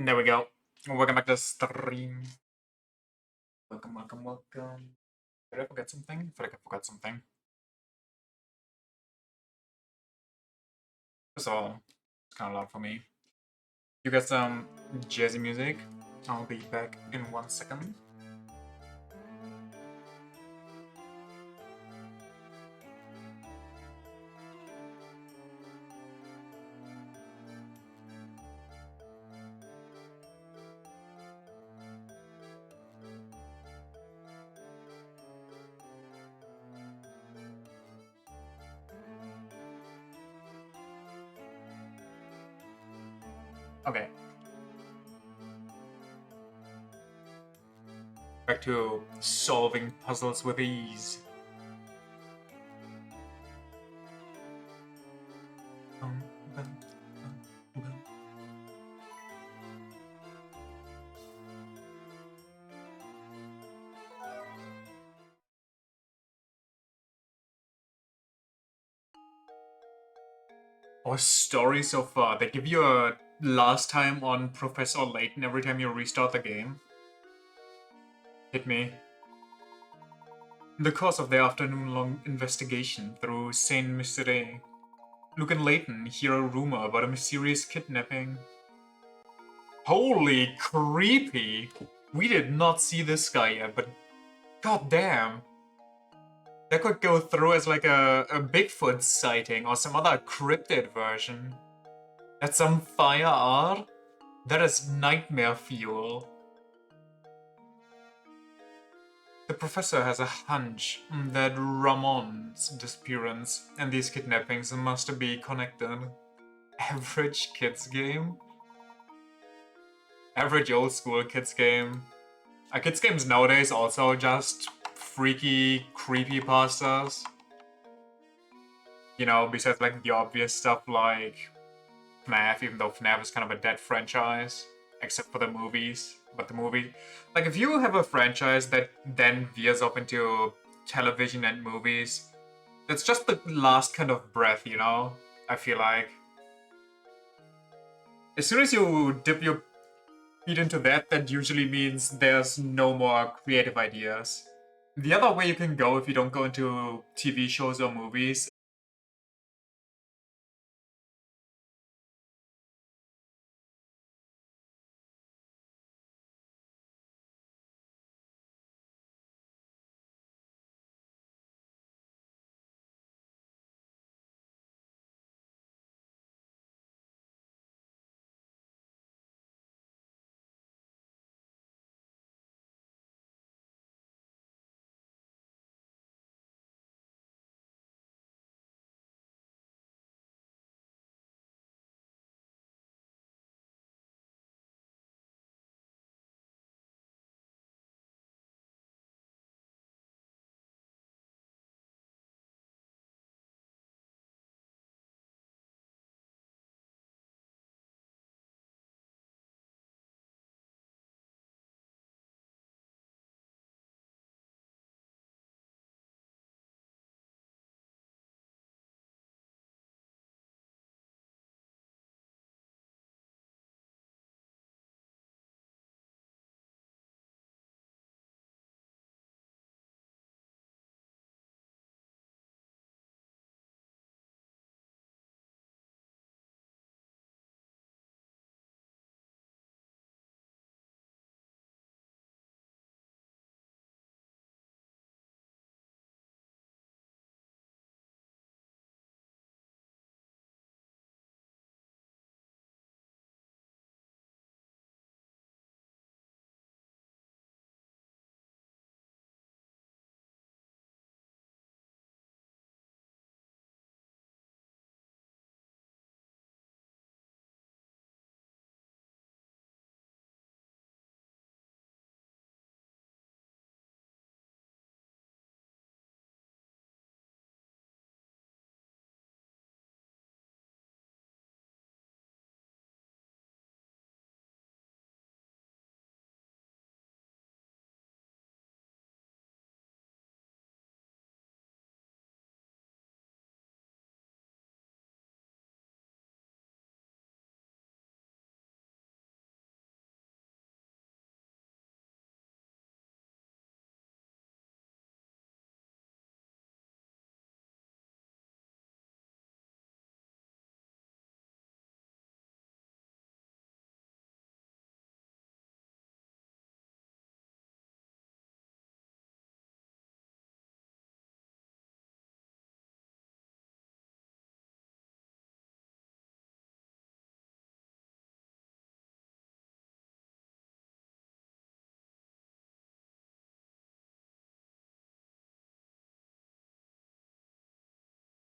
There we go. Welcome back to the stream. Welcome. Did I forget something? I feel like I forgot something. So, it's kind of loud for me. You got some jazzy music. I'll be back in 1 second. Okay. Back to solving puzzles with ease. Bum, bum, bum, bum. Our story so far. They give you a last time on Professor Layton every time you restart the game. Hit me. In the course of their afternoon-long investigation through Saint Mystery, Luke and Layton hear a rumor about a mysterious kidnapping. Holy creepy! We did not see this guy yet, but goddamn. That could go through as like a Bigfoot sighting or some other cryptid version. That's some fire art? That is nightmare fuel. The professor has a hunch that Ramon's disappearance and these kidnappings must be connected. Average kids game? Average old school kids game. Kids games nowadays also just freaky, creepy pastas. You know, besides like the obvious stuff like FNAF, even though FNAF is kind of a dead franchise, except for the movies. But the movie, like if you have a franchise that then veers up into television and movies, that's just the last kind of breath, you know? I feel like. As soon as you dip your feet into that, that usually means there's no more creative ideas. The other way you can go if you don't go into TV shows or movies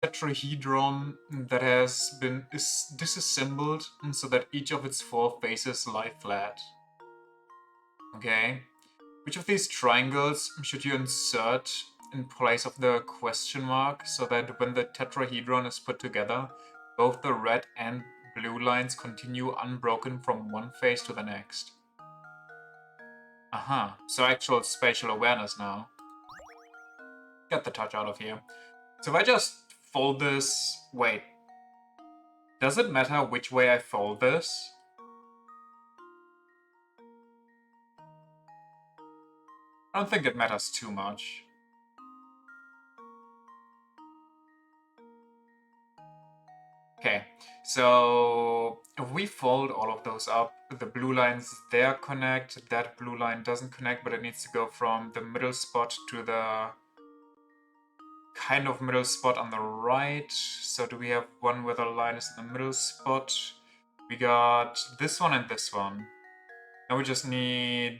tetrahedron that has been disassembled so that each of its 4 faces lie flat. Okay. Which of these triangles should you insert in place of the question mark so that when the tetrahedron is put together, both the red and blue lines continue unbroken from one face to the next? Aha, so actual spatial awareness now. Get the touch out of here. So if I just fold this... Wait. Does it matter which way I fold this? I don't think it matters too much. Okay, so if we fold all of those up, the blue lines there connect, that blue line doesn't connect, but it needs to go from the middle spot to the kind of middle spot on the right. So do we have one where the line is in the middle spot? We got this one and this one. Now we just need...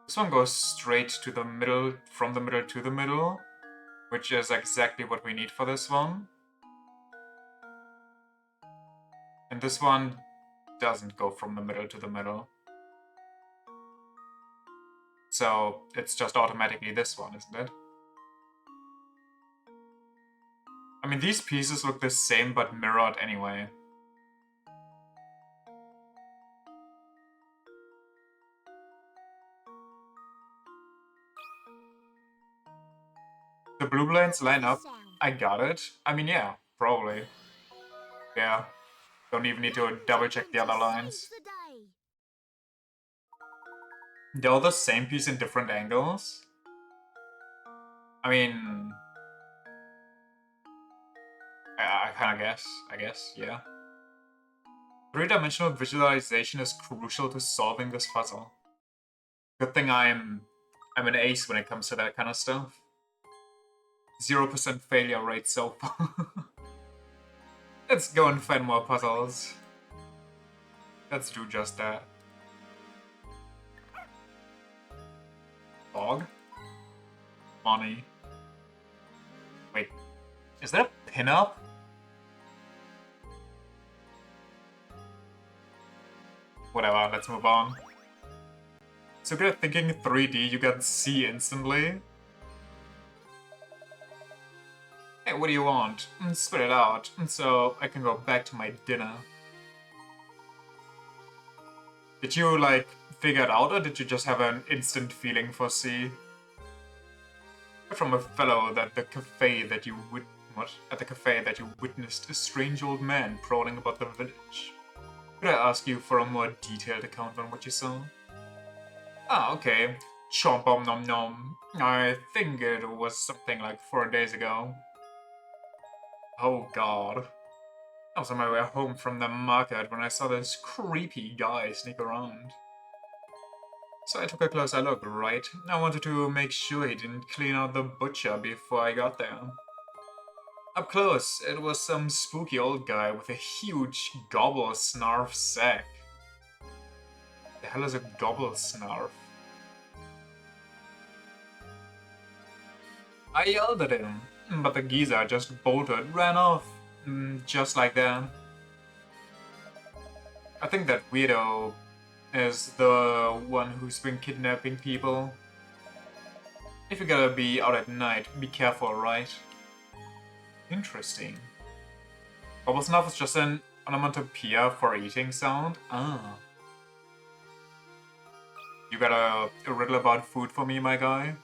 This one goes straight to the middle, from the middle to the middle, which is exactly what we need for this one. And this one doesn't go from the middle to the middle. So it's just automatically this one, isn't it? I mean, these pieces look the same but mirrored anyway. The blue lines line up. I got it. I mean, yeah, probably. Yeah. Don't even need to double check the other lines. They're all the same piece in different angles. I mean... I kind of guess. I guess, yeah. 3-dimensional visualization is crucial to solving this puzzle. Good thing I'm an ace when it comes to that kind of stuff. 0% failure rate so far. Let's go and find more puzzles. Let's do just that. Dog? Money. Wait, is that a pinup? Whatever, let's move on. So good at thinking 3D, you got C instantly. Hey, what do you want? Spit it out, so I can go back to my dinner. Did you, like, figure it out, or did you just have an instant feeling for C? From a fellow at the cafe that you witnessed a strange old man prowling about the village. Could I ask you for a more detailed account on what you saw? Ah, okay. Chomp nom nom. I think it was something like 4 days ago. Oh god. I was on my way home from the market when I saw this creepy guy sneak around. So I took a closer look, right? I wanted to make sure he didn't clean out the butcher before I got there. Up close, it was some spooky old guy with a huge gobble snarf sack. The hell is a gobble snarf? I yelled at him, but the geezer just bolted, ran off, just like that. I think that weirdo is the one who's been kidnapping people. If you're gonna be out at night, be careful, right? Interesting. Gobble snarf is just an onomatopoeia for eating sound? Ah. You got a riddle about food for me, my guy?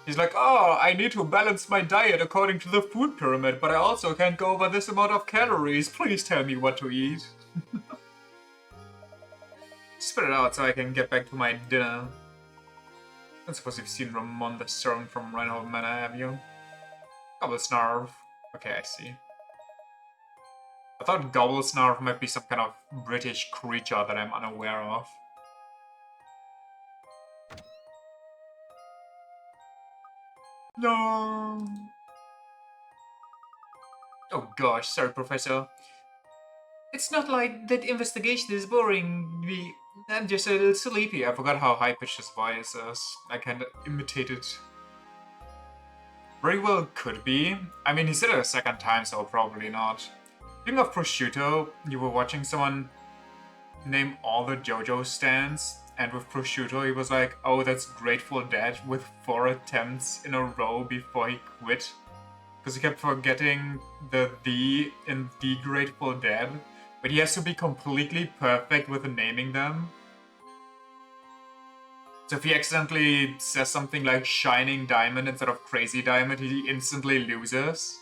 He's like, oh, I need to balance my diet according to the food pyramid, but I also can't go over this amount of calories. Please tell me what to eat. Spit it out so I can get back to my dinner. I suppose you've seen Ramon the servant from Reinhold Manor, have you? Gobble snarf. Okay, I see. I thought gobble snarf might be some kind of British creature that I'm unaware of. No. Oh gosh, sorry, Professor. It's not like that investigation is boring. I'm just a little sleepy. I forgot how high-pitched his voice is. I kinda imitated. Very well could be. I mean, he said it a second time, so probably not. Speaking of prosciutto, you were watching someone name all the JoJo stands, and with prosciutto he was like, oh, that's Grateful Dead with 4 attempts in a row before he quit. Because he kept forgetting the in the Grateful Dead. But he has to be completely perfect with naming them. So if he accidentally says something like Shining Diamond instead of Crazy Diamond, he instantly loses.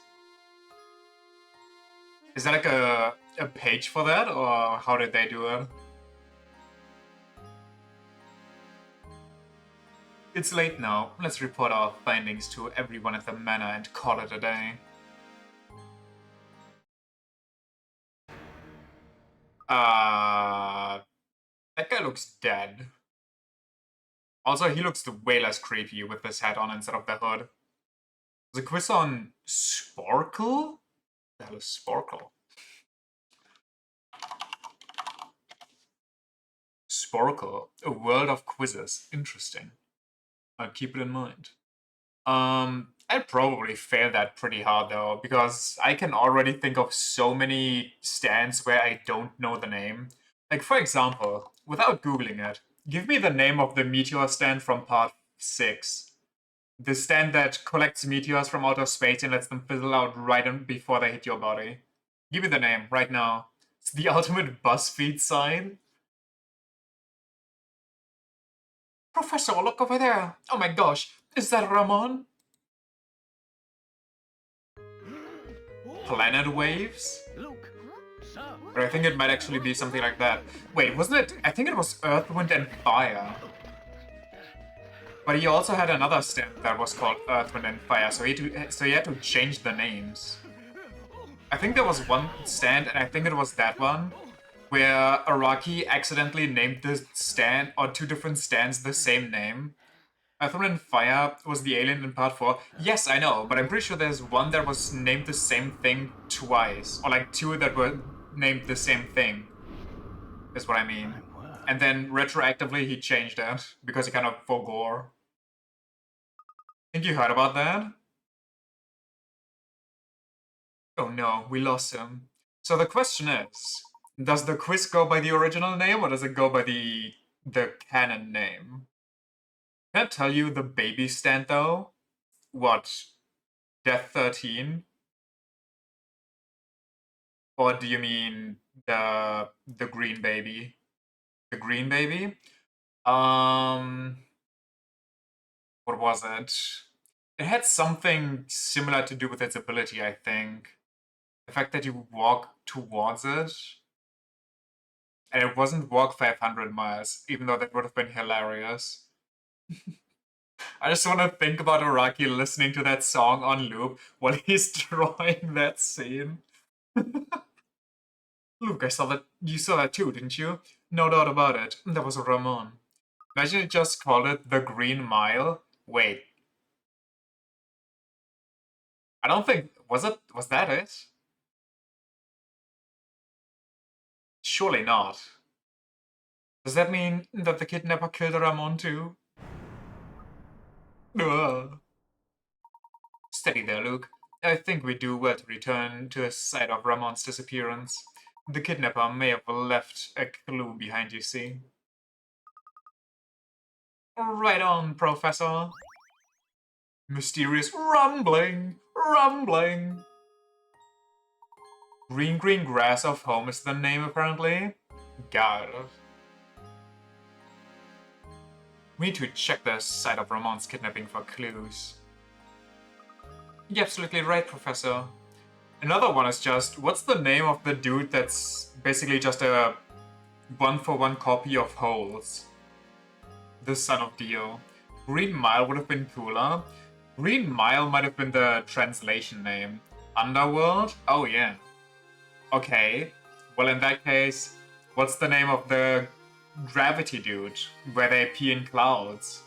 Is that like a page for that, or how did they do it? It's late now. Let's report our findings to everyone at the manor and call it a day. That guy looks dead. Also, he looks way less creepy with this hat on instead of the hood. There's a quiz on Sparkle? The hell is Sparkle? Sparkle, a world of quizzes. Interesting. I'll keep it in mind. I'd probably fail that pretty hard though, because I can already think of so many stands where I don't know the name. Like, for example, without googling it, give me the name of the meteor stand from part 6. The stand that collects meteors from outer space and lets them fizzle out right before they hit your body. Give me the name, right now. It's the ultimate BuzzFeed sign. Professor, look over there! Oh my gosh, is that Ramon? Planet waves? But I think it might actually be something like that. Wait, wasn't it? I think it was Earth, Wind, and Fire. But he also had another stand that was called Earth, Wind, and Fire, so he had to change the names. I think there was one stand, and I think it was that one, where Araki accidentally named the stand, or 2 different stands, the same name. Earth, Wind, and Fire was the alien in part 4. Yes, I know, but I'm pretty sure there's one that was named the same thing twice. Or like 2 that were named the same thing. Is what I mean. And then retroactively he changed that, because he kind of forgore. Think you heard about that? Oh no, we lost him. So the question is, does the quiz go by the original name, or does it go by the canon name? Can I tell you the baby stand though? What? Death 13? Or do you mean the green baby? The green baby? What was it? It had something similar to do with its ability, I think. The fact that you walk towards it. And it wasn't walk 500 miles, even though that would have been hilarious. I just want to think about Araki listening to that song on loop while he's drawing that scene. Luke, I saw that. You saw that too, didn't you? No doubt about it. That was Ramon. Imagine it just called it the Green Mile. Wait. I don't think... Was that it? Surely not. Does that mean that the kidnapper killed Ramon too? Ugh. Steady there, Luke. I think we do well to return to the site of Ramon's disappearance. The kidnapper may have left a clue behind, you see. Right on, Professor. Mysterious rumbling, rumbling. Green grass of home is the name, apparently. Got it. We need to check the site of Ramon's kidnapping for clues. You're absolutely right, Professor. Another one is just, what's the name of the dude that's basically just a one-for-one copy of Holes? The son of Dio. Green Mile would have been cooler. Green Mile might have been the translation name. Underworld? Oh yeah. Okay. Well, in that case, what's the name of the gravity dude, where they pee in clouds?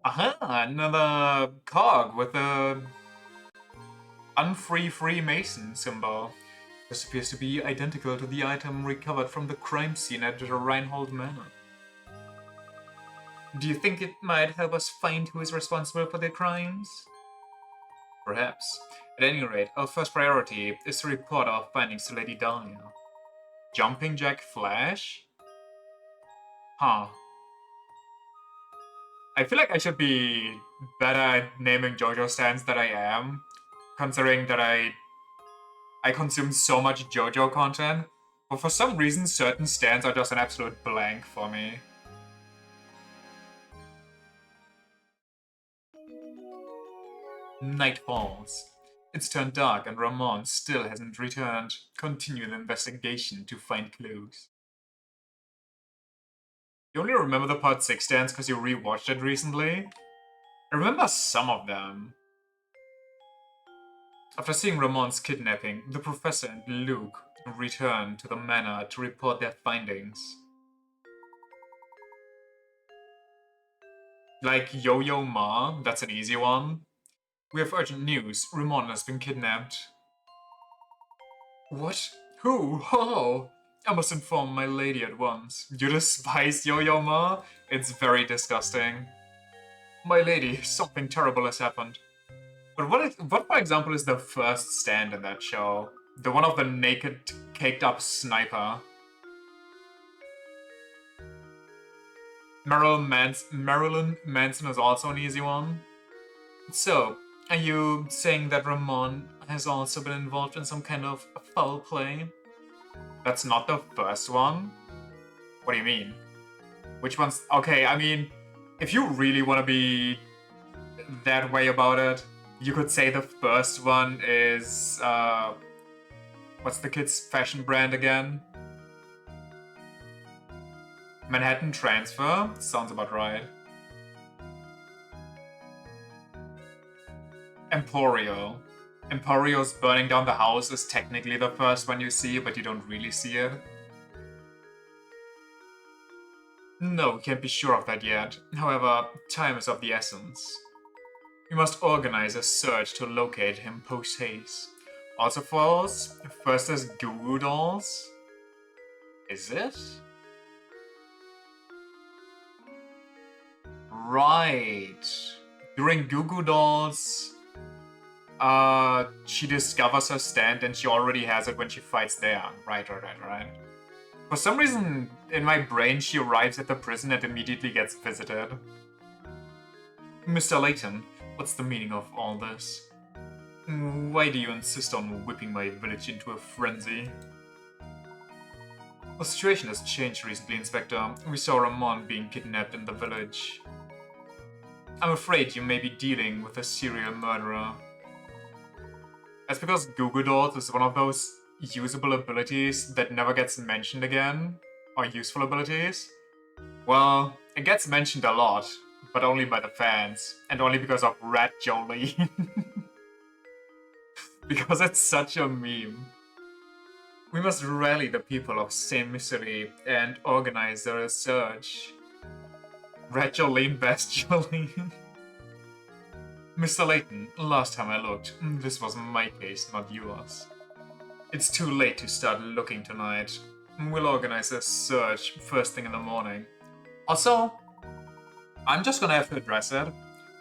Aha! Another cog with a unfree Freemason symbol. This appears to be identical to the item recovered from the crime scene at the Reinhold Manor. Do you think it might help us find who is responsible for their crimes? Perhaps. At any rate, our first priority is to report our findings to Lady Dahlia. Jumping Jack Flash? Huh. I feel like I should be better at naming JoJo stands than I am, considering that I consume so much JoJo content, but for some reason certain stands are just an absolute blank for me. Night falls. It's turned dark and Ramon still hasn't returned. Continue the investigation to find clues. You only remember the part 6 stands because you rewatched it recently? I remember some of them. After seeing Ramon's kidnapping, the professor and Luke return to the manor to report their findings. Like Yo-Yo Ma, that's an easy one. We have urgent news. Ramon has been kidnapped. What? Who? Oh! I must inform my lady at once. You despise Yo-Yo Ma? It's very disgusting. My lady, something terrible has happened. But what, for example, is the first stand in that show? The one of the naked, caked-up sniper. Marilyn Manson is also an easy one. So, are you saying that Ramon has also been involved in some kind of foul play? That's not the first one? What do you mean? Which one's... Okay, I mean, if you really want to be that way about it, you could say the first one is... what's the kid's fashion brand again? Manhattan Transfer? Sounds about right. Emporio. Emporio's burning down the house is technically the first one you see, but you don't really see it. No, can't be sure of that yet. However, time is of the essence. We must organize a search to locate him post-haste. Also false, first is Goo Goo Dolls. Is it? Right. During Goo Goo Dolls, she discovers her stand and she already has it when she fights there. Right. For some reason, in my brain, she arrives at the prison and immediately gets visited. Mr. Layton, what's the meaning of all this? Why do you insist on whipping my village into a frenzy? The situation has changed recently, Inspector. We saw Ramon being kidnapped in the village. I'm afraid you may be dealing with a serial murderer. That's because Goo Goo Dolls is one of those usable abilities that never gets mentioned again, or useful abilities. Well, it gets mentioned a lot, but only by the fans, and only because of Rat Jolie. Because it's such a meme. We must rally the people of Saint Misery and organize a research. Rat Jolene, best Jolene. Mr. Layton, last time I looked, this was my case, not yours. It's too late to start looking tonight. We'll organize a search first thing in the morning. Also, I'm just gonna have to address it.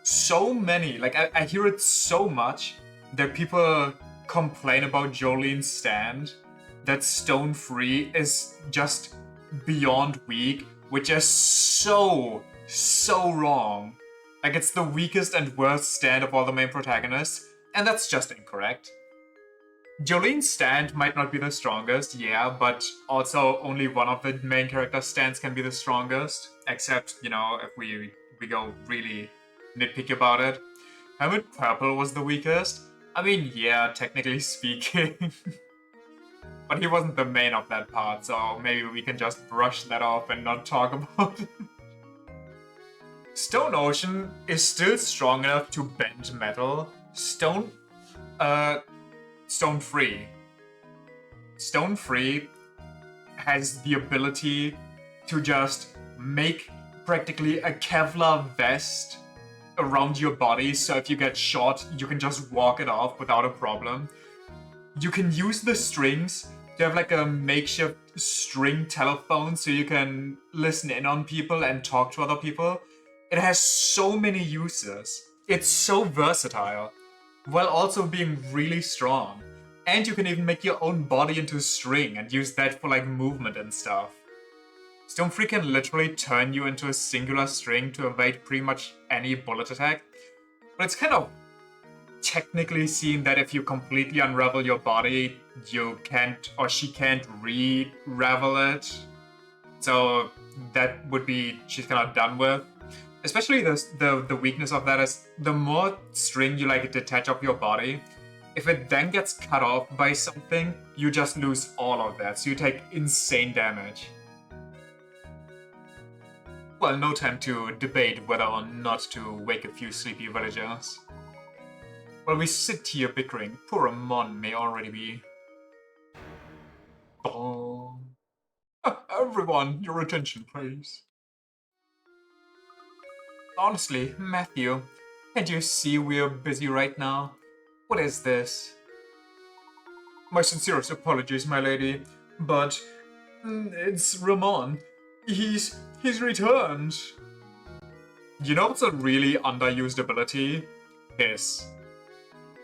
So many, like I hear it so much that people complain about Jolene's stand, that Stone Free is just beyond weak, which is so wrong. Like, it's the weakest and worst stand of all the main protagonists, and that's just incorrect. Jolene's stand might not be the strongest, yeah, but also only one of the main character's stands can be the strongest, except, you know, if we go really nitpicky about it. Hermit Purple was the weakest. I mean, yeah, technically speaking. But he wasn't the main of that part, so maybe we can just brush that off and not talk about it. Stone Ocean is still strong enough to bend metal. Stone Free. Stone Free has the ability to just make practically a Kevlar vest around your body, so if you get shot, you can just walk it off without a problem. You can use the strings to have like a makeshift string telephone so you can listen in on people and talk to other people. It has so many uses. It's so versatile, while also being really strong. And you can even make your own body into a string and use that for like movement and stuff. Stonefree can literally turn you into a singular string to evade pretty much any bullet attack. But it's kind of technically seen that if you completely unravel your body, you can't, or she can't re-ravel it. So that would be, she's kind of done with. Especially the weakness of that is the more string you like detach off your body, if it then gets cut off by something, you just lose all of that, so you take insane damage. Well, no time to debate whether or not to wake a few sleepy villagers. While we sit here bickering, poor Amon may already be... Oh. Everyone, your attention, please. Honestly, Matthew, can't you see we're busy right now? What is this? My sincerest apologies, my lady, but it's Ramon. He's returned. You know what's a really underused ability? Hiss.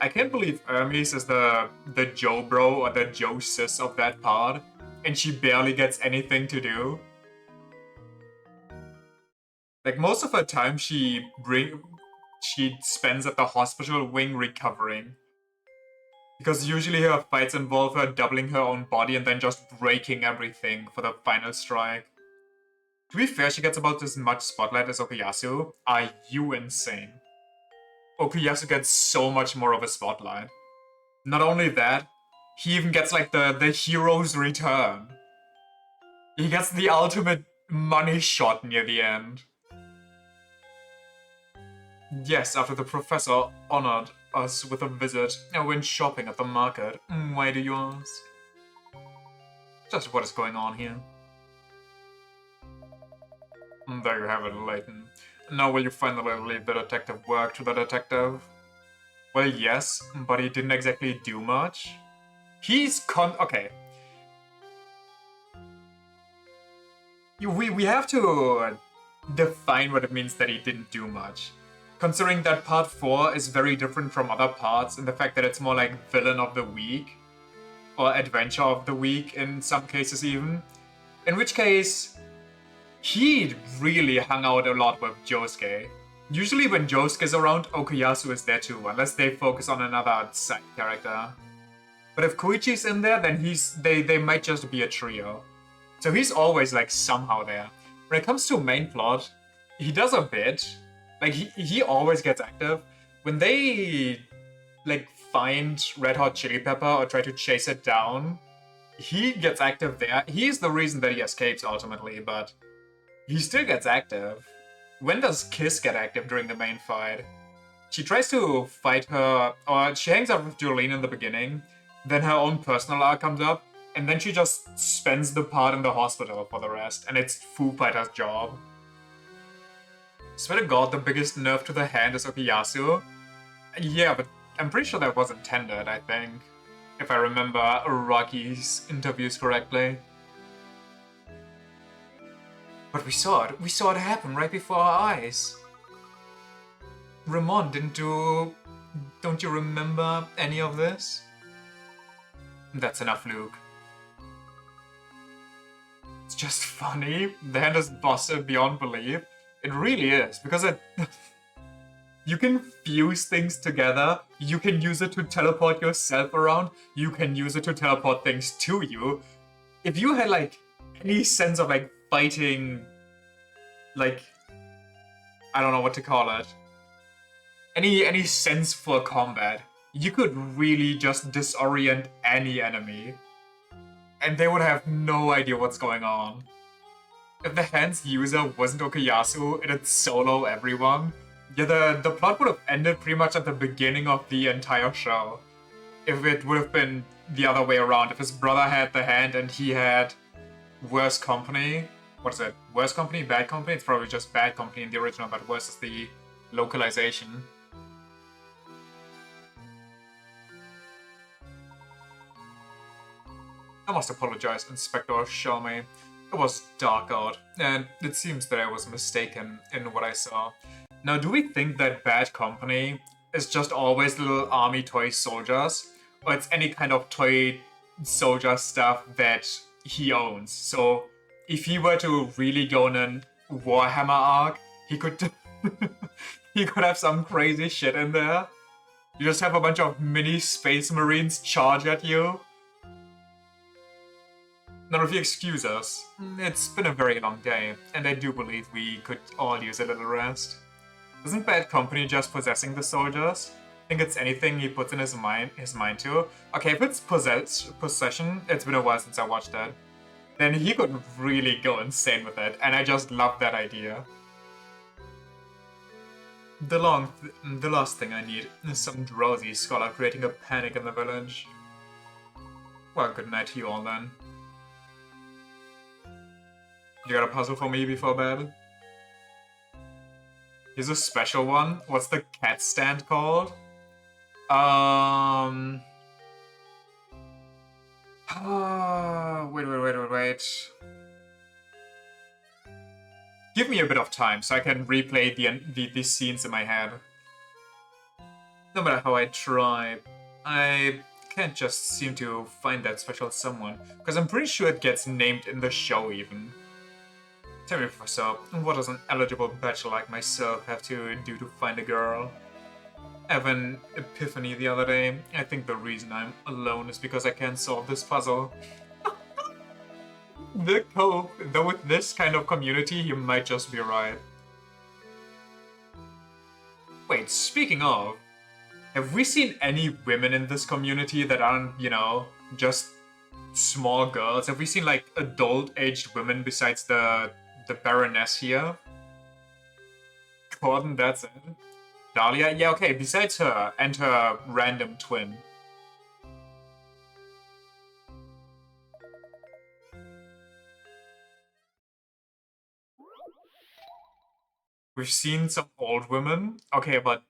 I can't believe Hermes is the Joe bro or the Joe sis of that pod, and she barely gets anything to do. Like, most of her time she spends at the hospital wing recovering. Because usually her fights involve her doubling her own body and then just breaking everything for the final strike. To be fair, she gets about as much spotlight as Okuyasu. Are you insane? Okuyasu gets so much more of a spotlight. Not only that, he even gets like the hero's return. He gets the ultimate money shot near the end. Yes, after the professor honored us with a visit, I went shopping at the market. Why do you ask? Just what is going on here. There you have it, Layton. Now will you finally leave the detective work to the detective? Well, yes, but he didn't exactly do much. He's okay. We have to define what it means that he didn't do much. Considering that part 4 is very different from other parts in the fact that it's more like villain of the week, or adventure of the week in some cases even. In which case, he really hung out a lot with Josuke. Usually when Josuke's around, Okuyasu is there too, unless they focus on another side character. But if Koichi's in there, then they might just be a trio. So he's always like somehow there. When it comes to main plot, he does a bit. Like he always gets active. When they like find Red Hot Chili Pepper or try to chase it down, he gets active there. He's the reason that he escapes ultimately, but he still gets active. When does Kiss get active during the main fight? She tries to fight her, or she hangs out with Jolene in the beginning, then her own personal arc comes up, and then she just spends the part in the hospital for the rest, and it's Foo Fighter's job. Swear to God, the biggest nerf to the hand is Okuyasu. Yeah, but I'm pretty sure that was intended, I think. If I remember Rocky's interviews correctly. But we saw it happen right before our eyes. Ramon didn't do... Don't you remember any of this? That's enough, Luke. It's just funny. The hand is busted beyond belief. It really is, because it... You can fuse things together, you can use it to teleport yourself around, you can use it to teleport things to you. If you had, like, any sense of, like, fighting... Like... I don't know what to call it. Any sense for combat, you could really just disorient any enemy. And they would have no idea what's going on. If the hand's user wasn't Okuyasu, it'd solo everyone. Yeah, the plot would have ended pretty much at the beginning of the entire show. If it would have been the other way around, if his brother had the hand and he had worse company. What is it? Worse company? Bad company? It's probably just bad company in the original, but worse is the localization. I must apologize, Inspector Shelmy. It was dark out, and it seems that I was mistaken in what I saw. Now, do we think that Bad Company is just always little army toy soldiers, or it's any kind of toy soldier stuff that he owns? So, if he were to really go on an Warhammer arc, he could he could have some crazy shit in there. You just have a bunch of mini space marines charge at you. Now, if you excuse us, it's been a very long day, and I do believe we could all use a little rest. Isn't Bad Company just possessing the soldiers? Think it's anything he puts in his mind to? Okay, if it's possession, it's been a while since I watched that. Then he could really go insane with it, and I just love that idea. The last thing I need is some drowsy scholar creating a panic in the village. Well, good night to you all then. You got a puzzle for me before bed? Here's a special one. What's the cat stand called? Wait. Give me a bit of time so I can replay the scenes in my head. No matter how I try, I can't just seem to find that special someone, because I'm pretty sure it gets named in the show even. Tell me, Professor, what does an eligible bachelor like myself have to do to find a girl? I have an epiphany the other day. I think the reason I'm alone is because I can't solve this puzzle. Though with this kind of community, you might just be right. Wait, speaking of, have we seen any women in this community that aren't, you know, just small girls? Have we seen, like, adult-aged women besides the Baroness here? Gordon, that's it. Dahlia? Yeah, okay, besides her and her random twin. We've seen some old women. Okay, but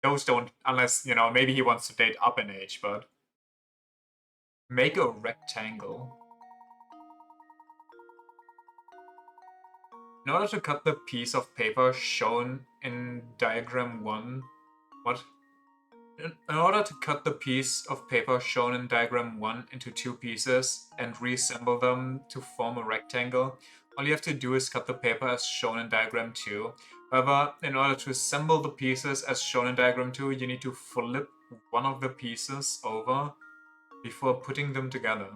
those don't, unless, you know, maybe he wants to date up in age, but... Make a rectangle. In order to cut the piece of paper shown in diagram 1... What? In order to cut the piece of paper shown in diagram 1 into 2 pieces and reassemble them to form a rectangle, all you have to do is cut the paper as shown in diagram 2. However, in order to assemble the pieces as shown in diagram 2, you need to flip one of the pieces over before putting them together.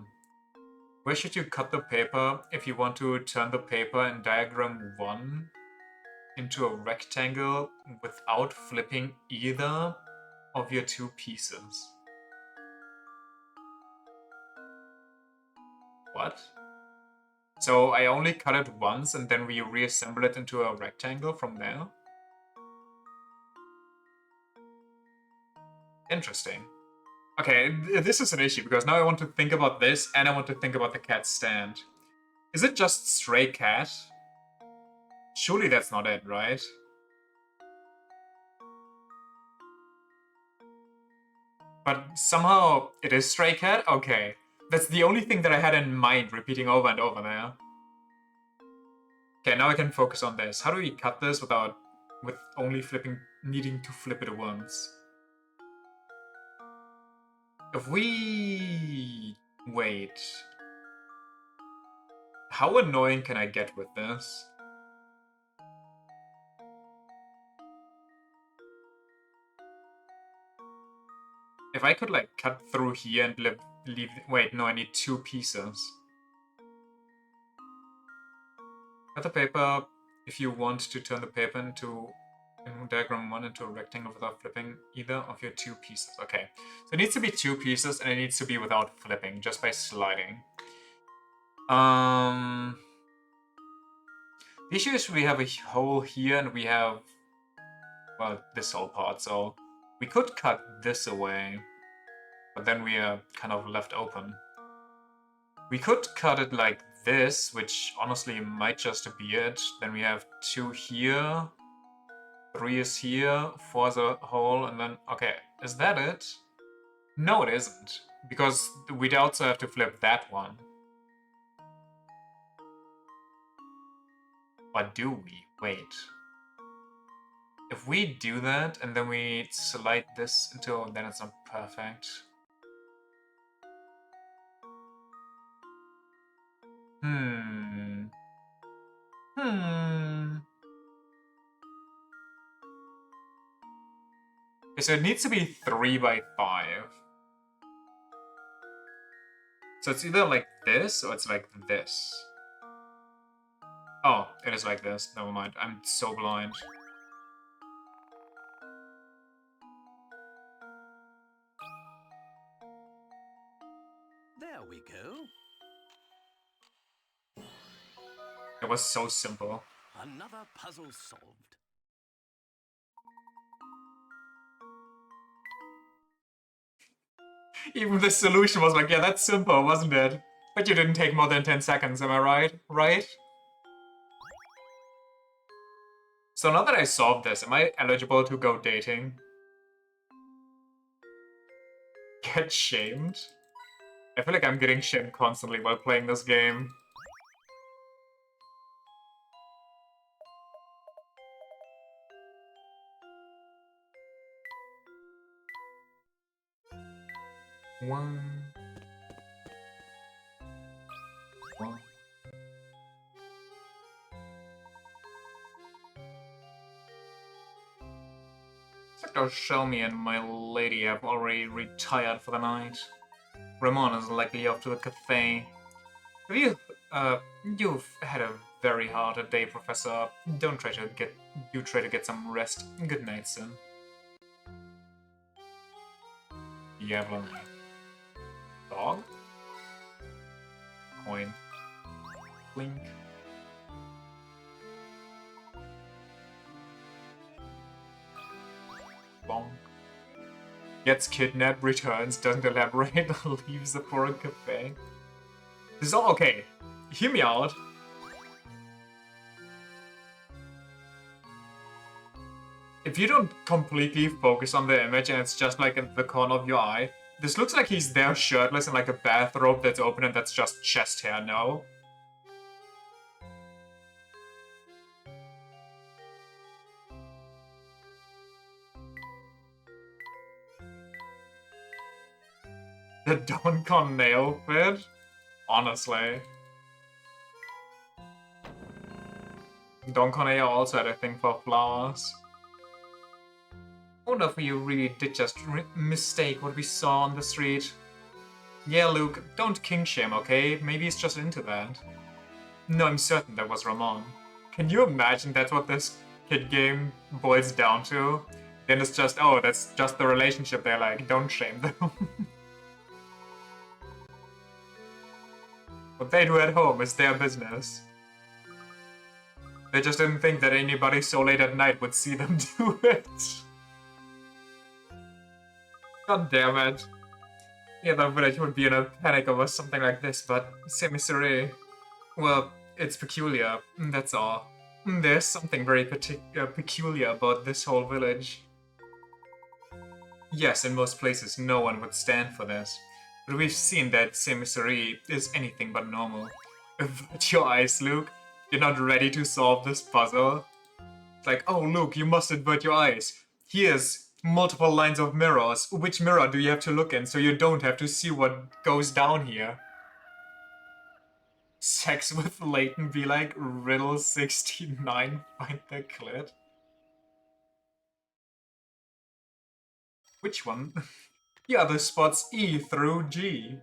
Where should you cut the paper if you want to turn the paper in diagram 1 into a rectangle without flipping either of your 2 pieces? What? So I only cut it once and then we reassemble it into a rectangle from there? Interesting. Okay, this is an issue because now I want to think about this and I want to think about the cat stand. Is it just stray cat? Surely that's not it, right? But somehow it is stray cat? Okay. That's the only thing that I had in mind repeating over and over there. Okay, now I can focus on this. How do we cut this with only needing to flip it once? If we... Wait. How annoying can I get with this? If I could, like, cut through here and leave... Wait, no, I need 2 pieces. Cut the paper if you want to turn the paper into diagram 1 into a rectangle without flipping either of your 2 pieces. Okay, so it needs to be 2 pieces and it needs to be without flipping, just by sliding. The issue is we have a hole here and we have, well, this whole part, so we could cut this away, but then we are kind of left open. We could cut it like this, which honestly might just be it. Then we have 2 here, 3 is here, 4 is a hole, and then... Okay, is that it? No, it isn't, because we'd also have to flip that one. Or do we? Wait. If we do that, and then we slide this into... then it's not perfect. Hmm. Okay, so it needs to be 3 by 5. So it's either like this, or it's like this. Oh, it is like this. Never mind. I'm so blind. There we go. It was so simple. Another puzzle solved. Even the solution was like, yeah, that's simple, wasn't it? But you didn't take more than 10 seconds, am I right? Right? So now that I solved this, am I eligible to go dating? Get shamed? I feel like I'm getting shamed constantly while playing this game. One. Sector Shelmy and my lady have already retired for the night. Ramon is likely off to the cafe. You've had a very hard day, Professor. Try to get some rest. Good night, son. Diablo. Dog? Coin. Blink. Bonk. Gets kidnapped, returns, doesn't elaborate, leaves the foreign cafe. This is all okay. Hear me out. If you don't completely focus on the image and it's just like in the corner of your eye, this looks like he's there shirtless in like a bathrobe that's open and that's just chest hair, no? The Doncon nail fit? Honestly. Doncon also had a thing for flowers. I wonder if we really did just mistake what we saw on the street. Yeah, Luke, don't king shame, okay? Maybe he's just into that. No, I'm certain that was Ramon. Can you imagine that's what this kid game boils down to? Then it's just, oh, that's just the relationship they're like, don't shame them. What they do at home is their business. They just didn't think that anybody so late at night would see them do it. God damn it. Yeah, the village would be in a panic over something like this, but Semisere, well, it's peculiar, that's all. There's something very peculiar about this whole village. Yes, in most places no one would stand for this, but we've seen that Semisere is anything but normal. Avert your eyes, Luke. You're not ready to solve this puzzle. It's like, oh, Luke, you must avert your eyes. Here's multiple lines of mirrors. Which mirror do you have to look in so you don't have to see what goes down here? Sex with Layton be like riddle 69, find the clit. Which one? The other spots E through G.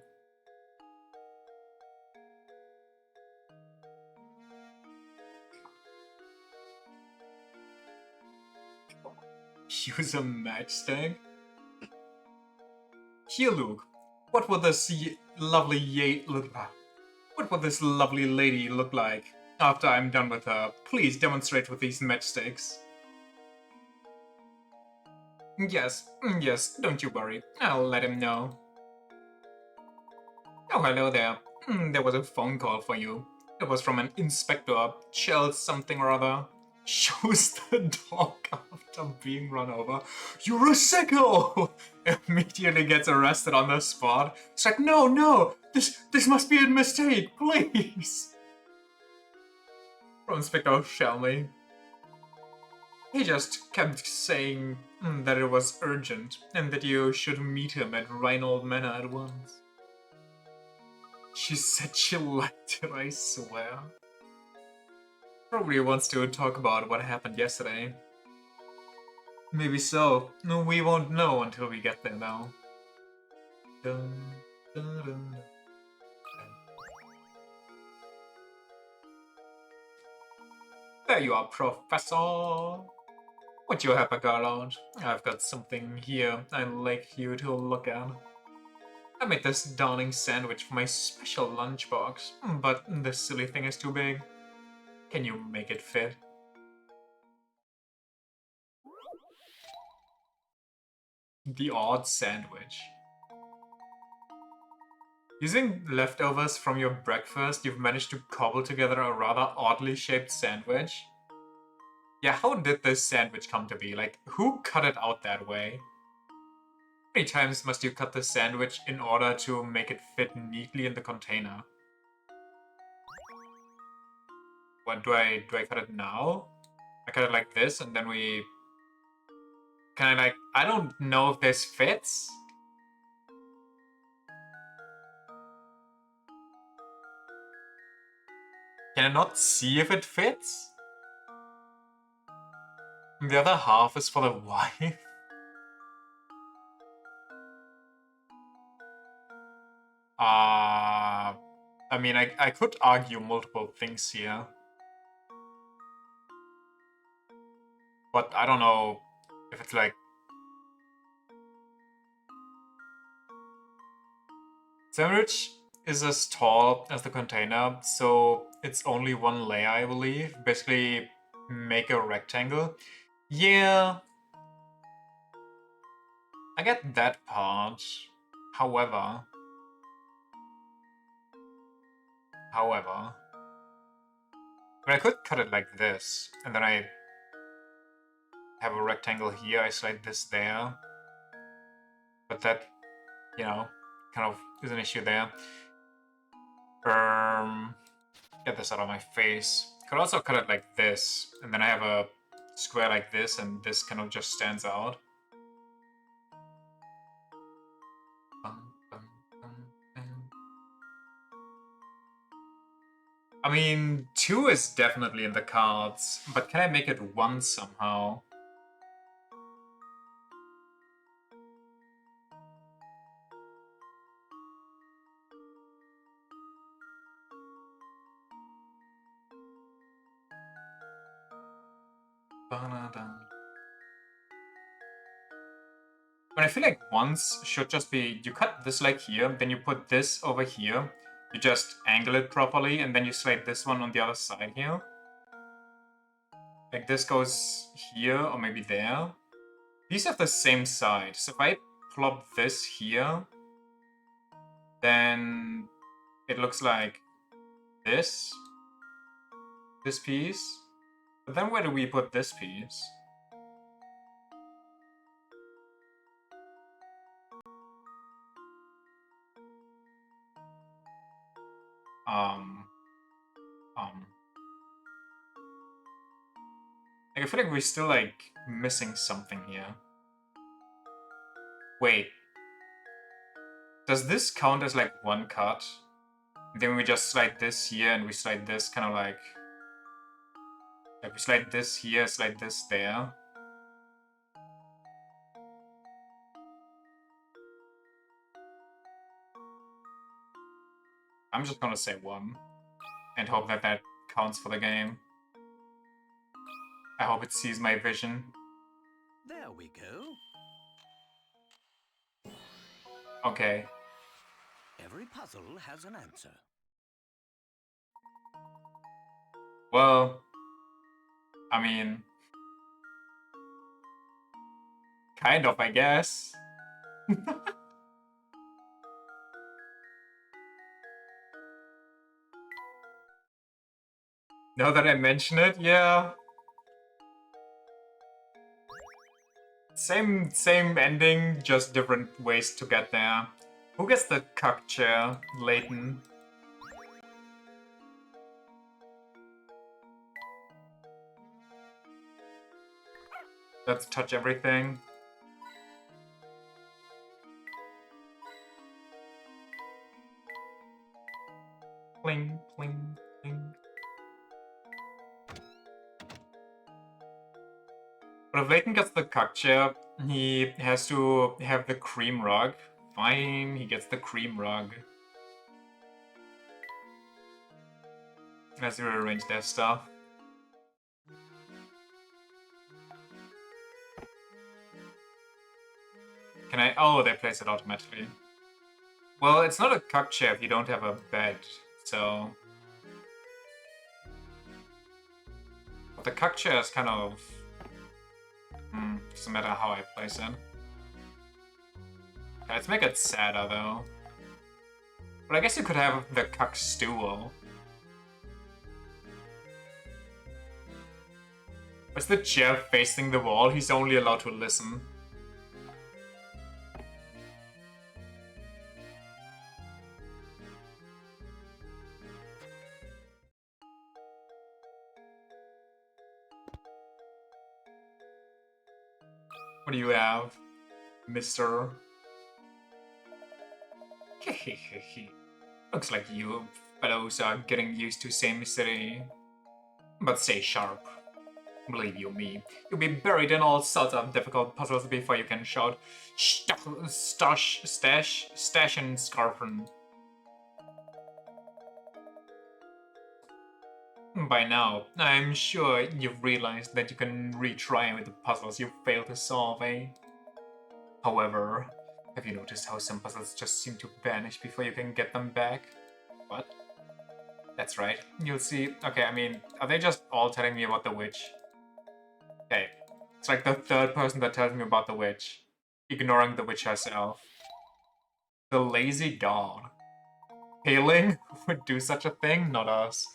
Use a matchstick? Here, Luke. What would this lovely What would this lovely lady look like after I'm done with her? Please demonstrate with these matchsticks. Yes, don't you worry. I'll let him know. Oh, hello there. There was a phone call for you. It was from an inspector, Chell something or other. Shows the dog after being run over. You're a sicko! Immediately gets arrested on the spot. It's like, no, this must be a mistake, please! from Inspector Shelby. He just kept saying that it was urgent and that you should meet him at Reinhold Manor at once. She said she liked it, I swear. Probably wants to talk about what happened yesterday. Maybe so. No, we won't know until we get there now. Dun, dun, dun, dun. There you are, Professor. Would you have a girl out? I've got something here I'd like you to look at. I made this darling sandwich for my special lunchbox, but this silly thing is too big. Can you make it fit? The odd sandwich. Using leftovers from your breakfast, you've managed to cobble together a rather oddly shaped sandwich. Yeah, how did this sandwich come to be? Like, who cut it out that way? How many times must you cut the sandwich in order to make it fit neatly in the container? What, do I cut it now? I cut it like this, and then we... Can I, like... I don't know if this fits. Can I not see if it fits? The other half is for the wife. I mean, I could argue multiple things here. But I don't know if it's like... Sandwich is as tall as the container, so it's only one layer, I believe. Basically, make a rectangle. Yeah, I get that part. However, but I could cut it like this, and then I have a rectangle here, I slide this there. But that, you know, kind of is an issue there. Get this out of my face. Could also cut it like this, and then I have a square like this, and this kind of just stands out. I mean, 2 is definitely in the cards, but can I make it 1 somehow? But I feel like once should just be, you cut this like here, then you put this over here, you just angle it properly, and then you slide this one on the other side here. Like this goes here, or maybe there. These have the same side, so if I plop this here, then it looks like this piece. But then where do we put this piece? Like, I feel like we're still, like, missing something here. Wait. Does this count as, like, one cut? Then we just slide this here, and we slide this kind of like... Like, we slide this here, slide this there. I'm just gonna say 1. And hope that that counts for the game. I hope it sees my vision. There we go. Okay. Every puzzle has an answer. Well... I mean... Kind of, I guess. Now that I mention it, yeah. Same ending, just different ways to get there. Who gets the cuck chair? Layton. Let's touch everything. Pling, pling, pling. But if Layton gets the cuck chair, he has to have the cream rug. Fine, he gets the cream rug. Let's rearrange their stuff. Can I? Oh, they place it automatically. Well, it's not a cuck chair if you don't have a bed, so... But the cuck chair is kind of... doesn't matter how I place it. Okay, let's make it sadder, though. But I guess you could have the cuck stool. Where's the chair facing the wall? He's only allowed to listen. What do you have, Mr.? Looks like you fellows are getting used to same city. But stay sharp. Believe you me, you'll be buried in all sorts of difficult puzzles before you can shout stash and scarfen. By now, I'm sure you've realized that you can retry with the puzzles you failed to solve, eh? However, have you noticed how some puzzles just seem to vanish before you can get them back? What? That's right, you'll see. Okay, I mean, are they just all telling me about the witch? Okay, it's like the third person that tells me about the witch, ignoring the witch herself. The lazy god. Hailing would do such a thing, not us.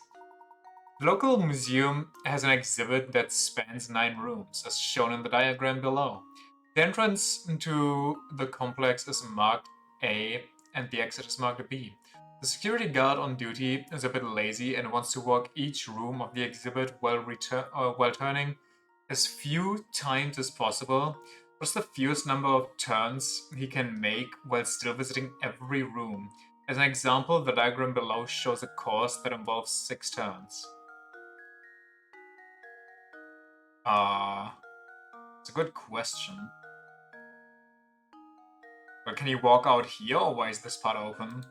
The local museum has an exhibit that spans 9 rooms, as shown in the diagram below. The entrance into the complex is marked A, and the exit is marked B. The security guard on duty is a bit lazy and wants to walk each room of the exhibit while turning as few times as possible. What's the fewest number of turns he can make while still visiting every room? As an example, the diagram below shows a course that involves 6 turns. It's a good question. But can you walk out here, or why is this part open?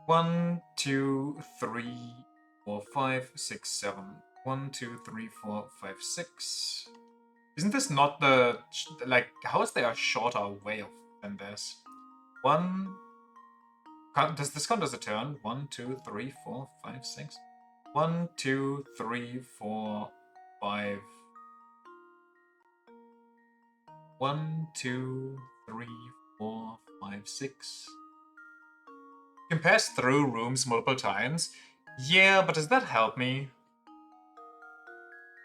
1, 2, 3, 4, 5, 6, 7. 1, 2, 3, 4, 5, 6. Isn't this not the... like, how is there a shorter way than this? 1... Does this count as a turn? 1, 2, 3, 4, 5, 6. 1, 2, 3, 4, 5... 1, 2, 3, 4, 5, 6. You can pass through rooms multiple times. Yeah, but does that help me?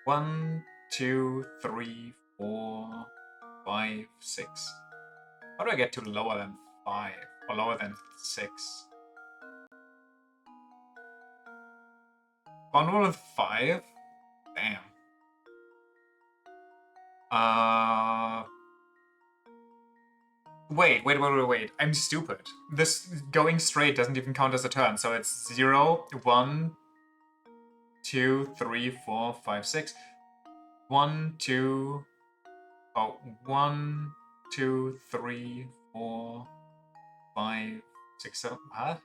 1, 2, 3, 4, 5, 6. How do I get to lower than 5? Or lower than 6? Found one with 5? Damn. Wait. I'm stupid. This going straight doesn't even count as a turn, so it's 0, 1, 2, 3, 4, 5, 6. 1, 2... Oh, 1, 2, 3, 4, 5, 6, 7... What?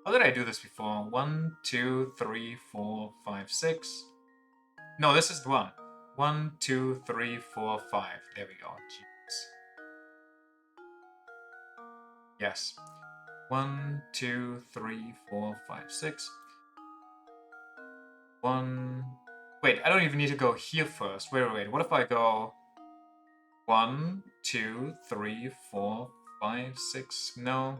How did I do this before? 1, 2, 3, 4, 5, 6... No, this is 1. 1, 2, 3, 4, 5. There we go. Jeez. Yes. 1, 2, 3, 4, 5, 6. 1... Wait, I don't even need to go here first. Wait. What if I go... 1, 2, 3, 4, 5, 6... No.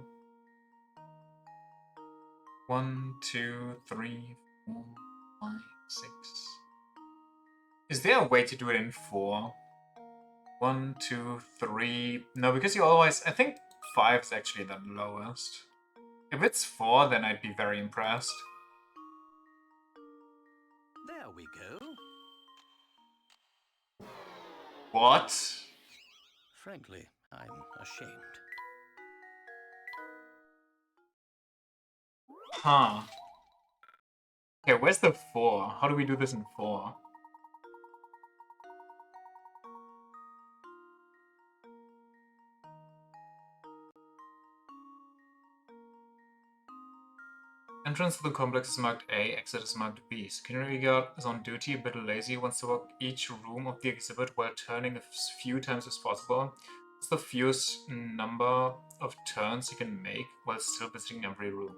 1, 2, 3, 4, 5, 6... Is there a way to do it in 4? 1, 2, 3... No, because you always... I think 5 is actually the lowest. If it's 4, then I'd be very impressed. There we go. What? Frankly, I'm ashamed. Huh. Okay, where's the 4? How do we do this in 4? Entrance to the complex is marked A, exit is marked B. Security guard is on duty, a bit lazy, wants to walk each room of the exhibit while turning as few times as possible. What's the fewest number of turns he can make while still visiting every room?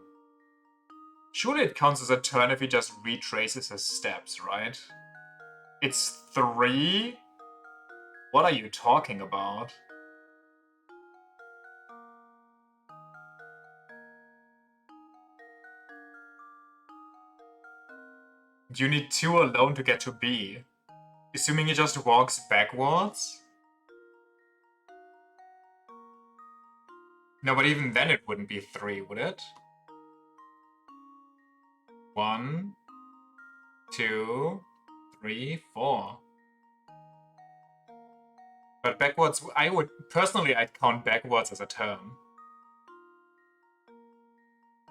Surely it counts as a turn if he just retraces his steps, right? It's 3? What are you talking about? You need 2 alone to get to B. Assuming he just walks backwards? No, but even then it wouldn't be 3, would it? 1, 2, 3, 4. But backwards, I'd count backwards as a turn.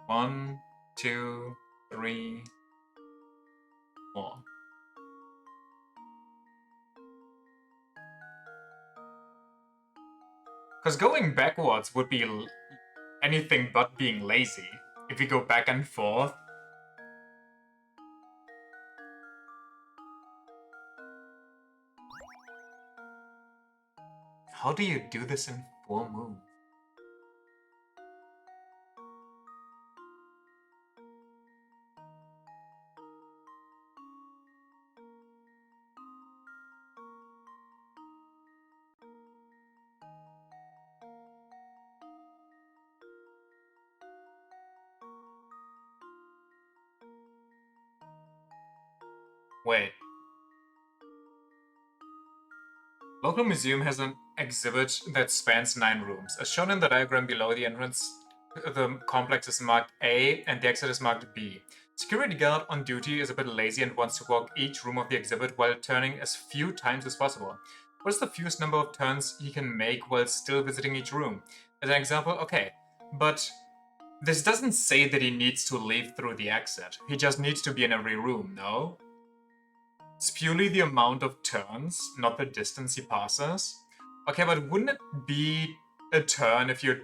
1, 2, 3, 4. Because going backwards would be anything but being lazy. If you go back and forth. How do you do this in 4 moves? Wait. Local museum has an exhibit that spans 9 rooms. As shown in the diagram below, the entrance to the complex is marked A and the exit is marked B. Security guard on duty is a bit lazy and wants to walk each room of the exhibit while turning as few times as possible. What is the fewest number of turns he can make while still visiting each room? As an example, okay, but this doesn't say that he needs to leave through the exit. He just needs to be in every room, no? It's purely the amount of turns, not the distance he passes. Okay, but wouldn't it be a turn if you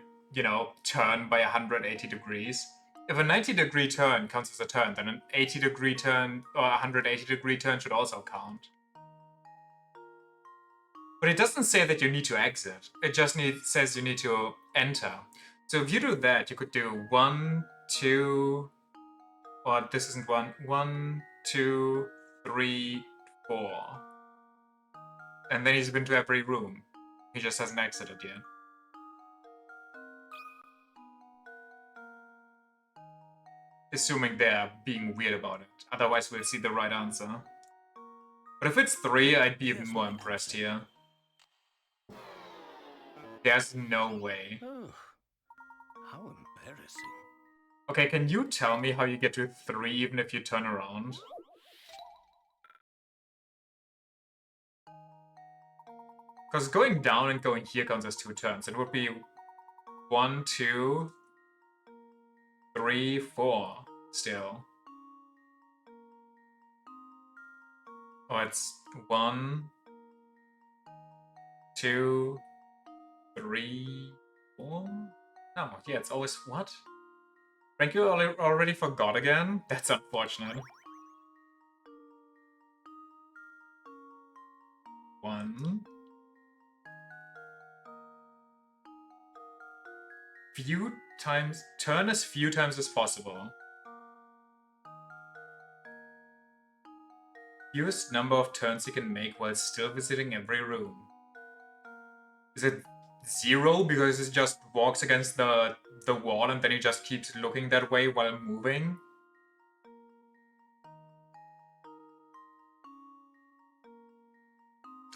turn by 180 degrees? If a 90-degree turn counts as a turn, then an 80-degree turn or a 180-degree turn should also count. But it doesn't say that you need to exit. It just says you need to enter. So if you do that, you could do 1, 2, or this isn't 1, 1, 2, 3, 4. And then he's been to every room. He just hasn't exited yet. Assuming they're being weird about it. Otherwise we'll see the right answer. But if it's 3, I'd be even more impressed here. There's no way. Oh, how embarrassing. Okay, can you tell me how you get to 3 even if you turn around? Because going down and going here counts as 2 turns. It would be 1, 2, 3, 4 still. Oh, it's 1, 2, 3, 4? No, yeah, it's always what? Frank, you already forgot again? That's unfortunate. 1. Turn as few times as possible. Fewest number of turns you can make while still visiting every room. Is it 0 because it just walks against the wall and then he just keeps looking that way while moving?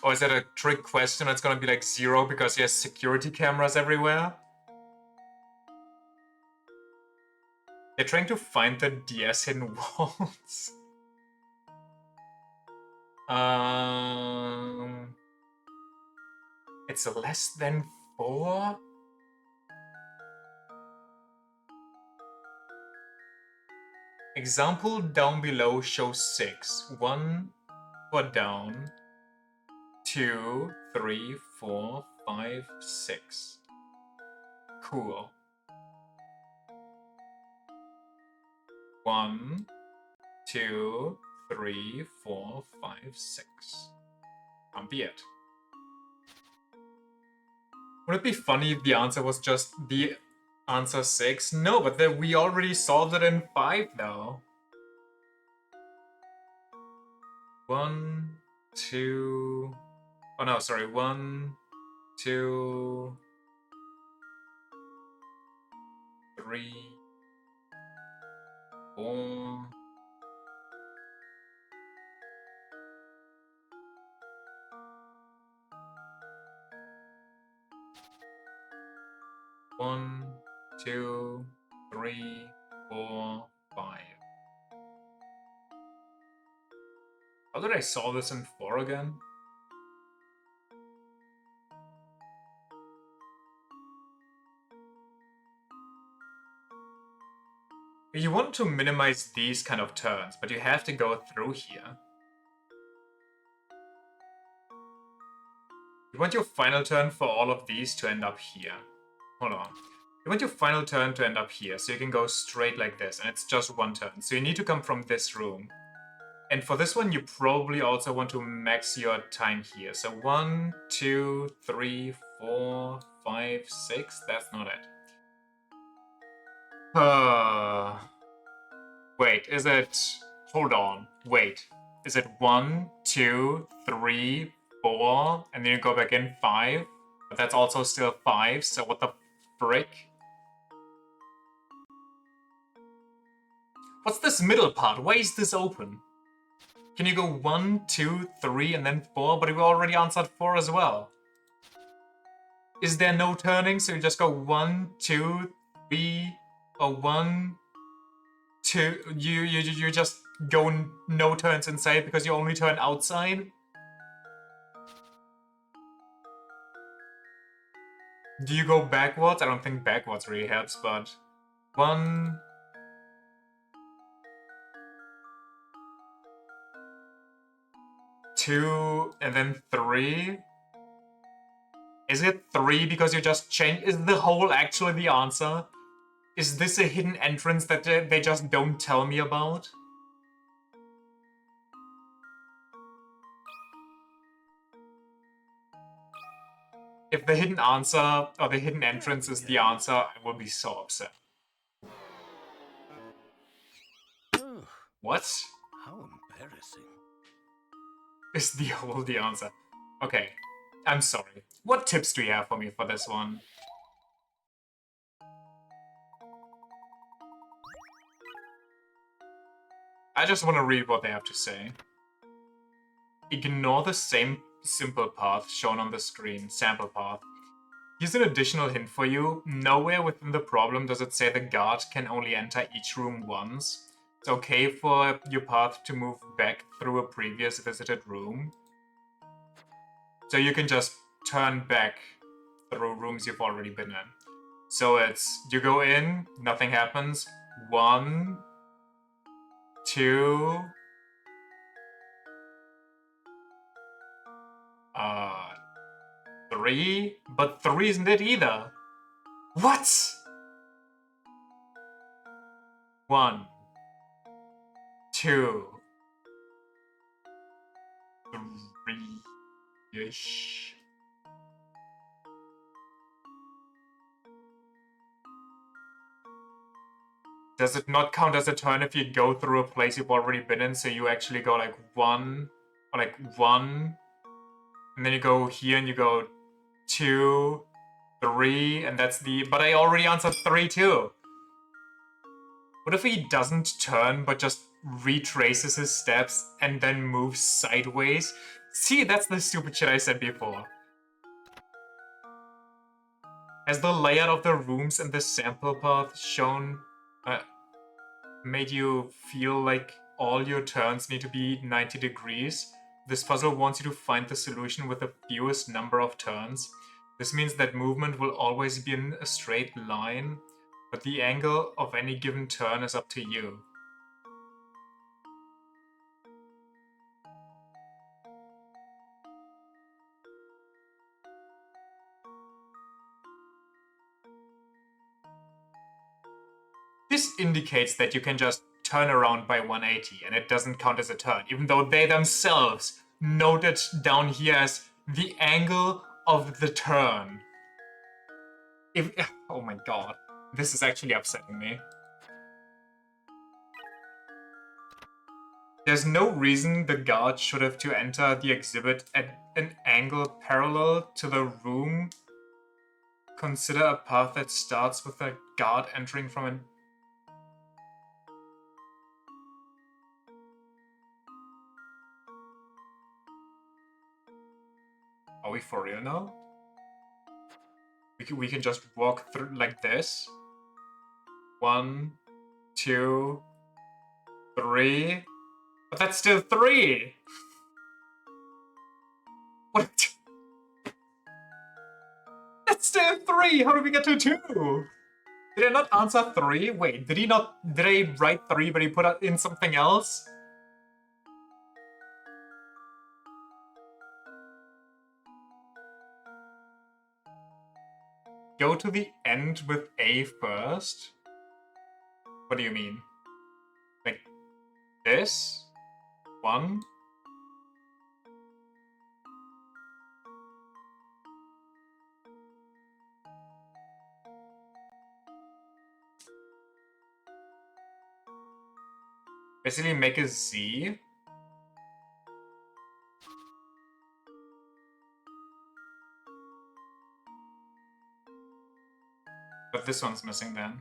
Or is that a trick question that's gonna be like 0 because he has security cameras everywhere? They're trying to find the DS hidden walls. Um... It's less than 4? Example down below shows 6. 1 for down. 2, 3, 4, 5, 6. Cool. 1, 2, 3, 4, 5, 6. Can't be it. Would it be funny if the answer was just the answer 6? No, but then we already solved it in 5 though. 1, 2... Oh no, sorry. 1, 2, 3, 4... 1, 2, 3, 4, 5. How did I solve this in 4 again? You want to minimize these kind of turns, but you have to go through here. You want your final turn for all of these to end up here. Hold on. You want your final turn to end up here, so you can go straight like this, and it's just 1 turn. So you need to come from this room. And for this one, you probably also want to max your time here. So 1, 2, 3, 4, 5, 6. That's not it. Wait, is it... Hold on. Wait. Is it 1, 2, 3, 4, and then you go back in 5? But that's also still 5, so what the frick? What's this middle part? Why is this open? Can you go 1, 2, 3, and then 4? But we already answered 4 as well. Is there no turning? So you just go 1, 2, 3, or 1, 2. You just go no turns inside because you only turn outside? Do you go backwards? I don't think backwards really helps, but 1, 2, and then 3. Is it 3 because you just changed? Is the hole actually the answer? Is this a hidden entrance that they just don't tell me about? If the hidden answer or the hidden entrance is the answer, I will be so upset. What? How embarrassing. Is the hole the answer? Okay, I'm sorry. What tips do you have for me for this one? I just want to read what they have to say. Ignore the same simple path shown on the screen, sample path. Here's an additional hint for you. Nowhere within the problem does it say the guard can only enter each room once. It's okay for your path to move back through a previous visited room. So you can just turn back through rooms you've already been in. So it's, you go in, nothing happens. 1, 2, 3, but 3 isn't it either. What? 1, 2, 3-ish. Does it not count as a turn if you go through a place you've already been in? So you actually go like 1, or like 1, and then you go here and you go 2, 3, and that's the... But I already answered 3 too. What if he doesn't turn, but just retraces his steps and then moves sideways? See, that's the stupid shit I said before. Has the layout of the rooms and the sample path shown... made you feel like all your turns need to be 90 degrees? This puzzle wants you to find the solution with the fewest number of turns. This means that movement will always be in a straight line, but the angle of any given turn is up to you. This indicates that you can just turn around by 180 and it doesn't count as a turn, even though they themselves note it down here as the angle of the turn. Oh my god, this is actually upsetting me. There's no reason the guard should have to enter the exhibit at an angle parallel to the room. Consider a path that starts with a guard entering from an... Are we for real now? We can just walk through like this. 1, 2, 3. But that's still 3! What? That's still 3! How did we get to 2? Did I not answer 3? Wait, did I write 3 but he put in something else? Go to the end with A first? What do you mean? Like this? 1? Basically make a Z. But this one's missing then.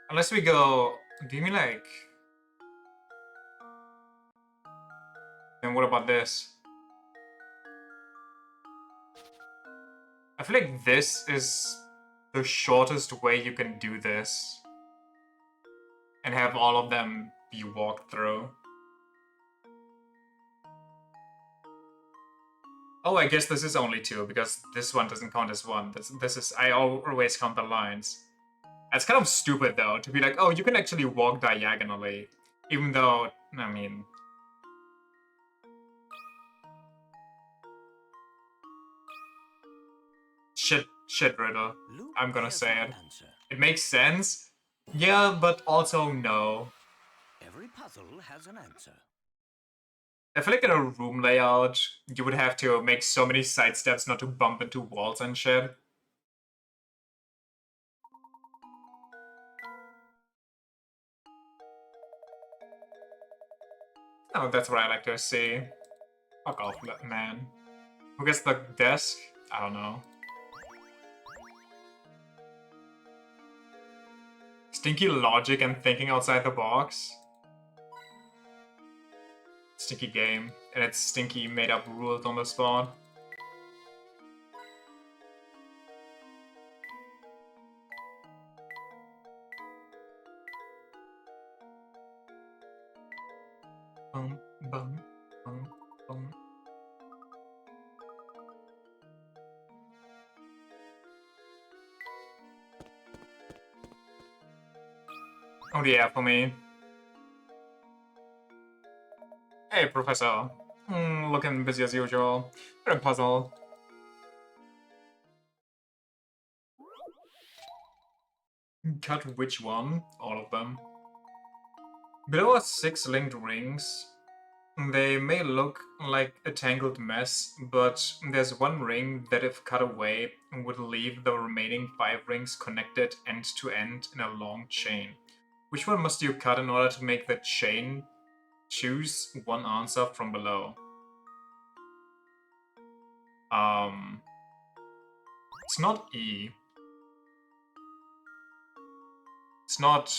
Unless we go... Do you mean like... Then what about this? I feel like this is the shortest way you can do this. And have all of them be walked through. Oh, I guess this is only 2, because this one doesn't count as 1. This is... I always count the lines. It's kind of stupid, though, to be like, oh, you can actually walk diagonally. Even though, I mean... Shit riddle. I'm gonna say it. It makes sense. Yeah, but also no. Every puzzle has an answer. I feel like in a room layout, you would have to make so many side steps not to bump into walls and shit. Oh, that's what I like to see. Fuck off, man. Who gets the desk? I don't know. Stinky logic and thinking outside the box. Stinky game. And it's stinky made-up rules on the spot. Bum, bum, bum, bum. Oh yeah, for me. Hey, Professor. Looking busy as usual. Got a puzzle. Cut which one? All of them. Below are 6 linked rings. They may look like a tangled mess, but there's one ring that if cut away would leave the remaining 5 rings connected end to end in a long chain. Which one must you cut in order to make the chain? Choose one answer from below. It's not E. It's not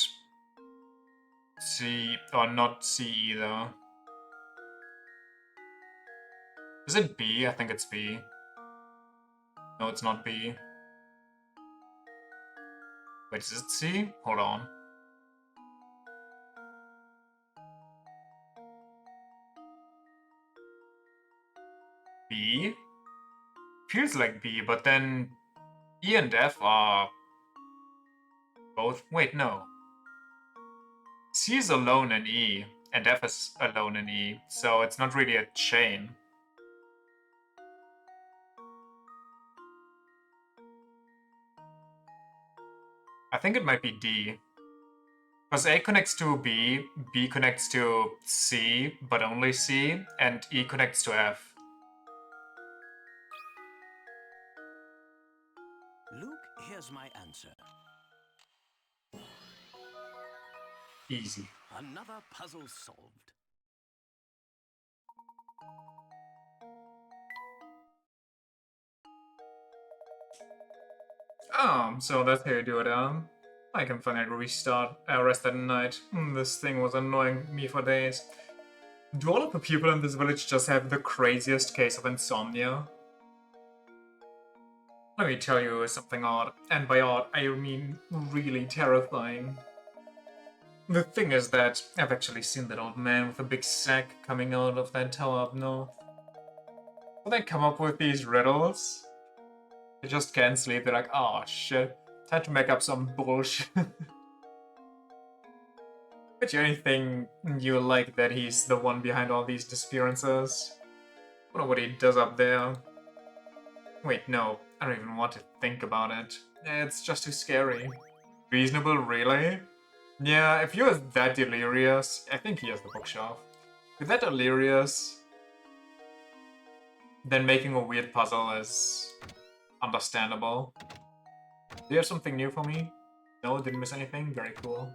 C, or not C either. Is it B? I think it's B. No, it's not B. Wait, is it C? Hold on. B? Feels like B, but then E and F are both. Wait, no. C is alone in E, and F is alone in E, so it's not really a chain. I think it might be D. Because A connects to B, B connects to C, but only C, and E connects to F. Luke, here's my answer. Easy. Another puzzle solved. So that's how you do it, I can finally rest at night. This thing was annoying me for days. Do all of the people in this village just have the craziest case of insomnia? Let me tell you something odd, and by odd, I mean really terrifying. The thing is that I've actually seen that old man with a big sack coming out of that tower up north. When they come up with these riddles, they just can't sleep. They're like, oh shit, time to make up some bullshit. Bet you anything you like that he's the one behind all these disappearances. Wonder what he does up there. Wait, no, I don't even want to think about it. It's just too scary. Reasonable, really? Yeah, if you're that delirious, I think he has the bookshelf. If you're that delirious, then making a weird puzzle is understandable. Do you have something new for me? No, didn't miss anything? Very cool.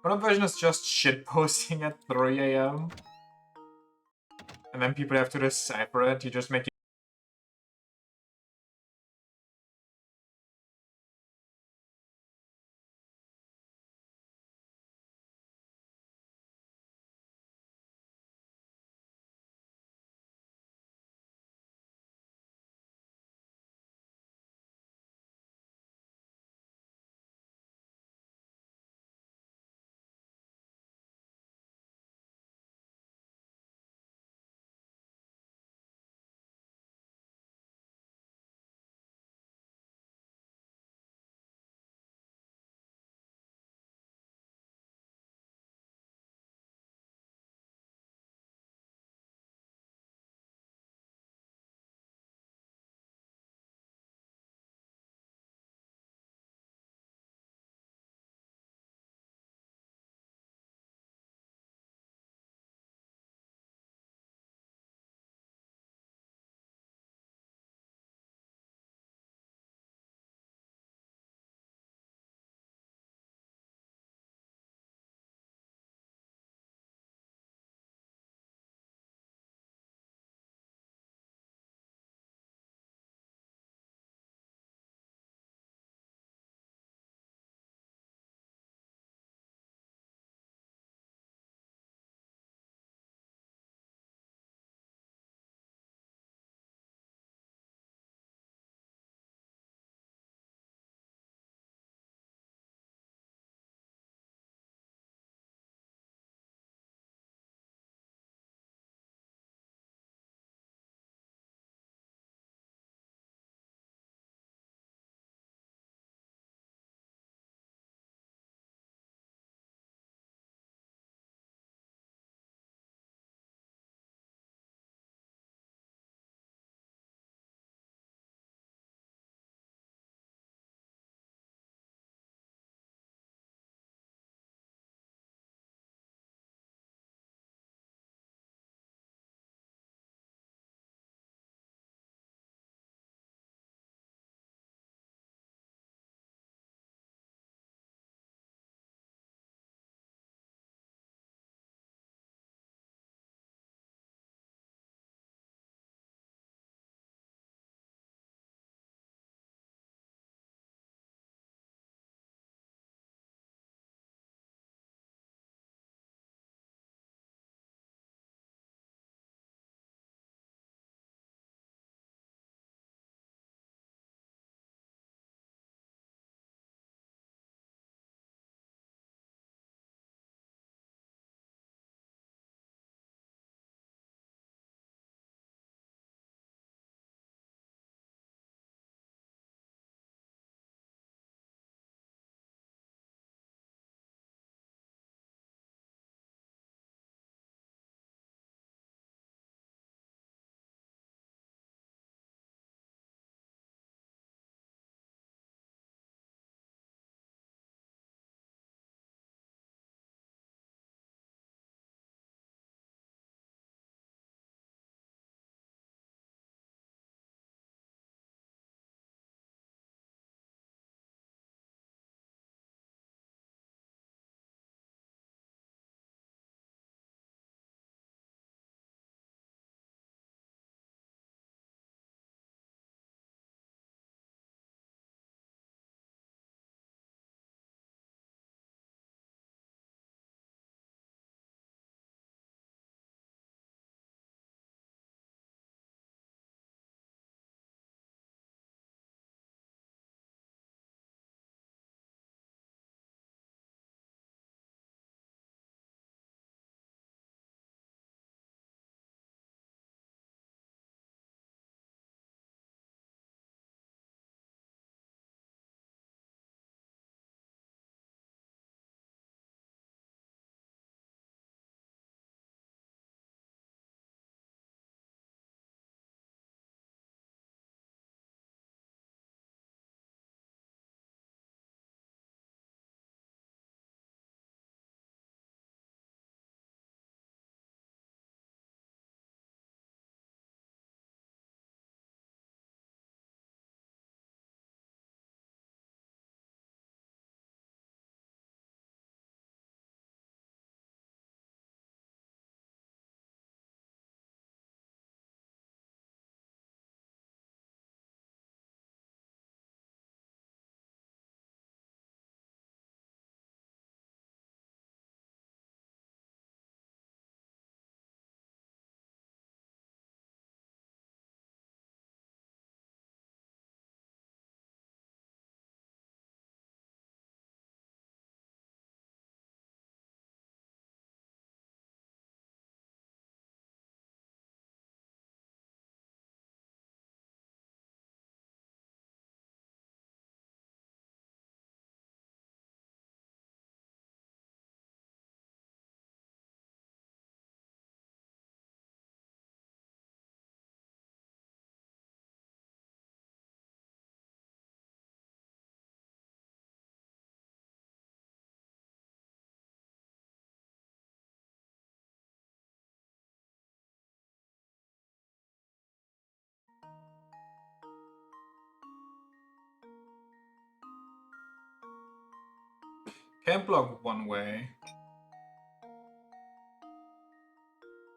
One version is just shitposting at 3 AM. And then people have to decipher it. You just make Can't block one way.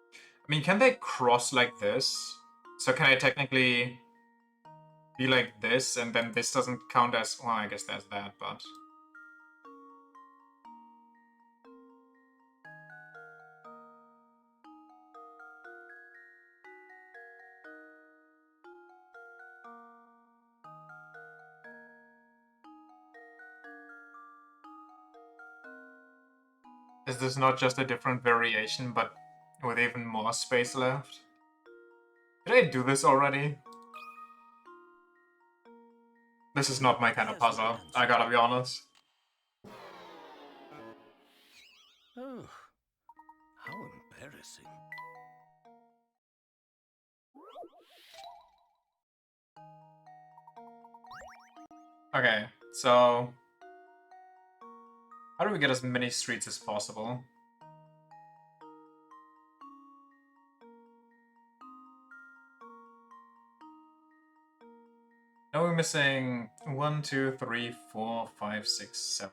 I mean, can they cross like this? So can I technically be like this, and then this doesn't count as... Well, I guess that's that, but... Is this not just a different variation, but with even more space left? Did I do this already? This is not my kind of Here's my puzzle, I answer. gotta be honest. Oh, how embarrassing. Okay, so... How do we get as many streets as possible? Now we're missing 1, 2, 3, 4, 5, 6, 7.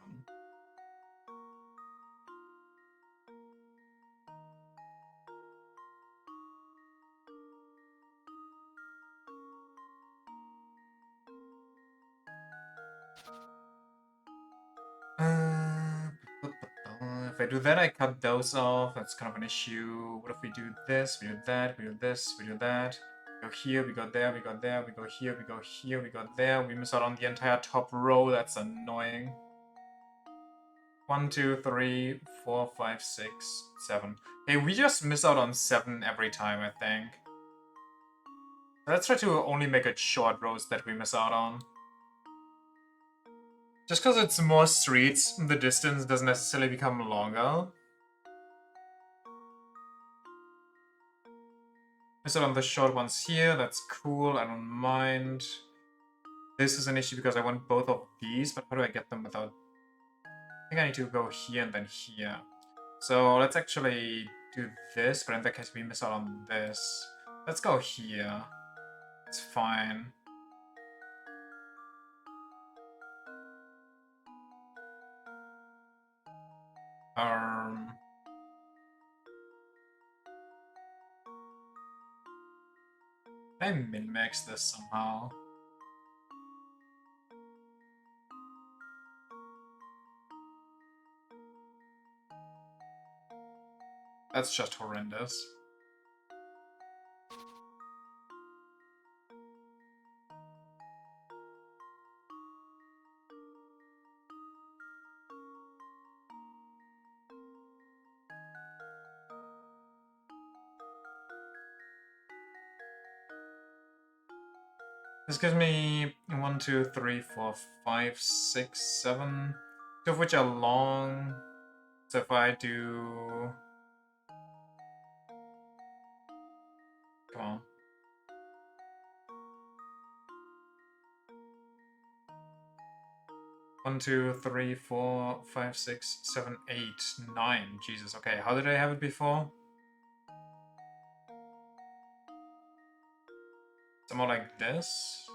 If I do that, I cut those off. That's kind of an issue. What if we do this, we do that, we do this, we do that. We go here, we go there, we go there, we go here, we go here, we go there. We miss out on the entire top row. That's annoying. 1, 2, 3, 4, 5, 6, 7. Hey, we just miss out on 7 every time, I think. Let's try to only make it short rows that we miss out on. Just because it's more streets, the distance doesn't necessarily become longer. Miss out on the short ones here, that's cool, I don't mind. This is an issue because I want both of these, but how do I get them without... I think I need to go here and then here. So let's actually do this, but in that case we miss out on this. Let's go here. It's fine. Can I min-max this somehow? That's just horrendous. This gives me 1, 2, 3, 4, 5, 6, 7, 2 of which are long. So if I do... Come on. One, 2, 3, 4, 5, 6, 7, 8, 9. Jesus, okay, how did I have it before? Somewhat like this.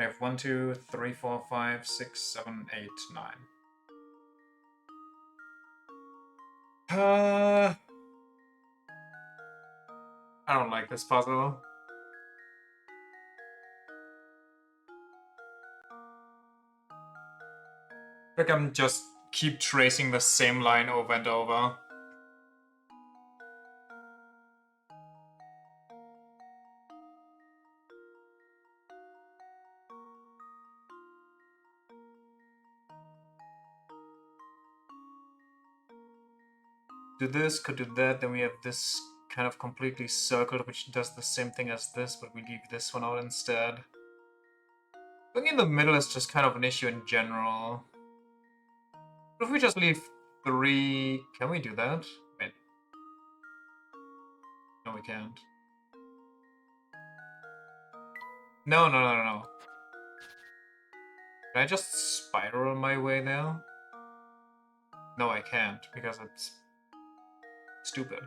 I have 1, 2, 3, 4, 5, 6, 7, 8, 9. I don't like this puzzle. Like I'm just keep tracing the same line over and over. Do this, could do that, then we have this kind of completely circled, which does the same thing as this, but we leave this one out instead. Going in the middle is just kind of an issue in general. What if we just leave 3... Can we do that? Wait. No, we can't. No. Can I just spiral my way there? No, I can't, because it's stupid.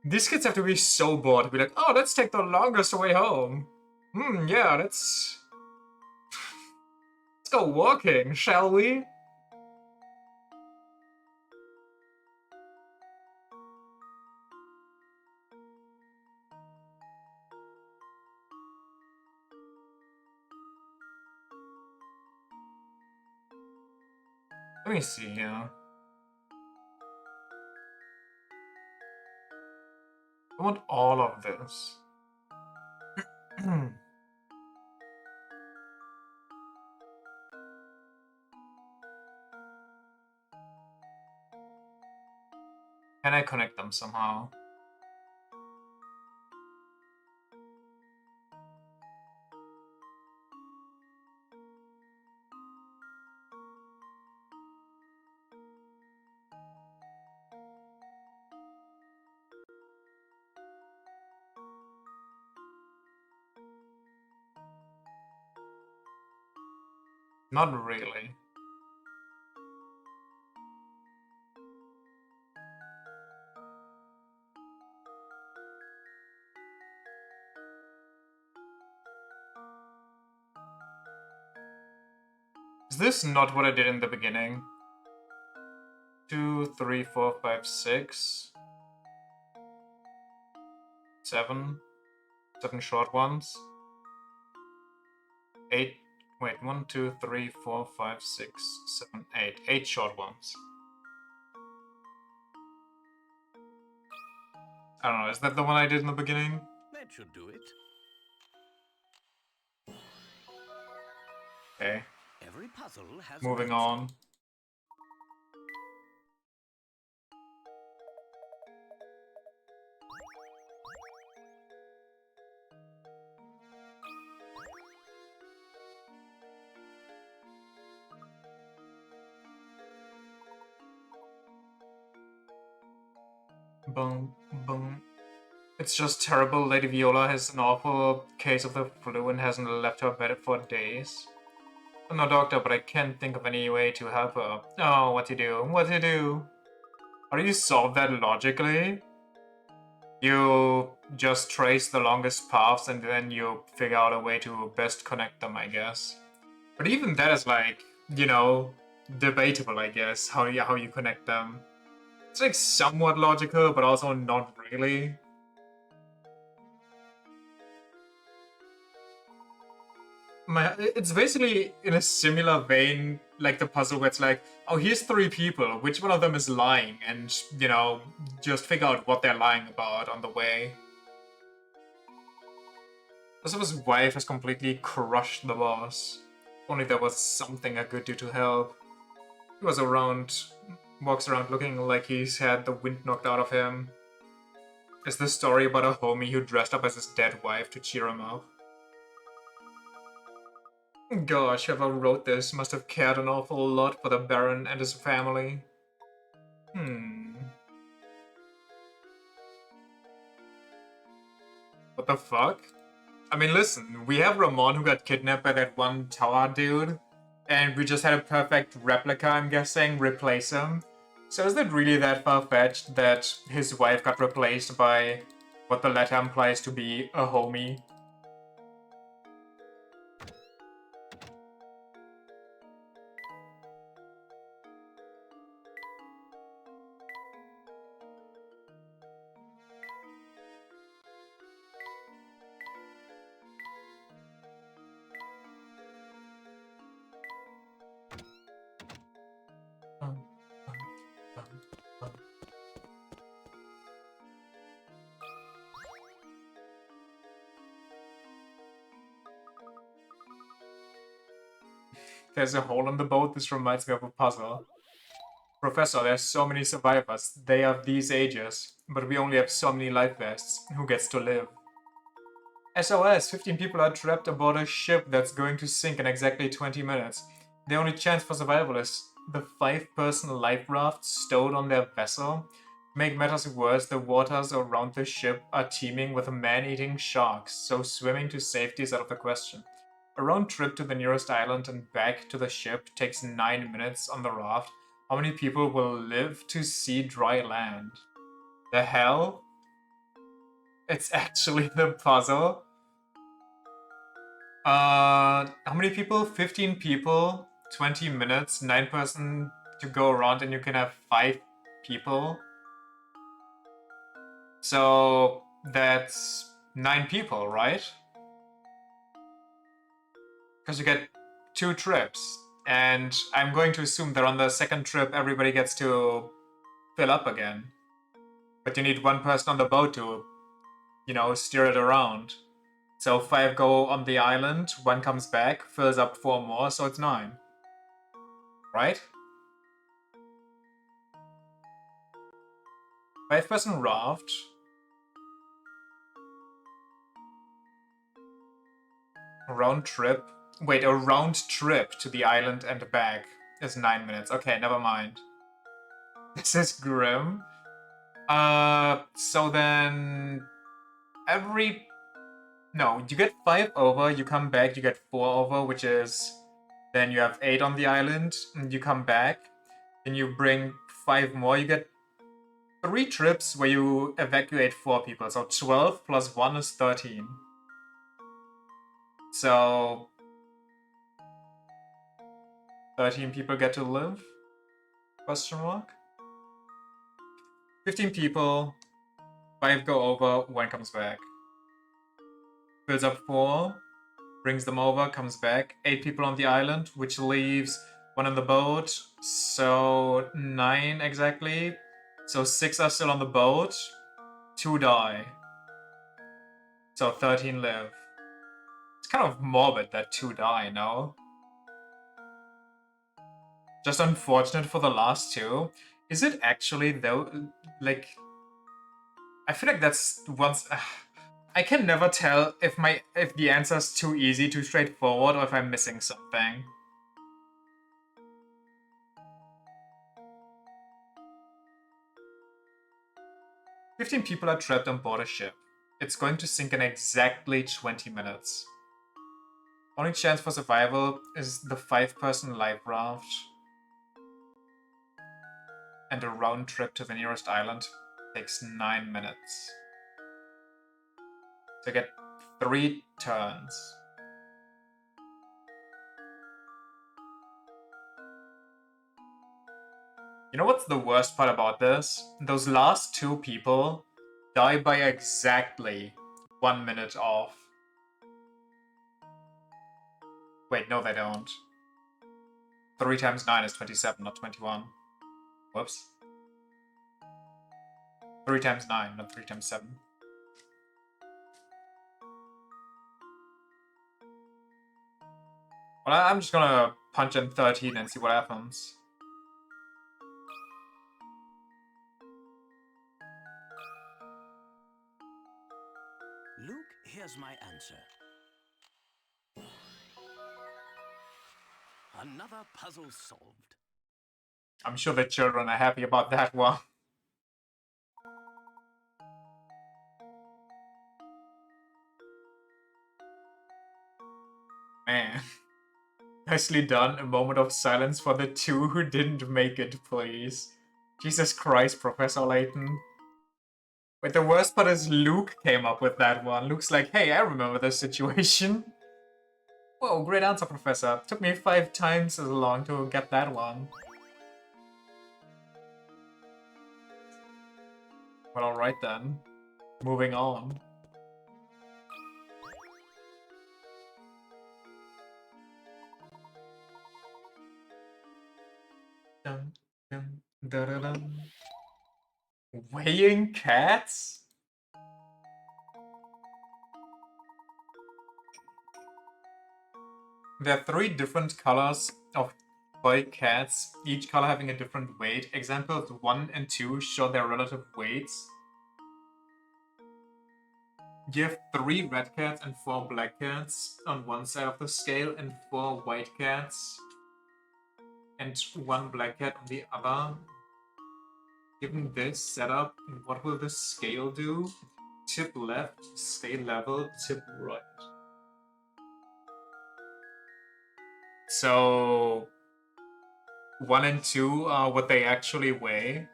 These kids have to be so bored to be like, oh, let's take the longest way home. Yeah, let's go walking, shall we? Let me see here. I want all of this. Can I connect them somehow? Not really. Is this not what I did in the beginning? 2, 3, 4, 5, 6, 7. 7 short ones. 8. Wait, 1, 2, 3, 4, 5, 6, 7, 8. 8 short ones. I don't know, is that the one I did in the beginning? That should do it. Okay. Every puzzle has Moving an answer. on. Boom, boom. It's just terrible. Lady Viola has an awful case of the flu and hasn't left her bed for days. I'm no doctor, but I can't think of any way to help her. Oh, what to do? What to do? How do you solve that logically? You just trace the longest paths and then you figure out a way to best connect them, I guess. But even that is like, you know, debatable, I guess, how you connect them. It's like somewhat logical, but also not really. It's basically in a similar vein, like the puzzle where it's like, oh, here's 3 people, which one of them is lying? And, you know, just figure out what they're lying about on the way. Also, his wife has completely crushed the boss. If only there was something I could do to help. He walks around looking like he's had the wind knocked out of him. Is this story about a homie who dressed up as his dead wife to cheer him up? Gosh, whoever wrote this must have cared an awful lot for the Baron and his family. What the fuck? I mean, listen, we have Ramon who got kidnapped by that one Tower dude, and we just had a perfect replica, I'm guessing, replace him. So is it really that far-fetched that his wife got replaced by what the letter implies to be a homie? There's a hole in the boat. This reminds me of a puzzle. Professor, there's so many survivors. They are these ages. But we only have so many life vests. Who gets to live? SOS! 15 people are trapped aboard a ship that's going to sink in exactly 20 minutes. The only chance for survival is the 5-person life raft stowed on their vessel. To make matters worse, the waters around the ship are teeming with man-eating sharks, so swimming to safety is out of the question. A round trip to the nearest island and back to the ship takes 9 minutes on the raft, How many people will live to see dry land? The hell? It's actually the puzzle. How many people? 15 people, 20 minutes, 9 person to go around, and you can have 5 people. So that's 9 people, right? Because you get 2 trips. And I'm going to assume that on the second trip, everybody gets to fill up again. But you need 1 person on the boat to, steer it around. So 5 go on the island, 1 comes back, fills up 4 more, so it's 9. Right? 5-person raft. Round trip. Wait, a round trip to the island and back is 9 minutes. Okay, never mind. This is grim. So then every... No, you get 5 over, you come back, you get 4 over, which is... Then you have 8 on the island, and you come back, and you bring 5 more, you get 3 trips where you evacuate 4 people. So 12 plus 1 is 13. So 13 people get to live? Question mark? 15 people, 5 go over, 1 comes back. Builds up 4, brings them over, comes back. 8 people on the island, which leaves 1 on the boat. So 9 exactly. So 6 are still on the boat, 2 die. So 13 live. It's kind of morbid that 2 die, no? Just unfortunate for the last 2. Is it actually though, like... I feel like that's once... I can never tell if the answer is too easy, too straightforward, or if I'm missing something. "15 people are trapped on board a ship. It's going to sink in exactly 20 minutes. Only chance for survival is the 5-person life raft. And a round trip to the nearest island takes 9 minutes. So you get 3 turns. You know what's the worst part about this? Those last 2 people die by exactly 1 minute off. Wait, no they don't. 3 times 9 is 27, not 21. Whoops. 3 times 9, not 3 times 7. Well, I'm just gonna punch in 13 and see what happens. Luke, here's my answer. Another puzzle solved. I'm sure the children are happy about that one. Man. Nicely done. A moment of silence for the 2 who didn't make it, please. Jesus Christ, Professor Layton. Wait, the worst part is Luke came up with that one. Luke's like, hey, I remember this situation. Whoa, great answer, Professor. Took me 5 times as long to get that one. Well, alright then. Moving on. Dun, dun, dun, dun, dun. Weighing cats? There are 3 different colors of toy cats, each color having a different weight. Examples 1 and 2 show their relative weights. You have 3 red cats and 4 black cats on one side of the scale, and 4 white cats and 1 black cat on the other. Given this setup, what will the scale do? Tip left, stay level, tip right. So 1 and 2 are what they actually weigh.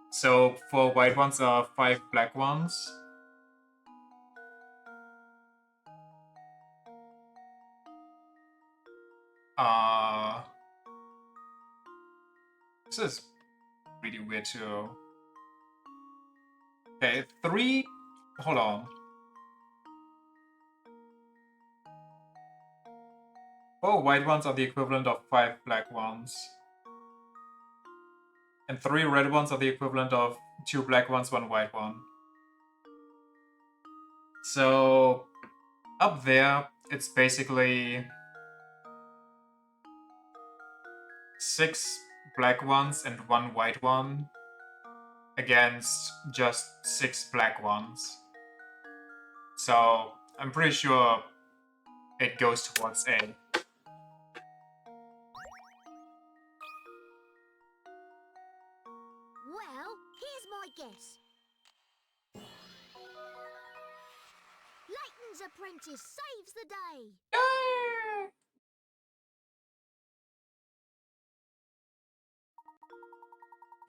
So 4 white ones are 5 black ones. This is really weird too. Okay, 3. Hold on. 4 white ones are the equivalent of 5 black ones. And 3 red ones are the equivalent of 2 black ones, 1 white one. So up there, it's basically 6 black ones and 1 white one against just 6 black ones. So I'm pretty sure it goes towards A. Well, here's my guess. Layton's apprentice saves the day.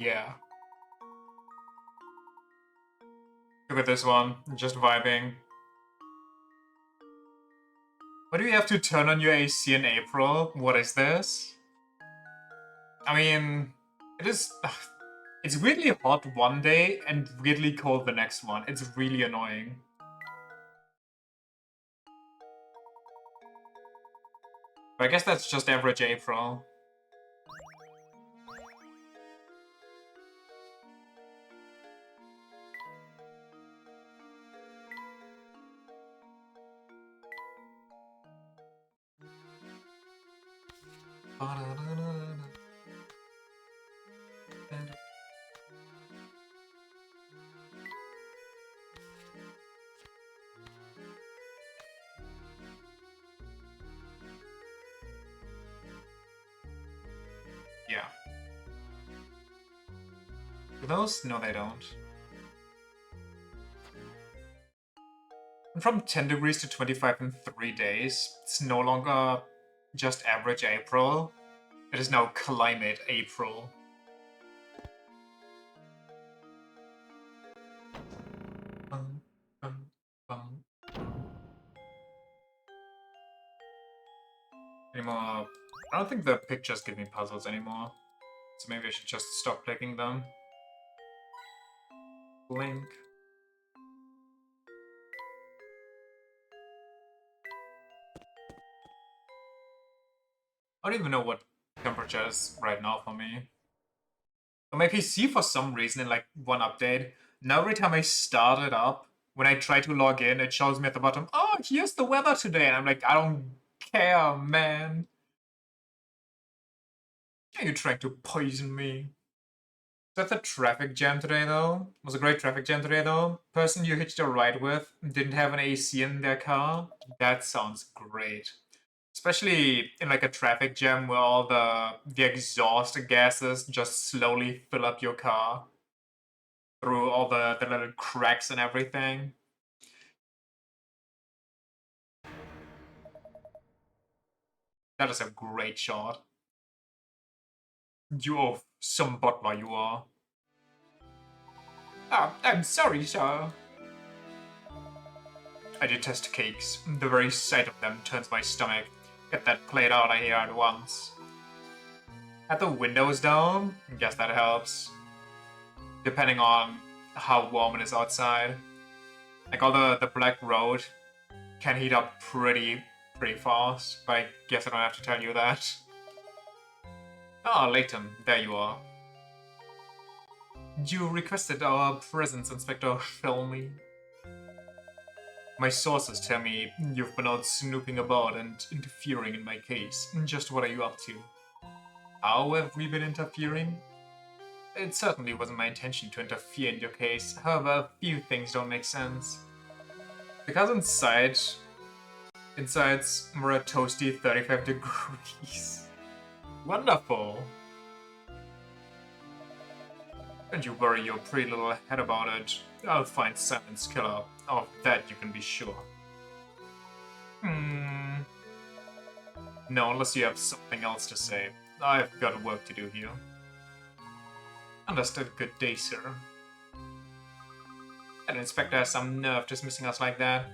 Yeah. Look at this one, just vibing. Why do you have to turn on your AC in April? What is this? I mean, it is... It's weirdly hot one day and weirdly cold the next one. It's really annoying. But I guess that's just average April. Yeah. Do those? No, they don't. And from 10 degrees to 25 in 3 days, it's no longer just average April. It is now climate April. Anymore. I don't think the pictures give me puzzles anymore. So maybe I should just stop clicking them. Blink. I don't even know what temperature is right now for me. On my PC, for some reason, in like one update, now every time I start it up, when I try to log in, it shows me at the bottom, oh, here's the weather today. And I'm like, I don't care, man. Are you trying to poison me? That's a traffic jam today, though. It was a great traffic jam today, though. Person you hitched a ride with didn't have an AC in their car. That sounds great. Especially in like a traffic jam where all the exhaust gases just slowly fill up your car through all the little cracks and everything. That is a great shot. You're some butler, you are. Ah, I'm sorry, sir. I detest cakes. The very sight of them turns my stomach. Get that plate out of here at once. Had the windows down? Guess that helps. Depending on how warm it is outside. Like all the black road can heat up pretty fast, but I guess I don't have to tell you that. Ah, Layton, there you are. You requested our presence, Inspector Shelmy. My sources tell me you've been out snooping about and interfering in my case. Just what are you up to? How have we been interfering? It certainly wasn't my intention to interfere in your case, however, a few things don't make sense. Because inside's more a toasty 35 degrees. Wonderful! Don't you worry your pretty little head about it. I'll find Simon's killer. Of that you can be sure. No, unless you have something else to say. I've got work to do here. Understood. Good day, sir. That inspector has some nerve dismissing us like that.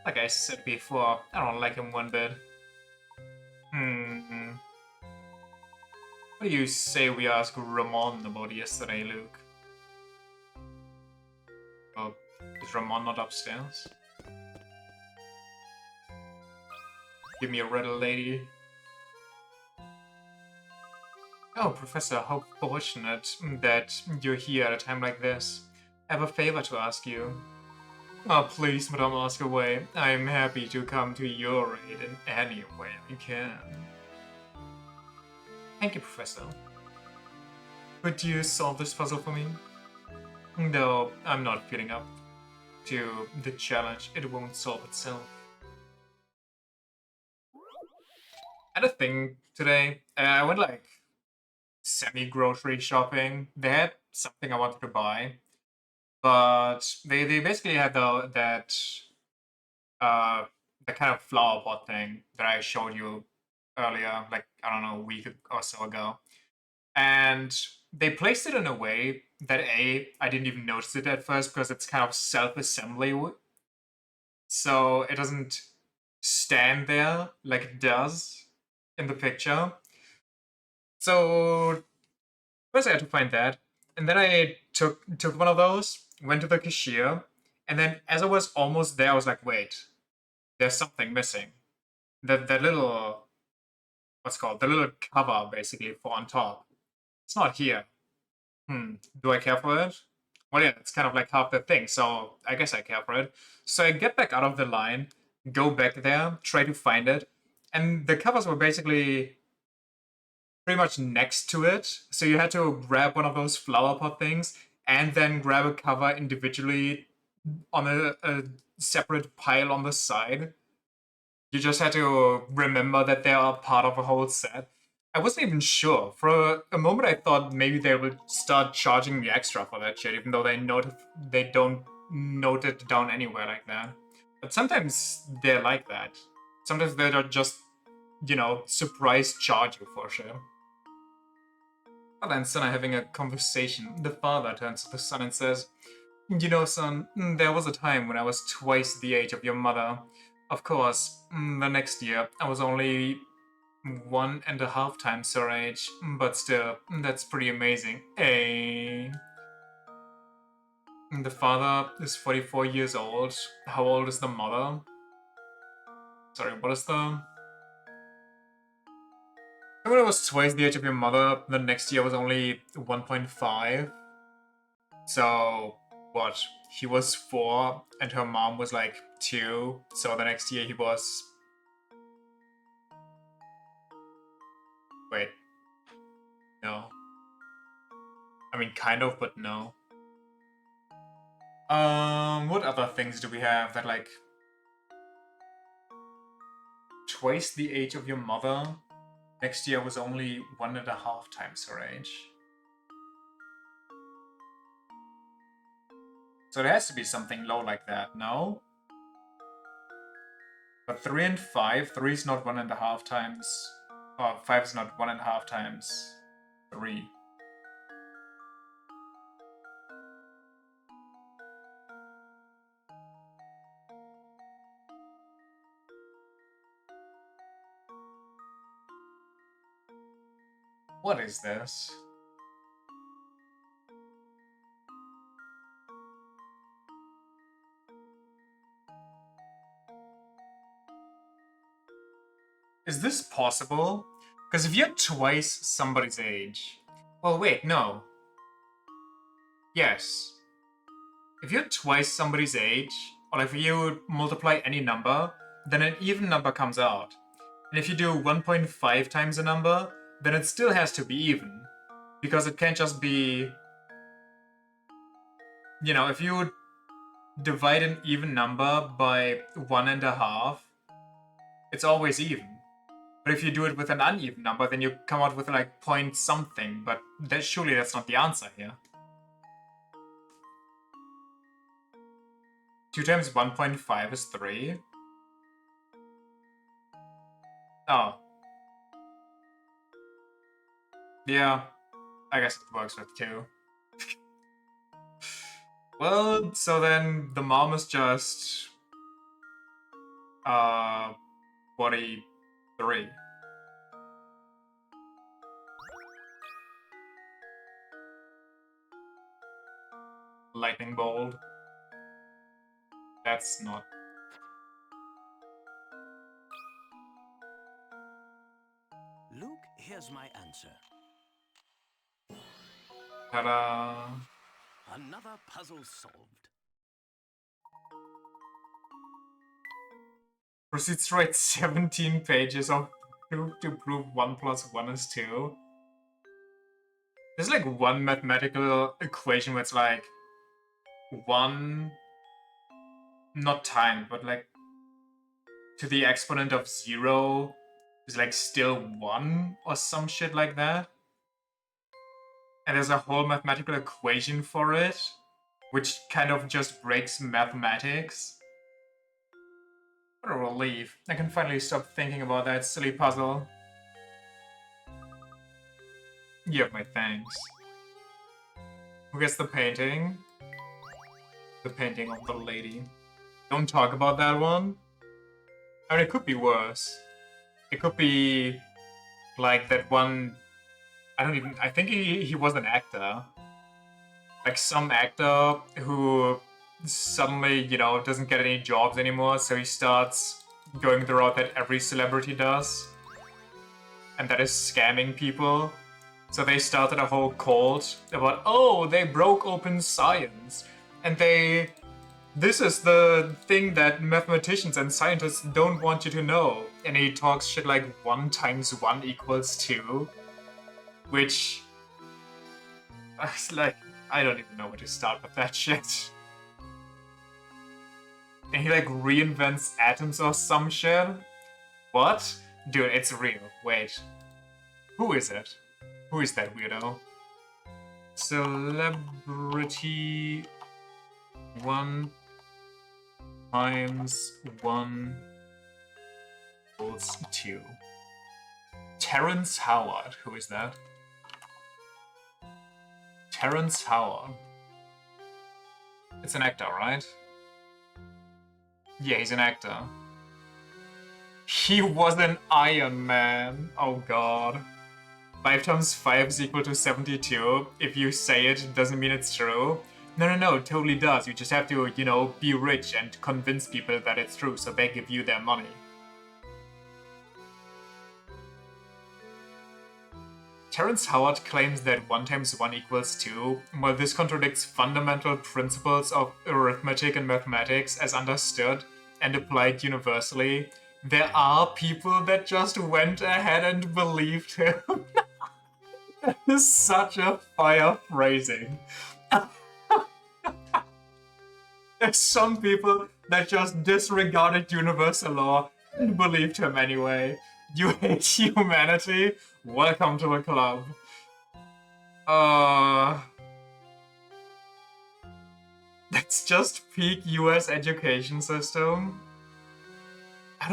Like I said before, I don't like him one bit. What do you say we ask Ramon about yesterday, Luke? Oh, is Ramon not upstairs? Give me a riddle, lady. Oh, Professor, how fortunate that you're here at a time like this. I have a favor to ask you. Oh, please, Madame, ask away. I'm happy to come to your aid in any way I can. Thank you, Professor. Could you solve this puzzle for me? No, I'm not feeling up to the challenge. It won't solve itself. I had a thing today. I went like semi-grocery shopping. They had something I wanted to buy, but they basically had uh the kind of flower pot thing that I showed you earlier, like I don't know, a week or so ago. And they placed it in a way that I didn't even notice it at first because it's kind of self-assembly, so it doesn't stand there like it does in the picture. So first I had to find that, and then I took one of those, went to the cashier, and then as I was almost there, I was like, wait, there's something missing. The little what's it called, the little cover basically for on top. It's not here. Do I care for it? Well, yeah, it's kind of like half the thing, so I guess I care for it. So I get back out of the line, go back there, try to find it, and the covers were basically pretty much next to it. So you had to grab one of those flower pot things and then grab a cover individually on a separate pile on the side. You just had to remember that they are part of a whole set. I wasn't even sure. For a moment, I thought maybe they would start charging me extra for that shit, even though they don't note it down anywhere like that. But sometimes they're like that. Sometimes they're just, surprise charge you for shit. Father and son are having a conversation. The father turns to the son and says, "You know, son, there was a time when I was twice the age of your mother. Of course, the next year I was only 1.5 times her age, but still, that's pretty amazing. Eh?" The father is 44 years old. How old is the mother? Sorry, what is the... When I was twice the age of your mother, the next year was only 1.5. So, what? He was 4 and her mom was like 2. So the next year he was... Wait. No. I mean, kind of, but no. What other things do we have that, like... Twice the age of your mother? Next year was only 1.5 times her age. So there has to be something low like that, no? But 3 and 5, 3 is not 1.5 times... Oh, 5 is not 1.5 times 3. What is this? Is this possible? Because if you're twice somebody's age... Well, wait, no. Yes. If you're twice somebody's age, or if you multiply any number, then an even number comes out. And if you do 1.5 times a number, then it still has to be even. Because it can't just be... if you divide an even number by 1.5, it's always even. But if you do it with an uneven number, then you come out with like point something, but surely that's not the answer here. 2 times 1.5 is 3. Oh. Yeah, I guess it works with 2. Well, so then the mom is just 43. Lightning bolt. That's not. Luke, here's my answer. Ta-da! Another puzzle solved. Proceeds to write 17 pages of proof to prove 1 plus 1 is 2. There's like one mathematical equation where it's like 1, not times, but like to the exponent of 0 is like still 1 or some shit like that. And there's a whole mathematical equation for it, which kind of just breaks mathematics. What a relief. I can finally stop thinking about that silly puzzle. You have my thanks. Who gets the painting? The painting of the lady. Don't talk about that one. I mean, it could be worse. It could be like that one. I think he was an actor. Like some actor who suddenly, doesn't get any jobs anymore, so he starts going the route that every celebrity does. And that is scamming people. So they started a whole cult about, oh, they broke open science. And this is the thing that mathematicians and scientists don't want you to know. And he talks shit like 1 times 1 equals 2. Which, like, I don't even know where to start with that shit. And he like reinvents atoms or some shit. What? Dude, it's real. Wait. Who is it? Who is that weirdo? Celebrity 1 times 1 equals 2. Terrence Howard. Who is that? Terrence Howard. It's an actor, right? Yeah, he's an actor. He was an Iron Man. Oh god. 5 times 5 is equal to 72. If you say it, it doesn't mean it's true. No, it totally does. You just have to, be rich and convince people that it's true, so they give you their money. Terrence Howard claims that 1 times 1 equals 2, while this contradicts fundamental principles of arithmetic and mathematics as understood and applied universally. There are people that just went ahead and believed him. That is such a fire phrasing. There's some people that just disregarded universal law and believed him anyway. You hate humanity? Welcome to the club. That's just peak US education system. I'm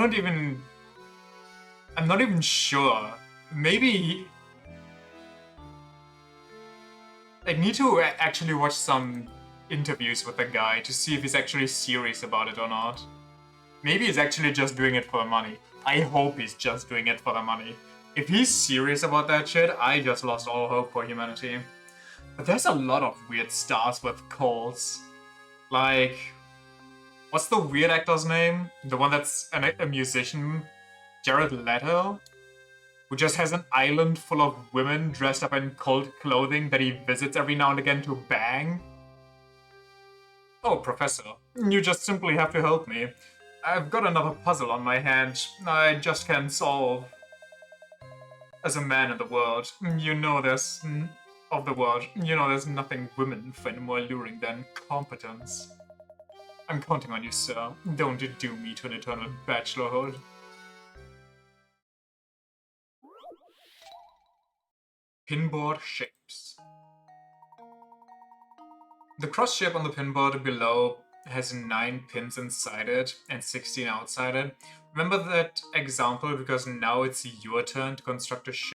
not even sure. Maybe I need to actually watch some interviews with the guy to see if he's actually serious about it or not. Maybe he's actually just doing it for the money. I hope he's just doing it for the money. If he's serious about that shit, I just lost all hope for humanity. But there's a lot of weird stars with cults. Like, what's the weird actor's name? The one that's a musician? Jared Leto? Who just has an island full of women dressed up in cult clothing that he visits every now and again to bang? Oh, Professor, you just simply have to help me. I've got another puzzle on my hand I just can't solve. As a man in the world, there's nothing women find more alluring than competence. I'm counting on you, sir. Don't doom me to an eternal bachelorhood. Pinboard shapes. The cross shape on the pinboard below has 9 pins inside it and 16 outside it. Remember that example because now it's your turn to construct a shape.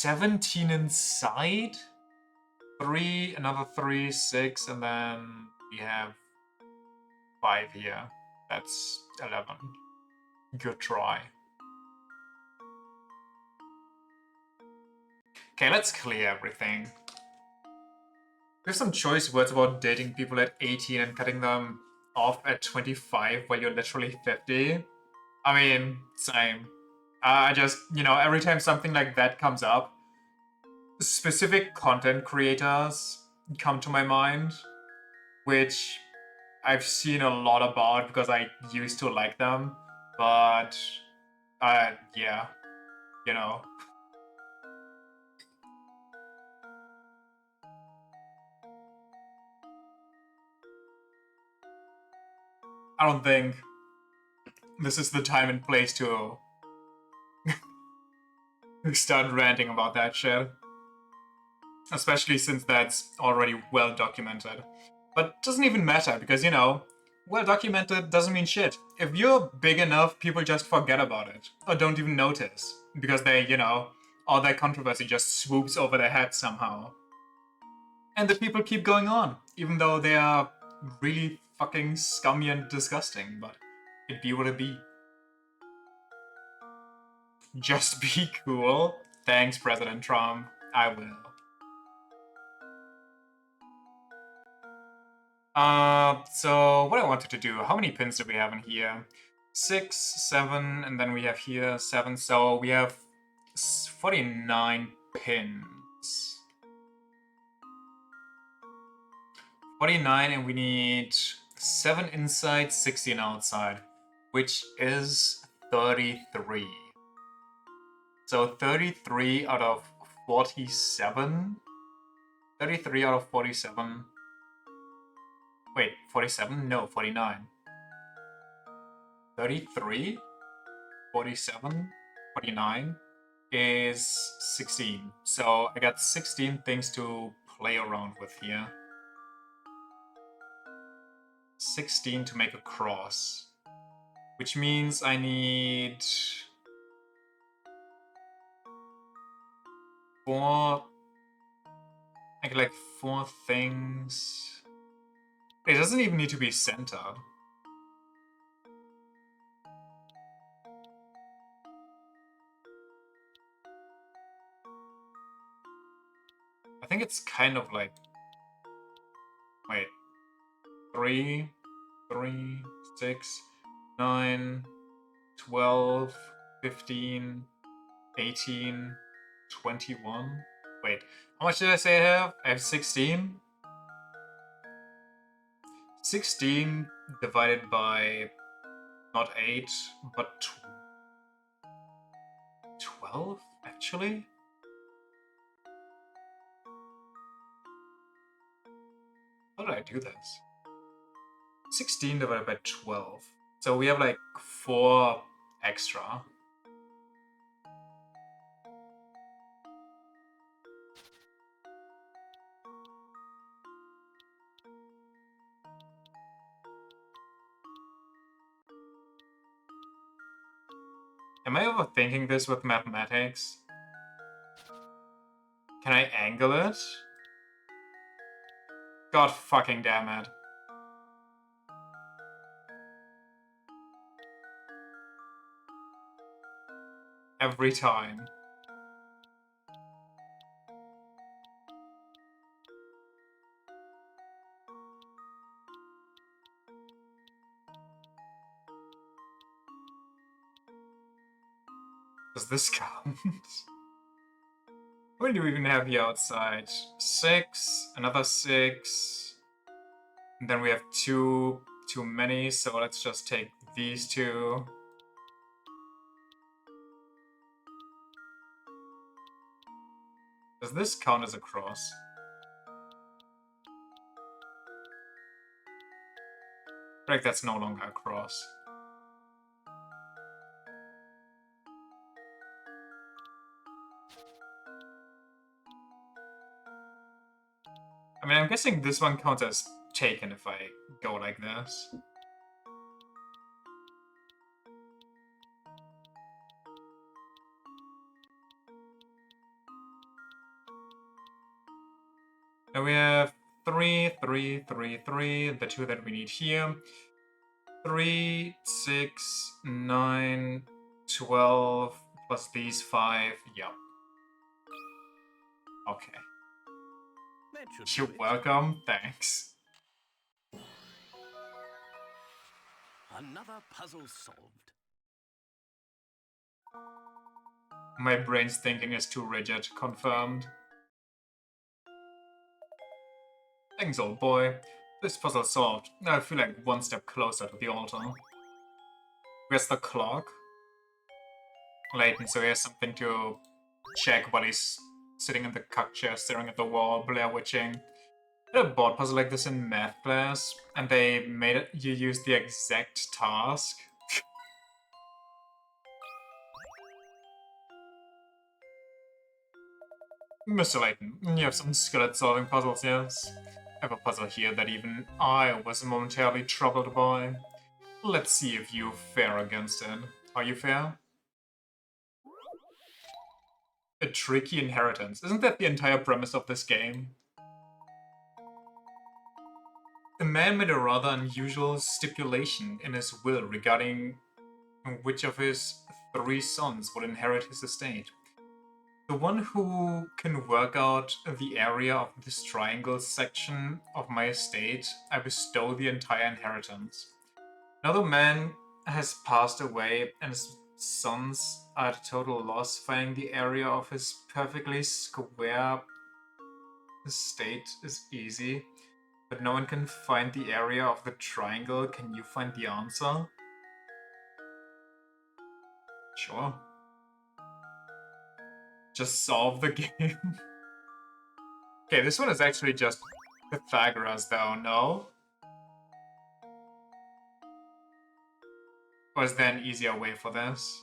17 inside? 3, another 3, 6, and then we have 5 here. That's 11. Good try. Okay, let's clear everything. We have some choice words about dating people at 18 and cutting them off at 25 while you're literally 50. I mean, same. I just, every time something like that comes up, specific content creators come to my mind, which I've seen a lot about because I used to like them, but, yeah, you know. I don't think this is the time and place to start ranting about that shit. Especially since that's already well documented. But it doesn't even matter because, well documented doesn't mean shit. If you're big enough, people just forget about it or don't even notice because they, all that controversy just swoops over their heads somehow. And the people keep going on, even though they are really fucking scummy and disgusting, but it be what it be. Just be cool. Thanks, President Trump. I will. So what I wanted to do, how many pins do we have in here? 6, 7, and then we have here 7, so we have 49 pins. 49, and we need 7 inside, 16 outside, which is 33. So 33 out of 47? 33 out of 47. Wait, 47? No, 49. 33, 47, 49 is 16. So I got 16 things to play around with here. 16 to make a cross. Which means I need 4... I get like 4 things. It doesn't even need to be centered. I think it's kind of like... Wait. 3, 6, 9, 12, 15, 18, 21. Wait, how much did I say I have? I have 16? 16 divided by not 8, but 12, actually? How did I do this? 16 divided by 12. So we have like 4 extra. Am I overthinking this with mathematics? Can I angle it? God fucking damn it. Every time. Does this count? What do we even have here outside? 6, another 6. And then we have 2 too many, so let's just take these 2. Does this count as a cross? I feel like that's no longer a cross. I mean, I'm guessing this one counts as taken if I go like this. Now we have 3, 3, 3, 3, the 2 that we need here. 3, 6, 9, 12, plus these 5. Yep. Okay. That should You're do it. welcome. Thanks. Another puzzle solved. My brain's thinking is too rigid. Confirmed. Thanks, old boy. This puzzle solved. Now I feel like one step closer to the altar. Where's the clock? Layton, so he has something to check while he's sitting in the cuck chair staring at the wall, Blair witching. I had a board puzzle like this in math class, and they made it you use the exact task. Mr. Layton, you have some skill at solving puzzles, yes? I have a puzzle here that even I was momentarily troubled by. Let's see if you fare against it. Are you fair? A tricky inheritance. Isn't that the entire premise of this game? The man made a rather unusual stipulation in his will regarding which of his 3 sons would inherit his estate. The one who can work out the area of this triangle section of my estate, I bestow the entire inheritance. Another man has passed away, and his sons are at a total loss finding the area of his perfectly square estate is easy, but no one can find the area of the triangle. Can you find the answer? Sure. Just solve the game. Okay, this one is actually just Pythagoras though, no? Or is there an easier way for this?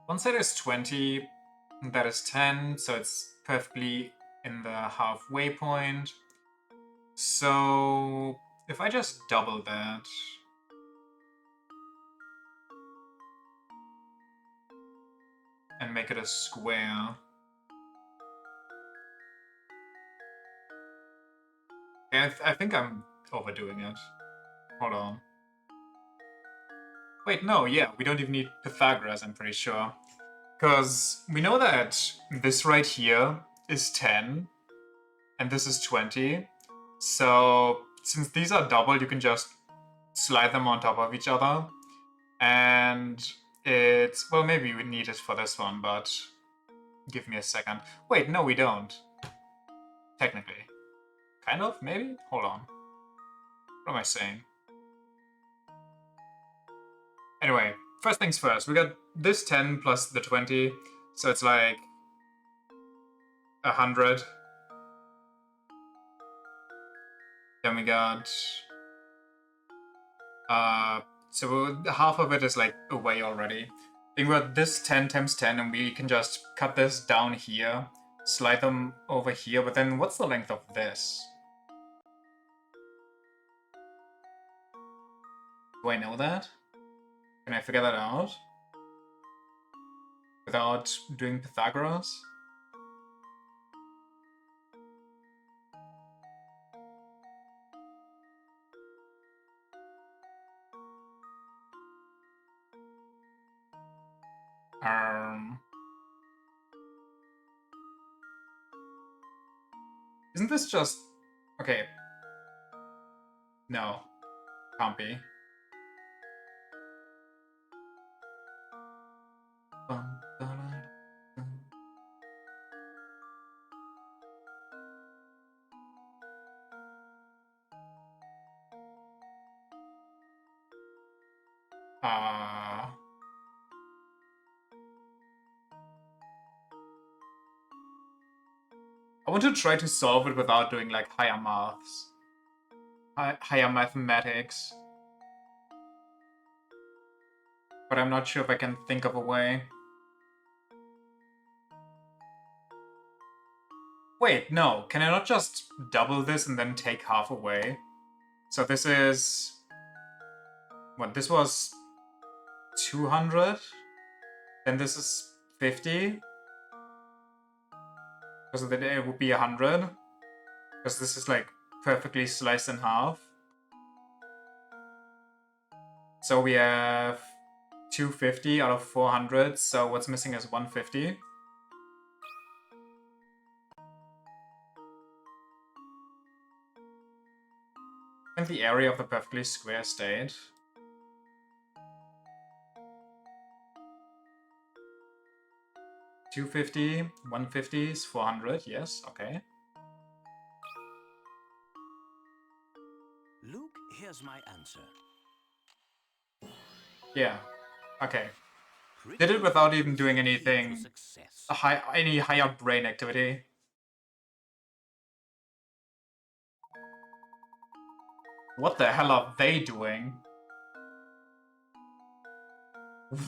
One side is 20, that is 10, so it's perfectly in the halfway point. So if I just double that, and make it a square. Yeah, I think I'm overdoing it. Hold on. Wait, no, yeah, we don't even need Pythagoras, I'm pretty sure. Because we know that this right here is 10, and this is 20. So since these are double, you can just slide them on top of each other. And it's, well, maybe we need it for this one, but give me a second. Wait, no, we don't. Technically. Kind of, maybe? Hold on. What am I saying? Anyway, first things first. We got this 10 plus the 20, so it's like 100. Then we got so half of it is like away already. Think about this 10 times 10, and we can just cut this down here, slide them over here, but then what's the length of this? Do I know that? Can I figure that out? Without doing Pythagoras? Isn't this just... Okay. No. Can't be. I want to try to solve it without doing like higher maths. Higher mathematics. But I'm not sure if I can think of a way. Wait, no. Can I not just double this and then take half away? So this is What, this was 200? Then this is 50? Because then it would be 100? Because this is like perfectly sliced in half. So we have 250 out of 400, so what's missing is 150. And the area of the perfectly square stayed. $250, 150 is 400, yes, okay. Luke, here's my answer. Yeah, okay. Did it without even doing Critical key for anything, success. any higher brain activity. What the hell are they doing?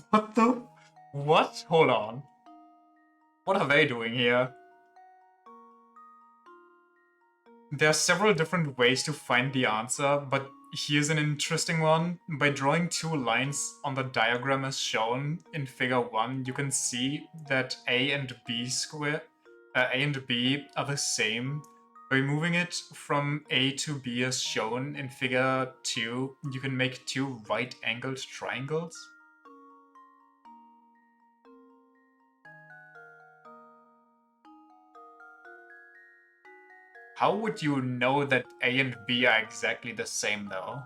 What the? What? Hold on. What are they doing here? There are several different ways to find the answer, but here's an interesting one. By drawing two lines on the diagram as shown in figure 1, you can see that A and B are the same. By moving it from A to B as shown in figure 2, you can make two right-angled triangles. How would you know that A and B are exactly the same, though?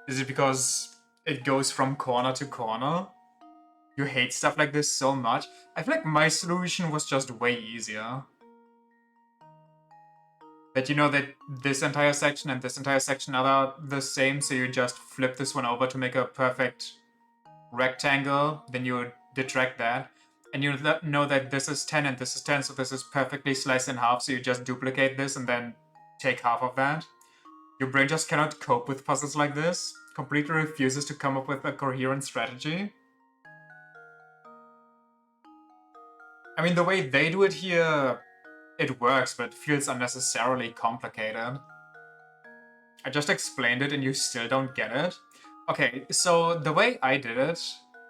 Is it because it goes from corner to corner? You hate stuff like this so much? I feel like my solution was just way easier. That you know that this entire section and this entire section are the same, so you just flip this one over to make a perfect rectangle, then you detract that. And you know that this is 10 and this is 10, so this is perfectly sliced in half, so you just duplicate this and then take half of that. Your brain just cannot cope with puzzles like this, completely refuses to come up with a coherent strategy. I mean, the way they do it here, it works, but it feels unnecessarily complicated. I just explained it and you still don't get it? Okay, so the way I did it,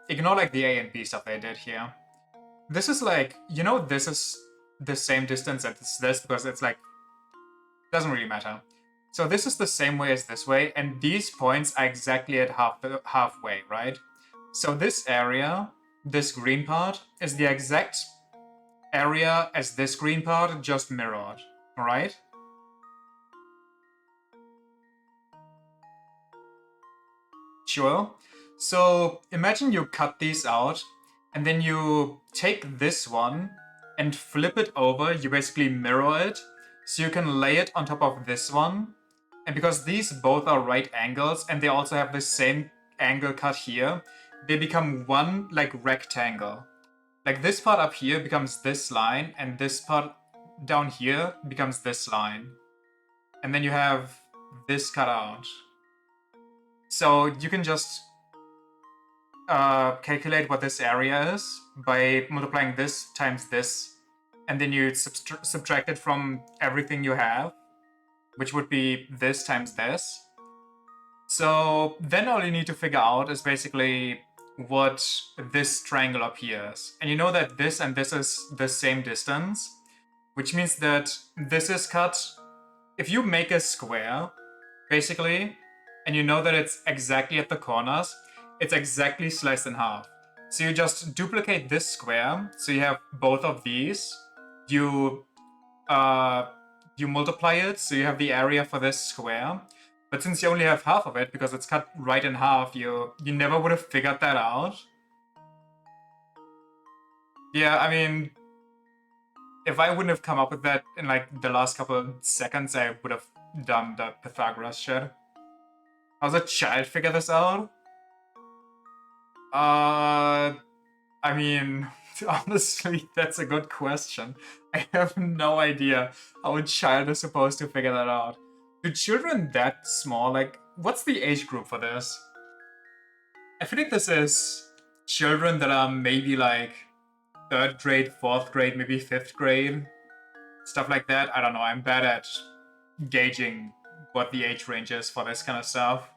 ignore like the A and B stuff they did here. This is like, you know, this is the same distance as this because it's like, doesn't really matter. So this is the same way as this way, and these points are exactly at halfway, right? So this area, this green part, is the exact area as this green part, just mirrored, alright? Sure. So imagine you cut these out, and then you take this one and flip it over, you basically mirror it, so you can lay it on top of this one. And because these both are right angles, and they also have the same angle cut here, they become one, like, rectangle. Like, this part up here becomes this line, and this part down here becomes this line. And then you have this cut out. So you can just calculate what this area is by multiplying this times this, and then you subtract it from everything you have, which would be this times this. So then all you need to figure out is basically what this triangle up here is. And you know that this and this is the same distance, which means that this is cut. If you make a square, basically, and you know that it's exactly at the corners, it's exactly sliced in half. So you just duplicate this square, so you have both of these. You multiply it, so you have the area for this square. But since you only have half of it, because it's cut right in half, you never would have figured that out. Yeah, I mean, if I wouldn't have come up with that in like the last couple of seconds, I would have done the Pythagoras shit. How's a child figure this out? I mean, honestly, that's a good question. I have no idea how a child is supposed to figure that out. Do children that small, like, what's the age group for this? I feel like this is children that are maybe like 3rd grade, 4th grade, maybe 5th grade. stuff like that. I don't know, I'm bad at gauging what the age range is for this kind of stuff.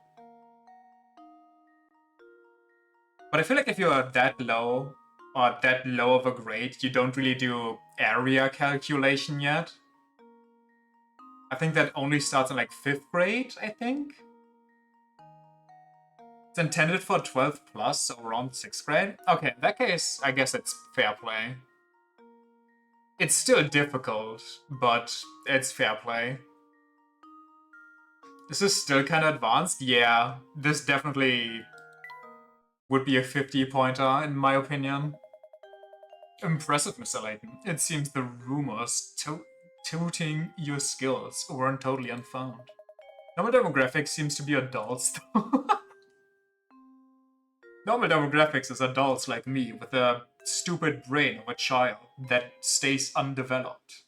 But I feel like if you're that low, or that low of a grade, you don't really do area calculation yet. I think that only starts in like 5th grade, I think? It's intended for 12 plus, so around 6th grade? Okay, in that case, I guess it's fair play. It's still difficult, but it's fair play. This is still kind of advanced? Yeah, this definitely would be a 50-pointer, in my opinion. Impressive, Mr. Layton. It seems the rumors touting your skills weren't totally unfounded. Normal demographics seems to be adults, though. Normal demographics is adults like me with a stupid brain of a child that stays undeveloped.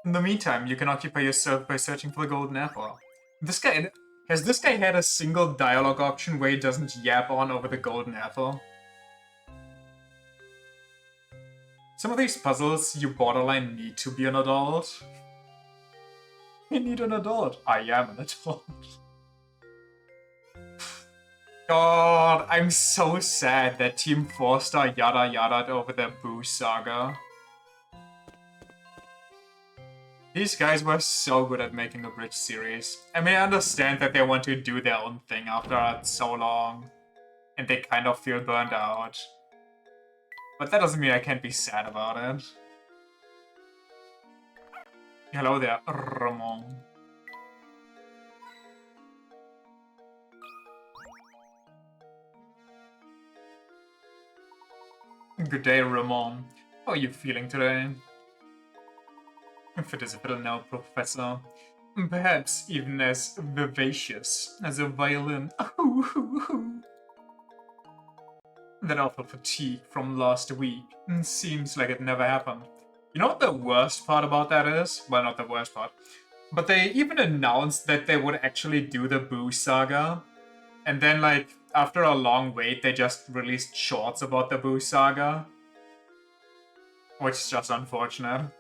In the meantime, you can occupy yourself by searching for the golden apple. Has this guy had a single dialogue option where he doesn't yap on over the golden apple? Some of these puzzles, you borderline need to be an adult. I need an adult. I am an adult. God, I'm so sad that Team 4-star yada yada over the Boo Saga. These guys were so good at making a bridge series. I mean, I understand that they want to do their own thing after so long, and they kind of feel burned out. But that doesn't mean I can't be sad about it. Hello there, Ramon. Good day, Ramon. How are you feeling today? Fit as a fiddle now, Professor. Perhaps even as vivacious as a violin. That awful fatigue from last week seems like it never happened. You know what the worst part about that is? Well, not the worst part. But they even announced that they would actually do the Boo Saga. And then, like, after a long wait, they just released shorts about the Boo Saga. Which is just unfortunate.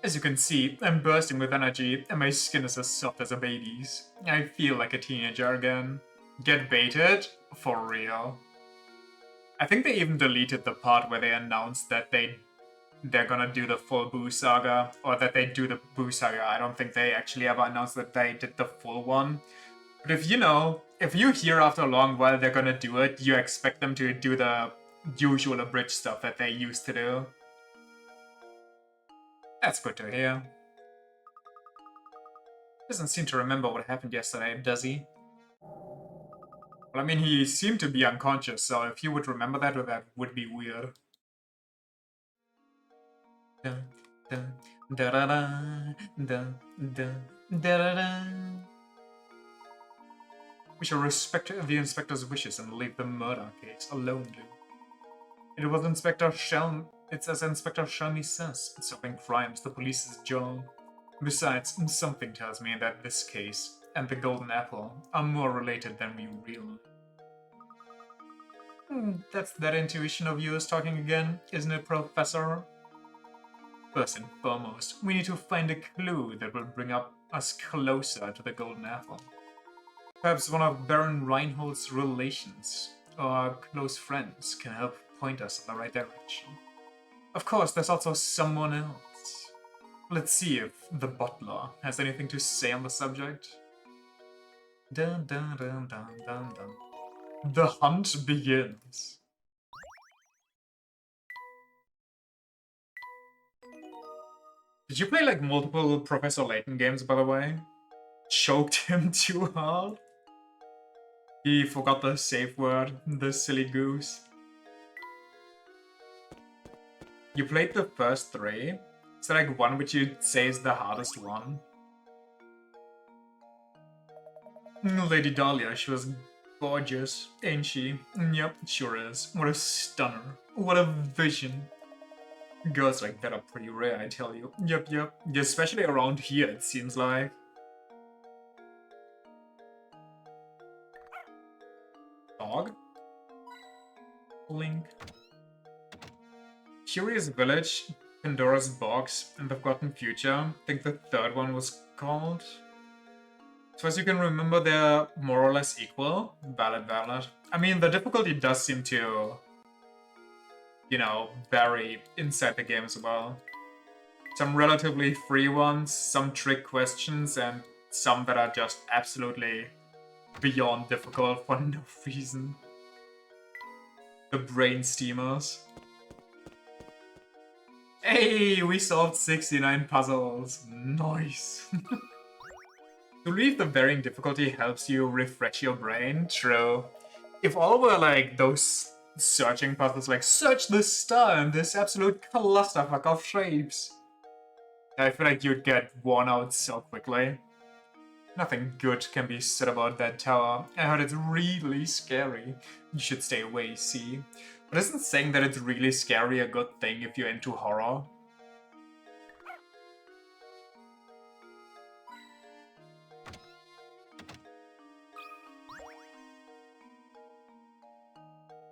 As you can see, I'm bursting with energy, and my skin is as soft as a baby's. I feel like a teenager again. Get baited? For real. I think they even deleted the part where they announced that they're gonna do the full Boo Saga, or that they do the Boo Saga. I don't think they actually ever announced that they did the full one. But if you hear after a long while they're gonna do it, you expect them to do the usual abridged stuff that they used to do. That's good to hear. Doesn't seem to remember what happened yesterday, does he? Well, I mean, he seemed to be unconscious, so if he would remember that, well, that would be weird. Dun, dun, da da da, dun, dun, da da da. We shall respect the inspector's wishes and leave the murder case alone, Lou. It's as Inspector Shelmy says, solving crimes the police's job. Besides, something tells me that this case and the Golden Apple are more related than we realize. That's that intuition of yours talking again, isn't it, Professor? First and foremost, we need to find a clue that will bring us closer to the Golden Apple. Perhaps one of Baron Reinhold's relations or close friends can help point us in the right direction. Of course, there's also someone else. Let's see if the butler has anything to say on the subject. Dun dun dun dun dun dun. The hunt begins. Did you play like multiple Professor Layton games, by the way? Choked him too hard? He forgot the safe word, the silly goose. You played the first 3? Is there like one which you'd say is the hardest one? Lady Dahlia, she was gorgeous, ain't she? Yep, sure is. What a stunner. What a vision. Girls like that are pretty rare, I tell you. Yep. Especially around here, it seems like. Dog? Link. Curious Village, Pandora's Box, and The Forgotten Future. I think the third one was called. So as you can remember, they're more or less equal. Valid. I mean, the difficulty does seem to, you know, vary inside the game as well. Some relatively free ones, some trick questions, and some that are just absolutely beyond difficult for no reason. The brain steamers. Hey, we solved 69 puzzles. Nice. To leave the varying difficulty helps you refresh your brain. True. If all were like those searching puzzles, like search this star in this absolute clusterfuck of shapes, I feel like you'd get worn out so quickly. Nothing good can be said about that tower. I heard it's really scary. You should stay away, see? But isn't saying that it's really scary a good thing if you're into horror?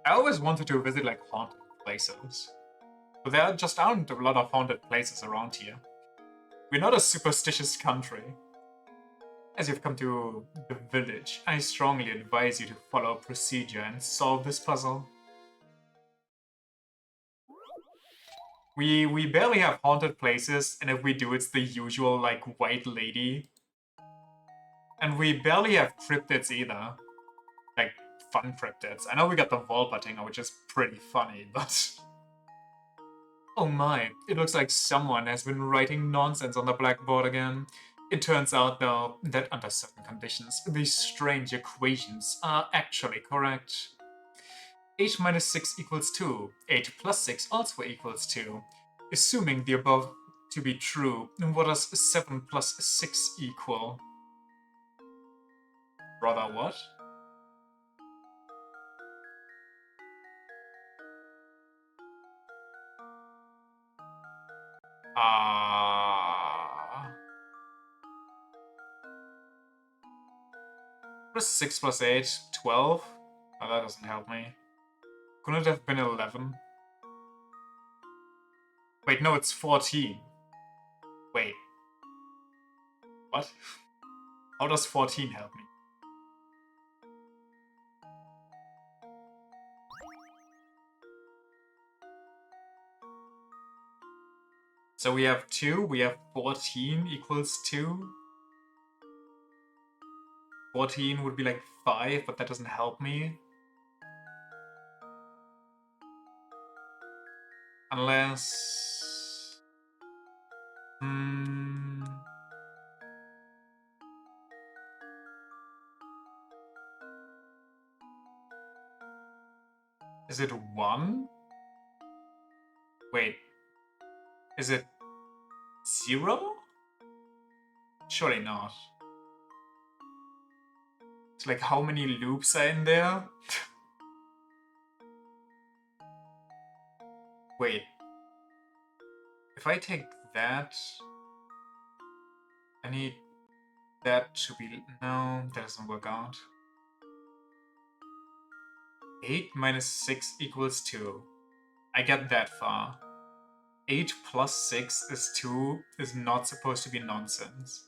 I always wanted to visit like haunted places. But there just aren't a lot of haunted places around here. We're not a superstitious country. As you've come to the village, I strongly advise you to follow procedure and solve this puzzle. We barely have haunted places, and if we do, it's the usual, like, white lady. And we barely have cryptids either. Like, fun cryptids. I know we got the Volpatinger, which is pretty funny, but... Oh my, it looks like someone has been writing nonsense on the blackboard again. It turns out, though, that under certain conditions, these strange equations are actually correct. 8 minus 6 equals 2. 8 plus 6 also equals 2. Assuming the above to be true, what does 7 plus 6 equal? Brother, what? What is 6 plus 8? 12? Oh, that doesn't help me. Couldn't it have been 11? Wait, no, it's 14. Wait. What? How does 14 help me? So we have 2, we have 14 equals 2. 14 would be like 5, but that doesn't help me. Unless... Is it 1? Wait. Is it 0? Surely not. It's like, how many loops are in there? Wait. If I take that... I need that to be... No, that doesn't work out. 8 minus 6 equals 2. I get that far. 8 plus 6 is 2 is not supposed to be nonsense.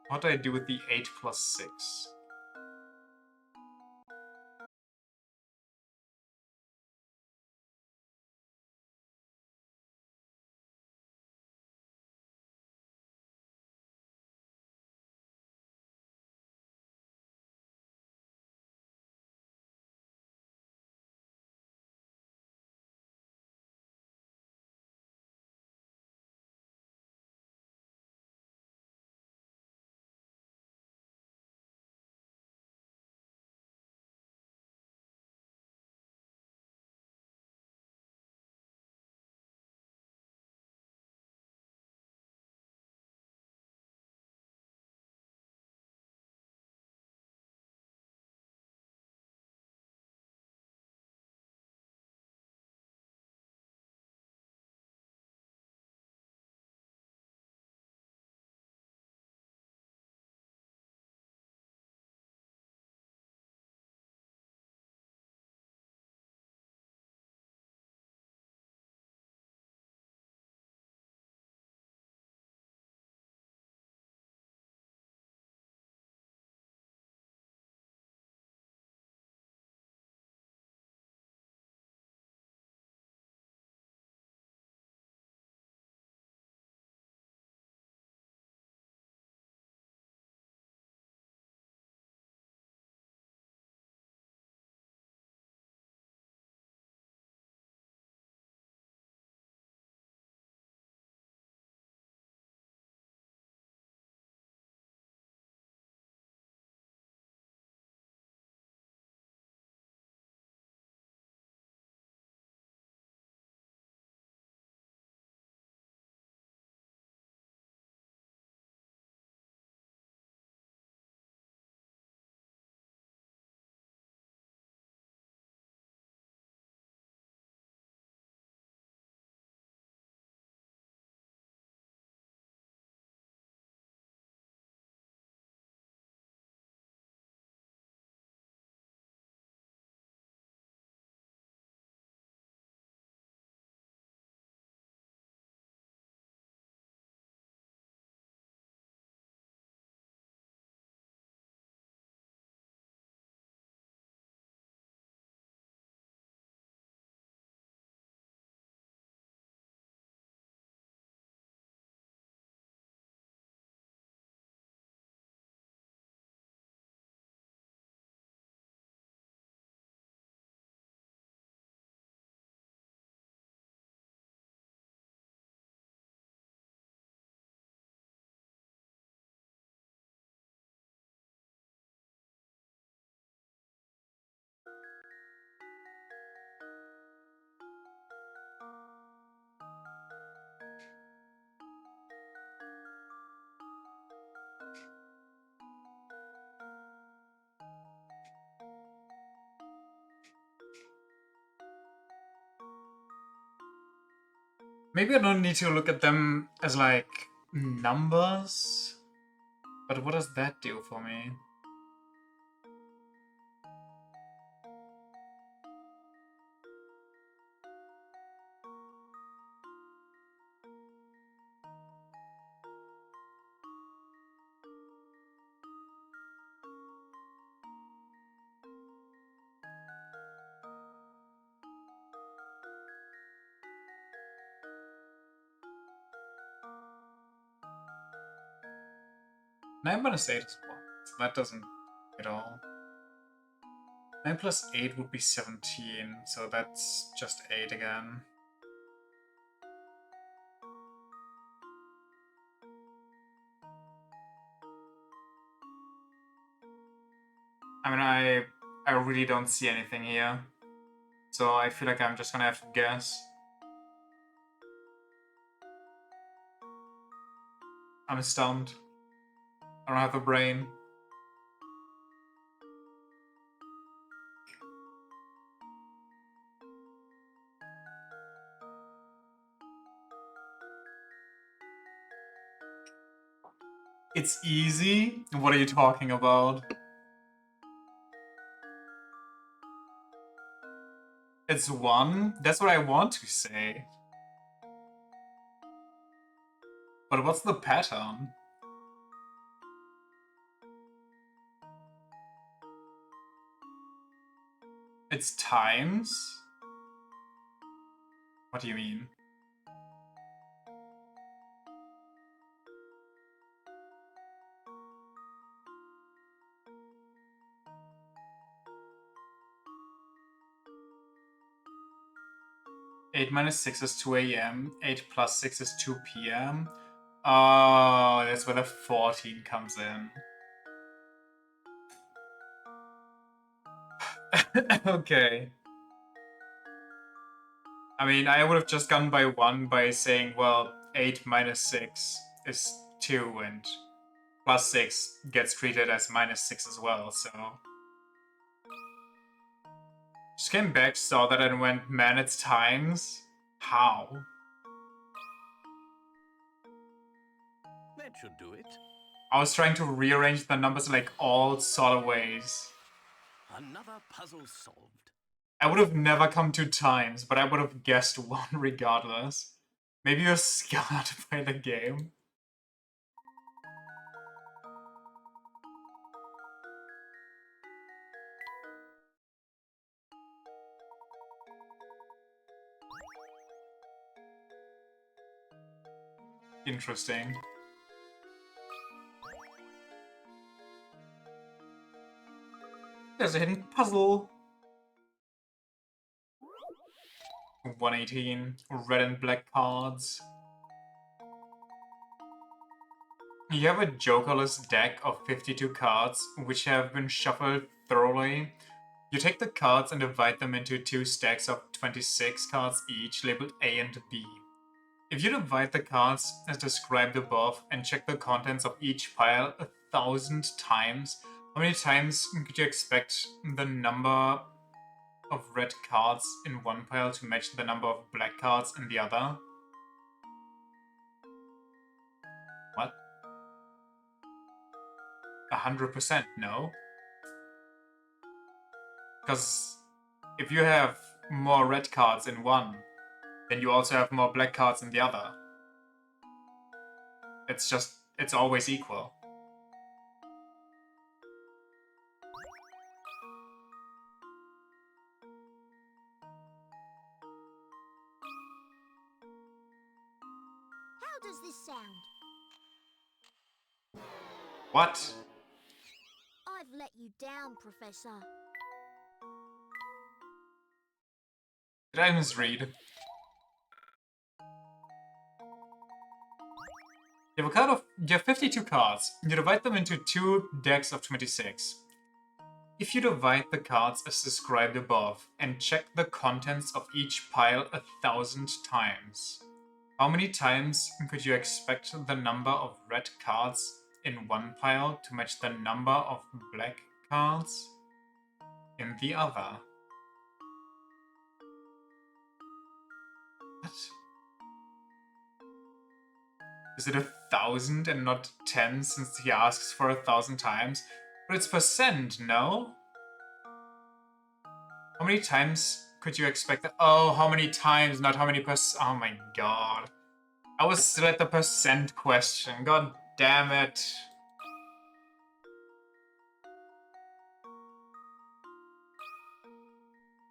What do I do with the 8 plus 6? Maybe I don't need to look at them as like numbers, but what does that do for me? Nine minus 8 is 1, so that doesn't at all. 9 plus 8 would be 17, so that's just 8 again. I mean, I really don't see anything here, so I feel like I'm just gonna have to guess. I'm stumped. I don't have a brain. It's easy? What are you talking about? It's 1? That's what I want to say. But what's the pattern? It's times? What do you mean? Eight minus 6 is 2 a.m. 8 plus 6 is 2 p.m. Oh, that's where the 14 comes in. Okay. I mean, I would have just gone by 1 by saying, well, 8 minus 6 is 2, and plus 6 gets treated as minus 6 as well, so... Just came back, saw that, and went, man, it's times? How? That should do it. I was trying to rearrange the numbers in like all sort of ways. Another puzzle solved. I would have never come to times, but I would have guessed 1 regardless. Maybe you're scarred by the game. Interesting. There's a hidden puzzle. 118. Red and black cards. You have a jokerless deck of 52 cards, which have been shuffled thoroughly. You take the cards and divide them into 2 stacks of 26 cards each, labeled A and B. If you divide the cards as described above and check the contents of each pile 1,000 times, how many times could you expect the number of red cards in one pile to match the number of black cards in the other? What? 100% no? Because if you have more red cards in one, then you also have more black cards in the other. It's always equal. How does this sound? What? I've let you down, Professor. Did I misread? You have 52 cards. You divide them into 2 decks of 26. If you divide the cards as described above and check the contents of each pile 1,000 times, how many times could you expect the number of red cards in one pile to match the number of black cards in the other? What? Is it 1,000 and not 10 since he asks for 1,000 times? But it's percent, no? How many times could you expect that? Oh, how many times, not how many Oh my god. I was still at the percent question. God damn it.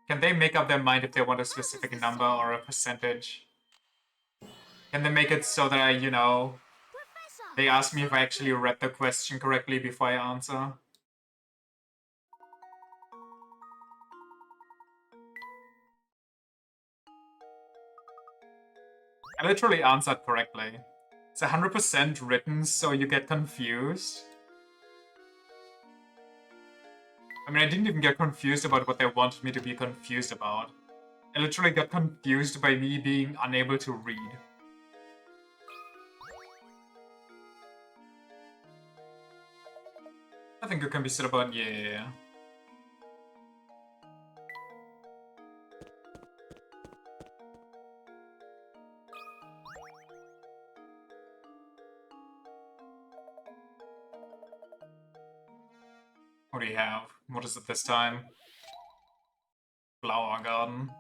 Can they make up their mind if they want a specific number or a percentage? Can they make it so that I, you know, Professor! they ask me if I actually read the question correctly before I answer? I literally answered correctly. It's 100% written, so you get confused. I mean, I didn't even get confused about what they wanted me to be confused about. I literally got confused by me being unable to read. I think you can be said about, yeah. What do you have? What is it this time? Flower garden.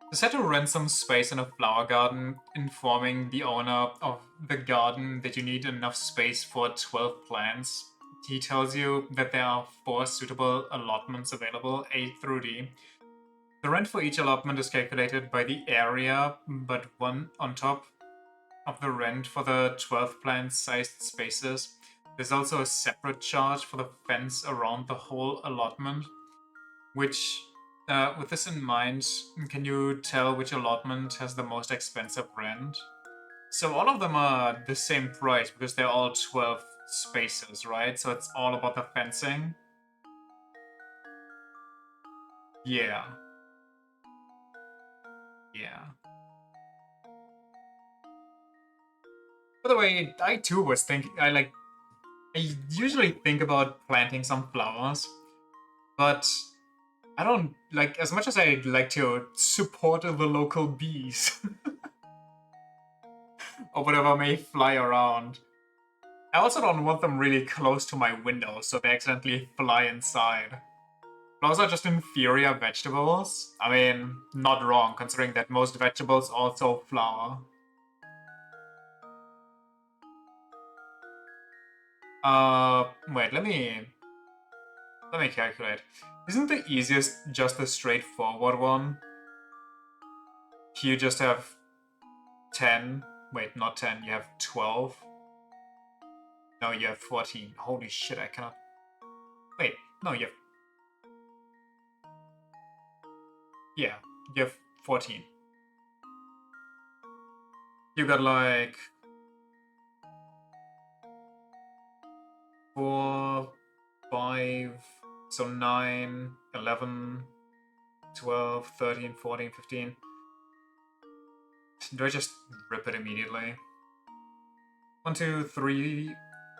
Decide to rent some space in a flower garden, informing the owner of the garden that you need enough space for 12 plants. He tells you that there are 4 suitable allotments available, A through D. The rent for each allotment is calculated by the area, but one on top of the rent for the 12 plant-sized spaces. There's also a separate charge for the fence around the whole allotment, which, with this in mind, can you tell which allotment has the most expensive rent? So all of them are the same price because they're all 12 spaces, right? So it's all about the fencing. Yeah. Yeah. By the way, I too was thinking, I usually think about planting some flowers, but I don't, like, as much as I'd like to support the local bees, or whatever may fly around, I also don't want them really close to my window so they accidentally fly inside. Flowers are just inferior vegetables. I mean, not wrong, considering that most vegetables also flower. Wait, let me calculate. Isn't the easiest just the straightforward one? You just have 10. Wait, not 10, you have 12. No, you have 14. Holy shit, I cannot... Wait, no, you have... Yeah, you have 14. You got like... 4, 5, so 9, 11, 12, 13, 14, 15. Do I just rip it immediately? 1, 2, 3,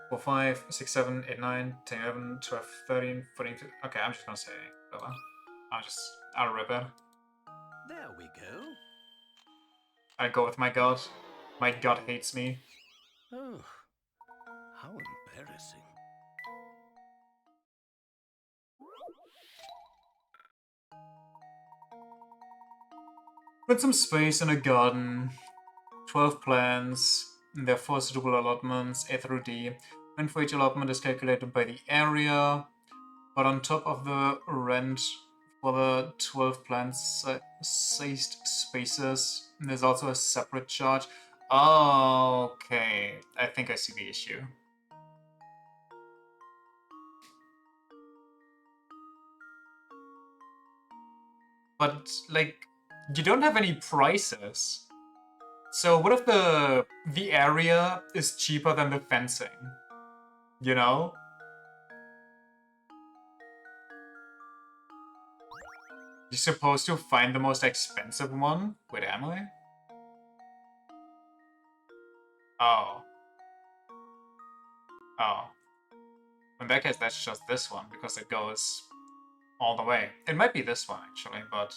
4, 5, 6, 7, 8, 9, 10, 11, 12, 13, 14, 15. Okay, I'm just gonna say whatever. I'll rip it. There we go. I go with my god. My god hates me. Oh, how embarrassing. Put some space in a garden. 12 plants. There are 4 suitable allotments, A through D. Rent for each allotment is calculated by the area, but on top of the rent for the 12 plant-sized spaces, there's also a separate charge. Oh, okay. I think I see the issue. But, like, you don't have any prices. So what if the area is cheaper than the fencing? You know? You're supposed to find the most expensive one? Wait, am I? Oh. Oh. In that case, that's just this one, because it goes all the way. It might be this one, actually, but...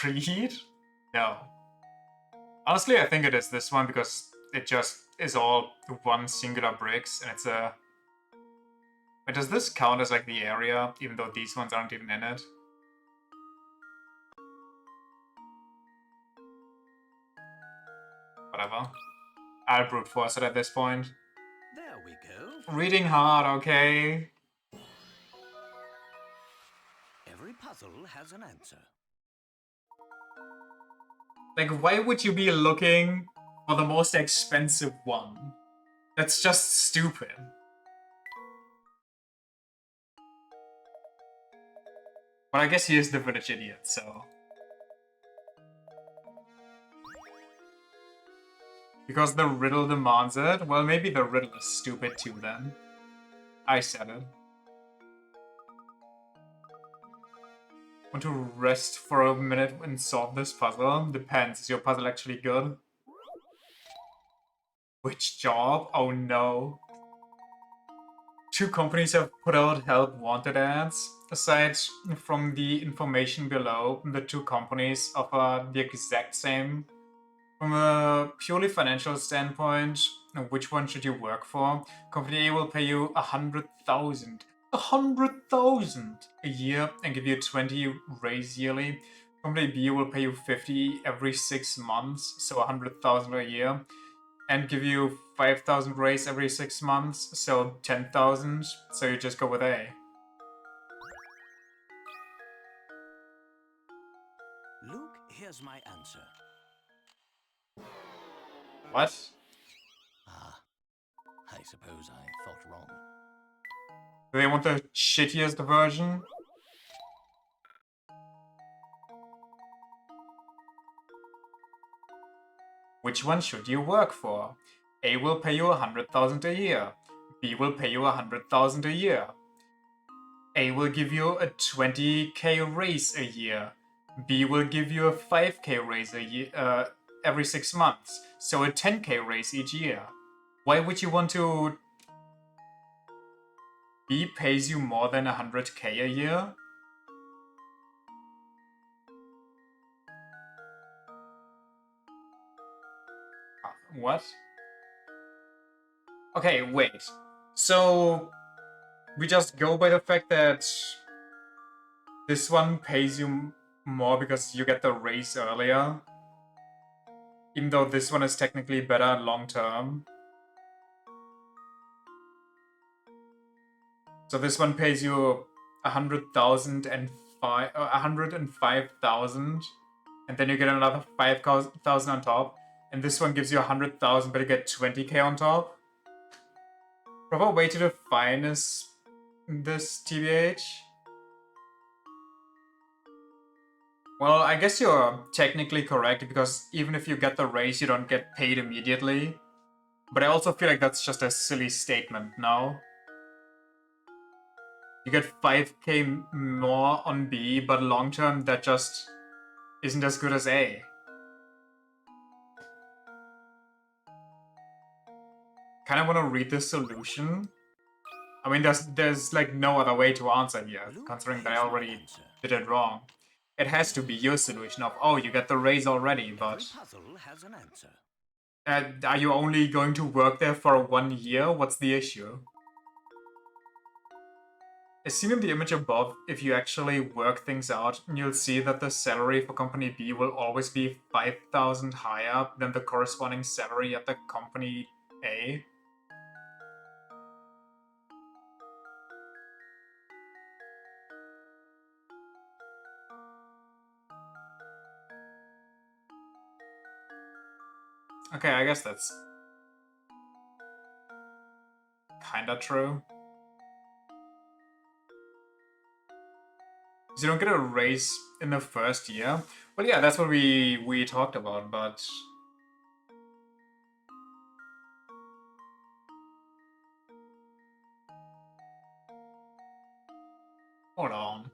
Breed? No. Honestly, I think it is this one because it just is all one singular bricks, and it's a... Wait, does this count as like the area, even though these ones aren't even in it? Whatever. I'll brute force it at this point. There we go. Reading hard, okay? Every puzzle has an answer. Like, why would you be looking for the most expensive one? That's just stupid. But I guess he is the village idiot, so... Because the riddle demands it? Well, maybe the riddle is stupid too, then. I said it. Want to rest for a minute and solve this puzzle? Depends. Is your puzzle actually good? Which job? Oh no. 2 companies have put out help wanted ads. Aside from the information below, the 2 companies offer the exact same. From a purely financial standpoint, which one should you work for? Company A will pay you 100,000. 100,000 a year and give you 20 raise yearly. Company B will pay you 50 every 6 months, so 100,000 a year, and give you 5,000 raise every 6 months, so 10,000. So you just go with A. Luke, here's my answer. What? Ah, I suppose I thought wrong. Do they want the shittiest version? Which one should you work for? A will pay you 100,000 a year. B will pay you 100,000 a year. A will give you a 20k raise a year. B will give you a 5k raise a year every 6 months. So a 10k raise each year. Why would you want to... B pays you more than 100k a year? What? Okay, wait. So we just go by the fact that this one pays you more because you get the raise earlier, even though this one is technically better long term. So this one pays you 100,000 and 105,000, and then you get another 5,000 on top. And this one gives you 100,000, but you get 20k on top. Proper way to define is this, TBH? Well, I guess you're technically correct, because even if you get the raise, you don't get paid immediately. But I also feel like that's just a silly statement, no? You get 5k more on B, but long term that just isn't as good as A. Kind of want to read the solution. I mean, there's like no other way to answer here, Luke, considering that I here's my already answer. did it wrong. It has to be your solution of, oh, you get the raise already, but... Every puzzle has an answer. Are you only going to work there for 1 year? What's the issue? As seen in the image above, if you actually work things out, you'll see that the salary for Company B will always be 5,000 higher than the corresponding salary at the Company A. Okay, I guess that's kinda true. Because you don't get a raise in the first year. Well, yeah, that's what we talked about, but... Hold on.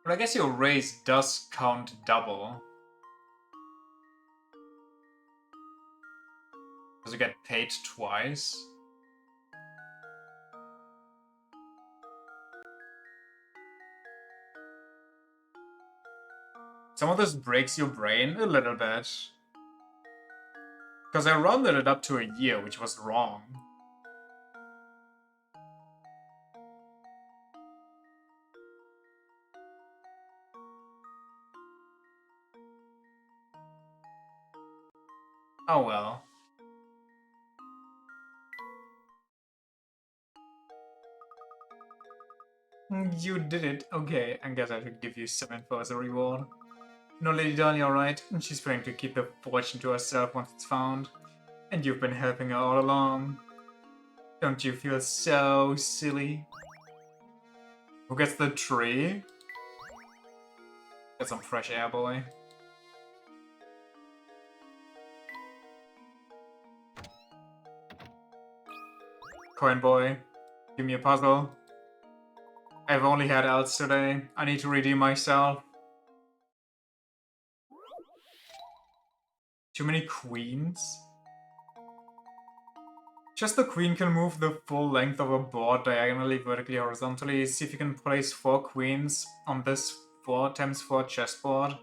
But I guess your raise does count double. Because you get paid twice. Some of this breaks your brain a little bit. Because I rounded it up to a year, which was wrong. Oh well. You did it. Okay, I guess I should give you some info as a reward. No, Lady Dahlia, alright? She's planning to keep the fortune to herself once it's found. And you've been helping her all along. Don't you feel so silly? Who gets the tree? Get some fresh air, boy. Coin boy, give me a puzzle. I've only had Ls today. I need to redeem myself. Too many queens? Just the queen can move the full length of a board diagonally, vertically, horizontally. See if you can place 4 queens on this 4x4 chessboard.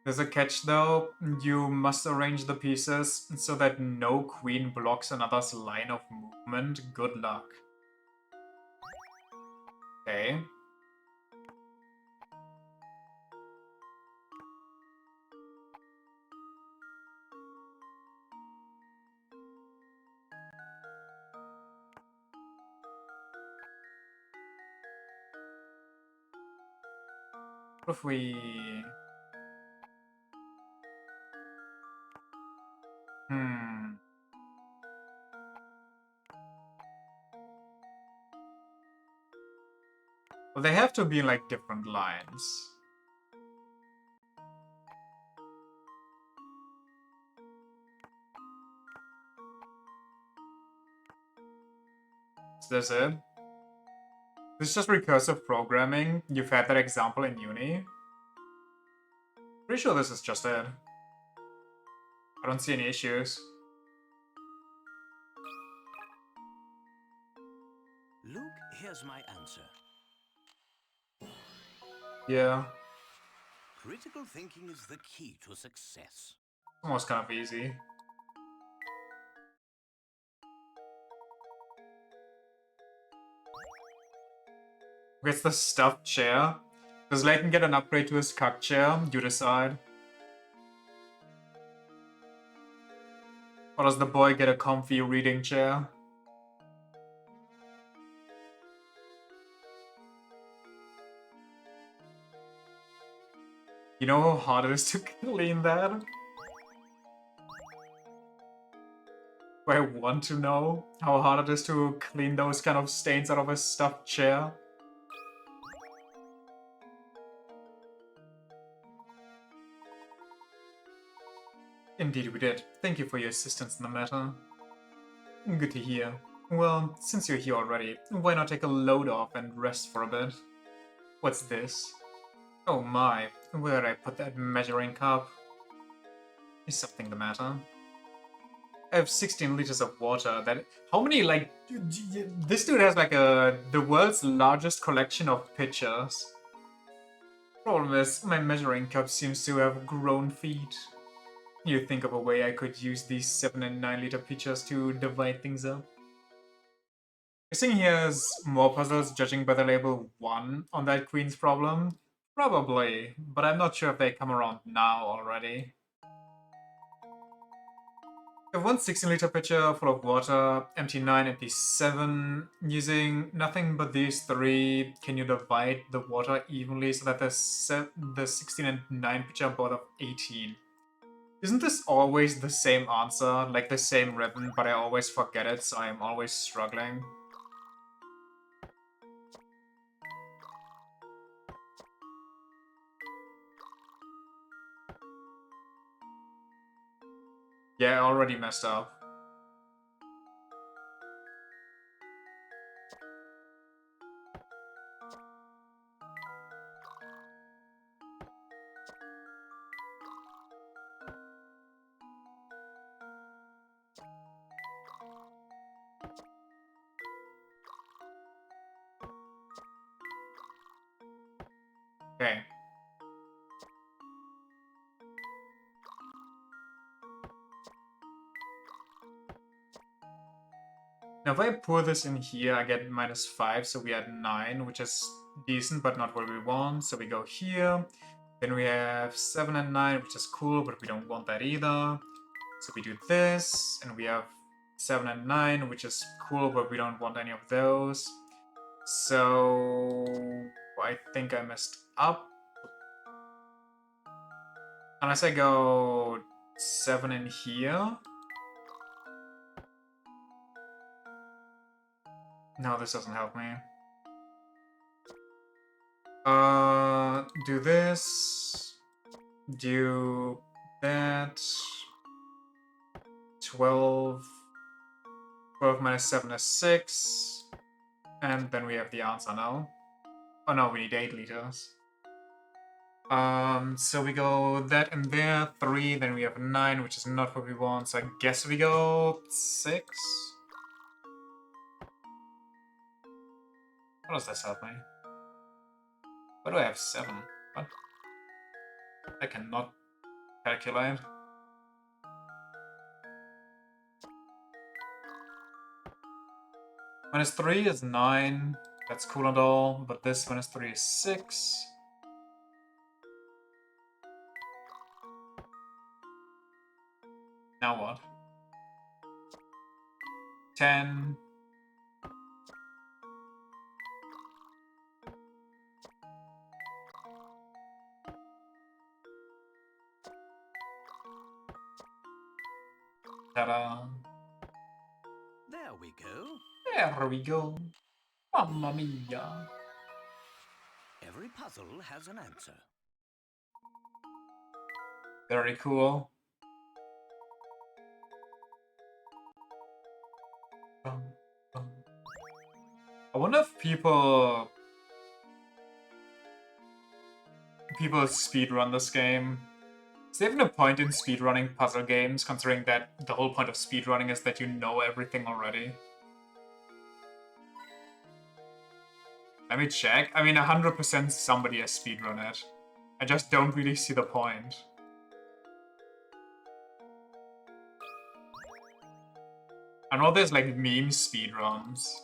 There's a catch though. You must arrange the pieces so that no queen blocks another's line of movement. Good luck. Okay. What if we... Well, they have to be like different lines. Is this it? This is just recursive programming. You've had that example in uni. Pretty sure this is just it. I don't see any issues. Luke, here's my answer. Yeah, Critical thinking is the key to success. almost kind of easy. Who gets the stuffed chair? Does Layton get an upgrade to his cuck chair? You decide. Or does the boy get a comfy reading chair? You know how hard it is to clean that? I want to know how hard it is to clean those kind of stains out of a stuffed chair. Indeed we did. Thank you for your assistance in the matter. Good to hear. Well, since you're here already, why not take a load off and rest for a bit? What's this? Oh my, where did I put that measuring cup? Is something the matter? I have 16 liters of water. That how many like this dude has like the world's largest collection of pitchers. Problem is, my measuring cup seems to have grown feet. You think of a way I could use these 7 and 9 liter pitchers to divide things up? Guessing he has more puzzles judging by the label 1 on that queen's problem? Probably, but I'm not sure if they come around now already. I have one 16-liter pitcher full of water, empty 9, empty 7. Using nothing but these 3, can you divide the water evenly so that the 16 and 9 pitcher are both of 18? Isn't this always the same answer, like the same rhythm, but I always forget it, so I'm always struggling? Yeah, I already messed up. Okay. Now if I pour this in here, I get -5, so we had 9, which is decent, but not what we want. So we go here. Then we have 7 and 9, which is cool, but we don't want that either. So we do this, and we have 7 and 9, which is cool, but we don't want any of those. So I think I messed up. Unless I go 7 in here. No, this doesn't help me. Do this. Do that. 12. 12 minus 7 is 6. And then we have the answer now. Oh no, we need 8 liters. So we go that and there, 3, then we have 9, which is not what we want, so I guess we go 6? How does this help me? Why do I have 7? What? I cannot calculate. -3 is 9, that's cool and all, but this -3 is 6. Now what? 10. Ta-da. There we go. There we go. Mamma mia. Every puzzle has an answer. Very cool. I wonder if people speedrun this game. Is there even a point in speedrunning puzzle games, considering that the whole point of speedrunning is that you know everything already? Let me check. I mean, 100% somebody has speedrun it. I just don't really see the point. I know there's like meme speedruns.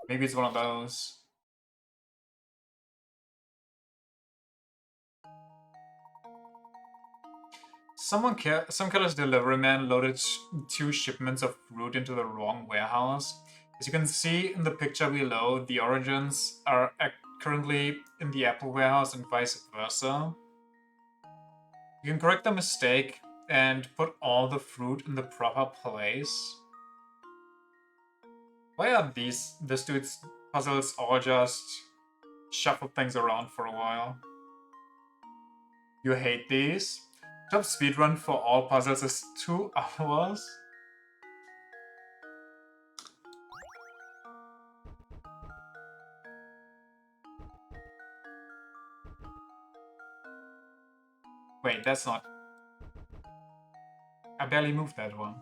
Maybe it's one of those. Some careless delivery man loaded 2 shipments of fruit into the wrong warehouse. As you can see in the picture below, the origins are currently in the Apple warehouse and vice versa. You can correct the mistake and put all the fruit in the proper place. Why are this dude's puzzles all just shuffle things around for a while? You hate these? Top speedrun for all puzzles is 2 hours? Wait, that's not... I barely moved that one.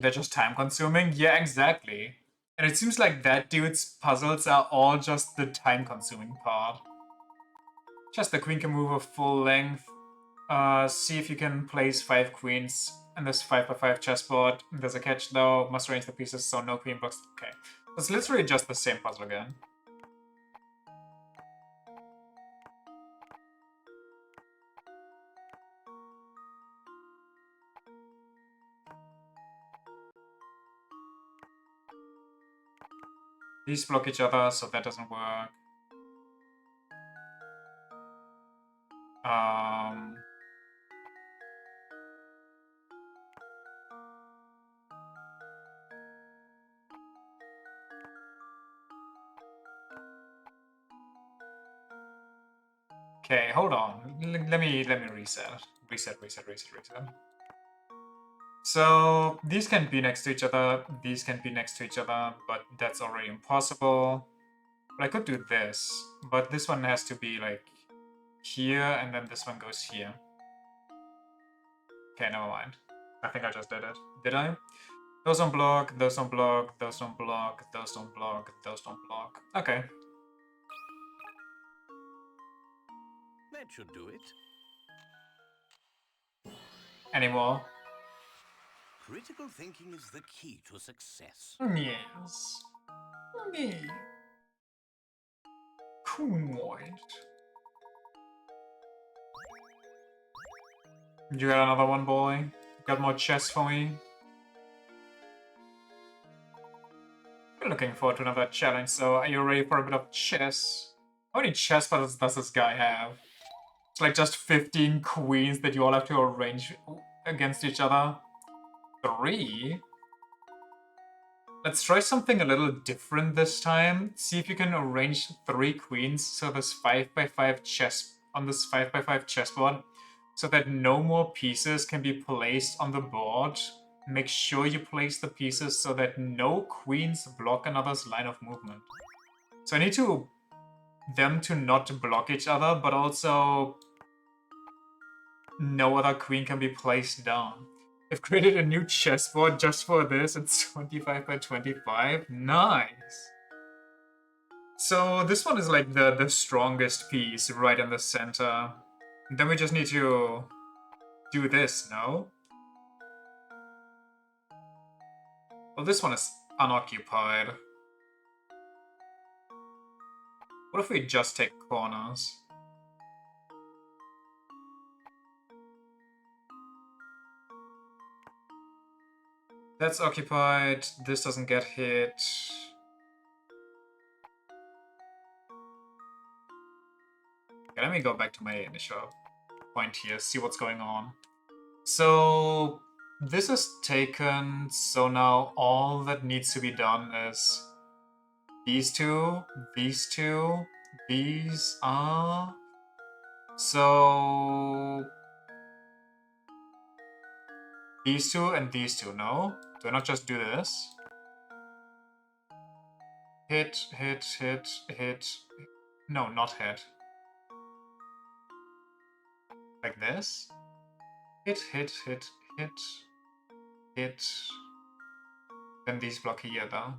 They're just time consuming? Yeah, exactly. And it seems like that dude's puzzles are all just the time consuming part. Just the queen can move a full length. See if you can place 5 queens in this 5x5 chessboard. There's a catch though, must arrange the pieces so no queen blocks. Okay. It's literally just the same puzzle again. These block each other, so that doesn't work. Okay, hold on. Let me reset. Reset. So these can be next to each other, these can be next to each other, but that's already impossible. But I could do this, but this one has to be like here, and then this one goes here. Okay, never mind. I think I just did it. Did I? Those don't block, those don't block, those don't block, those don't block, those don't block. Okay. That should do it. Any more? Critical thinking is the key to success. Yes. Me. Cool. You got another one, boy? Got more chess for me? We're looking forward to another challenge, so are you ready for a bit of chess? How many chess battles does this guy have? It's like just 15 queens that you all have to arrange against each other. 3? Let's try something a little different this time. See if you can arrange 3 queens so this 5x5 chess on this 5x5 chessboard, so that no more pieces can be placed on the board. Make sure you place the pieces so that no queens block another's line of movement. So I need them to not block each other, but also no other queen can be placed down. I've created a new chessboard just for this. It's 25 by 25. Nice! So this one is like the strongest piece right in the center. Then we just need to do this, no? Well, this one is unoccupied. What if we just take corners? That's occupied. This doesn't get hit. Okay, let me go back to my initial point here, see what's going on. So this is taken, so now all that needs to be done is these two, these are... So... These two and these two, no? Do I not just do this? Hit, hit, hit, hit. No, not hit. Like this? Hit, hit, hit, hit, hit. Then these block here, though.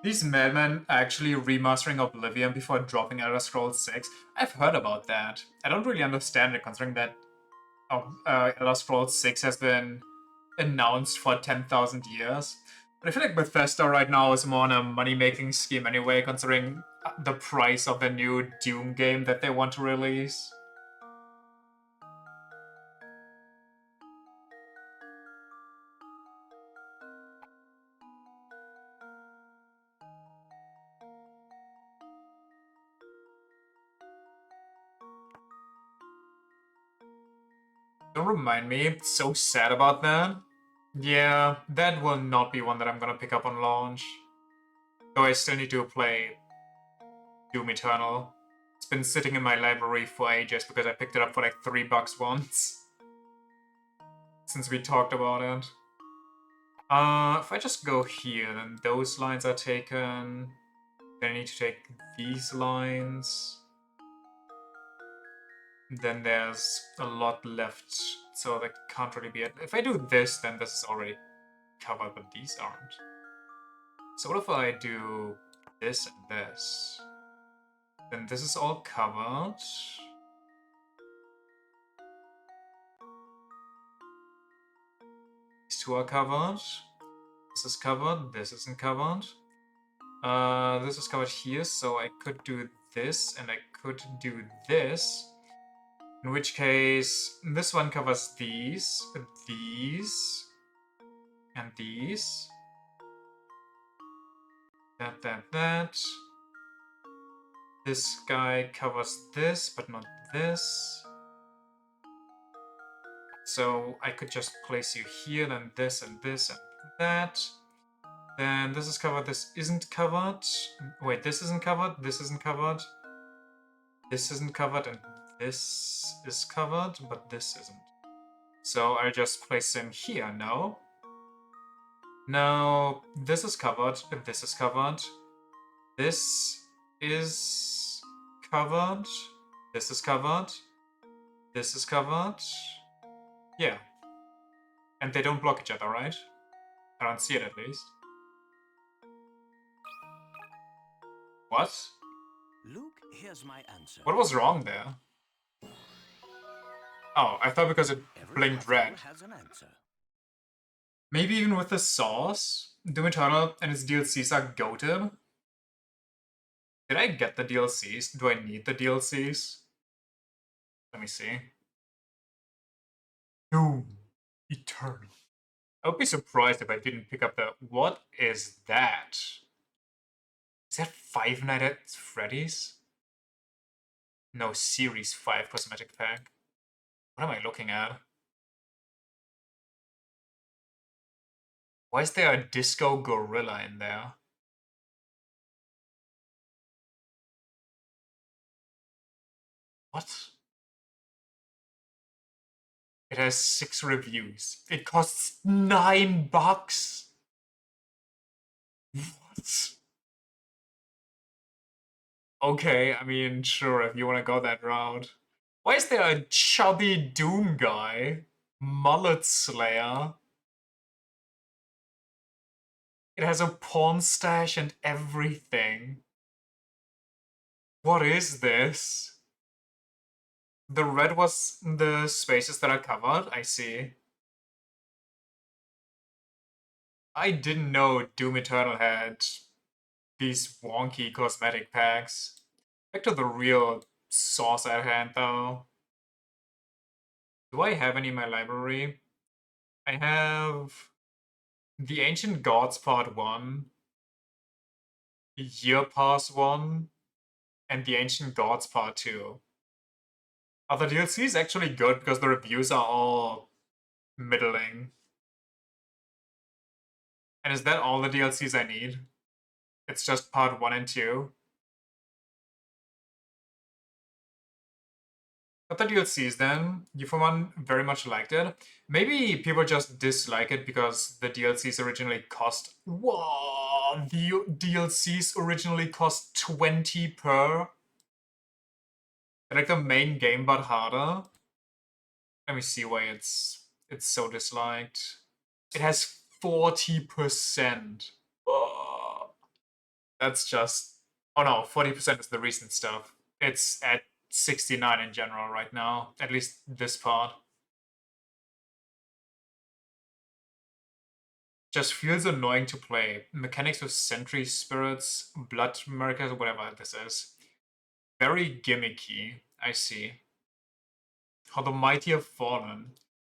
These madmen are actually remastering Oblivion before dropping Elder Scrolls 6. I've heard about that. I don't really understand it, considering that Elder Scrolls 6 has been announced for 10,000 years. But I feel like Bethesda right now is more on a money-making scheme anyway, considering the price of the new Doom game that they want to release. Don't remind me, I'm so sad about that. Yeah, that will not be one that I'm gonna pick up on launch. Though I still need to play Doom Eternal. It's been sitting in my library for ages because I picked it up for like $3 once. Since we talked about it. If I just go here, then those lines are taken. Then I need to take these lines. Then there's a lot left so that can't really be it. If I do this, then this is already covered, but these aren't. So what if I do this and this? Then this is all covered. These two are covered. This is covered. This isn't covered. This is covered here, so I could do this and I could do this. In which case, this one covers these, and these. That. This guy covers this, but not this. So I could just place you here, then this and this and that. Then this is covered, this isn't covered. Wait, this isn't covered, this isn't covered. This isn't covered, and this is covered, but this isn't. So I'll just place him here, no? Now, this is covered, this is covered. This is covered. This is covered. This is covered. Yeah. And they don't block each other, right? I don't see it at least. What? Luke, here's my answer. What was wrong there? Oh, I thought because it Every blinked puzzle red. has an answer. Maybe even with the sauce? Doom Eternal and its DLCs are goated? Did I get the DLCs? Do I need the DLCs? Let me see. Doom Eternal. I would be surprised if I didn't pick up the... What is that? Is that Five Nights at Freddy's? No, Series 5 cosmetic pack. What am I looking at? Why is there a disco gorilla in there? What? It has 6 reviews. It costs $9. What? Okay, I mean, sure, if you want to go that route. Why is there a chubby Doom guy? Mullet Slayer. It has a porn stash and everything. What is this? The red was the spaces that are covered, I see. I didn't know Doom Eternal had these wonky cosmetic packs. Back to the real sauce at hand, though. Do I have any in my library? I have the Ancient Gods Part 1, Year Pass 1, and the Ancient Gods Part 2. Are the DLCs actually good because the reviews are all middling? And is that all the DLCs I need? It's just Part 1 and 2? But the DLCs then, you for one very much liked it. Maybe people just dislike it because the DLCs originally cost... Whoa! The DLCs originally cost 20 per? They're like the main game but harder. Let me see why it's so disliked. It has 40%. Oh, that's just... Oh no, 40% is the recent stuff. It's at 69 in general right now, at least this part. Just feels annoying to play. Mechanics with sentry spirits, blood markers, whatever this is. Very gimmicky, I see. How the mighty have fallen.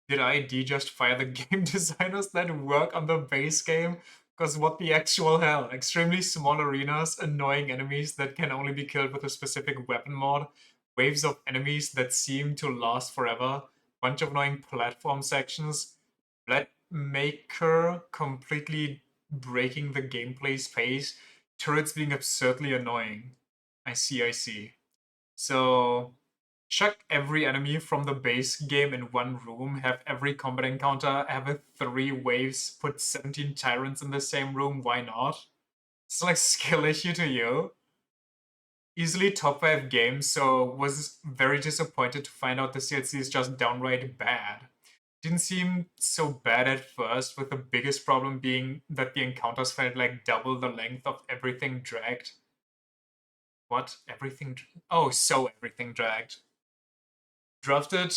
Did ID just fire the game designers that work on the base game? Because what the actual hell? Extremely small arenas, annoying enemies that can only be killed with a specific weapon mod, waves of enemies that seem to last forever, bunch of annoying platform sections, Blade Maker completely breaking the gameplay's pace, turrets being absurdly annoying. I see. So, chuck every enemy from the base game in one room, have every combat encounter, have it 3 waves, put 17 tyrants in the same room, why not? It's like skill issue to you. Easily top 5 games, so was very disappointed to find out the DLC is just downright bad. didn't seem so bad at first, with the biggest problem being that the encounters felt like double the length of everything dragged. What? Everything? Oh, so everything dragged. Drafted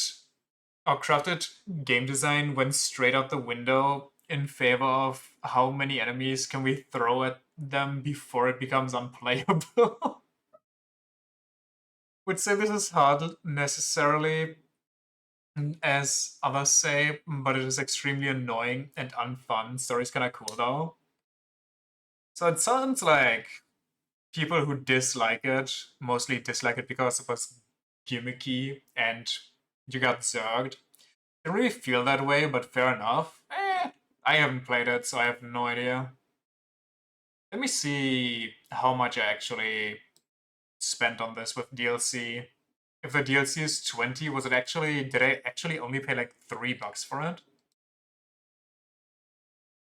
or crafted game design went straight out the window in favor of how many enemies can we throw at them before it becomes unplayable. Would say this is hard necessarily, as others say, but it is extremely annoying and unfun. Story's kinda cool though. So it sounds like people who dislike it mostly dislike it because it was gimmicky and you got zerged. I don't really feel that way, but fair enough. I haven't played it, so I have no idea. Let me see how much I actually spent on this with DLC. If the DLC is 20, was it actually, did I actually only pay like $3 for it?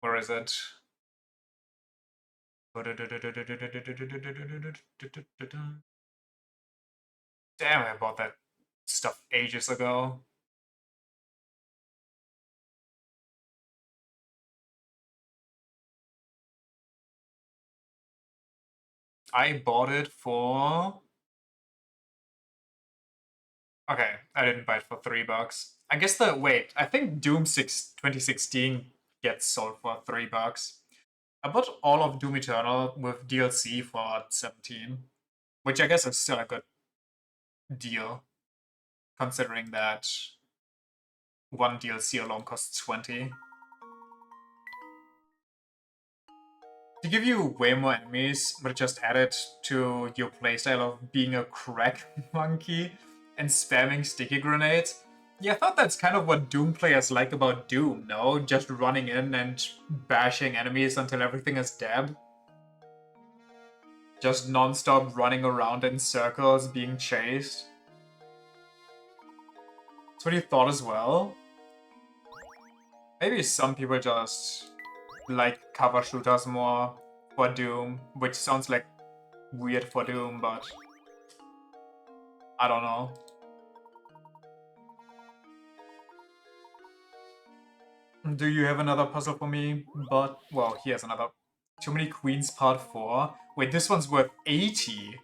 Where is it? Damn, I bought that stuff ages ago. I bought it for... Okay, I didn't buy it for $3. I guess the... Wait, I think Doom 6 2016 gets sold for $3. I bought all of Doom Eternal with DLC for 17, which I guess is still a good deal, considering that one DLC alone costs 20. To give you way more enemies, but just add it to your playstyle of being a crack monkey and spamming sticky grenades. Yeah, I thought that's kind of what Doom players like about Doom, no? Just running in and bashing enemies until everything is dead. Just non-stop running around in circles, being chased. That's what you thought as well? Maybe some people just like cover shooters more for Doom, which sounds like weird for Doom, but I don't know. Do you have another puzzle for me? But, well, here's another. Too Many Queens Part 4. Wait, this one's worth 80.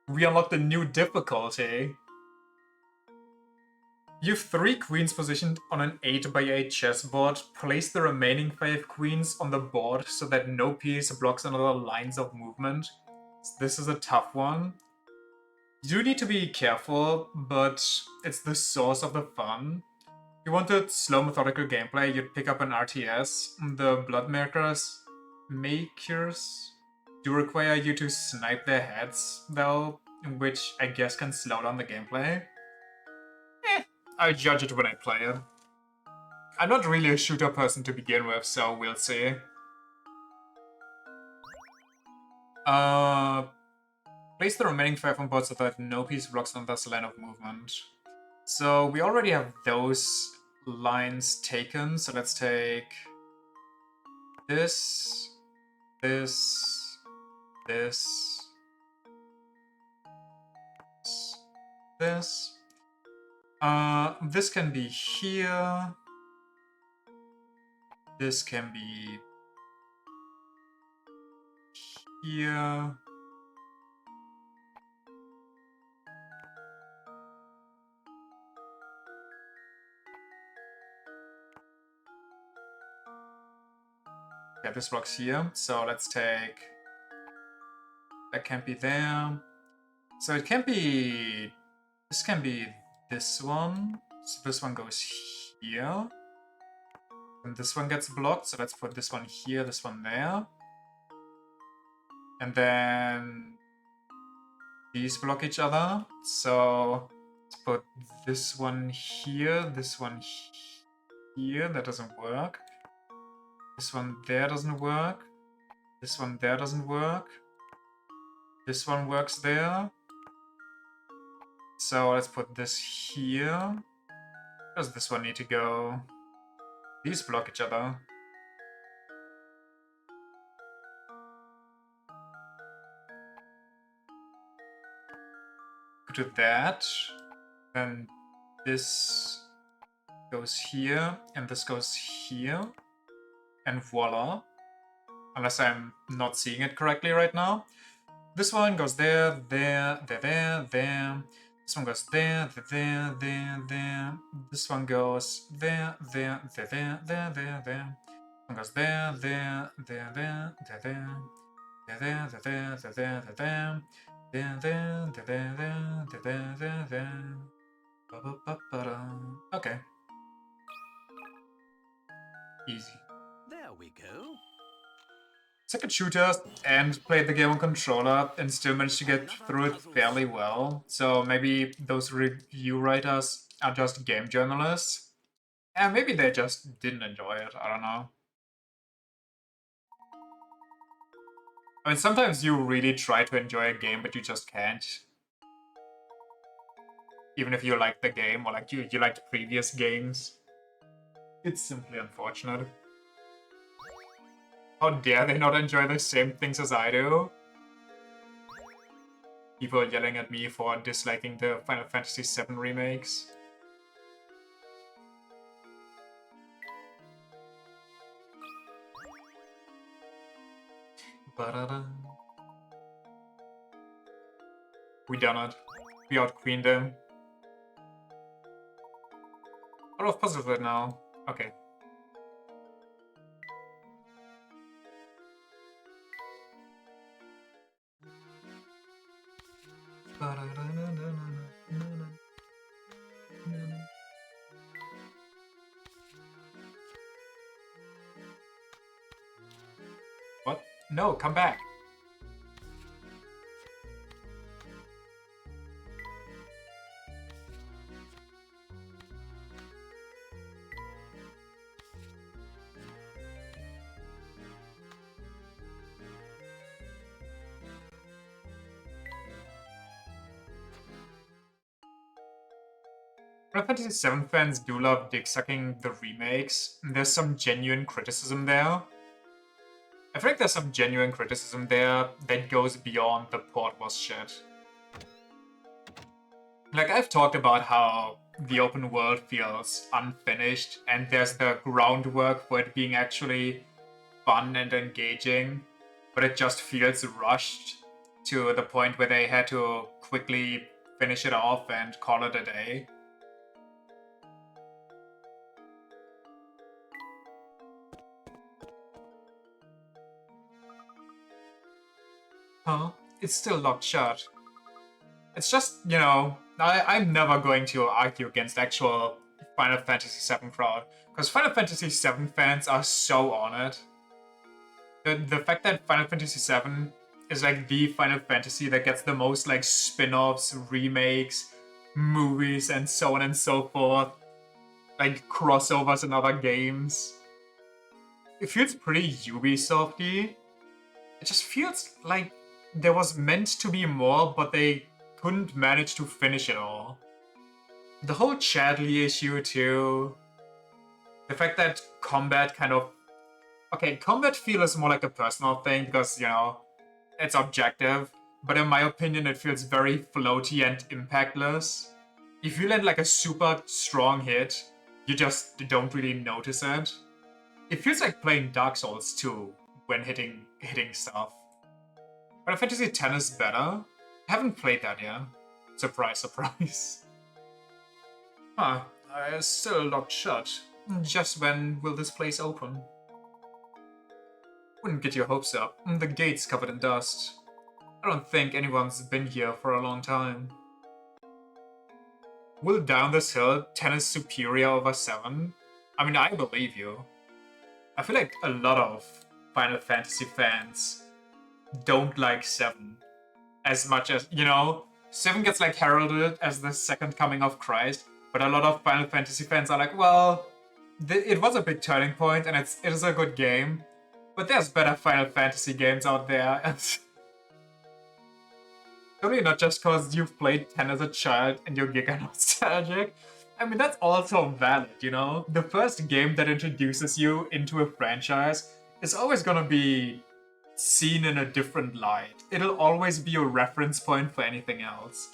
We unlocked a new difficulty. You have 3 queens positioned on an 8x8 chessboard. Place the remaining 5 queens on the board so that no piece blocks another lines of movement. This is a tough one. You do need to be careful, but it's the source of the fun. If you wanted slow methodical gameplay, you'd pick up an RTS. The makers do require you to snipe their heads, though, which I guess can slow down the gameplay. I judge it when I play it. I'm not really a shooter person to begin with, so we'll see. Place the remaining 5 on board so that no piece blocks another line of movement. So we already have those lines taken, so let's take this, this, this, this. This can be here. This can be here. Yeah, this blocks here. So let's take... That can't be there. So it can't be... This can be this one. So this one goes here. And this one gets blocked, so let's put this one here, this one there. And then these block each other. So let's put this one here, this one here. That doesn't work. This one there doesn't work. This one there doesn't work. This one works there. So let's put this here. Where does this one need to go? These block each other. Go to that. Then this goes here, and this goes here, and voila. Unless I'm not seeing it correctly right now. This one goes there, there, there, there, there. This one goes there, there, there, there. This one goes there, there, there, there, there, there, there. This one goes there, there, there, there, there, there. There, there, there, there, there, there, there. There, there, there, there, there, there, there, there. Ba-ba-ba-ba-da. Okay. Easy. There we go. Second shooter and played the game on controller and still managed to get through it fairly well. So maybe those review writers are just game journalists. And maybe they just didn't enjoy it, I don't know. I mean, sometimes you really try to enjoy a game, but you just can't. Even if you like the game, or like you liked previous games. It's simply unfortunate. How dare they not enjoy the same things as I do? People yelling at me for disliking the Final Fantasy VII remakes. Ba-da-da. We done it. We out-queened them. Out of puzzles right now. Okay. What? No, come back. Final Fantasy VII fans do love dick-sucking the remakes. There's some genuine criticism there. I feel like there's some genuine criticism there that goes beyond the port was shit. Like, I've talked about how the open world feels unfinished, and there's the groundwork for it being actually fun and engaging, but it just feels rushed to the point where they had to quickly finish it off and call it a day. Huh? It's still locked shut. It's just, you know, I'm never going to argue against actual Final Fantasy VII crowd, because Final Fantasy VII fans are so on it. The fact that Final Fantasy VII is like the Final Fantasy that gets the most like spin-offs, remakes, movies, and so on and so forth, like crossovers in other games. It feels pretty Ubisofty. It just feels like there was meant to be more, but they couldn't manage to finish it all. The whole Chadley issue too. The fact that combat kind of... Okay, combat feel is more like a personal thing because, you know, it's objective. But in my opinion, it feels very floaty and impactless. If you land like a super strong hit, you just don't really notice it. It feels like playing Dark Souls 2 when hitting stuff. Final Fantasy X is better. I haven't played that yet. Surprise, surprise. Huh, it's still locked shut. Just when will this place open? Wouldn't get your hopes up. The gate's covered in dust. I don't think anyone's been here for a long time. Will down this hill 10 is superior over 7? I mean, I believe you. I feel like a lot of Final Fantasy fans don't like 7 as much as, you know, 7 gets like heralded as the second coming of Christ, but a lot of Final Fantasy fans are like, well, it was a big turning point and it is a good game, but there's better Final Fantasy games out there. And totally not just because you've played 10 as a child and you're giga nostalgic. I mean, that's also valid, you know? The first game that introduces you into a franchise is always gonna be seen in a different light. It'll always be a reference point for anything else.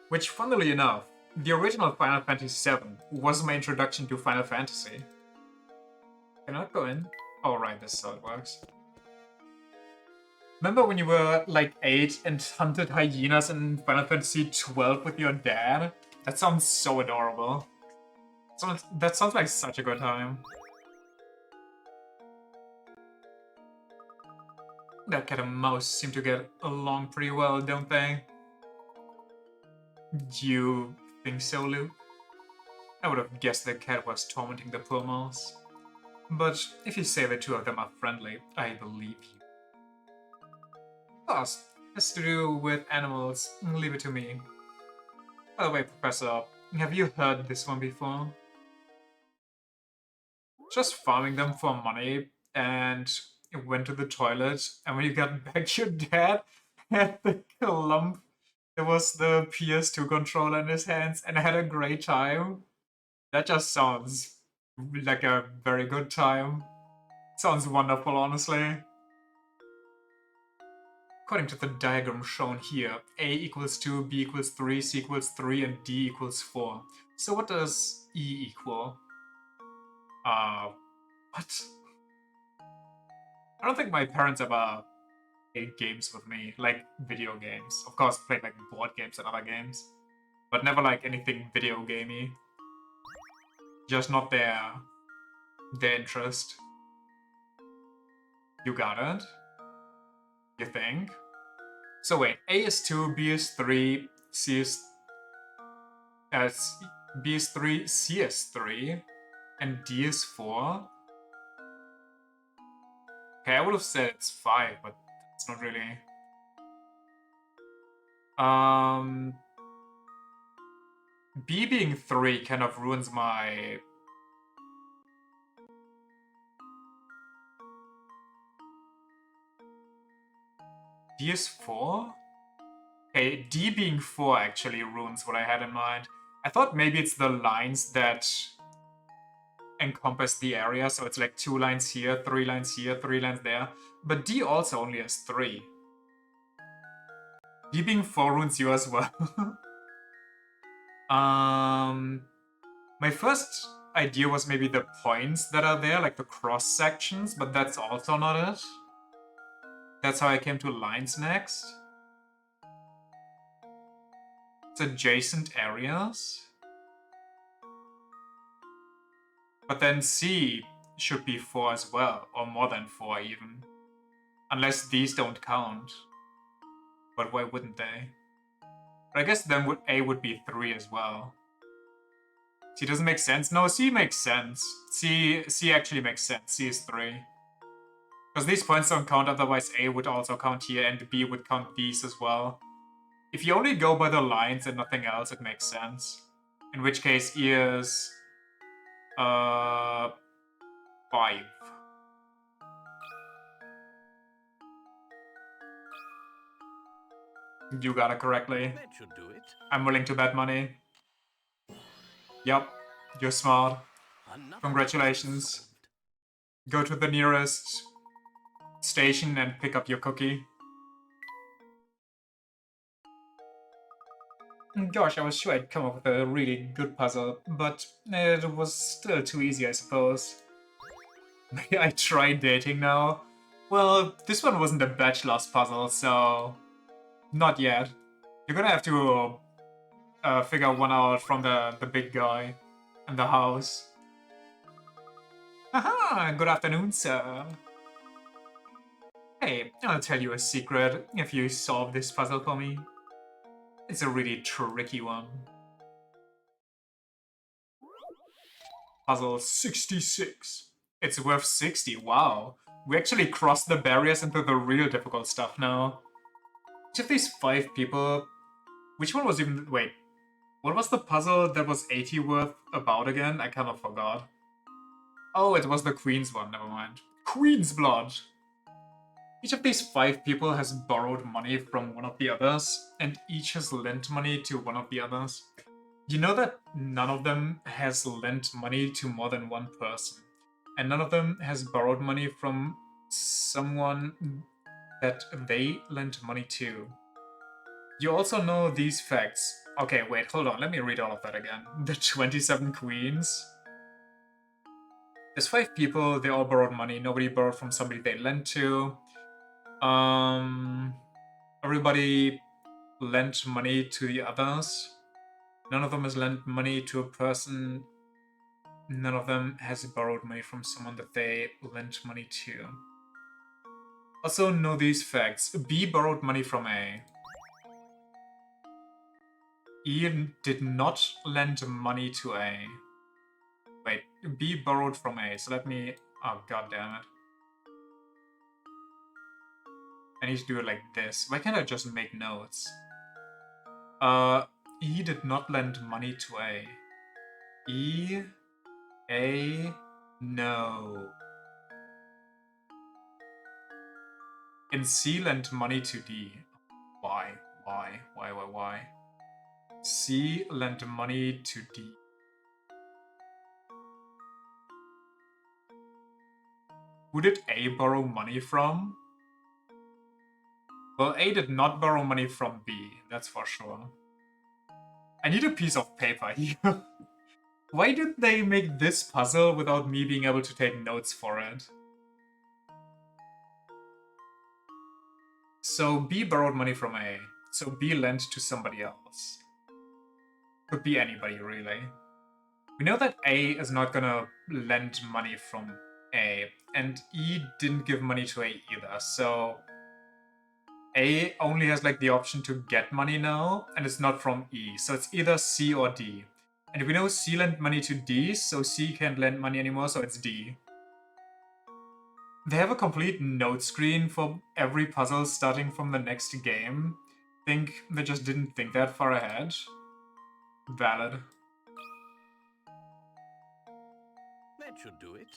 Which, funnily enough, the original Final Fantasy VII was my introduction to Final Fantasy. Can I go in? Oh, right, this is how it works. Remember when you were like 8 and hunted hyenas in Final Fantasy XII with your dad? That sounds so adorable. That sounds like such a good time. That cat and mouse seem to get along pretty well, don't they? You think so, Luke? I would have guessed the cat was tormenting the poor mouse. But if you say the two of them are friendly, I believe you. Of course, has to do with animals. Leave it to me. By the way, Professor, have you heard this one before? Just farming them for money, and you went to the toilet, and when you got back, your dad had the clump. There was the PS2 controller in his hands, and had a great time. That just sounds like a very good time. Sounds wonderful, honestly. According to the diagram shown here, A equals 2, B equals 3, C equals 3, and D equals 4. So what does E equal? What? I don't think my parents ever played games with me, like video games. Of course, played like board games and other games, but never like anything video gamey. Just not their interest. You got it? You think? So wait, A is 2, B is 3, C is... B is 3, C is 3, and D is 4? Okay, I would have said it's 5, but it's not really. B being 3 kind of ruins my... D is 4? Okay, D being 4 actually ruins what I had in mind. I thought maybe it's the lines that encompass the area, so it's like 2 lines here, 3 lines here, 3 lines there. But D also only has 3. D being 4 ruins you as well. My first idea was maybe the points that are there, like the cross sections, but that's also not it. That's how I came to lines next. It's adjacent areas. But then C should be 4 as well, or more than 4 even. Unless these don't count. But why wouldn't they? But I guess then A would be 3 as well. C doesn't make sense? No, C makes sense. C actually makes sense. C is 3. Because these points don't count, otherwise A would also count here, and B would count these as well. If you only go by the lines and nothing else, it makes sense. In which case, E is... 5. You got it correctly. That should do it. I'm willing to bet money. Yep, you're smart. Another Congratulations. Go to the nearest station and pick up your cookie. Gosh, I was sure I'd come up with a really good puzzle, but it was still too easy, I suppose. May I try dating now? Well, this one wasn't a bachelor's puzzle, so... Not yet. You're gonna have to figure one out from the big guy in the house. Aha! Good afternoon, sir. Hey, I'll tell you a secret if you solve this puzzle for me. It's a really tricky one. Puzzle 66. It's worth 60, wow. We actually crossed the barriers into the real difficult stuff now. Each of these 5 people... Which one was even... Wait. What was the puzzle that was 80 worth about again? I kind of forgot. Oh, it was the Queen's one, never mind. Queen's blood! Each of these 5 people has borrowed money from one of the others, and each has lent money to one of the others. You know that none of them has lent money to more than one person, and none of them has borrowed money from someone that they lent money to. You also know these facts Okay, wait, hold on. Let me read all of that again. The 27 queens. There's 5 people. They all borrowed money. Nobody borrowed from somebody they lent to. Everybody lent money to the others. None of them has lent money to a person. None of them has borrowed money from someone that they lent money to. Also know these facts. B borrowed money from A. E did not lend money to A. Wait, B borrowed from A, so let me... Oh, god damn it. I need to do it like this. Why can't I just make notes? E did not lend money to A. E... A... No. And C lent money to D. Why? Why? C lent money to D. Who did A borrow money from? Well, A did not borrow money from B, that's for sure. I need a piece of paper here. Why did they make this puzzle without me being able to take notes for it? So B borrowed money from A. So B lent to somebody else. Could be anybody, really. We know that A is not gonna lend money from A, and E didn't give money to A either, so A only has like the option to get money now, and it's not from E, so it's either C or D. And we know C lent money to D, so C can't lend money anymore, so it's D. They have a complete note screen for every puzzle starting from the next game. Think they just didn't think that far ahead. Valid. That should do it.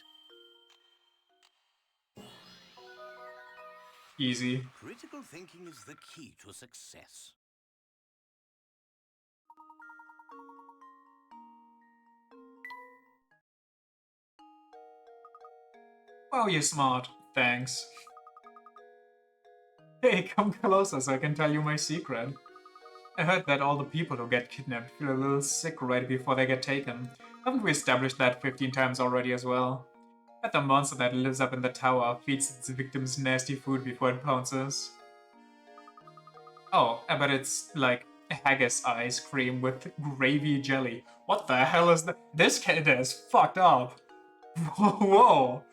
Easy. Critical thinking is the key to success. Wow, you're smart. Thanks. Hey, come closer so I can tell you my secret. I heard that all the people who get kidnapped feel a little sick right before they get taken. Haven't we established that 15 times already as well? That the monster that lives up in the tower feeds its victims nasty food before it pounces. Oh, I bet it's like haggis ice cream with gravy jelly. What the hell is that? This kid is fucked up. Whoa.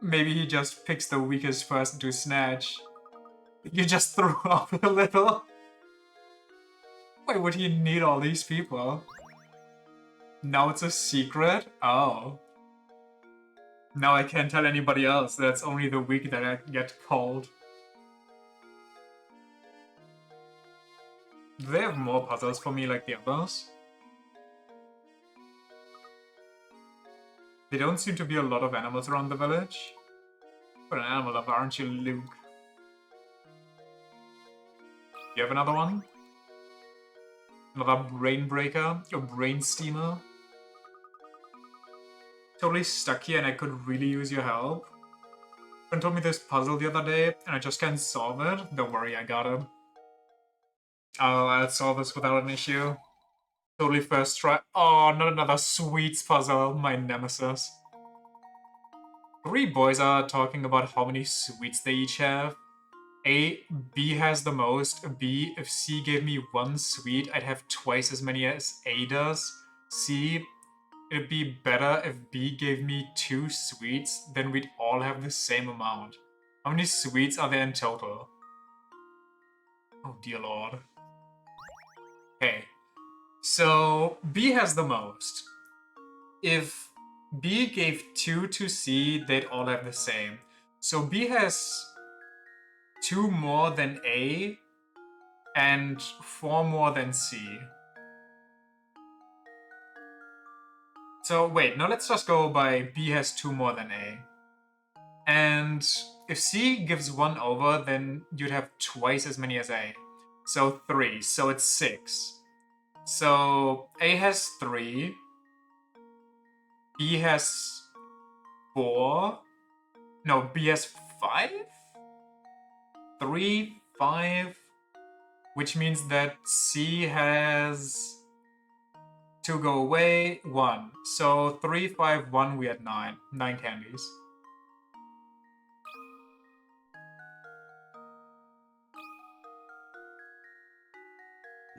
Maybe he just picks the weakest person to snatch. You just threw up a little. Why would he need all these people? Now it's a secret? Oh. Now I can't tell anybody else. That's only the weak that I get called. Do they have more puzzles for me like the others? There don't seem to be a lot of animals around the village. But an animal lover, aren't you, Luke? You have another one? Another brain breaker? Or brain steamer? Totally stuck here and I could really use your help. Someone told me this puzzle the other day and I just can't solve it. Don't worry, I got it. I'll solve this without an issue. Totally first try. Oh, not another sweets puzzle, my nemesis. 3 boys are talking about how many sweets they each have. A, B has the most. B, if C gave me 1 sweet, I'd have twice as many as A does. C, it'd be better if B gave me 2 sweets, then we'd all have the same amount. How many sweets are there in total? Oh dear lord. Okay, so B has the most. If B gave 2 to C, they'd all have the same. So B has 2 more than A and 4 more than C. So wait, now let's just go by B has 2 more than A. And if C gives 1 over, then you'd have twice as many as A. So 3, so it's 6. So A has 3. B has 4. No, B has 5? 3, 5. which means that C has to go away 1. So 3, 5, 1, we had 9. 9 candies.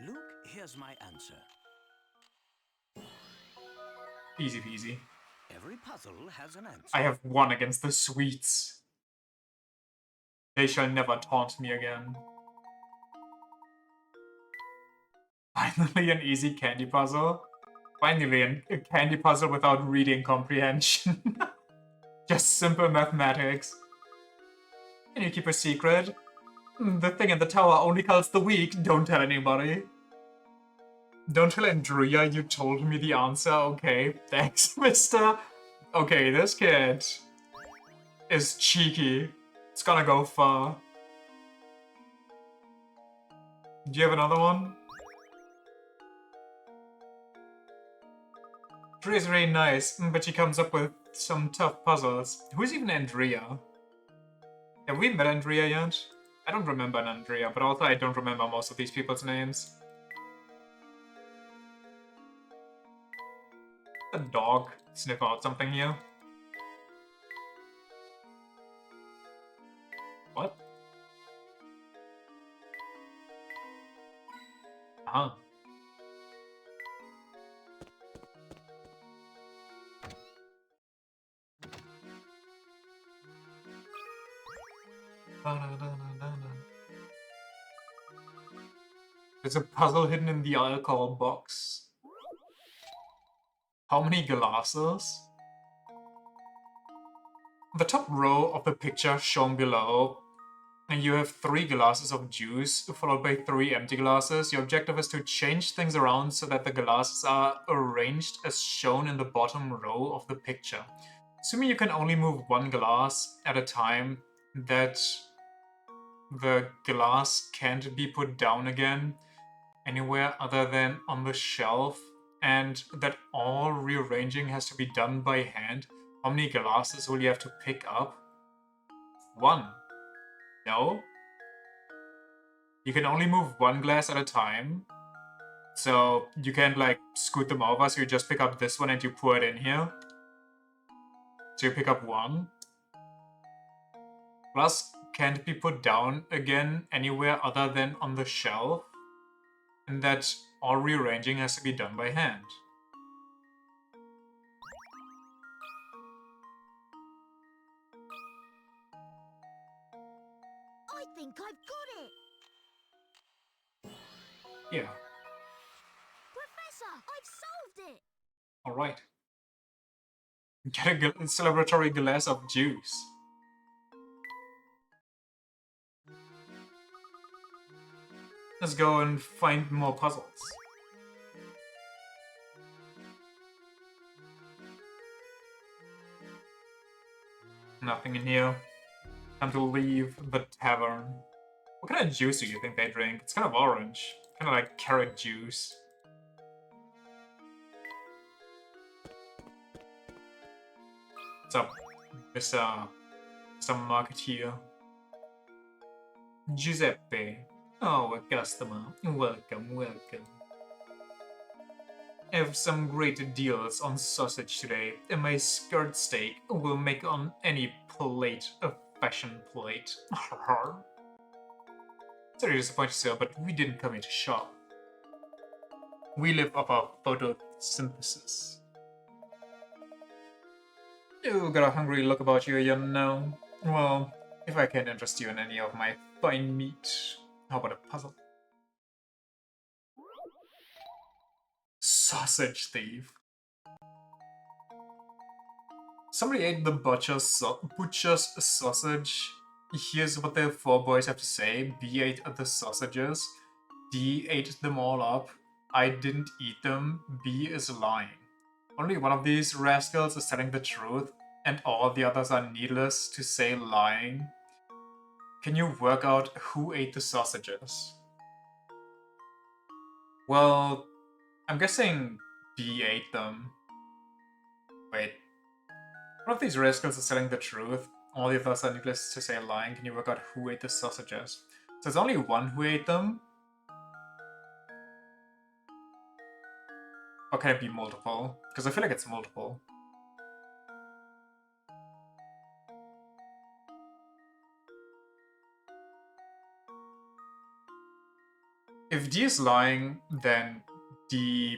Luke, here's my answer. Easy peasy. Every puzzle has an answer. I have won against the sweets. They shall never taunt me again. Finally an easy candy puzzle. Finally a candy puzzle without reading comprehension. Just simple mathematics. Can you keep a secret? The thing in the tower only calls the weak. Don't tell anybody. Don't tell Andrea you told me the answer. Okay, thanks, mister. Okay, this kid is cheeky. It's gonna go far. Do you have another one? Andrea's really nice, but she comes up with some tough puzzles. Who's even Andrea? Have we met Andrea yet? I don't remember an Andrea, but also I don't remember most of these people's names. A dog sniff out something here. What? Uh-huh. There's a puzzle hidden in the alcohol box. How many glasses? The top row of the picture shown below, and you have 3 glasses of juice, followed by 3 empty glasses. Your objective is to change things around so that the glasses are arranged as shown in the bottom row of the picture. Assuming you can only move 1 glass at a time, that the glass can't be put down again anywhere other than on the shelf, and that all rearranging has to be done by hand. How many glasses will you have to pick up? 1. No? You can only move 1 glass at a time. So you can't like scoot them over, so you just pick up this one and you pour it in here. So you pick up 1. Glass can't be put down again anywhere other than on the shelf. And that all rearranging has to be done by hand. I think I've got it. Yeah. Professor, I've solved it. Alright. Get a celebratory glass of juice. Let's go and find more puzzles. Nothing in here. Time to leave the tavern. What kind of juice do you think they drink? It's kind of orange. Kind of like carrot juice. What's up, Mr. Marketeer? Giuseppe. Oh, a customer. Welcome, welcome. I have some great deals on sausage today, and my skirt steak will make on any plate a fashion plate. Sorry to disappoint you, sir, but we didn't come here to shop. We live off our photosynthesis. You got a hungry look about you, you know. Well, if I can't interest you in any of my fine meat, how about a puzzle? Sausage thief. Somebody ate the butcher's sausage. Here's what the 4 boys have to say. B ate the sausages. D ate them all up. I didn't eat them. B is lying. Only one of these rascals is telling the truth, and all the others are needless to say lying. Can you work out who ate the sausages? Well, I'm guessing B ate them. Wait. One of these rascals is telling the truth. All the others are needless to say lying. Can you work out who ate the sausages? So there's only one who ate them. Or can it be multiple? Because I feel like it's multiple. If D is lying, then D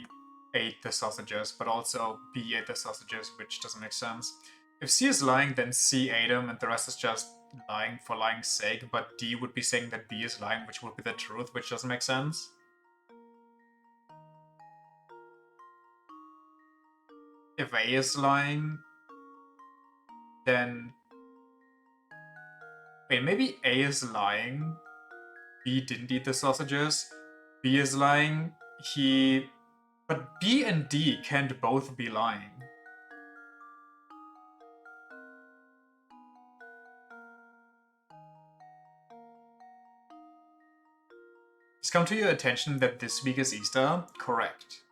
ate the sausages, but also B ate the sausages, which doesn't make sense. If C is lying, then C ate them, and the rest is just lying for lying's sake, but D would be saying that B is lying, which would be the truth, which doesn't make sense. If A is lying, then... Wait, maybe A is lying, B didn't eat the sausages, B is lying, But B and D can't both be lying. It's come to your attention that this week is Easter? Correct.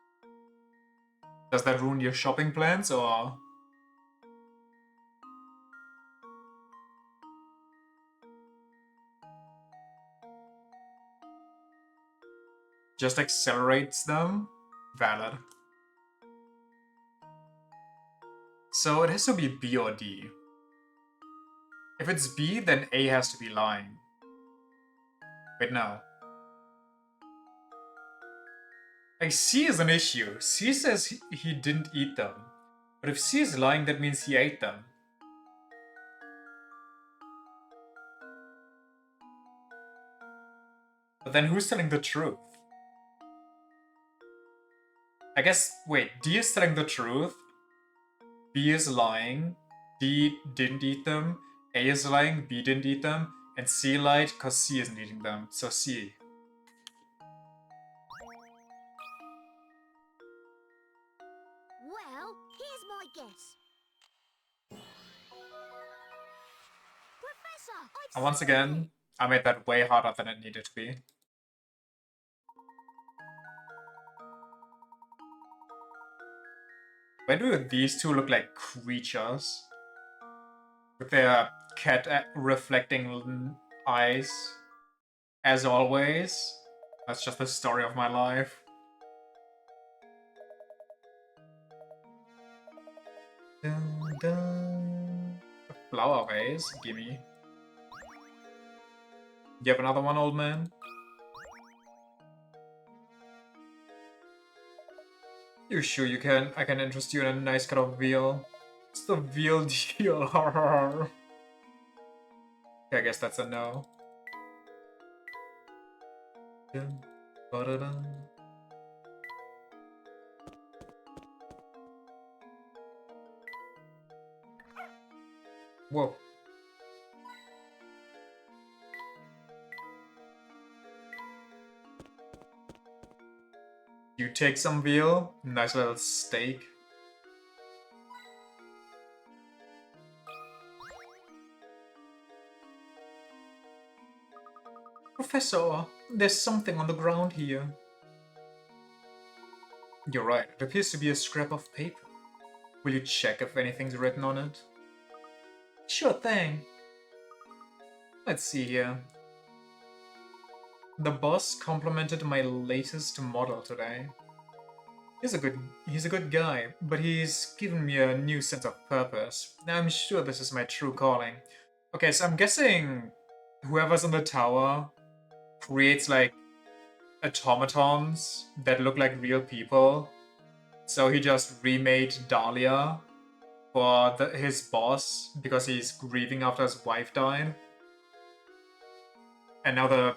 Does that ruin your shopping plans, or...? Just accelerates them? Valid. So it has to be B or D. If it's B, then A has to be lying. Wait, no. Like, C is an issue. C says he didn't eat them. But if C is lying, that means he ate them. But then who's telling the truth? I guess, wait, D is telling the truth, B is lying, D didn't eat them, A is lying, B didn't eat them, and C lied because C isn't eating them, so C. Well, here's my guess. Professor, I've And once solved it. again, I made that way harder than it needed to be. Why do these two look like creatures? With their cat reflecting eyes. As always. That's just the story of my life. Dun, dun. A flower vase? Gimme. You have another one, old man? You sure you can? I can interest you in a nice cut of veal. It's the veal deal. Okay, I guess that's a no. Dun, ba-da-dun. Whoa. You take some veal, nice little steak. Professor, there's something on the ground here. You're right, it appears to be a scrap of paper. Will you check if anything's written on it? Sure thing. Let's see here. The boss complimented my latest model today. He's a good guy, but he's given me a new sense of purpose. I'm sure this is my true calling. Okay, so I'm guessing whoever's in the tower creates like automatons that look like real people. So he just remade Dahlia for his boss because he's grieving after his wife died. And now the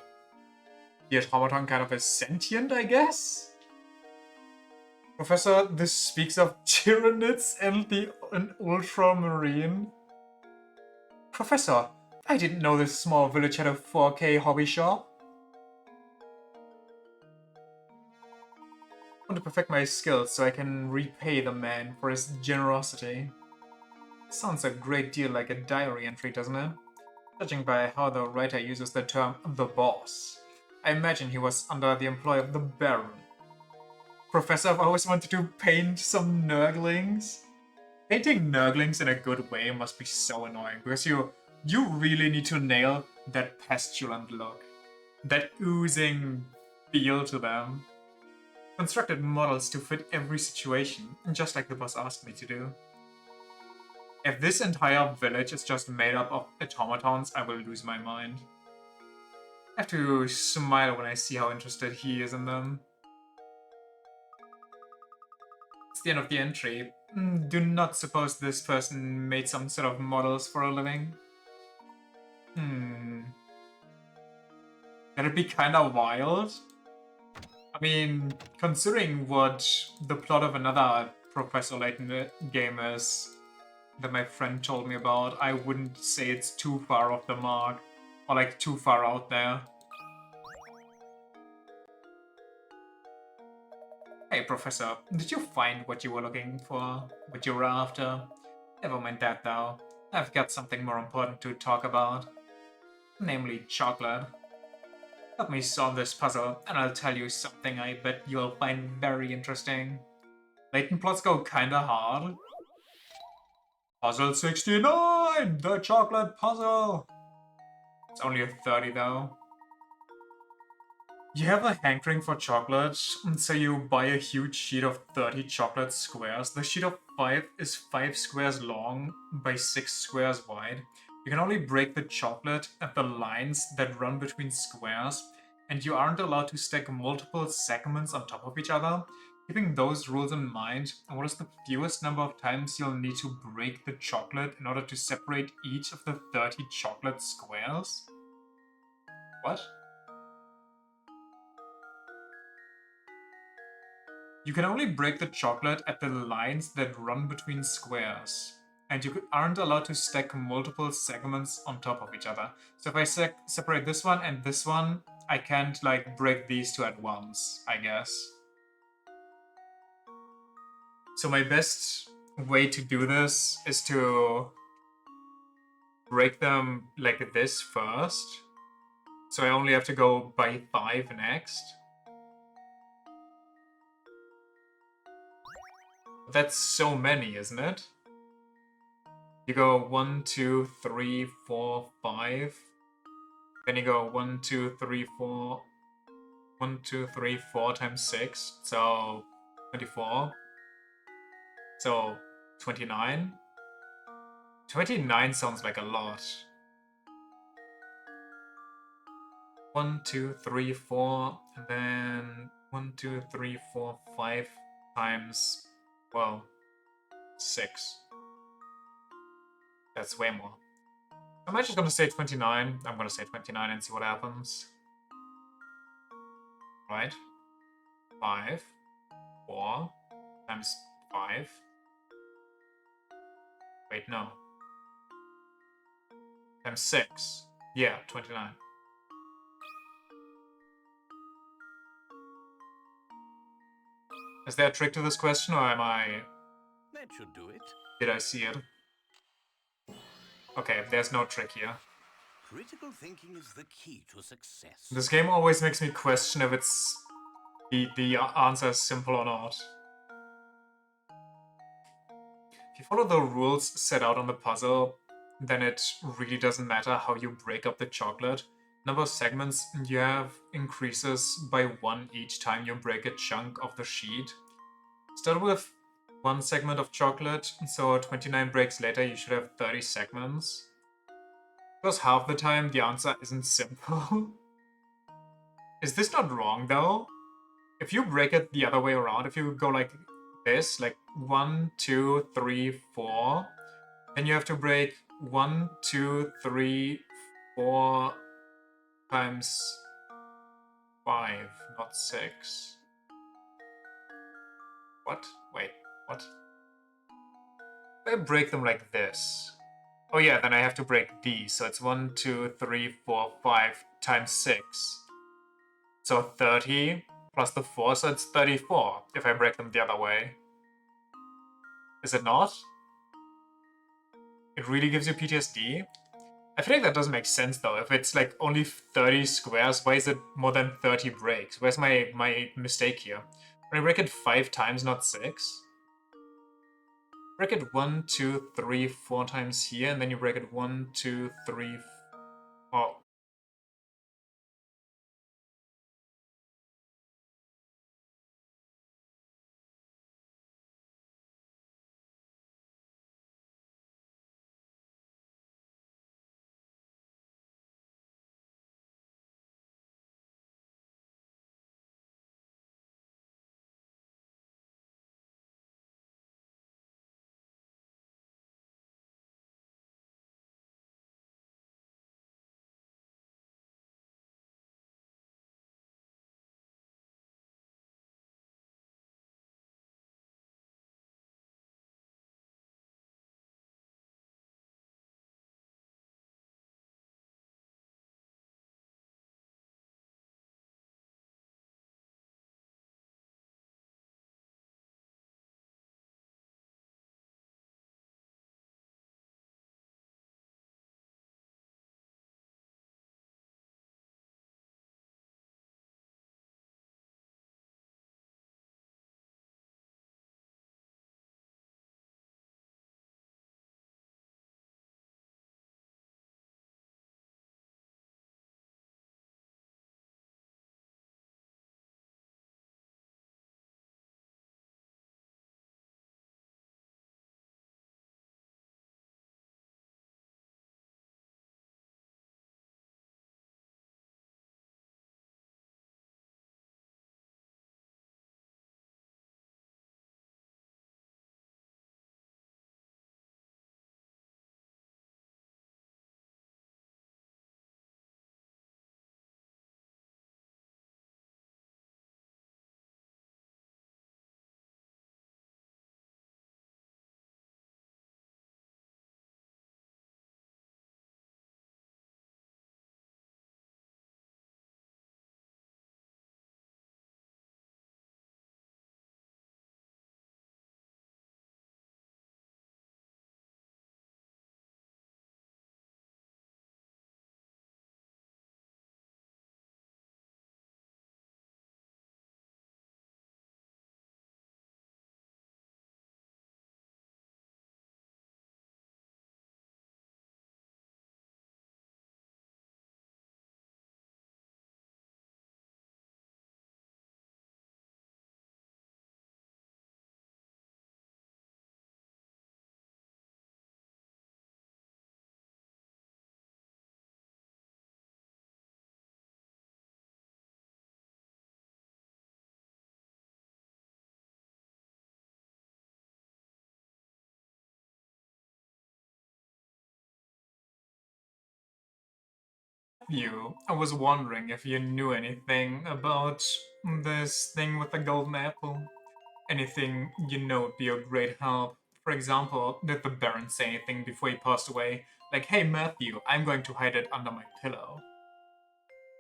automaton kind of is sentient, I guess? Professor, this speaks of Tyranids and an ultramarine. Professor, I didn't know this small village had a 4K hobby shop. I want to perfect my skills so I can repay the man for his generosity. Sounds a great deal like a diary entry, doesn't it? Judging by how the writer uses the term the boss, I imagine he was under the employ of the Baron. Professor, I've always wanted to paint some Nurglings. Painting Nurglings in a good way must be so annoying, because you really need to nail that pestulant look. That oozing feel to them. Constructed models to fit every situation, just like the boss asked me to do. If this entire village is just made up of automatons, I will lose my mind. I have to smile when I see how interested he is in them. It's the end of the entry. Do not suppose this person made some sort of models for a living. That'd be kinda wild. I mean, considering what the plot of another Professor Layton game is that my friend told me about, I wouldn't say it's too far off the mark. Or like too far out there. Hey, Professor, did you find what you were looking for? What you were after? Never mind that, though. I've got something more important to talk about. Namely, chocolate. Help me solve this puzzle, and I'll tell you something I bet you'll find very interesting. Layton plots go kinda hard. Puzzle 69! The chocolate puzzle! It's only a 30, though. You have a hankering for chocolate, so you buy a huge sheet of 30 chocolate squares. The sheet of 5 is 5 squares long by 6 squares wide. You can only break the chocolate at the lines that run between squares, and you aren't allowed to stack multiple segments on top of each other. Keeping those rules in mind, what is the fewest number of times you'll need to break the chocolate in order to separate each of the 30 chocolate squares? What? You can only break the chocolate at the lines that run between squares, and you aren't allowed to stack multiple segments on top of each other. So if I separate this one and this one, I can't like break these two at once, I guess. So my best way to do this is to break them like this first. So I only have to go by 5 next. That's so many, isn't it? You go 1, 2, 3, 4, 5. Then you go 1, 2, 3, 4. 1, 2, 3, 4 times 6. So 24. So 29. 29 sounds like a lot. 1, 2, 3, 4. And then 1, 2, 3, 4, 5 times, well, 6. That's way more. I'm actually going to say 29. I'm going to say 29 and see what happens. Right? 5, 4 times 5. Wait, no. Times 6. Yeah, 29. Is there a trick to this question, or am I... That should do it. Did I see it? Okay, there's no trick here. Critical thinking is the key to success. This game always makes me question if it's... the answer is simple or not. If you follow the rules set out on the puzzle, then it really doesn't matter how you break up the chocolate. Number of segments you have increases by 1 each time you break a chunk of the sheet. Start with 1 segment of chocolate, so 29 breaks later you should have 30 segments. Because half the time the answer isn't simple. Is this not wrong though? If you break it the other way around, if you go like this, like 1, 2, 3, 4, then you have to break 1, 2, 3, 4 times 5, not 6. What? Wait, what? If I break them like this. Oh yeah, then I have to break these. So it's 1, 2, 3, 4, 5 times 6. So 30 plus the 4, so it's 34 if I break them the other way. Is it not? It really gives you PTSD? I feel like that doesn't make sense though. If it's like only 30 squares, why is it more than 30 breaks? Where's my mistake here? When I break it 5 times, not 6? Break it 1, 2, 3, 4 times here, and then you break it 1, 2, 3, 4. Matthew, I was wondering if you knew anything about this thing with the golden apple. Anything you know would be a great help. For example, did the Baron say anything before he passed away? Like, hey Matthew, I'm going to hide it under my pillow.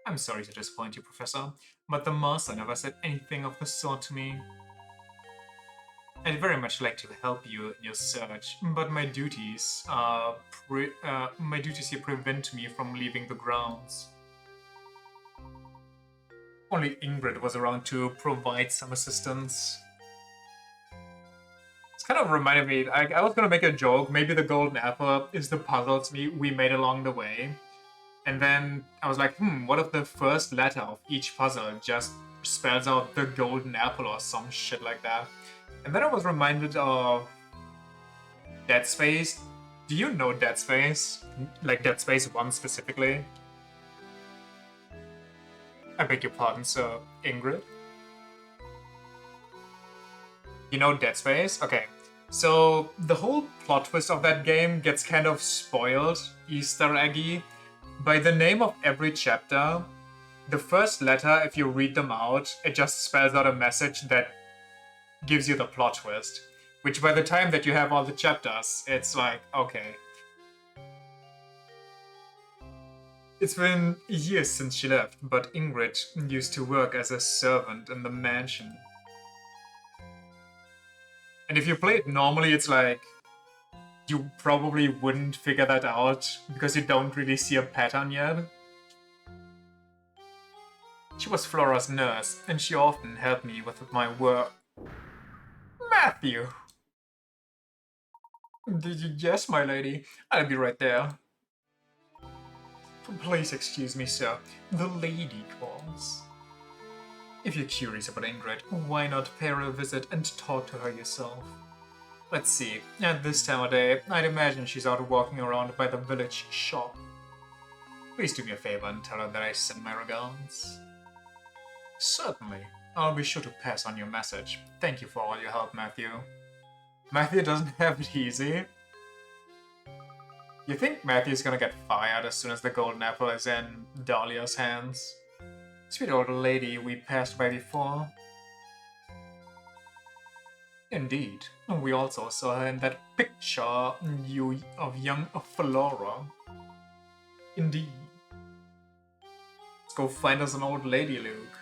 I'm sorry to disappoint you, Professor, but the Master never said anything of the sort to me. I'd very much like to help you in your search, but my duties here prevent me from leaving the grounds. Only Ingrid was around to provide some assistance. It's kind of reminded me, I was gonna make a joke, maybe the golden apple is the puzzles we made along the way. And then I was like, what if the first letter of each puzzle just spells out the golden apple or some shit like that? And then I was reminded of Dead Space. Do you know Dead Space? Like Dead Space 1 specifically? I beg your pardon, sir, Ingrid? You know Dead Space? Okay. So the whole plot twist of that game gets kind of spoiled, Easter eggy, by the name of every chapter. The first letter, if you read them out, it just spells out a message that gives you the plot twist. Which by the time that you have all the chapters, it's like, okay. It's been years since she left, but Ingrid used to work as a servant in the mansion. And if you play it normally, it's like, you probably wouldn't figure that out because you don't really see a pattern yet. She was Flora's nurse, and she often helped me with my work. Matthew! Yes, my lady. I'll be right there. Please excuse me, sir. The lady calls. If you're curious about Ingrid, why not pay her a visit and talk to her yourself? Let's see, at this time of day, I'd imagine she's out walking around by the village shop. Please do me a favor and tell her that I send my regards. Certainly. I'll be sure to pass on your message. Thank you for all your help, Matthew. Matthew doesn't have it easy. You think Matthew's gonna get fired as soon as the golden apple is in Dahlia's hands? Sweet old lady we passed by before. Indeed. We also saw her in that picture of young Flora. Indeed. Let's go find us an old lady, Luke.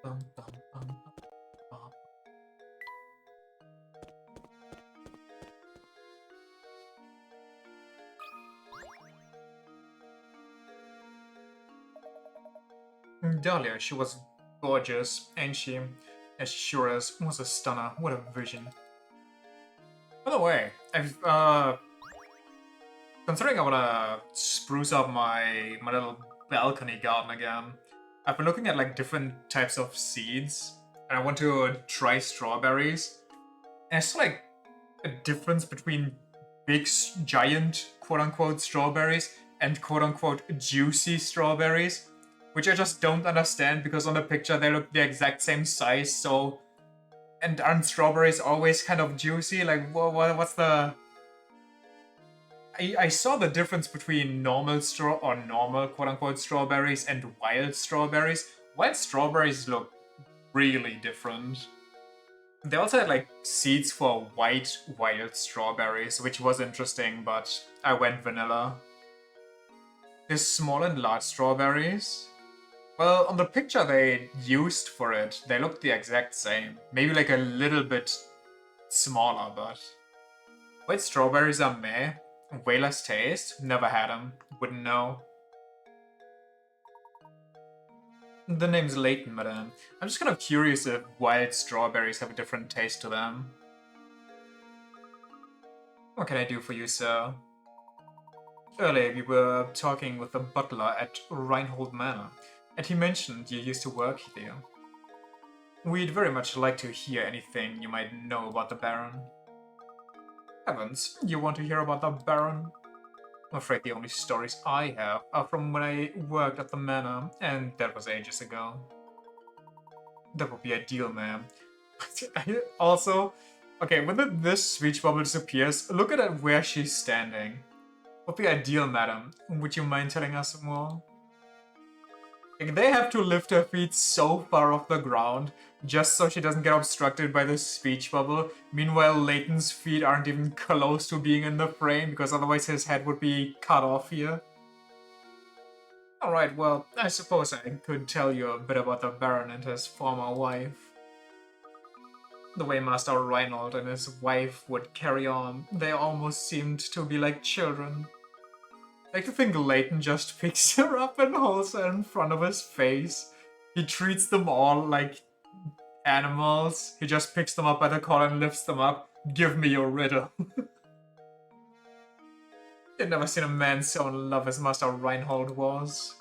Bum, bum, bum, bum. Dahlia, she was gorgeous, and she, as sure as, was a stunner. What a vision. By the way, considering I wanna spruce up my little balcony garden again, I've been looking at like different types of seeds, and I want to try strawberries. And I saw like a difference between big, giant, quote-unquote strawberries and quote-unquote juicy strawberries, which I just don't understand because on the picture they look the exact same size. So, and aren't strawberries always kind of juicy? Like, what's the? I saw the difference between normal quote-unquote strawberries and wild strawberries. Wild strawberries look really different. They also had like seeds for white wild strawberries, which was interesting, but I went vanilla. There's small and large strawberries. Well, on the picture they used for it, they look the exact same. Maybe like a little bit smaller, but... White strawberries are meh. Way less taste. Never had them. Wouldn't know. The name's Layton, madame. I'm just kind of curious if wild strawberries have a different taste to them. What can I do for you, sir? Earlier we were talking with the butler at Reinhold Manor, and he mentioned you used to work here. We'd very much like to hear anything you might know about the Baron. Heavens, you want to hear about the Baron? I'm afraid the only stories I have are from when I worked at the manor, and that was ages ago. That would be ideal, ma'am. Also, okay, when this speech bubble disappears, look at where she's standing. Would be ideal, madam. Would you mind telling us more? Like, they have to lift her feet so far off the ground just so she doesn't get obstructed by the speech bubble. Meanwhile, Layton's feet aren't even close to being in the frame because otherwise his head would be cut off here. Alright, well, I suppose I could tell you a bit about the Baron and his former wife. The way Master Reinhold and his wife would carry on, they almost seemed to be like children. I like to think Layton just picks her up and holds her in front of his face. He treats them all like animals. He just picks them up by the collar and lifts them up. Give me your riddle. I'd never seen a man so in love as Master Reinhold was.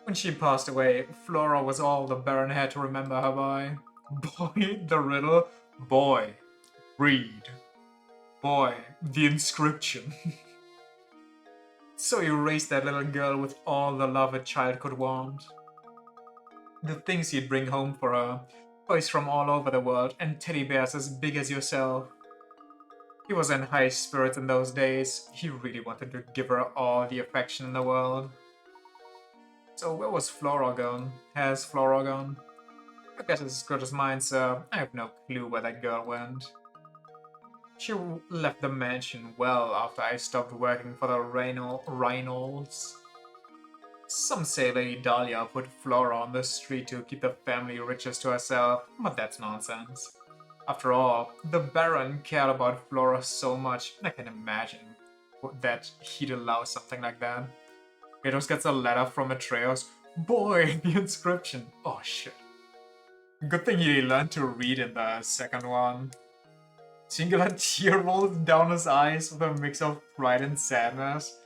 When she passed away, Flora was all the Baron had to remember her by. Boy, the riddle. Boy, read. Boy, the inscription. So you raised that little girl with all the love a child could want. The things you'd bring home for her, toys from all over the world, and teddy bears as big as yourself. He was in high spirits in those days. He really wanted to give her all the affection in the world. So where was Flora gone? Has Flora gone? I guess it's as good as mine, sir. I have no clue where that girl went. She left the mansion well after I stopped working for the Reynolds. Some say Lady Dahlia put Flora on the street to keep the family riches to herself, but that's nonsense. After all, the Baron cared about Flora so much, I can imagine that he'd allow something like that. Kratos gets a letter from Atreus. Boy, the inscription. Oh shit. Good thing he learned to read in the second one. Singular tear rolls down his eyes with a mix of pride and sadness.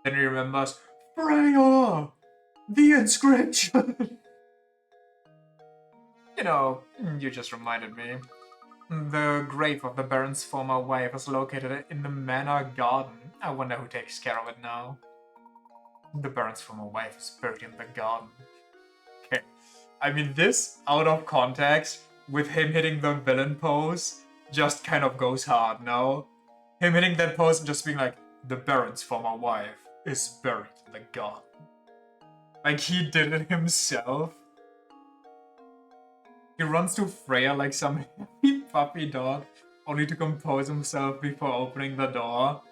Then he remembers, Freya! The inscription! You know, you just reminded me. The grave of the Baron's former wife is located in the manor garden. I wonder who takes care of it now. The Baron's former wife is buried in the garden. Okay. I mean, this, out of context, with him hitting the villain pose, just kind of goes hard, no? Him hitting that pose and just being like, the Baron's former wife is buried in the garden. Like, he did it himself. He runs to Freya like some happy puppy dog, only to compose himself before opening the door.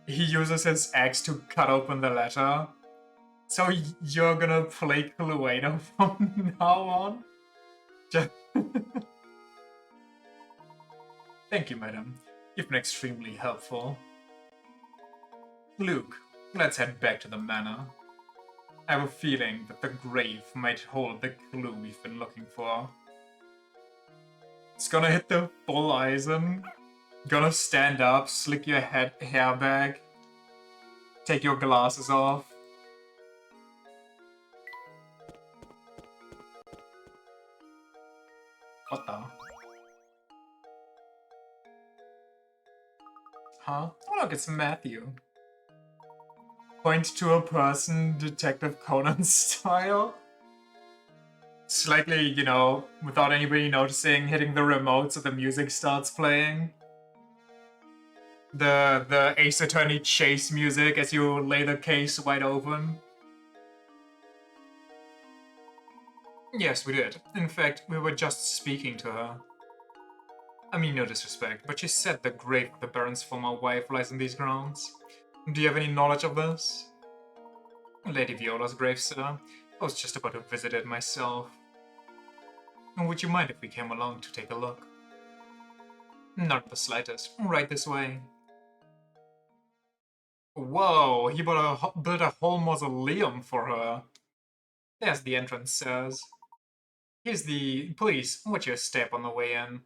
He uses his axe to cut open the letter. So you're gonna play Cluedo from now on? Just Thank you, madam. You've been extremely helpful. Luke, let's head back to the manor. I have a feeling that the grave might hold the clue we've been looking for. It's gonna hit the full Eisen. Gonna stand up, slick your hair back, take your glasses off. What the? Huh? Oh look, it's Matthew. Point to a person, Detective Conan style. Slightly, you know, without anybody noticing, hitting the remote so the music starts playing. The Ace Attorney chase music as you lay the case wide open. Yes, we did. In fact, we were just speaking to her. I mean, no disrespect, but she said the grave of the Baron's former wife lies in these grounds. Do you have any knowledge of this? Lady Viola's grave, sir. I was just about to visit it myself. Would you mind if we came along to take a look? Not the slightest. Right this way. Whoa, he built a whole mausoleum for her. There's the entrance, sirs. Here's the... Please, watch your step on the way in.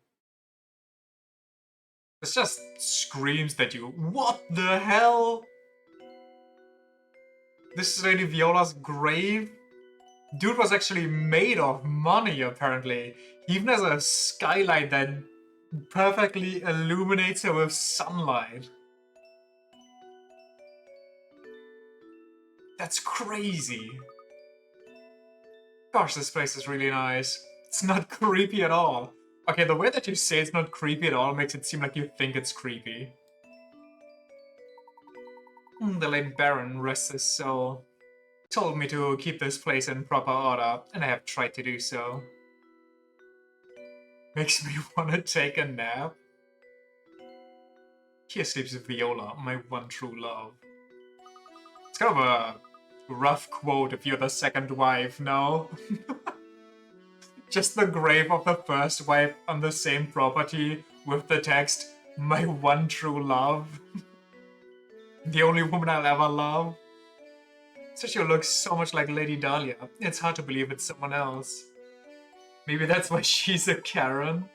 This just screams at you. What the hell? This is Lady Viola's grave? Dude was actually made of money, apparently. He even has a skylight that perfectly illuminates her with sunlight. That's crazy. Gosh, this place is really nice. It's not creepy at all. Okay, the way that you say it's not creepy at all makes it seem like you think it's creepy. The late Baron, rest his soul, told me to keep this place in proper order, and I have tried to do so. Makes me want to take a nap. Here sleeps Viola, my one true love. It's kind of a rough quote if you're the second wife, no? Just the grave of the first wife on the same property with the text, my one true love. The only woman I'll ever love. She looks so much like Lady Dahlia, it's hard to believe it's someone else. Maybe that's why she's a Karen?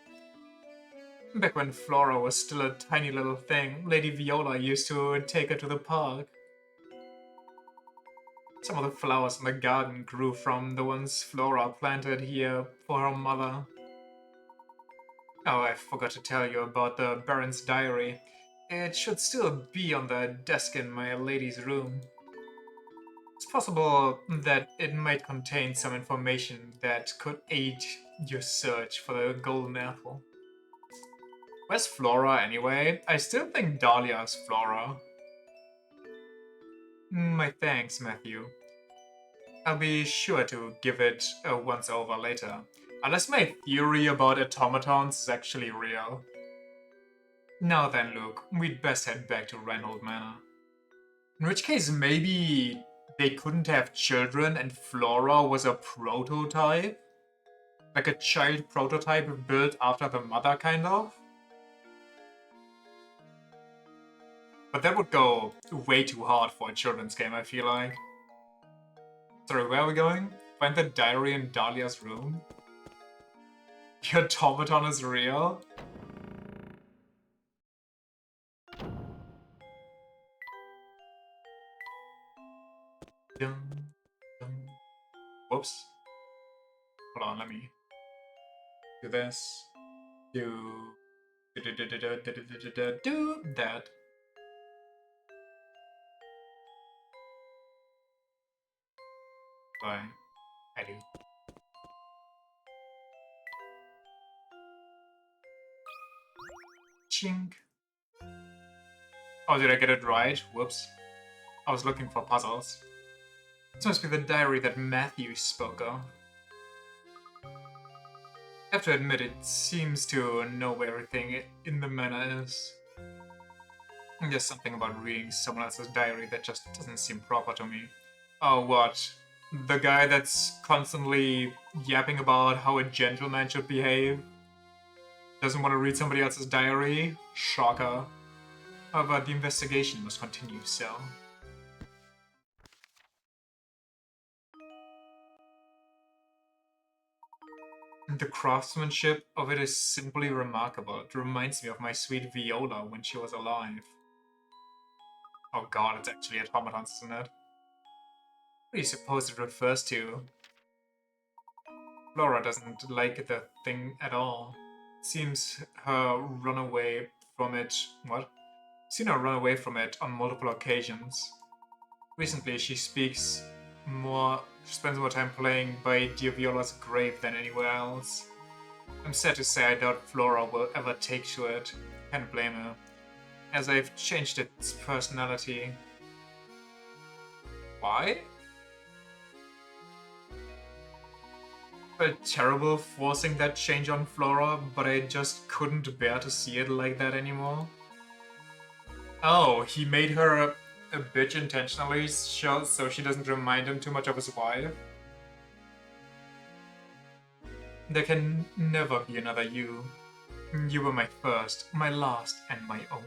Back when Flora was still a tiny little thing, Lady Viola used to take her to the park. Some of the flowers in the garden grew from the ones Flora planted here for her mother. Oh, I forgot to tell you about the Baron's diary. It should still be on the desk in my lady's room. It's possible that it might contain some information that could aid your search for the golden apple. Where's Flora anyway? I still think Dahlia's Flora. My thanks, Matthew. I'll be sure to give it a once over later. Unless my theory about automatons is actually real. Now then, Luke, we'd best head back to Reinhold Manor. In which case, maybe they couldn't have children and Flora was a prototype? Like a child prototype built after the mother, kind of? But that would go way too hard for a children's game, I feel like. Sorry, where are we going? Find the diary in Dahlia's room? The automaton is real? Dum, dum. Whoops. Hold on, let me do this. Do that. Fine. I do. Chink. Oh, did I get it right? Whoops. I was looking for puzzles. This must be the diary that Matthew spoke of. I have to admit, it seems to know where everything in the manor is. There's something about reading someone else's diary that just doesn't seem proper to me. Oh, what? The guy that's constantly yapping about how a gentleman should behave? Doesn't want to read somebody else's diary? Shocker. However, the investigation must continue, so... The craftsmanship of it is simply remarkable. It reminds me of my sweet Viola when she was alive. Oh god, it's actually automatons, isn't it? What do you suppose it refers to? Flora doesn't like the thing at all. Seems her run away from it... What? Seen her run away from it on multiple occasions. Recently, she spends more time playing by dear Viola's grave than anywhere else. I'm sad to say I doubt Flora will ever take to it. Can't blame her, as I've changed its personality. Why? Felt terrible forcing that change on Flora, but I just couldn't bear to see it like that anymore. Oh, he made her a bitch intentionally so she doesn't remind him too much of his wife? There can never be another you. You were my first, my last, and my own.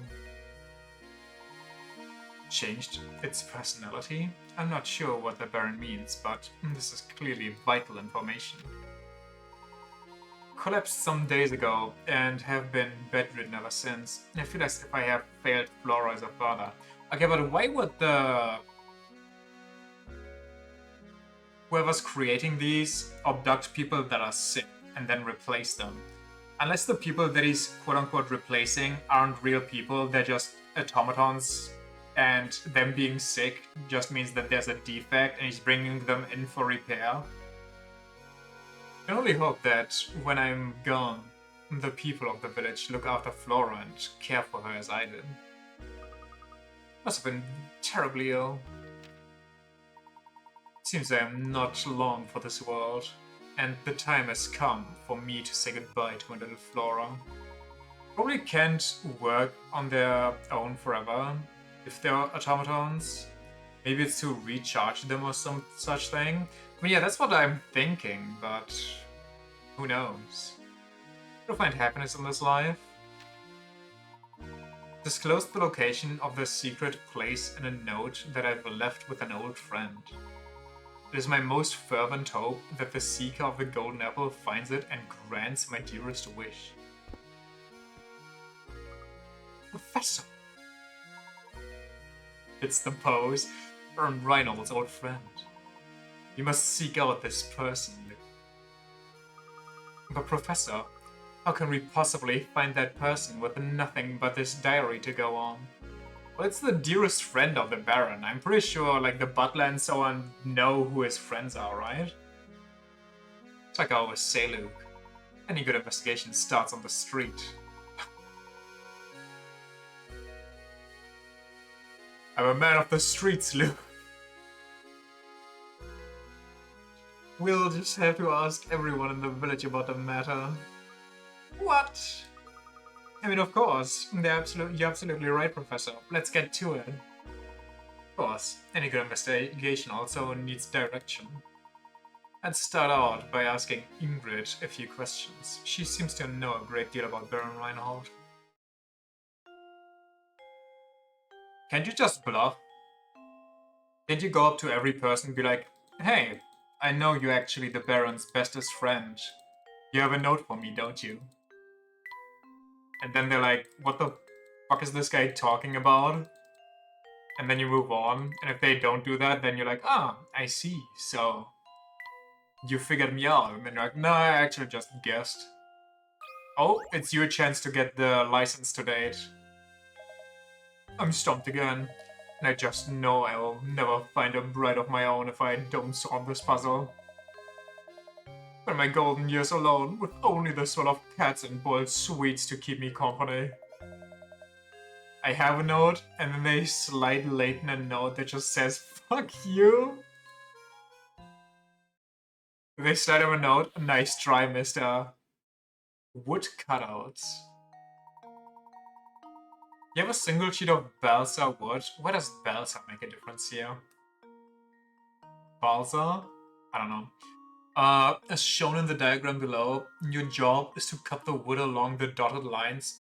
Changed its personality? I'm not sure what the Baron means, but this is clearly vital information. Collapsed some days ago and have been bedridden ever since. I feel as if I have failed Flora as a father. Okay, but why would whoever's creating these abduct people that are sick and then replace them? Unless the people that he's quote-unquote replacing aren't real people, they're just automatons, and them being sick just means that there's a defect and he's bringing them in for repair. I can only hope that when I'm gone, the people of the village look after Flora and care for her as I did. Must have been terribly ill. Seems I am not long for this world, and the time has come for me to say goodbye to my little Flora. Probably can't work on their own forever if they're automatons. Maybe it's to recharge them or some such thing. I mean, yeah, that's what I'm thinking, but who knows? To find happiness in this life. Disclose the location of the secret place in a note that I've left with an old friend. It is my most fervent hope that the seeker of the golden apple finds it and grants my dearest wish. Professor! It's the pose. Reinald's old friend. You must seek out this person. But Professor, how can we possibly find that person with nothing but this diary to go on? Well, it's the dearest friend of the Baron. I'm pretty sure, like, the butler and so on know who his friends are, right? It's like I always say, Luke. Any good investigation starts on the street. I'm a man of the streets, Luke. We'll just have to ask everyone in the village about the matter. What? I mean, of course. You're absolutely right, Professor. Let's get to it. Of course, any good investigation also needs direction. I'd start out by asking Ingrid a few questions. She seems to know a great deal about Baron Reinhold. Can't you just bluff? Can't you go up to every person and be like, hey, I know you're actually the Baron's bestest friend. You have a note for me, don't you? And then they're like, what the fuck is this guy talking about? And then you move on. And if they don't do that, then you're like, ah, I see. So you figured me out. And then you're like, no, I actually just guessed. Oh, it's your chance to get the license to date. I'm stumped again. And I just know I will never find a bride of my own if I don't solve this puzzle. Spend my golden years alone, with only the smell of cats and boiled sweets to keep me company. I have a note, and then they slide Layton a note that just says, fuck you. They slide him a note, nice try, mister. Wood cutouts. You have a single sheet of balsa wood? Why does balsa make a difference here? Balsa? I don't know. As shown in the diagram below, your job is to cut the wood along the dotted lines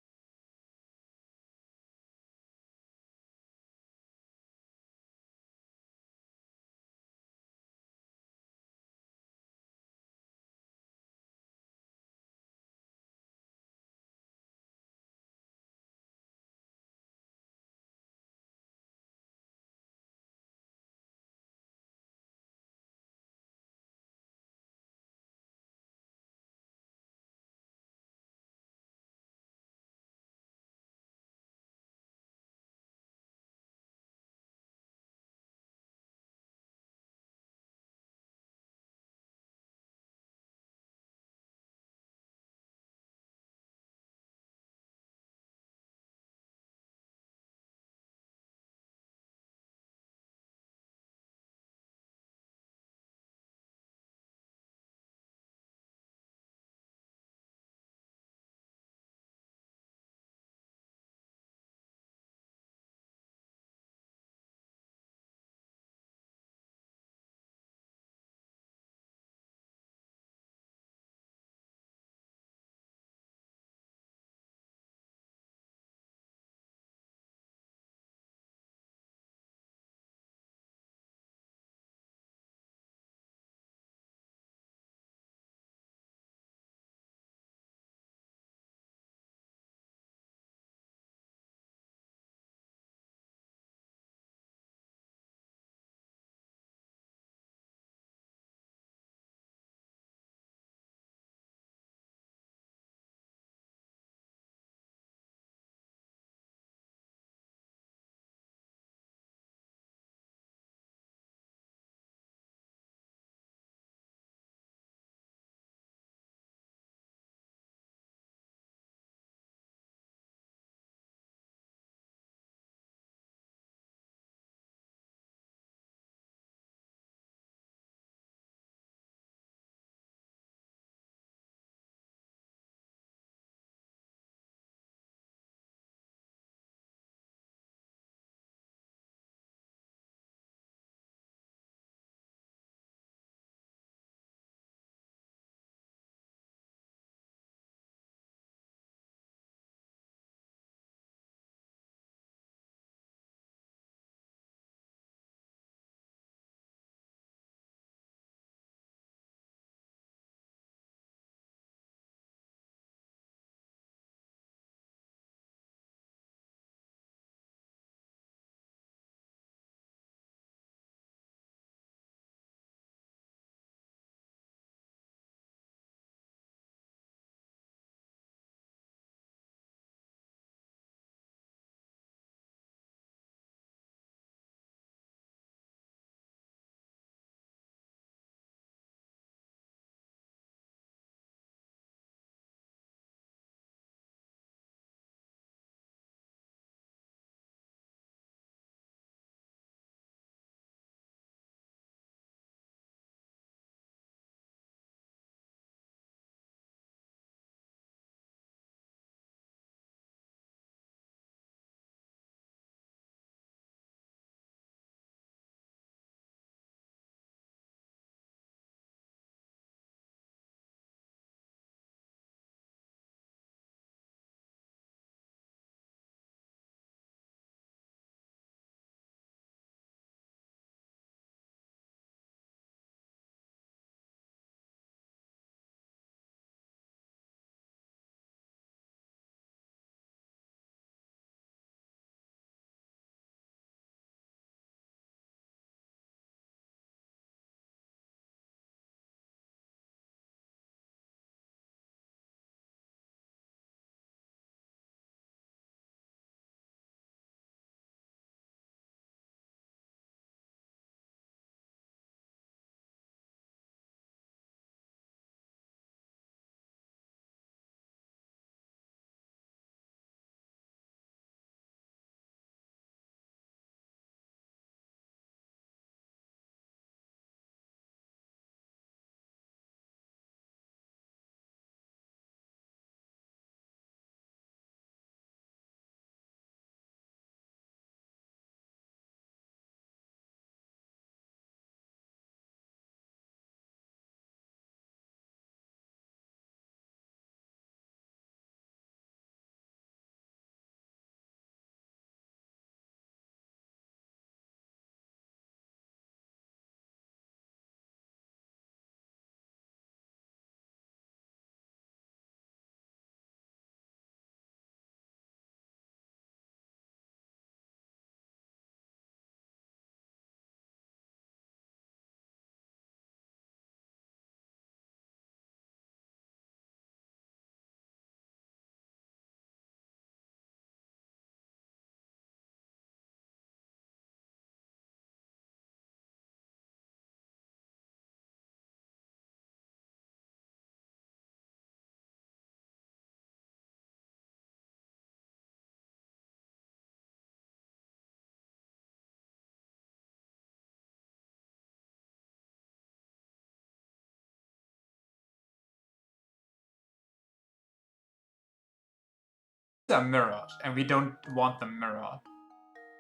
These are mirrored, and we don't want them mirrored.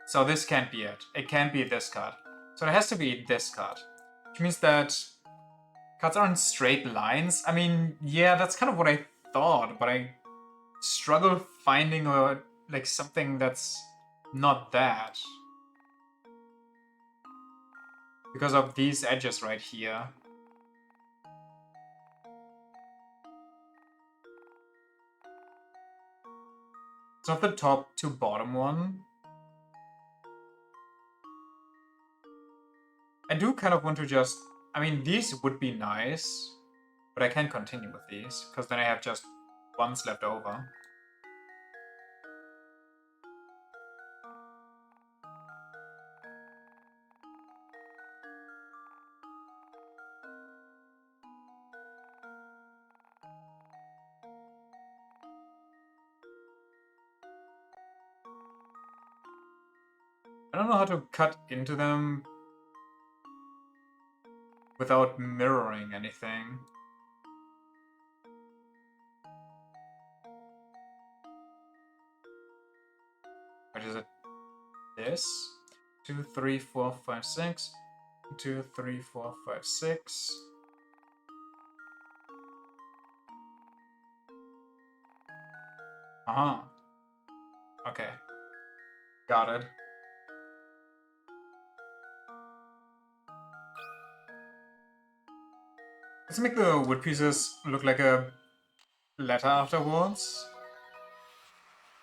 So this can't be it. It can't be this card. So it has to be this card. Which means that cards aren't straight lines. I mean, yeah, that's kind of what I thought, but I struggle finding like something that's not that. Because of these edges right here. It's not the top to bottom one. I do kind of want to just... I mean, these would be nice, but I can't continue with these, because then I have just ones left over. I don't know how to cut into them without mirroring anything. What is it? This? 2, 3, 4, 5, 6. 2, 3, 4, 5, 6. Uh-huh. Okay. Got it. Let's make the wood pieces look like a letter afterwards.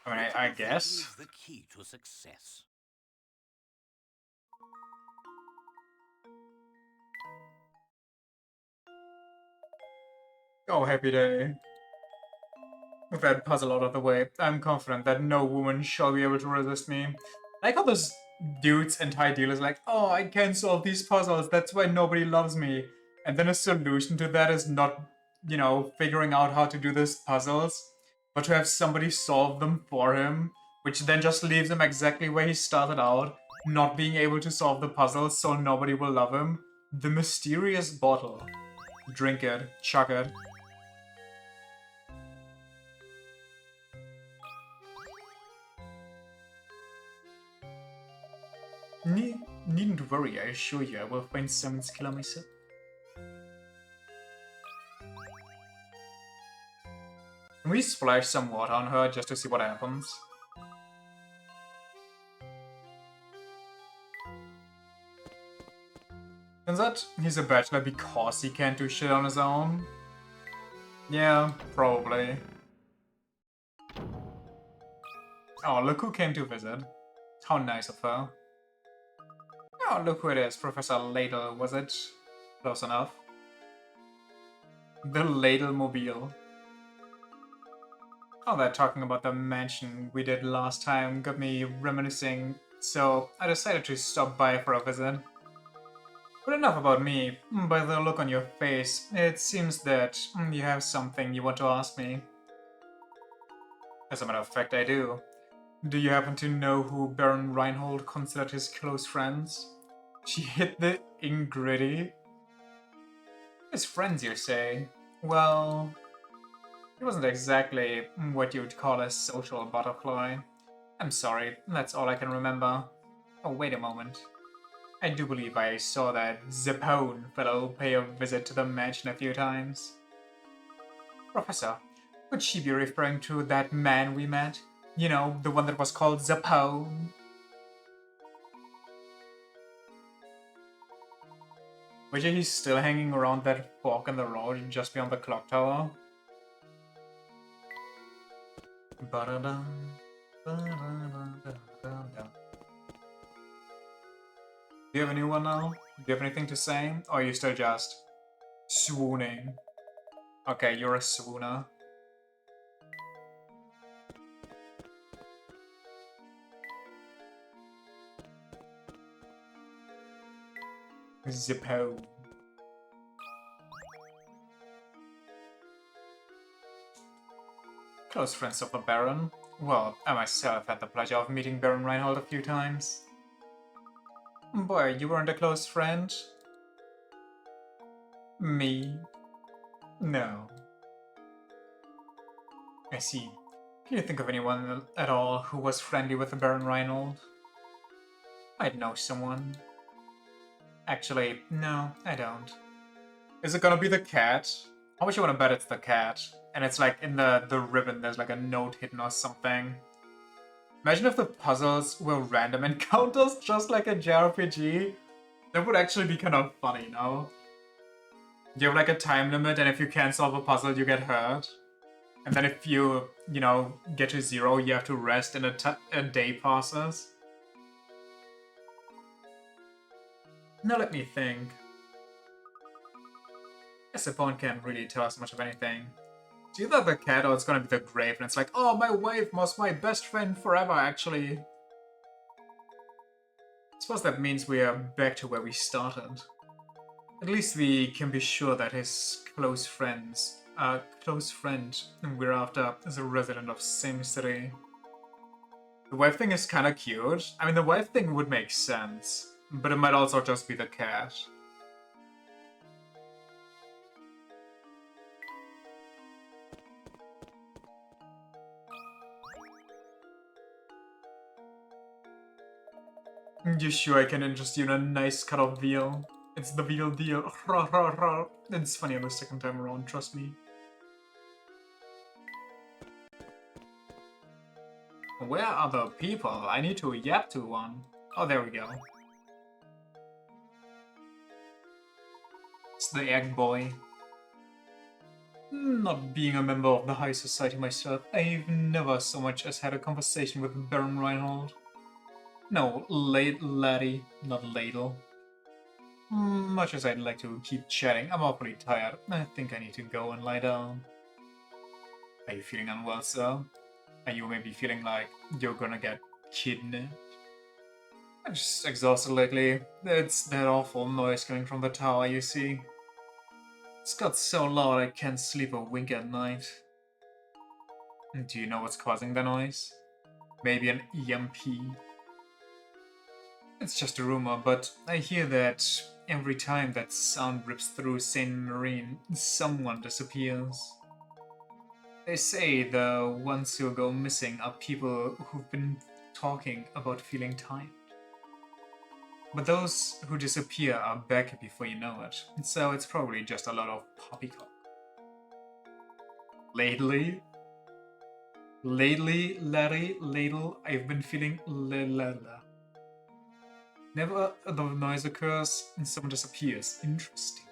I mean, I guess. Is the key to success. Oh, happy day. With that puzzle out of the way, I'm confident that no woman shall be able to resist me. I like how those dude's entire deal is like, oh, I can't solve these puzzles, that's why nobody loves me. And then a solution to that is not, you know, figuring out how to do these puzzles, but to have somebody solve them for him, which then just leaves him exactly where he started out, not being able to solve the puzzles so nobody will love him. The mysterious bottle. Drink it, chuck it. Needn't worry, I assure you I will find someone's killer myself. Can we splash some water on her just to see what happens? Turns out he's a bachelor because he can't do shit on his own. Yeah, probably. Oh, look who came to visit. How nice of her. Oh, look who it is, Professor Layton, was it? Close enough. The Ladle-mobile. Oh, that talking about the mansion we did last time got me reminiscing, so I decided to stop by for a visit. But enough about me. By the look on your face, it seems that you have something you want to ask me. As a matter of fact, I do. Do you happen to know who Baron Reinhold considered his close friends? She hit the ing-gritty. His friends, you say? Well, he wasn't exactly what you'd call a social butterfly. I'm sorry, that's all I can remember. Oh, wait a moment. I do believe I saw that Zapone fellow pay a visit to the mansion a few times. Professor, could she be referring to that man we met? You know, the one that was called Zapone? Which he's still hanging around that fork in the road just beyond the clock tower. Ba-da-dum, ba-da-da-da-da-da. Do you have a new one now? Do you have anything to say? Or are you still just swooning? Okay, you're a swooner. Zippo. Close friends of the Baron? Well, I myself had the pleasure of meeting Baron Reinhold a few times. Boy, you weren't a close friend? Me? No. I see. Can you think of anyone at all who was friendly with the Baron Reinhold? I'd know someone. Actually, no, I don't. Is it gonna be the cat? How much you wanna bet it's the cat? And it's like in the ribbon there's like a note hidden or something. Imagine if the puzzles were random encounters just like a JRPG. That would actually be kind of funny, no? You have like a time limit and if you can't solve a puzzle you get hurt. And then if you get to 0, you have to rest and a day passes. Now let me think. Guess the phone can't really tell us much of anything. It's either the cat or it's gonna be the grave, and it's like, oh, my wife was my best friend forever, actually. I suppose that means we are back to where we started. At least we can be sure that his close friend we're after is a resident of same city. The wife thing is kinda cute. I mean, the wife thing would make sense, but it might also just be the cat. You sure I can interest you in a nice cut of veal? It's the veal deal. It's funnier the second time around, trust me. Where are the people? I need to yap to one. Oh, there we go. It's the egg boy. Not being a member of the high society myself, I've never so much as had a conversation with Baron Reinhold. No, laddie, not ladle. Much as I'd like to keep chatting, I'm awfully tired. I think I need to go and lie down. Are you feeling unwell, sir? Are you maybe feeling like you're gonna get kidnapped? I'm just exhausted lately. It's that awful noise coming from the tower, you see. It's got so loud I can't sleep a wink at night. Do you know what's causing the noise? Maybe an EMP? It's just a rumor, but I hear that every time that sound rips through Saint Marine, someone disappears. They say the ones who go missing are people who've been talking about feeling tired. But those who disappear are back before you know it, so it's probably just a lot of poppycock. Lately, Larry, ladle, I've been feeling la. Never the noise occurs and someone disappears. Interesting.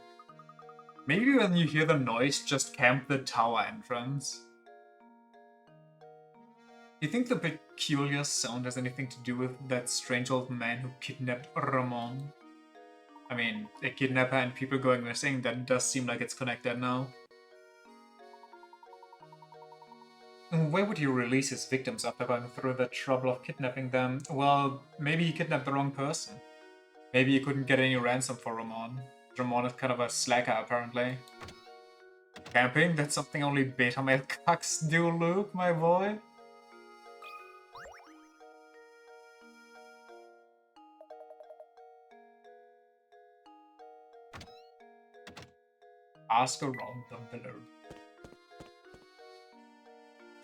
Maybe when you hear the noise, just camp the tower entrance. Do you think the peculiar sound has anything to do with that strange old man who kidnapped Ramon? I mean, a kidnapper and people going missing, that does seem like it's connected now. Why would he release his victims after going through the trouble of kidnapping them? Well, maybe he kidnapped the wrong person. Maybe he couldn't get any ransom for Ramon. Ramon is kind of a slacker, apparently. Camping? That's something only beta male cucks do, Luke, my boy. Ask around the villa.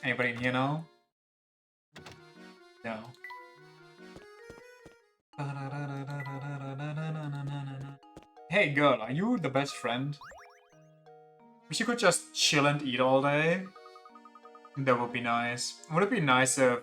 Anybody in here now? No. Hey girl, are you the best friend? Wish you could just chill and eat all day. That would be nice. Would it be nice if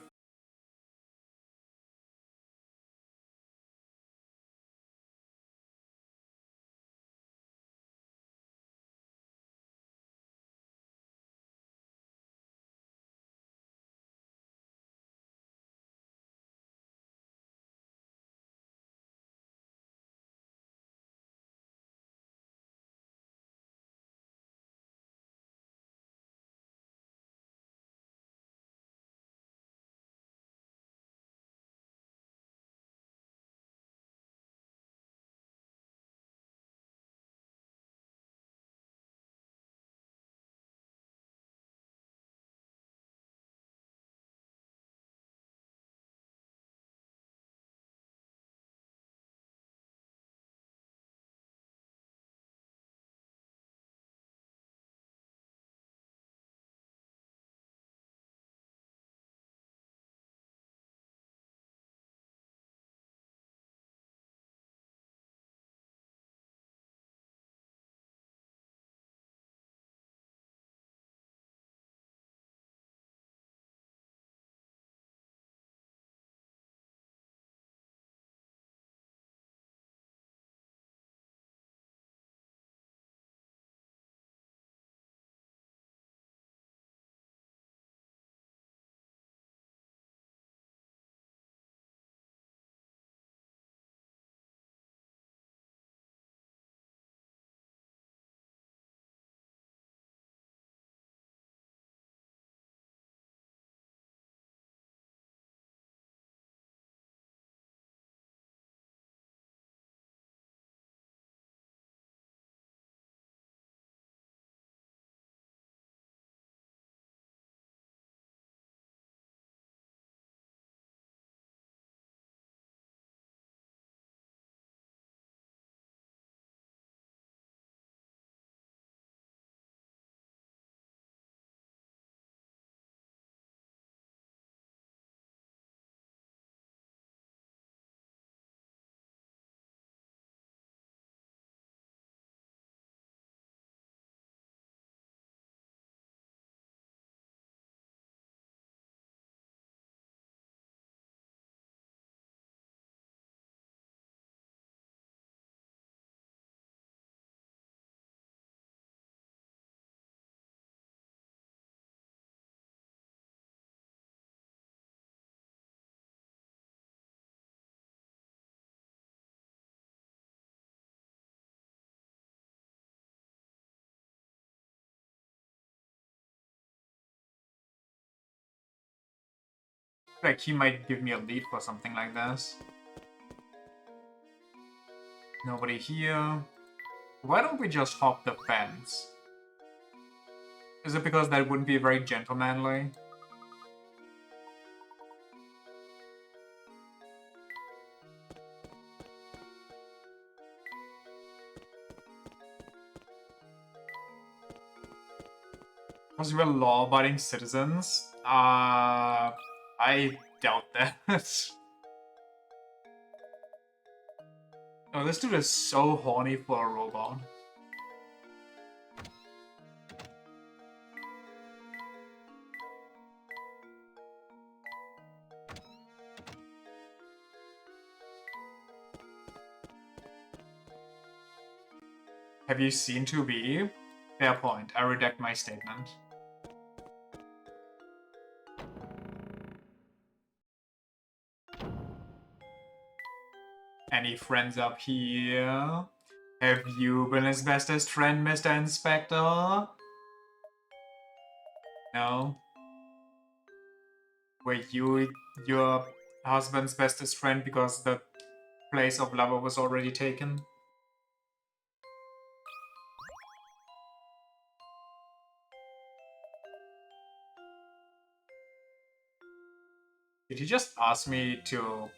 Like, he might give me a lead for something like this. Nobody here. Why don't we just hop the fence? Is it because that wouldn't be very gentlemanly? Because we're law-abiding citizens? I doubt that. Oh, this dude is so horny for a robot. Have you seen 2B? Fair point. I redact my statement. Any friends up here? Have you been his bestest friend, Mr. Inspector? No? Were you your husband's bestest friend because the place of lover was already taken? Did he just ask me to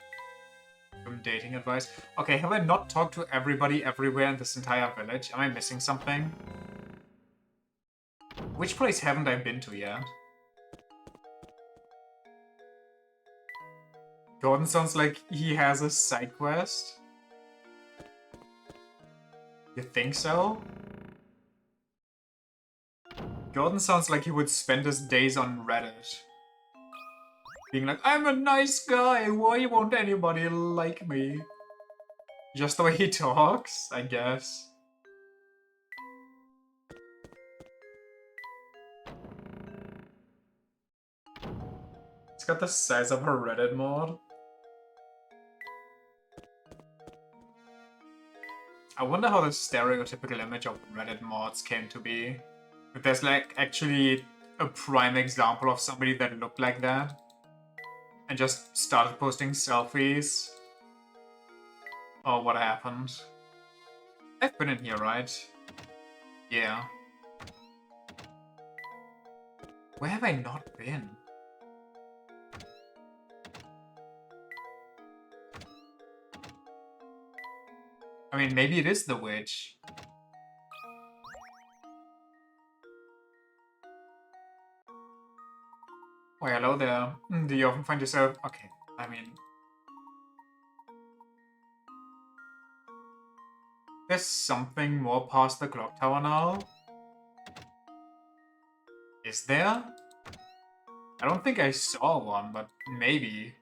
give him dating advice? Okay, have I not talked to everybody everywhere in this entire village? Am I missing something? Which place haven't I been to yet? Gordon sounds like he has a side quest. You think so? Gordon sounds like he would spend his days on Reddit. Being like, I'm a nice guy, why won't anybody like me? Just the way he talks, I guess. It's got the size of a Reddit mod. I wonder how the stereotypical image of Reddit mods came to be. If there's like actually a prime example of somebody that looked like that and just started posting selfies. Or what happened. I've been in here, right? Yeah. Where have I not been? I mean, maybe it is the witch. Oh, hello there. Do you often find yourself... Okay, I mean... There's something more past the clock tower now? Is there? I don't think I saw one, but maybe.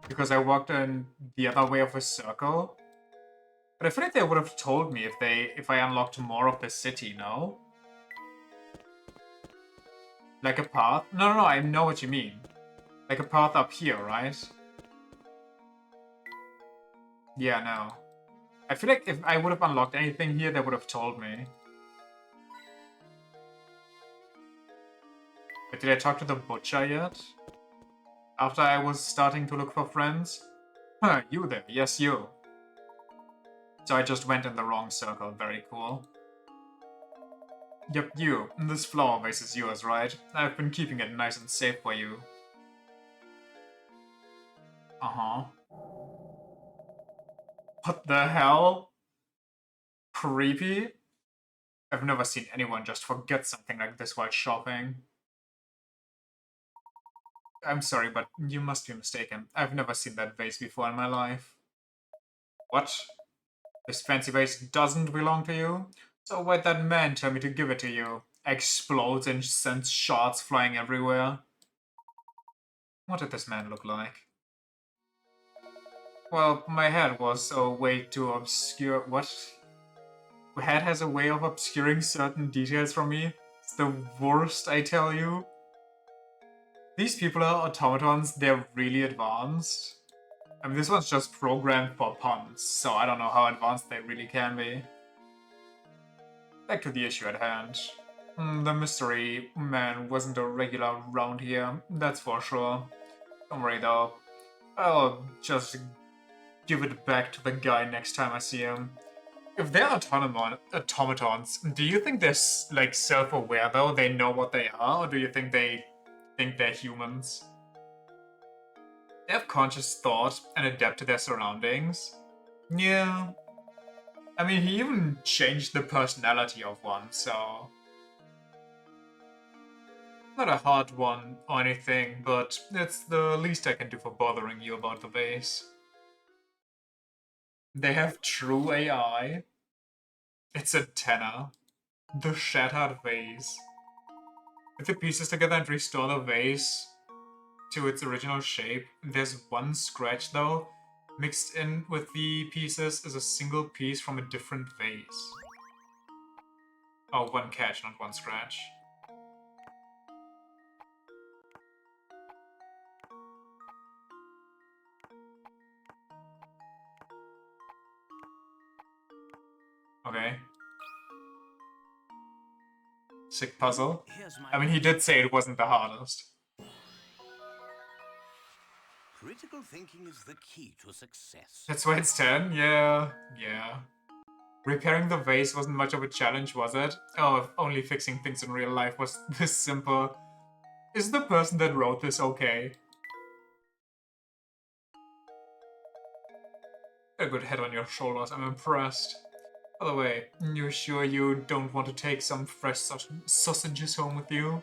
Because I walked in the other way of a circle. But I feel like they would have told me if I unlocked more of the city, no? Like a path? No, I know what you mean. Like a path up here, right? Yeah, no. I feel like if I would have unlocked anything here, they would have told me. But did I talk to the butcher yet? After I was starting to look for friends? Huh, you there. Yes, you. So I just went in the wrong circle. Very cool. Yep, you. This flower vase is yours, right? I've been keeping it nice and safe for you. Uh-huh. What the hell? Creepy? I've never seen anyone just forget something like this while shopping. I'm sorry, but you must be mistaken. I've never seen that vase before in my life. What? This fancy vase doesn't belong to you? So why'd that man tell me to give it to you? Explodes and sends shards flying everywhere. What did this man look like? Well, my head was a way to obscure... What? My head has a way of obscuring certain details from me. It's the worst, I tell you. These people are automatons, they're really advanced. I mean, this one's just programmed for puns, so I don't know how advanced they really can be. Back to the issue at hand. The mystery man wasn't a regular around here, that's for sure. Don't worry though. I'll just give it back to the guy next time I see him. If they're automatons, do you think they're like self-aware though? They know what they are, or do you think they're humans? They have conscious thought and adapt to their surroundings. Yeah. I mean, he even changed the personality of one, so... Not a hard one or anything, but it's the least I can do for bothering you about the vase. They have true AI. It's a 10er. The Shattered Vase. Put the pieces together and restore the vase to its original shape. There's one scratch though. Mixed in with the pieces is a single piece from a different vase. Oh, one catch, not one scratch. Okay. Sick puzzle. I mean, he did say it wasn't the hardest. Critical thinking is the key to success. That's why it's 10? Yeah. Repairing the vase wasn't much of a challenge, was it? Oh, if only fixing things in real life was this simple. Is the person that wrote this okay? A good head on your shoulders, I'm impressed. By the way, you sure you don't want to take some fresh sausages home with you?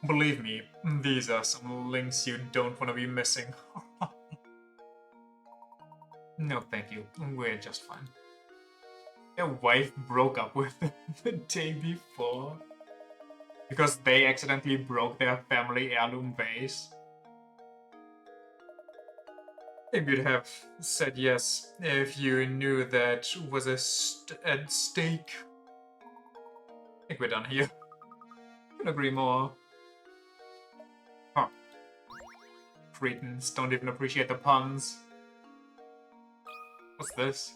Believe me, these are some links you don't want to be missing. No, thank you. We're just fine. Their wife broke up with them the day before. Because they accidentally broke their family heirloom vase. Maybe you'd have said yes if you knew that was at stake. I think we're done here. Couldn't agree more. Huh. Cretans don't even appreciate the puns. What's this?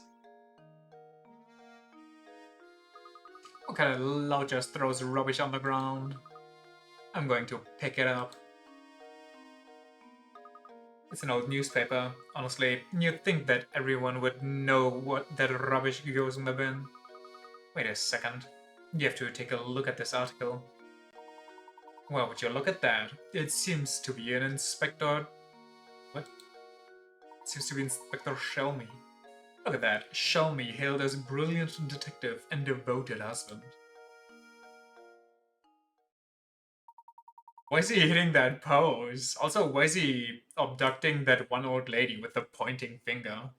What kind of lout just throws rubbish on the ground? I'm going to pick it up. It's an old newspaper. Honestly, you'd think that everyone would know what that rubbish goes in the bin. Wait a second. You have to take a look at this article. Well, would you look at that? It seems to be an Inspector... What? It seems to be Inspector Shelmy. Look at that. Shelmy hailed as brilliant detective and devoted husband. Why is he hitting that pose? Also, why is he abducting that one old lady with the pointing finger?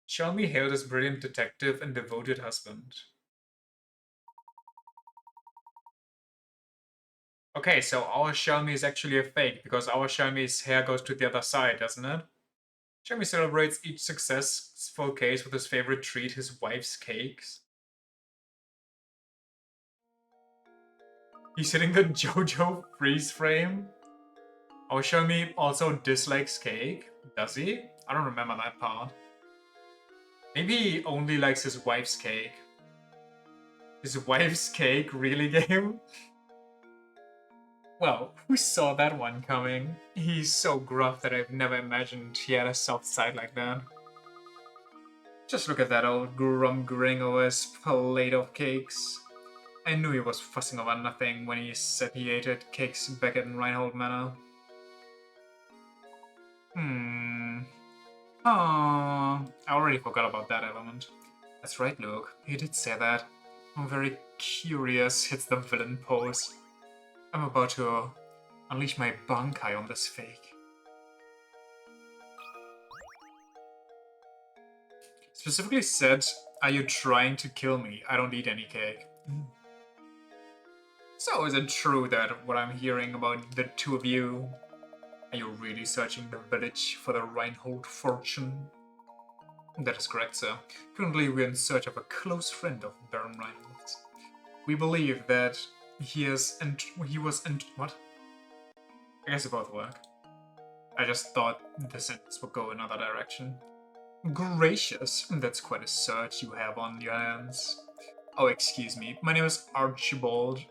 Shelmy hailed as brilliant detective and devoted husband. Okay, so our Shelmy is actually a fake, because our Shelmy's hair goes to the other side, doesn't it? Shelmy celebrates each successful case with his favorite treat, his wife's cakes. He's hitting the JoJo freeze frame. Our Shelmy also dislikes cake. Does he? I don't remember that part. Maybe he only likes his wife's cake. His wife's cake, really, game? Well, who saw that one coming? He's so gruff that I've never imagined he had a soft side like that. Just look at that old grinning over his plate of cakes. I knew he was fussing over nothing when he said he hated cakes back in Reinhold Manor. I already forgot about that element. That's right, Luke. He did say that. I'm very curious hits the villain pose. I'm about to unleash my bankai on this fake. Specifically said, are you trying to kill me? I don't eat any cake. So is it true that what I'm hearing about the two of you? Are you really searching the village for the Reinhold fortune? That is correct, sir. Currently we're in search of a close friend of Baron Reinhold's. We believe that what? I guess it both work. I just thought the sentence would go another direction. Gracious, that's quite a search you have on your hands. Oh, excuse me, my name is Archibald.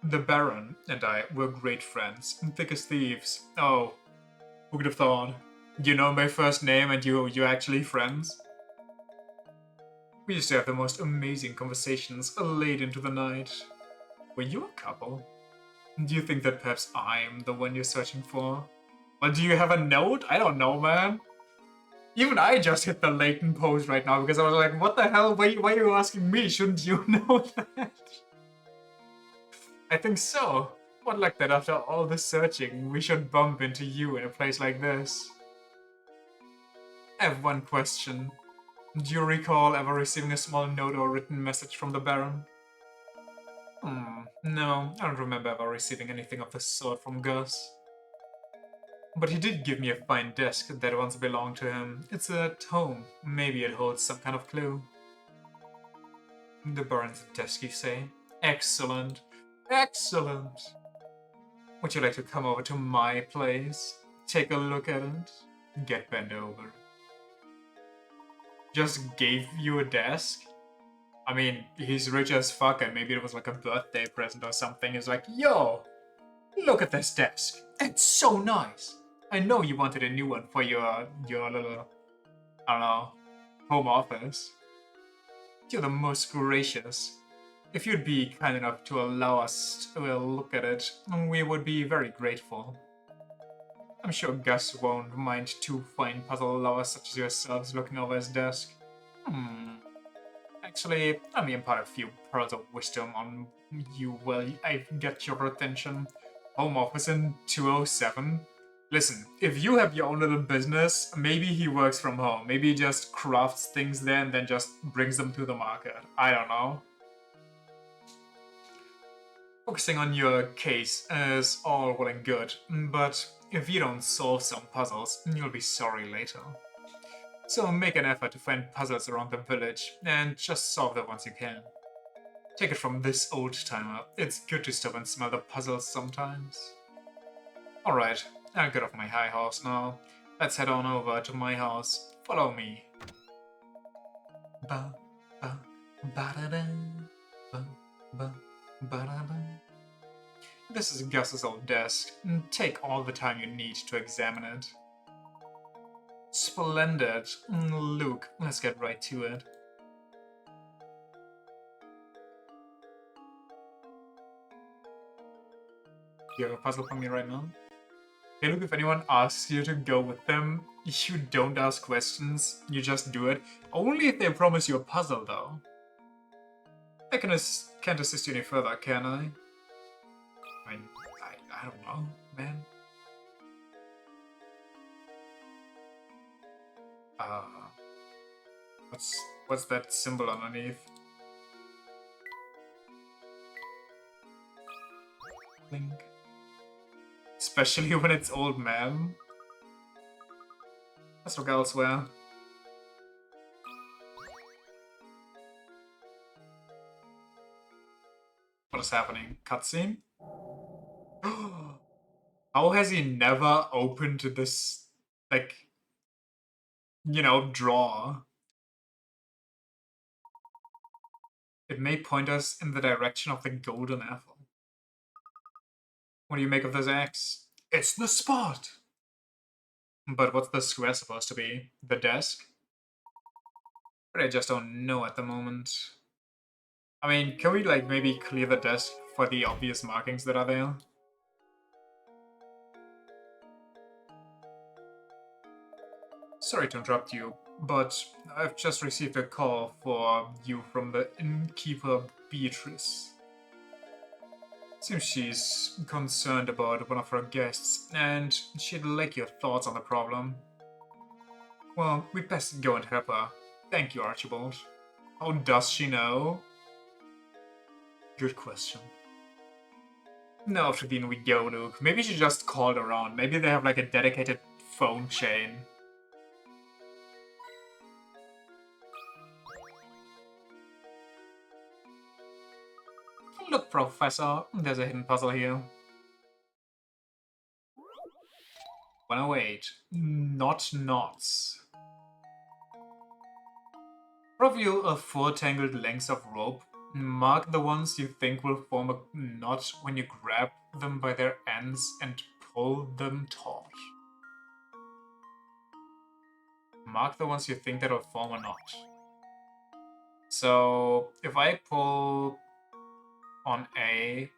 The Baron and I were great friends, thick as thieves. Oh, who could have thought? You know my first name and you're actually friends? We used to have the most amazing conversations late into the night. Were you a couple? Do you think that perhaps I'm the one you're searching for? Well, do you have a note? I don't know, man. Even I just hit the Layton pose right now because I was like, what the hell? Why are you asking me? Shouldn't you know that? I think so. What luck that after all the searching, we should bump into you in a place like this. I have one question. Do you recall ever receiving a small note or written message from the Baron? No, I don't remember ever receiving anything of the sort from Gus. But he did give me a fine desk that once belonged to him. It's at home. Maybe it holds some kind of clue. The Baron's desk, you say? Excellent. Excellent! Would you like to come over to my place? Take a look at it? Get bent over. Just gave you a desk? I mean, he's rich as fuck and maybe it was like a birthday present or something. He's like, yo, look at this desk. It's so nice. I know you wanted a new one for your little, I don't know, home office. You're the most gracious. If you'd be kind enough to allow us to look at it, we would be very grateful. I'm sure Gus won't mind two fine puzzle lovers such as yourselves looking over his desk. Actually, let me impart a few pearls of wisdom on you while I get your attention. Home office in 207? Listen, if you have your own little business, maybe he works from home. Maybe he just crafts things there and then just brings them to the market. I don't know. Focusing on your case is all well and good, but if you don't solve some puzzles, you'll be sorry later. So make an effort to find puzzles around the village, and just solve them once you can. Take it from this old-timer, it's good to stop and smell the puzzles sometimes. Alright, I'll get off my high horse now. Let's head on over to my house. Follow me. Ba, ba, ba-da-da, ba, ba. This is Gus's old desk. Take all the time you need to examine it. Splendid. Luke, let's get right to it. Do you have a puzzle for me right now? Hey Luke, if anyone asks you to go with them, you don't ask questions, you just do it. Only if they promise you a puzzle, though. I can't assist you any further, can I? I don't know, man. What's that symbol underneath? Link. Especially when it's old man. Let's look elsewhere. What is happening? Cutscene? How has he never opened this, like, you know, drawer? It may point us in the direction of the golden apple. What do you make of this X? It's the spot! But what's the square supposed to be? The desk? But I just don't know at the moment. I mean, can we, like, maybe clear the desk for the obvious markings that are there? Sorry to interrupt you, but I've just received a call for you from the innkeeper Beatrice. Seems she's concerned about one of her guests, and she'd like your thoughts on the problem. Well, we best go and help her. Thank you, Archibald. How does she know? Good question. Now to the inn we go, Luke. Maybe she just called around. Maybe they have like a dedicated phone chain. Look, Professor, there's a hidden puzzle here. 108. Not knots. Reveal of 4 tangled lengths of rope Mark the ones you think will form a knot when you grab them by their ends and pull them taut. Mark the ones you think that will form a knot. So if I pull on A,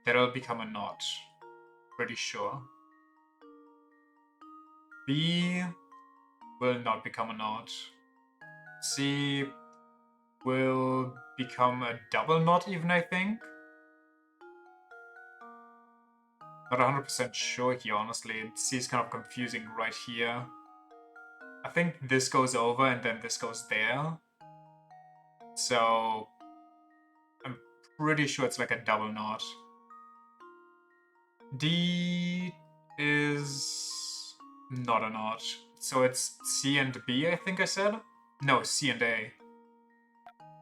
that'll become a knot. Pretty sure. B will not become a knot. C will become a double knot even, I think. Not 100% sure here, honestly. C is kind of confusing right here. I think this goes over and then this goes there. So I'm pretty sure it's like a double knot. D is not a knot. So it's C and B, I think I said? No, C and A.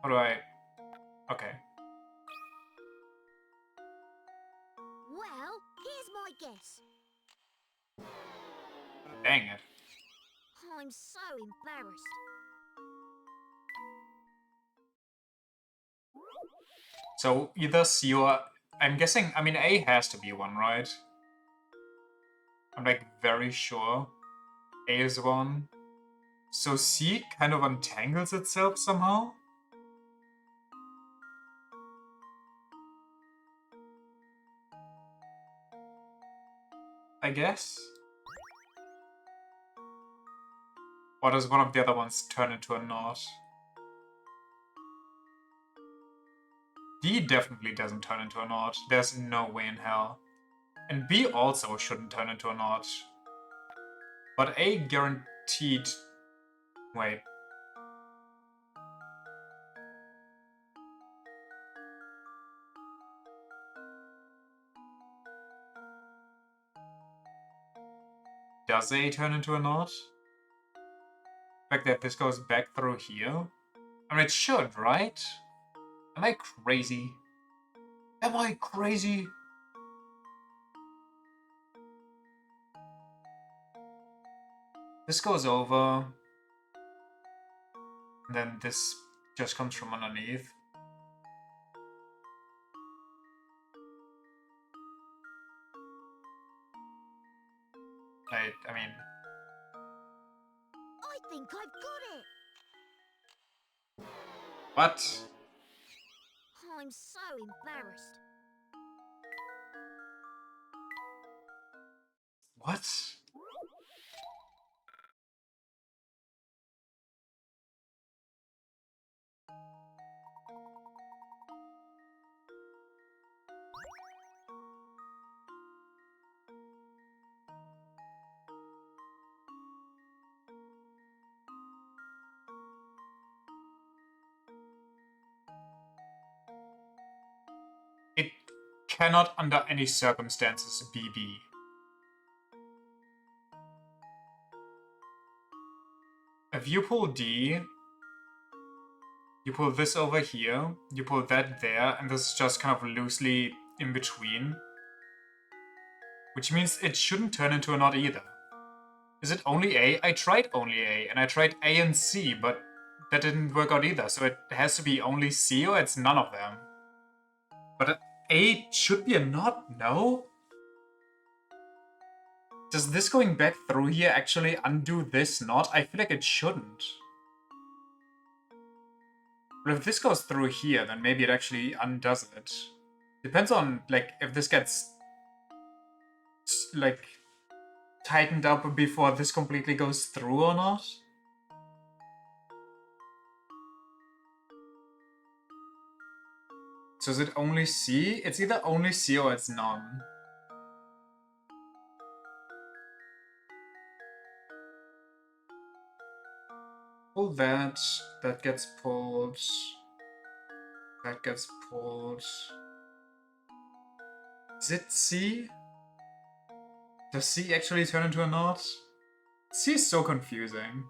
How do I... Okay. Well, here's my guess. Dang it. I'm so embarrassed. So either C or... I'm guessing... I mean, A has to be one, right? I'm like very sure A is one. So C kind of untangles itself somehow? I guess? Or does one of the other ones turn into a knot? D definitely doesn't turn into a knot. There's no way in hell. And B also shouldn't turn into a knot. But A guaranteed... Wait. Does A turn into a knot? The fact that this goes back through here? I mean, it should, right? Am I crazy? Am I crazy? This goes over. And then this just comes from underneath. I mean... I think I've got it. What? I'm so embarrassed. What? It cannot under any circumstances be B. If you pull D, you pull this over here, you pull that there, and this is just kind of loosely in between. Which means it shouldn't turn into a knot either. Is it only A? I tried only A, and I tried A and C, but that didn't work out either, so it has to be only C or it's none of them. But A should be a knot, no? Does this going back through here actually undo this knot? I feel like it shouldn't. But if this goes through here, then maybe it actually undoes it. Depends on, like, if this gets, like, tightened up before this completely goes through or not. So is it only C? It's either only C or it's none. Pull that, that gets pulled, that gets pulled. Is it C? Does C actually turn into a knot? C is so confusing.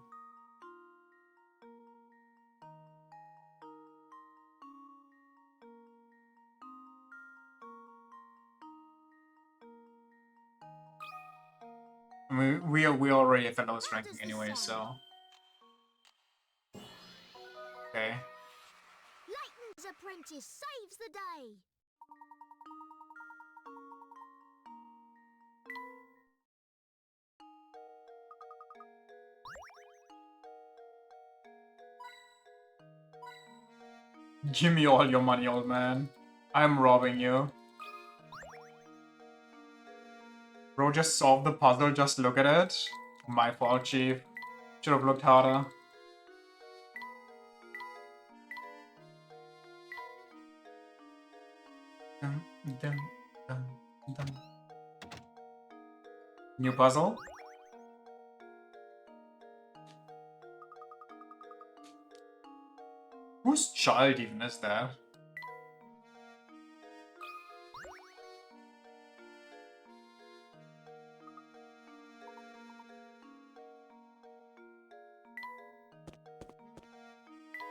I mean, we're already at the lowest ranking anyway, so... Okay. Layton's a apprentice saves the day. Give me all your money, old man. I'm robbing you. Bro, just solve the puzzle, just look at it. My fault, chief. Should have looked harder. Dun, dun, dun, dun. New puzzle? Whose child even is that?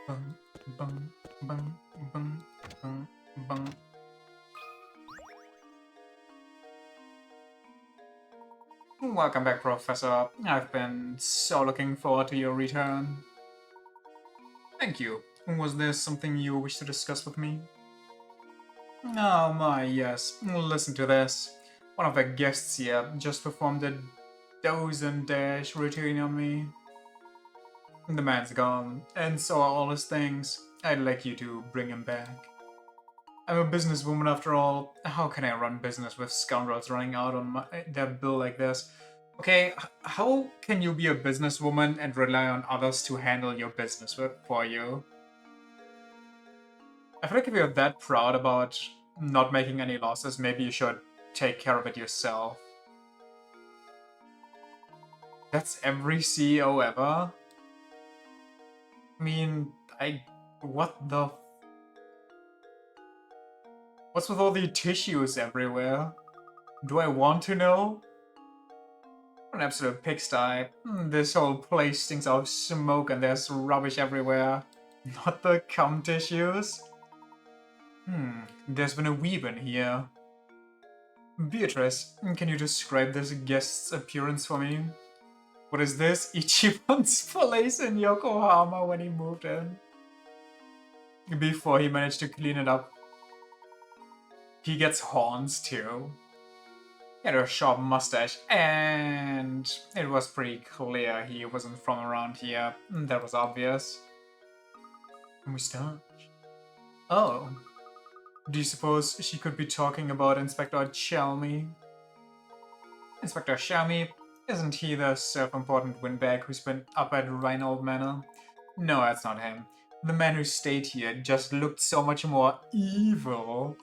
Bum, bum, bum, bum, bum, bum. Welcome back, Professor. I've been so looking forward to your return. Thank you. Was there something you wish to discuss with me? Oh my, yes. Listen to this. One of the guests here just performed a doze and dash routine on me. The man's gone, and so are all his things. I'd like you to bring him back. I'm a businesswoman after all. How can I run business with scoundrels running out on their bill like this? Okay, how can you be a businesswoman and rely on others to handle your business for you? I feel like if you're that proud about not making any losses, maybe you should take care of it yourself. That's every CEO ever? I mean, what the... What's with all the tissues everywhere? Do I want to know? An absolute pigsty. This whole place stinks of smoke and there's rubbish everywhere. Not the cum tissues? There's been a weeb in here. Beatrice, can you describe this guest's appearance for me? What is this? Ichiban's place in Yokohama when he moved in. Before he managed to clean it up. He gets horns too. He had a sharp mustache, and it was pretty clear he wasn't from around here. That was obvious. Moustache? Oh. Do you suppose she could be talking about Inspector Xiaomi? Inspector Xiaomi? Isn't he the self-important windbag who's been up at Rhinold Manor? No, that's not him. The man who stayed here just looked so much more evil.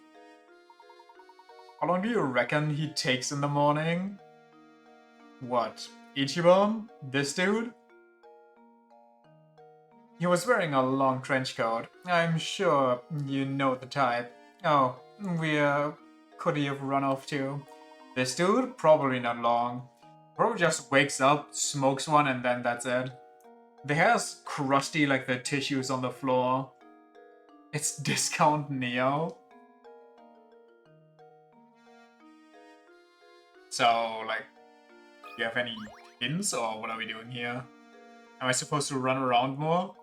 How long do you reckon he takes in the morning? What, Ichiban? This dude? He was wearing a long trench coat. I'm sure you know the type. Oh, where could he have run off to? This dude? Probably not long. Probably just wakes up, smokes one, and then that's it. The hair's crusty like the tissues on the floor. It's discount Neo. So, like, do you have any hints, or what are we doing here? Am I supposed to run around more?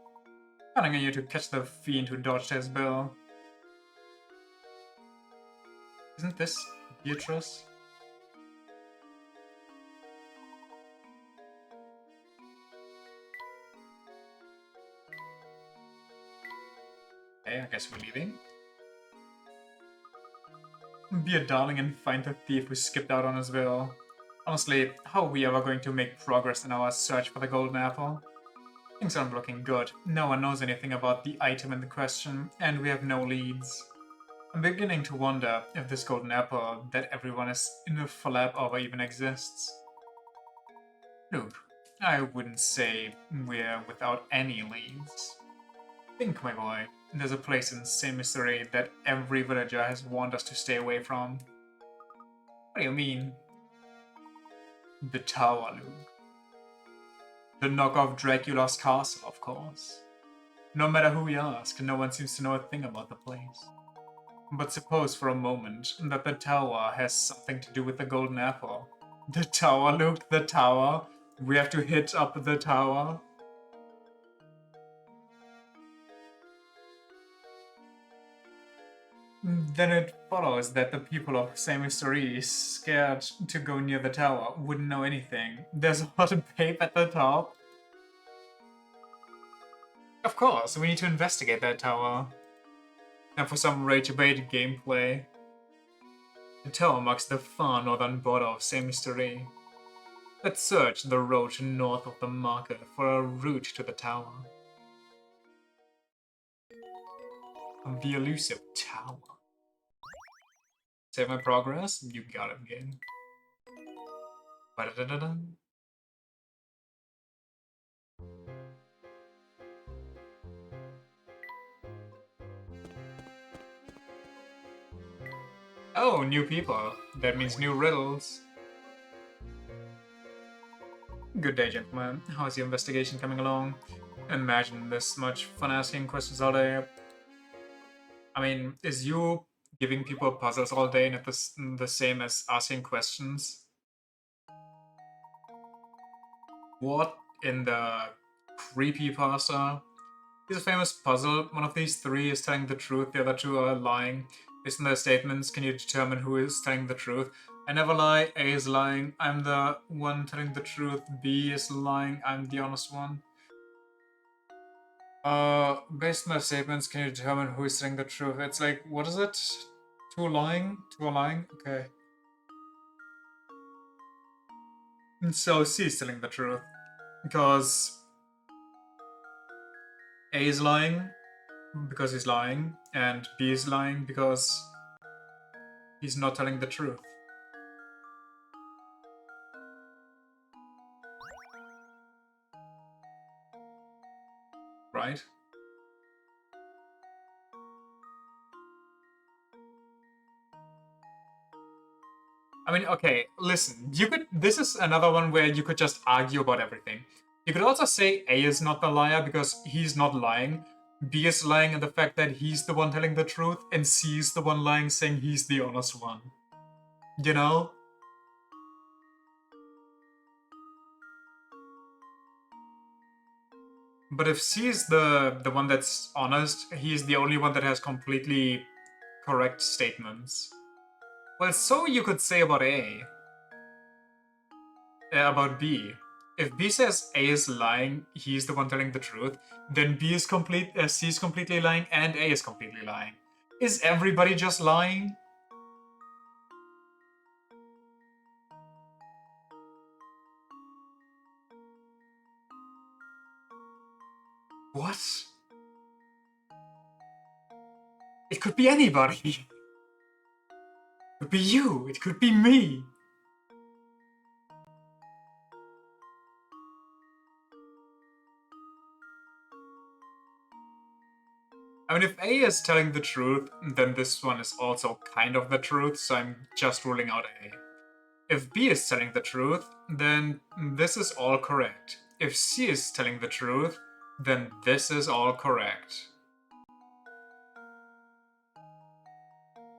Counting on you to catch the fiend who dodged his bill. Isn't this Beatrice? Okay, I guess we're leaving. Be a darling and find the thief who skipped out on his bill. Honestly, how are we ever going to make progress in our search for the golden apple? Things aren't looking good. No one knows anything about the item in the question, and we have no leads. I'm beginning to wonder if this golden apple that everyone is in the flap over even exists. Look, I wouldn't say we're without any leads. Think, my boy, there's a place in Saint Mystery that every villager has warned us to stay away from. What do you mean? The Tower, Luke. The knockoff Dracula's castle, of course. No matter who we ask, no one seems to know a thing about the place. But suppose for a moment that the tower has something to do with the golden apple. The tower, Luke, the tower. We have to hit up the tower. then it follows that the people of Saint Mystery, scared to go near the tower, wouldn't know anything. There's a lot of babe at the top. Of course, we need to investigate that tower. And for some rage-bait gameplay. The tower marks the far northern border of Saint Mystery. Let's search the road north of the market for a route to the tower. The elusive tower. Save my progress? You got it, game. Ba-da-da-da-da. Oh, new people. That means new riddles. Good day, gentlemen. How's your investigation coming along? Imagine this much fun asking questions all day. I mean, is you giving people puzzles all day not the same as asking questions? What in the creepypasta? Here's a famous puzzle. One of these three is telling the truth, the other two are lying. Based on their statements, can you determine who is telling the truth? I never lie, A is lying, I'm the one telling the truth, B is lying, I'm the honest one. Based on their statements, can you determine who is telling the truth? It's like, what is it? Two are lying? Two are lying? Okay. And so C is telling the truth. Because A is lying, because he's lying, and B is lying because he's not telling the truth. Right? I mean, okay, listen, you could, this is another one where you could just argue about everything. You could also say A is not the liar because he's not lying, B is lying in the fact that he's the one telling the truth, and C is the one lying saying he's the honest one. You know? But if C is the one that's honest, he's the only one that has completely correct statements. Well, so you could say about A. About B. If B says A is lying, he's the one telling the truth, then C is completely lying and A is completely lying. Is everybody just lying? What? It could be anybody. It could be you. It could be me. I mean, if A is telling the truth, then this one is also kind of the truth, so I'm just ruling out A. If B is telling the truth, then this is all correct. If C is telling the truth, then this is all correct.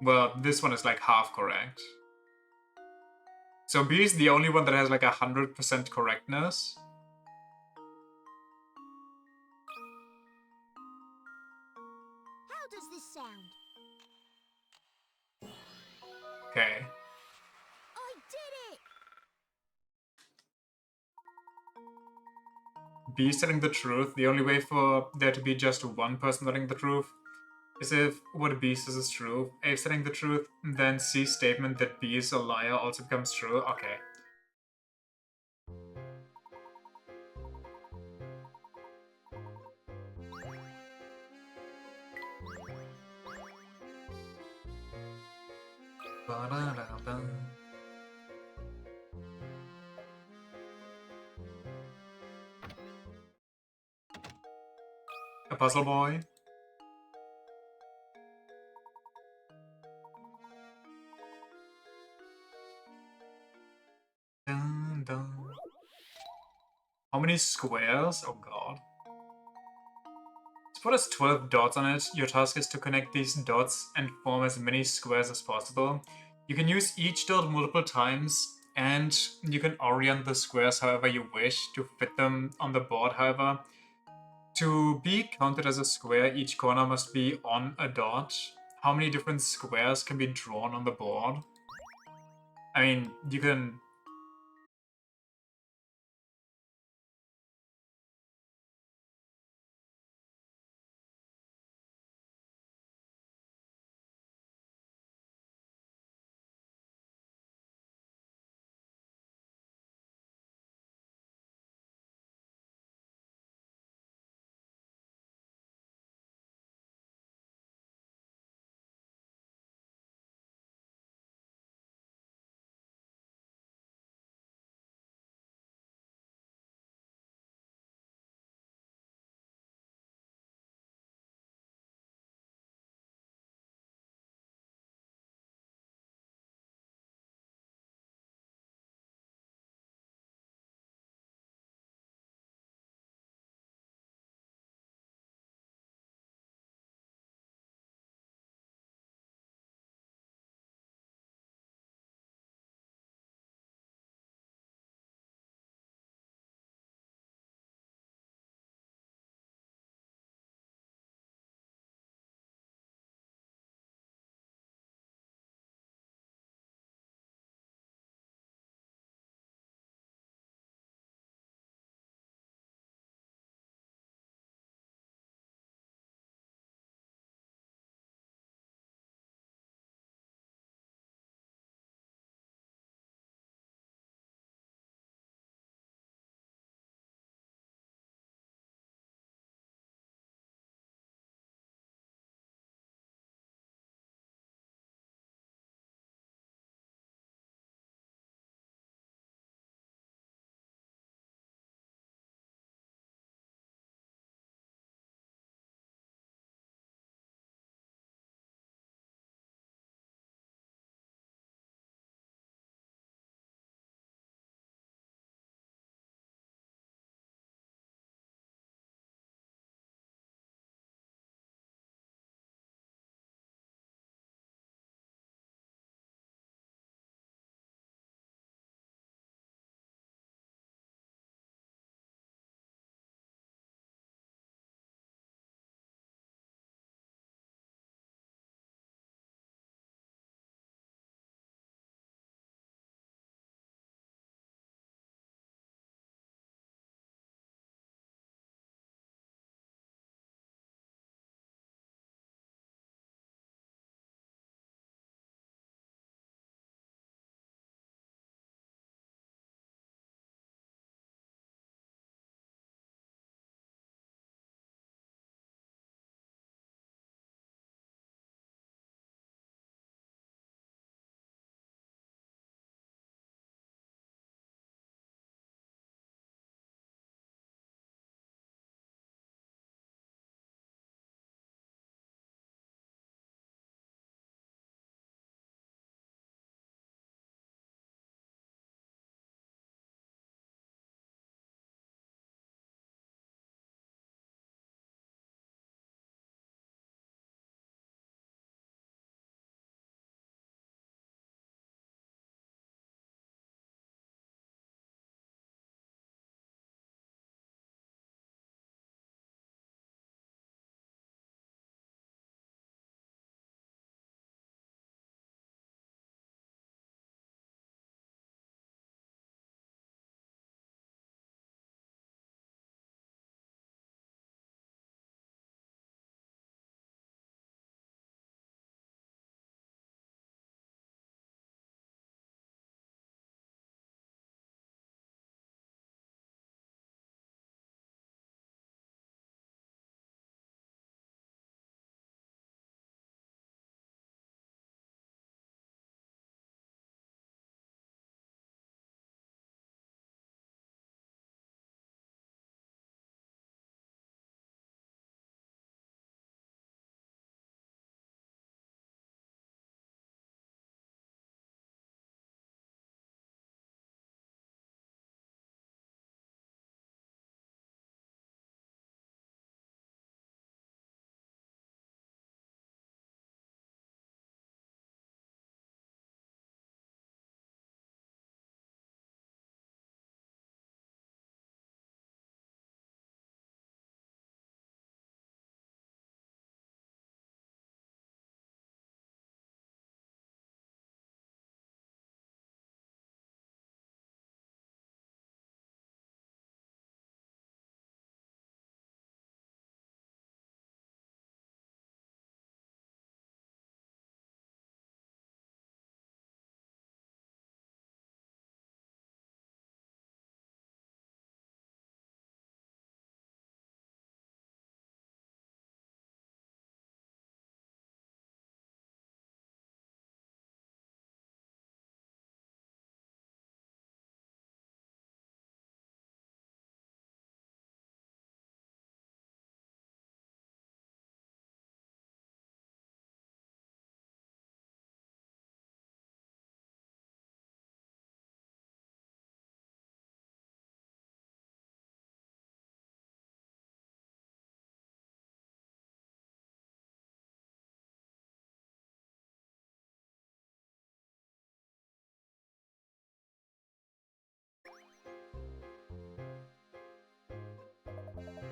Well, this one is like half correct. So B is the only one that has like 100% correctness. How does this sound? Okay. I did it! B is telling the truth. The only way for there to be just one person telling the truth is if what B says is true. A is telling the truth, then C's statement that B is a liar also becomes true. Okay. Ba-da-da-da. A puzzle boy. Dun, dun. How many squares? Oh god. Spot has 12 dots on it. Your task is to connect these dots and form as many squares as possible. You can use each dot multiple times, and you can orient the squares however you wish to fit them on the board, however. To be counted as a square, each corner must be on a dot. how many different squares can be drawn on the board. I mean, you can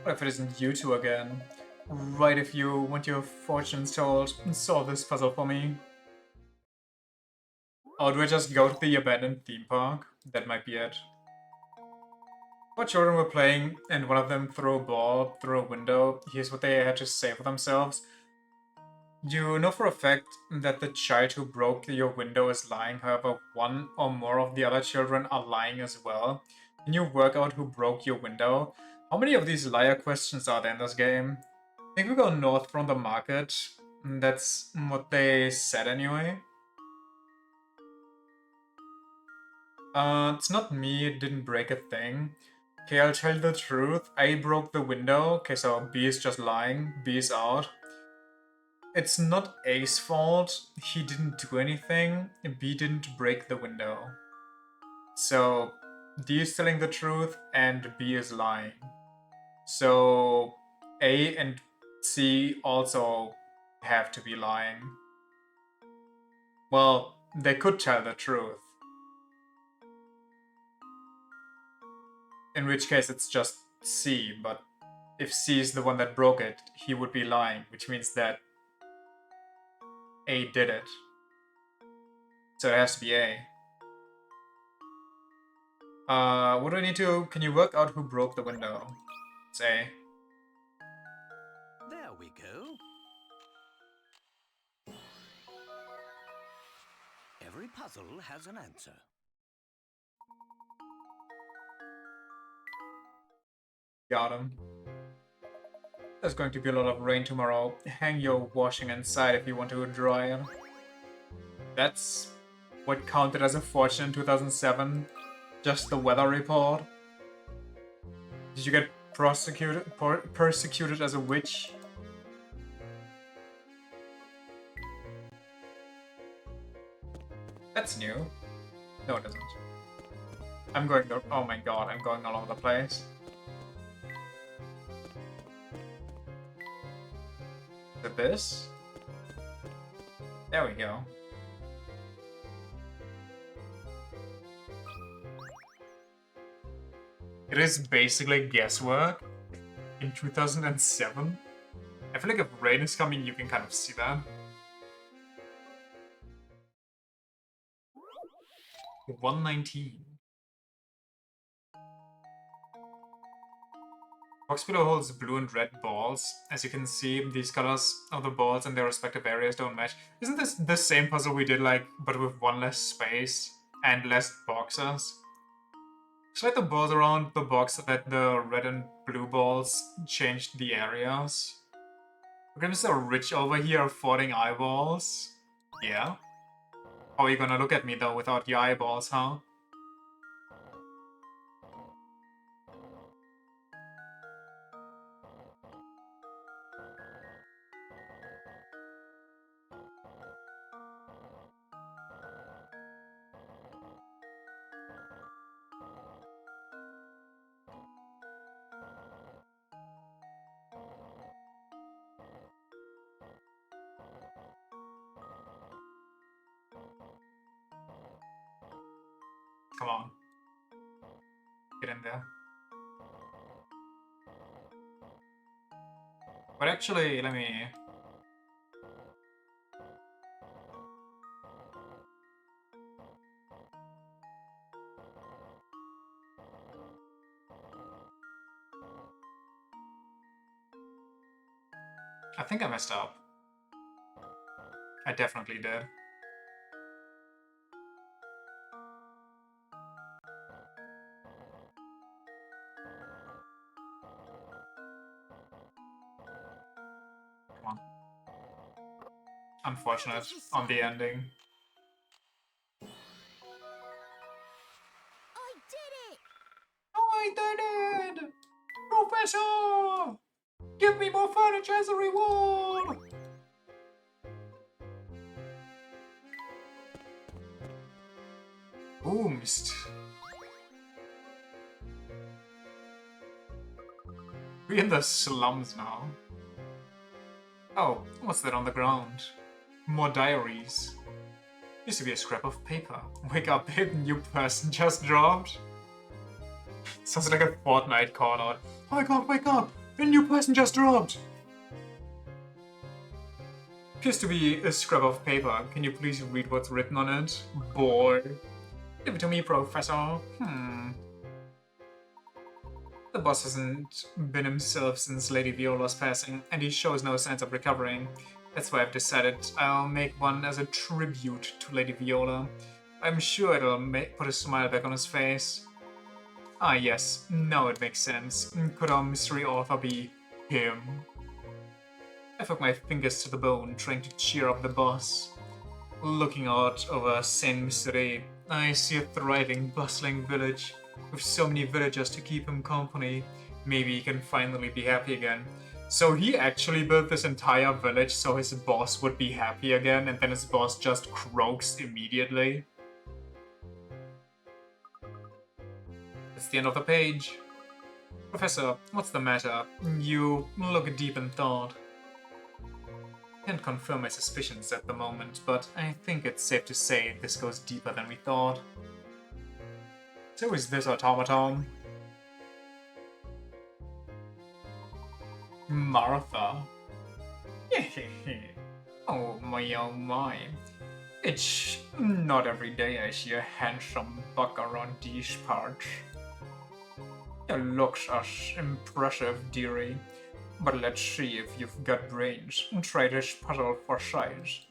What if it isn't you two again? Right, if you want your fortunes told, solve this puzzle for me. Or do I just go to the abandoned theme park? That might be it. 4 children were playing, and one of them threw a ball through a window. Here's what they had to say for themselves. You know for a fact that the child who broke your window is lying, however, one or more of the other children are lying as well. Can you work out who broke your window? How many of these liar questions are there in this game? I think we go north from the market. That's what they said anyway. It's not me, it didn't break a thing. Okay, I'll tell you the truth. I broke the window. Okay, so B is just lying. B is out. It's not A's fault. He didn't do anything. B didn't break the window. So D is telling the truth and B is lying. So A and C also have to be lying. Well, they could tell the truth. In which case it's just C, but if C is the one that broke it, he would be lying, which means that A did it. So it has to be A. What do I need to... Can you work out who broke the window? It's A. There we go. Every puzzle has an answer. Got him. There's going to be a lot of rain tomorrow. Hang your washing inside if you want to dry it. That's what counted as a fortune in 2007. Just the weather report. Did you get persecuted as a witch? That's new. No, it isn't. I'm going to... Oh my god, I'm going all over the place. Is it this? There we go. It is basically guesswork in 2007. I feel like if rain is coming, you can kind of see that. 119. Box below holds blue and red balls. As you can see, these colors of the balls and their respective areas don't match. Isn't this the same puzzle we did, like, but with one less space and less boxes? Slide the balls around the box so that the red and blue balls changed the areas. We're gonna so rich over here affording eyeballs. Yeah. How are you gonna look at me though without your eyeballs, huh? Come on. Get in there. But actually, let me... I think I messed up. I definitely did. Come on. Unfortunate on the ending. I did it! I did it! Professor! Give me more furniture as a reward! Boomst. We're in the slums now. Oh, what's that on the ground? More diaries. Used to be a scrap of paper. Wake up, babe, new person just dropped. Sounds like a Fortnite call out. Oh my god, wake up! A new person just dropped! Appears to be a scrap of paper. Can you please read what's written on it? Boy. Give it to me, Professor. The boss hasn't been himself since Lady Viola's passing, and he shows no signs of recovering. That's why I've decided I'll make one as a tribute to Lady Viola. I'm sure it'll put a smile back on his face. Ah yes, now it makes sense. Could our mystery author be him? I felt my fingers to the bone, trying to cheer up the boss. Looking out over Saint Mystery, I see a thriving, bustling village, with so many villagers to keep him company. Maybe he can finally be happy again. So he actually built this entire village so his boss would be happy again, and then his boss just croaks immediately. That's the end of the page. Professor, what's the matter? You look deep in thought. Can't confirm my suspicions at the moment, but I think it's safe to say this goes deeper than we thought. So is this automaton? Martha? Oh my. It's not every day I see a handsome bucker on these parts. Your looks are impressive, dearie. But let's see if you've got brains. Try this puzzle for size.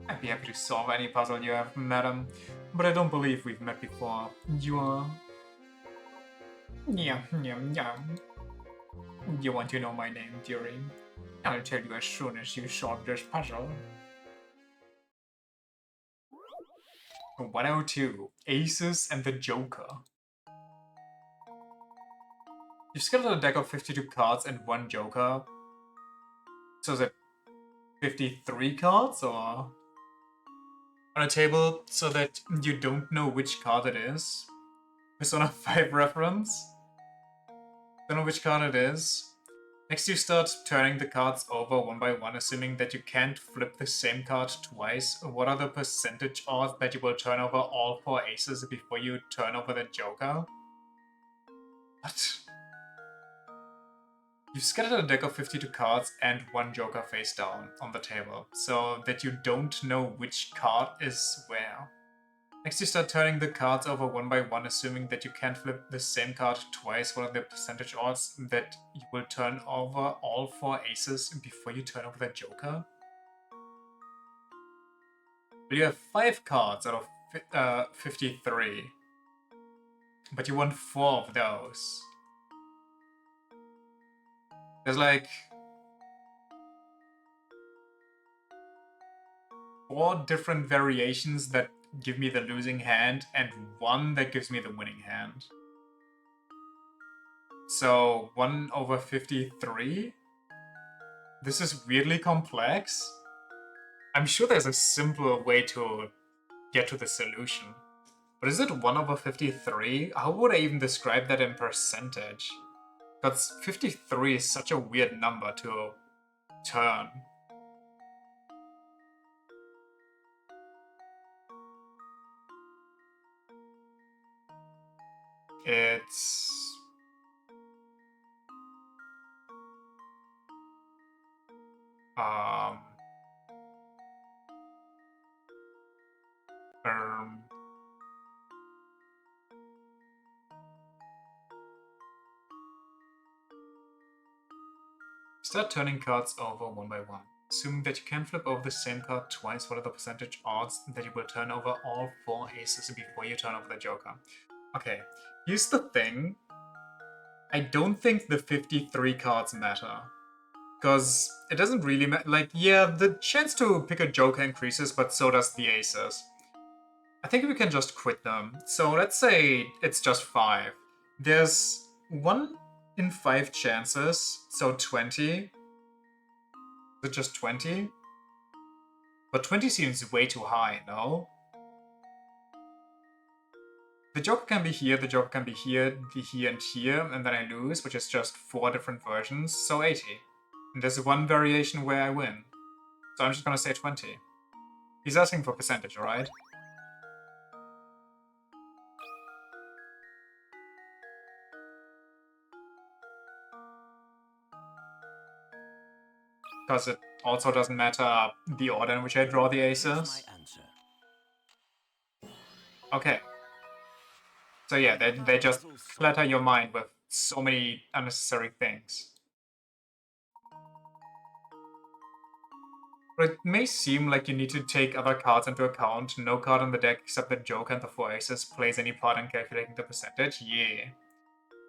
I'd be happy to solve any puzzle you have, madam, but I don't believe we've met before. You are... Yum. You want to know my name, dearie? I'll tell you as soon as you solve this puzzle. 102. Aces and the Joker. You've scattered a deck of 52 cards and 1 Joker. So is it 53 cards, or...? On a table, so that you don't know which card it is. Persona 5 reference. Don't know which card it is. Next you start turning the cards over one by one, assuming that you can't flip the same card twice. What are the percentage odds that you will turn over all 4 aces before you turn over the Joker? What? You've scattered a deck of 52 cards and 1 Joker face down on the table, so that you don't know which card is where. Next you start turning the cards over one by one, assuming that you can't flip the same card twice. What are the percentage odds that you will turn over all 4 aces before you turn over the Joker? Well, you have 5 cards out of 53, but you want 4 of those. There's like 4 different variations that give me the losing hand and 1 that gives me the winning hand. So 1 over 53? This is weirdly complex. I'm sure there's a simpler way to get to the solution. But is it 1 over 53? How would I even describe that in percentage? Because 53 is such a weird number to turn. It's... Start turning cards over one by one. Assuming that you can flip over the same card twice, what are the percentage odds that you will turn over all 4 aces before you turn over the Joker? Okay, here's the thing. I don't think the 53 cards matter. Because it doesn't really matter. Like, yeah, the chance to pick a Joker increases, but so does the aces. I think we can just quit them. So let's say it's just 5. There's 1 in 5 chances, so 20. Is it just 20? But 20 seems way too high, no? The Joker can be here, the Joker can be here, and here, and then I lose, which is just 4 different versions, so 80. And there's 1 variation where I win. So I'm just gonna say 20. He's asking for percentage, right? because it also doesn't matter the order in which I draw the Here's aces. my answer. Okay. So yeah, they just clutter your mind with so many unnecessary things. But it may seem like you need to take other cards into account. No card in the deck except the Joker and the 4 aces plays any part in calculating the percentage. Yeah.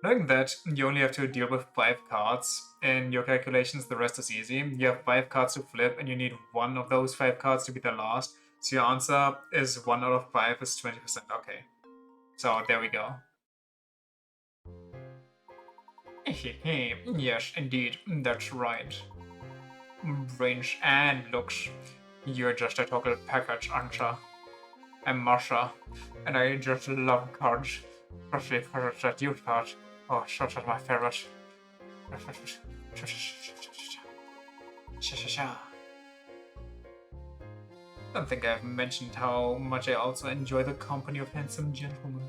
Knowing that, you only have to deal with 5 cards. In your calculations, the rest is easy. You have 5 cards to flip, and you need one of those 5 cards to be the last. So your answer is 1 out of 5 is 20%. Okay. So there we go. Yes, indeed, that's right. Range and looks. You're just a total package, aren't you? I'm Marsha, and I just love cards, especially for that youth card. Oh, such are my favorite. Don't think I've mentioned how much I also enjoy the company of handsome gentlemen.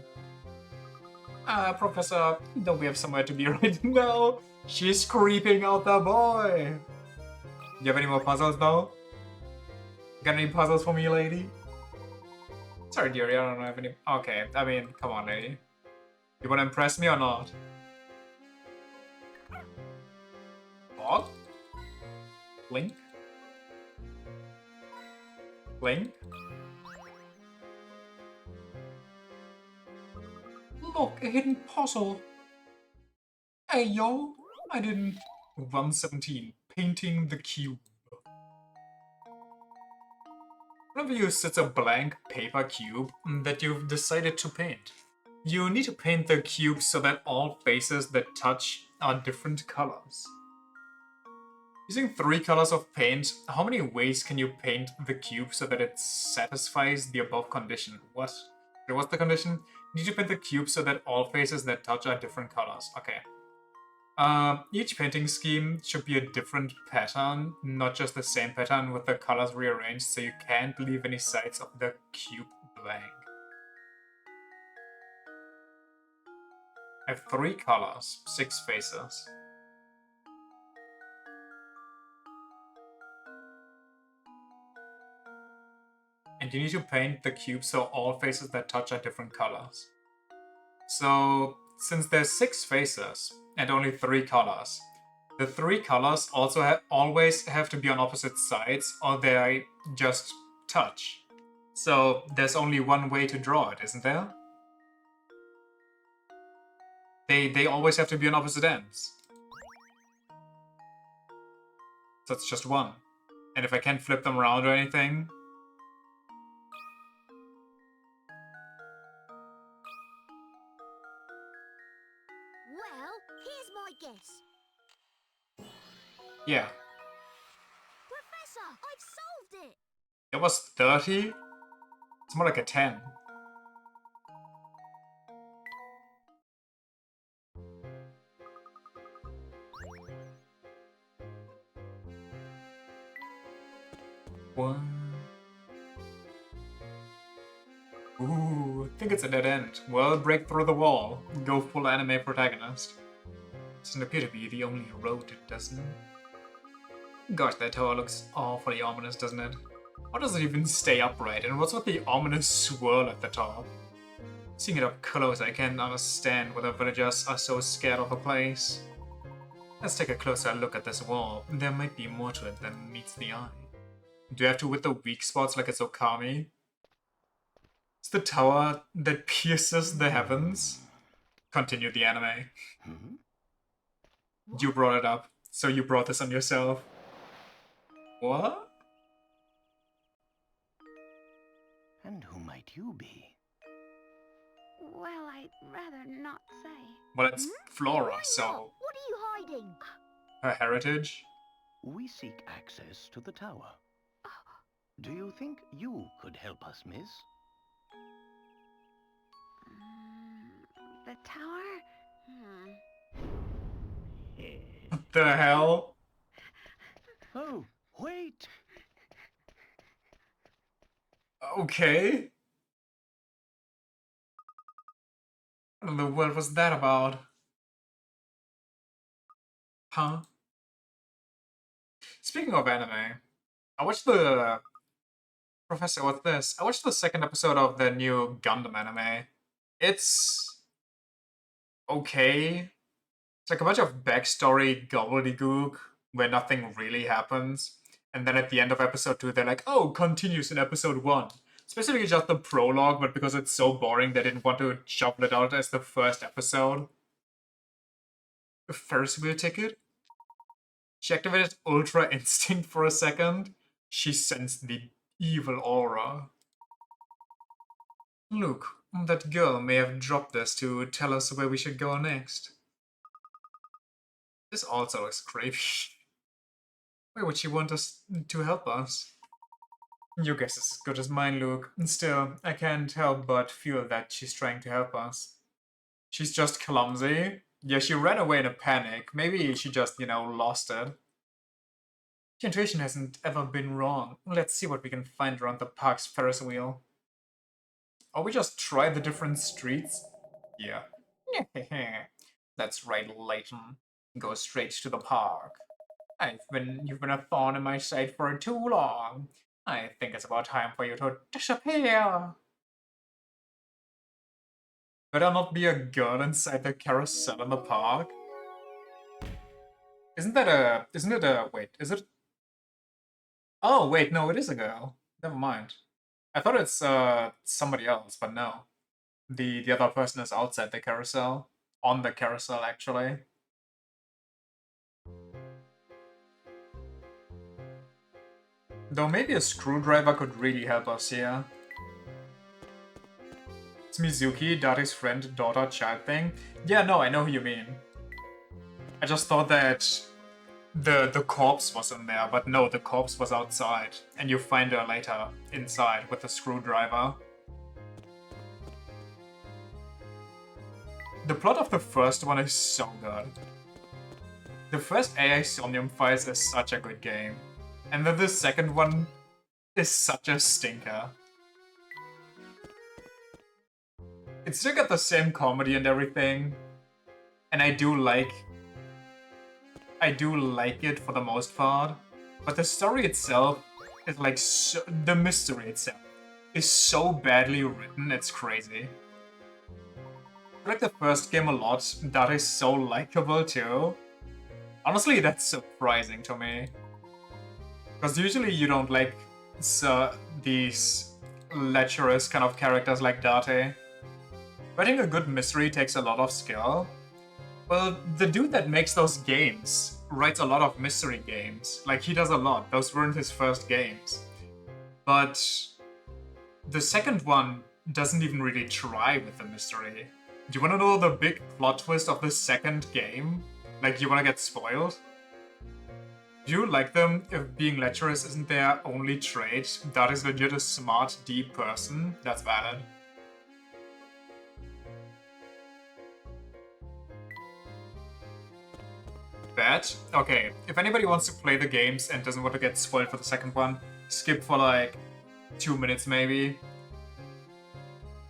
Professor, don't we have somewhere to be right now? She's creeping out the boy! Do you have any more puzzles, though? Got any puzzles for me, lady? Sorry, dearie, I don't have any. Okay, I mean, come on, lady. You wanna impress me or not? What? Blink? Blink? Look, a hidden puzzle! Hey, yo! I didn't. 117. Painting the cube. Whenever you set a blank paper cube that you've decided to paint, you need to paint the cube so that all faces that touch are different colors. Using 3 colors of paint, how many ways can you paint the cube so that it satisfies the above condition? What? What's the condition? You need to paint the cube so that all faces that touch are different colors. Okay. Each painting scheme should be a different pattern, not just the same pattern with the colors rearranged, so you can't leave any sides of the cube blank. I have 3 colors, 6 faces. And you need to paint the cube so all faces that touch are different colors. So, since there's 6 faces and only 3 colors, the 3 colors also always have to be on opposite sides or they just touch. So there's only one way to draw it, isn't there? They always have to be on opposite ends. So it's just one. And if I can't flip them around or anything... Well, here's my guess. Yeah. Professor, I've solved it! It was 30? It's more like a 10. One. Ooh, I think it's a dead end. Well, break through the wall. Go full anime protagonist. Doesn't appear to be the only road, doesn't it? Gosh, that tower looks awfully ominous, doesn't it? How does it even stay upright? And what's with the ominous swirl at the top? Seeing it up close, I can't understand why the villagers are so scared of the place. Let's take a closer look at this wall. There might be more to it than meets the eye. Do you have to hit the weak spots like it's Okami? It's the tower that pierces the heavens. Continue the anime. You brought it up, so you brought this on yourself. What? And who might you be? Well, I'd rather not say. Well, it's Flora, Why not? so What are you hiding? her heritage. We seek access to the tower. Do you think you could help us, miss? The tower? What the hell? Oh, wait! Okay. What in the world was that about? Huh? Speaking of anime, I watched the Professor. What's this? I watched the second episode of the new Gundam anime. It's okay. It's like a bunch of backstory gobbledygook where nothing really happens. And then at the end of episode 2, they're like, oh, continues in episode 1. Specifically just the prologue, but because it's so boring, they didn't want to shovel it out as the first episode. A Ferris wheel ticket? She activated Ultra Instinct for a second. She sensed the evil aura. Look, that girl may have dropped this to tell us where we should go next. This also looks creepy. Why would she want us to help us? Your guess is as good as mine, Luke. Still, I can't help but feel that she's trying to help us. She's just clumsy. Yeah, she ran away in a panic. Maybe she just, lost it. Your intuition hasn't ever been wrong. Let's see what we can find around the park's Ferris wheel. Or we just try the different streets? Yeah. That's right, Layton. Go straight to the park. You've been a thorn in my side for too long. I think it's about time for you to disappear. Better not be a girl inside the carousel in the park. Isn't it a, wait, is it? Oh, wait, no, it is a girl. Never mind. I thought it's, somebody else, but no. The other person is outside the carousel. On the carousel, actually. Though maybe a screwdriver could really help us here. It's Mizuki, Dari's friend, daughter, child thing. Yeah, no, I know who you mean. I just thought that the corpse was in there, but no, the corpse was outside. And you find her later inside with the screwdriver. The plot of the first one is so good. The first AI Somnium Files is such a good game. And then the second one is such a stinker. It's still got the same comedy and everything. And I do like it for the most part. But the story itself is like, the mystery itself is so badly written, it's crazy. I like the first game a lot. That is so likable too. Honestly, that's surprising to me. Because usually you don't like these lecherous kind of characters like Date. Writing a good mystery takes a lot of skill. Well, the dude that makes those games writes a lot of mystery games. Like, he does a lot. Those weren't his first games. But the second one doesn't even really try with the mystery. Do you want to know the big plot twist of the second game? Like, you want to get spoiled? Do you like them if being lecherous isn't their only trait? That is legit a smart, deep person? That's valid. Bet? Okay, if anybody wants to play the games and doesn't want to get spoiled for the second one, skip for like 2 minutes maybe.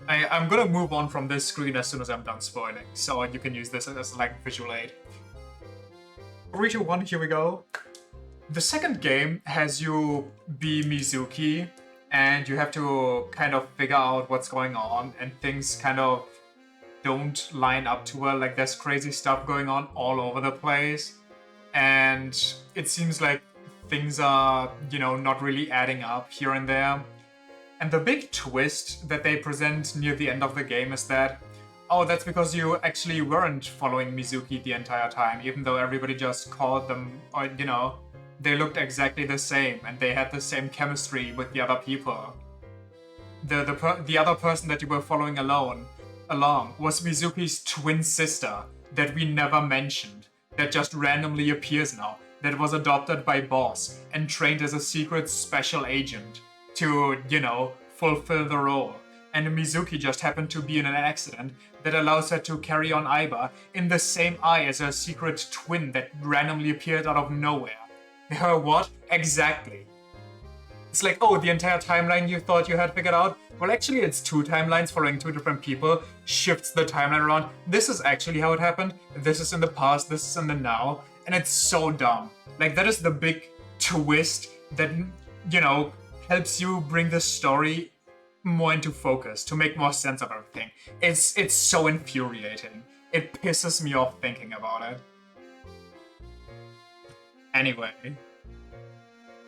I'm gonna move on from this screen as soon as I'm done spoiling, so you can use this as like visual aid. 3, 2, 1, here we go. The second game has you be Mizuki, and you have to kind of figure out what's going on, and things kind of don't line up too well. Like, there's crazy stuff going on all over the place, and it seems like things are, not really adding up here and there. And the big twist that they present near the end of the game is that, oh, that's because you actually weren't following Mizuki the entire time, even though everybody just called them, or, they looked exactly the same, and they had the same chemistry with the other people. The other person that you were following along was Mizuki's twin sister that we never mentioned, that just randomly appears now, that was adopted by Boss and trained as a secret special agent to, fulfill the role. And Mizuki just happened to be in an accident that allows her to carry on Aiba in the same eye as her secret twin that randomly appeared out of nowhere. Her what? Exactly. It's like, oh, the entire timeline you thought you had figured out? Well, actually, it's 2 timelines following 2 different people, shifts the timeline around. This is actually how it happened. This is in the past, this is in the now. And it's so dumb. Like, that is the big twist that, you know, helps you bring the story more into focus, to make more sense of everything. It's so infuriating. It pisses me off thinking about it. Anyway,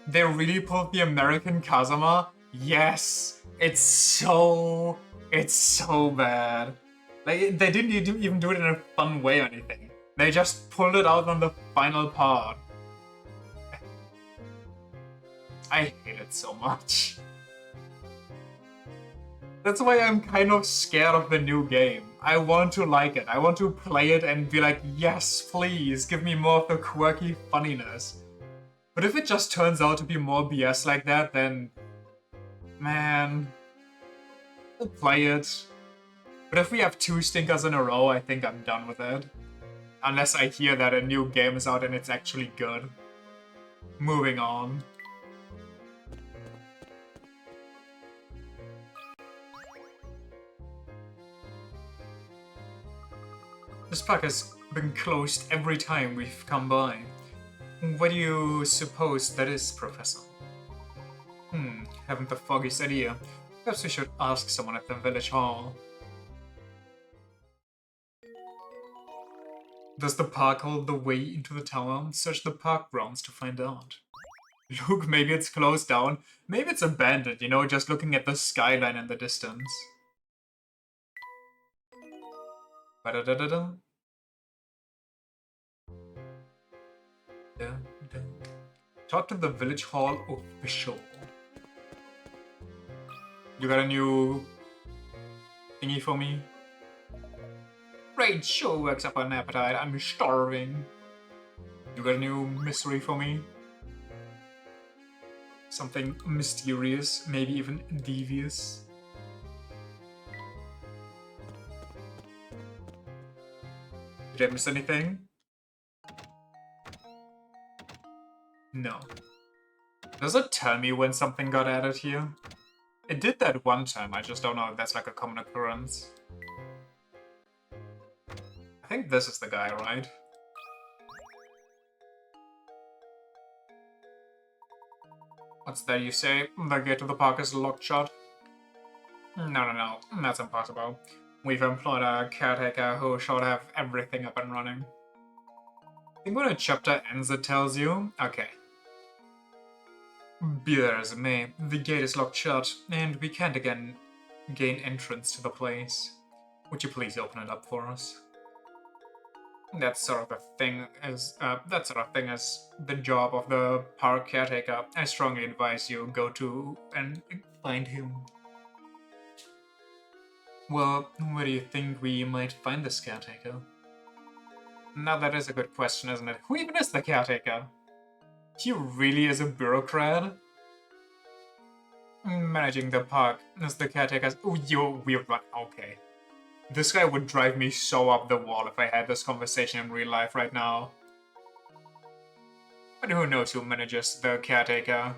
they really pulled the American Kazuma. Yes, it's so bad. Like, they didn't even do it in a fun way or anything. They just pulled it out on the final part. I hate it so much. That's why I'm kind of scared of the new game. I want to like it. I want to play it and be like, yes, please, give me more of the quirky funniness. But if it just turns out to be more BS like that, then... man... I'll play it. But if we have 2 stinkers in a row, I think I'm done with it. Unless I hear that a new game is out and it's actually good. Moving on. This park has been closed every time we've come by. What do you suppose that is, Professor? Haven't the foggiest idea. Perhaps we should ask someone at the village hall. Does the park hold the way into the tower? Search the park grounds to find out. Look, maybe it's closed down. Maybe it's abandoned, you know, just looking at the skyline in the distance. Ba-da-da-da-da. Talk to the village hall official. You got a new thingy for me? Raid sure works up an appetite. I'm starving. You got a new mystery for me? Something mysterious, maybe even devious. Did I miss anything? No. Does it tell me when something got added here? It did that one time, I just don't know if that's like a common occurrence. I think this is the guy, right? What's that you say? The gate to the park is locked shut? No, that's impossible. We've employed a caretaker who should have everything up and running. I think when a chapter ends it tells you? Okay. Be that as it may, the gate is locked shut, and we can't again gain entrance to the place. Would you please open it up for us? That sort of thing is the job of the park caretaker. I strongly advise you go to and find him. Well, where do you think we might find this caretaker? Now that is a good question, isn't it? Who even is the caretaker? He really is a bureaucrat? Managing the park is the caretaker's... Oh, you're weird one. Okay. This guy would drive me so up the wall if I had this conversation in real life right now. But who knows who manages the caretaker?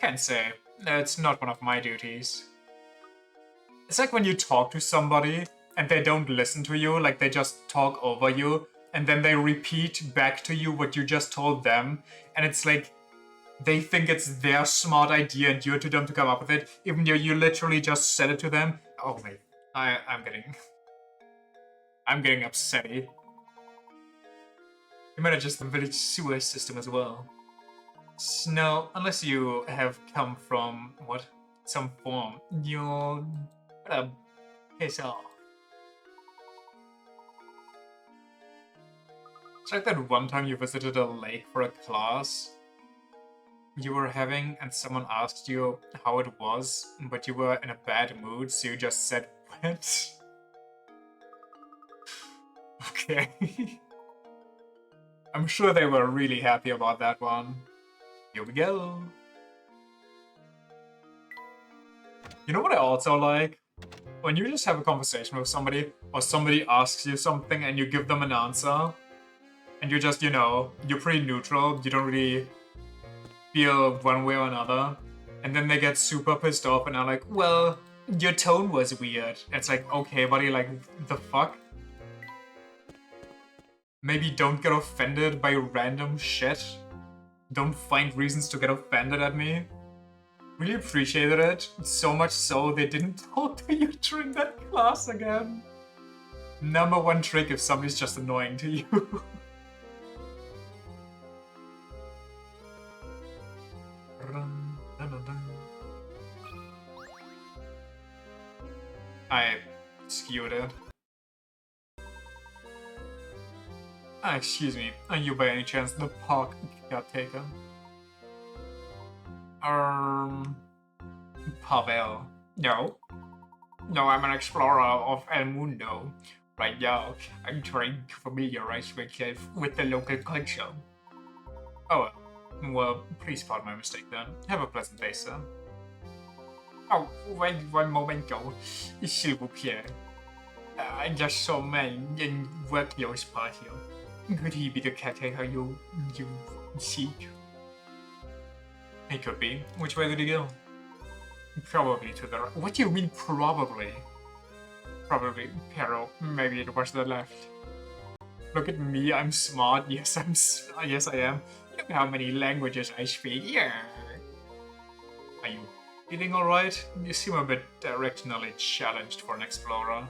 Can't say. It's not one of my duties. It's like when you talk to somebody and they don't listen to you, like they just talk over you, and then they repeat back to you what you just told them, and it's like they think it's their smart idea and you're too dumb to come up with it, even though you literally just said it to them. Oh my, I'm getting upsetty. He manages the village sewer system as well. No, unless you have come from, what? Some form. You'll piss off. It's like that one time you visited a lake for a class you were having and someone asked you how it was, but you were in a bad mood, so you just said, what? Okay. I'm sure they were really happy about that one. Here we go. You know what I also like? When you just have a conversation with somebody, or somebody asks you something and you give them an answer, and you're just, you know, you're pretty neutral, you don't really feel one way or another, and then they get super pissed off and are like, well, your tone was weird. It's like, okay, buddy, like, the fuck? Maybe don't get offended by random shit. don't find reasons to get offended at me. Really appreciated it. So much so they didn't talk to you during that class again. Number one trick if somebody's just annoying to you. I skewed it. Excuse me, are you by any chance the park caretaker? Pavel. No. No, I'm an explorer of El Mundo. Right now, I'm trying to familiarize myself with the local culture. Oh, well, please pardon my mistake then. Have a pleasant day, sir. Oh, wait one momento, s'il vous plaît. I just saw men in work clothes part here. Could he be the caretaker you seek? He could be. Which way did he go? Probably to the right. What do you mean, probably? Probably, Pero. Maybe it was the left. Look at me, I'm smart. Yes, yes, I am. Look how many languages I speak. Yeah. Are you feeling alright? You seem a bit directionally challenged for an explorer.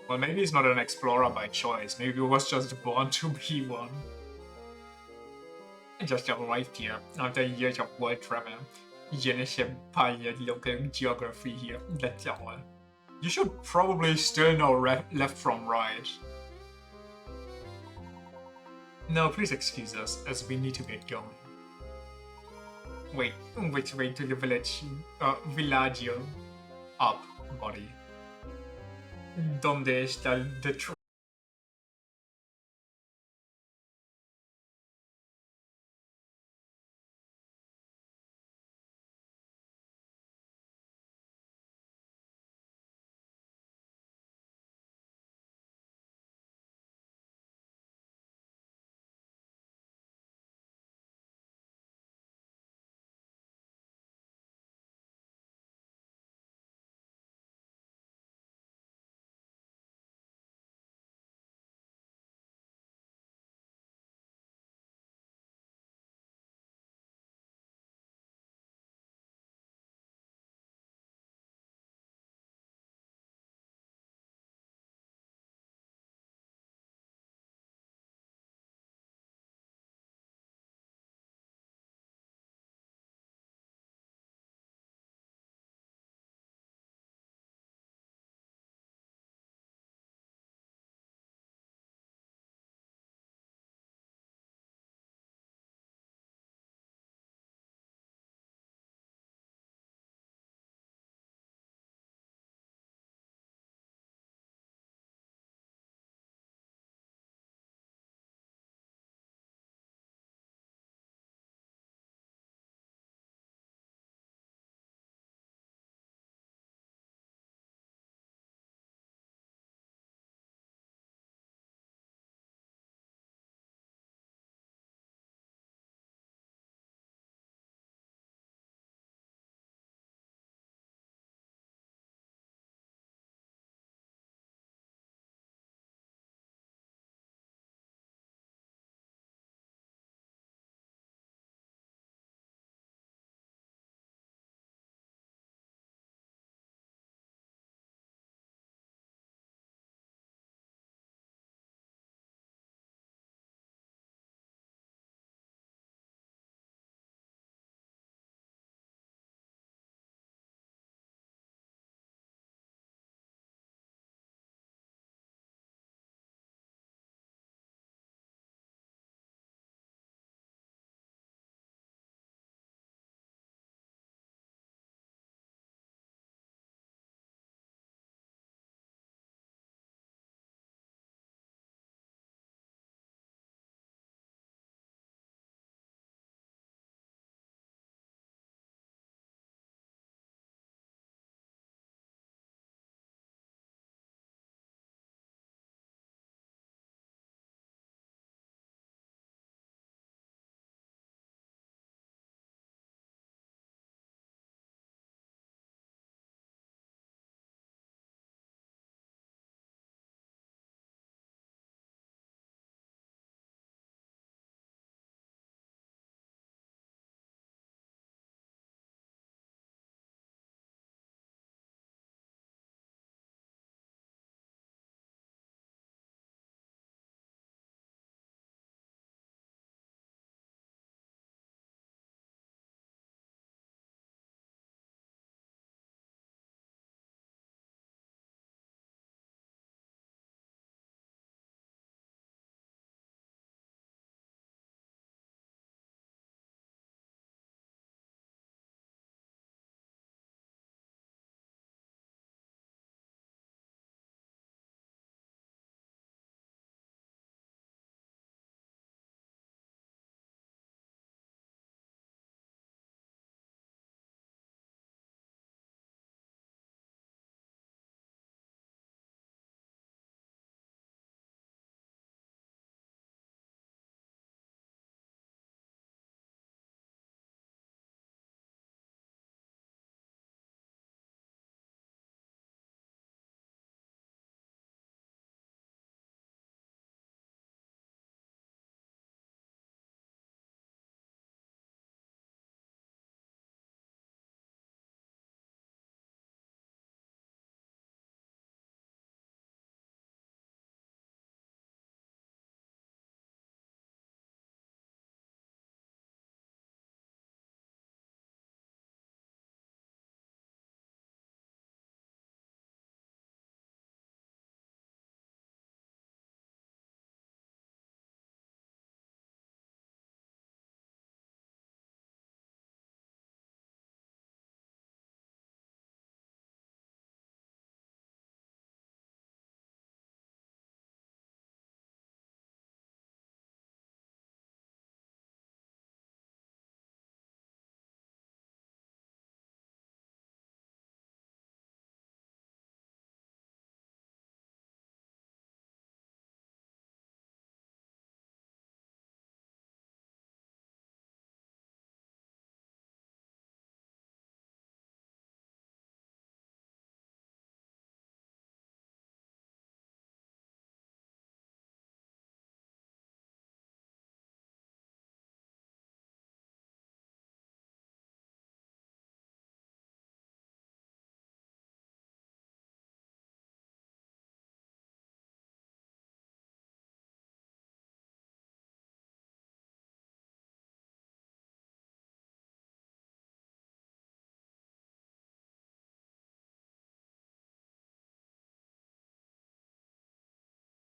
Well, maybe he's not an explorer by choice. Maybe he was just born to be one. I just arrived here after years of world travel. Je ne sais pas local geography here. That's all. You should probably still know left from right. No, please excuse us, as we need to get going. Wait, which way to the village? Villaggio. Up, buddy. ¿Dónde está the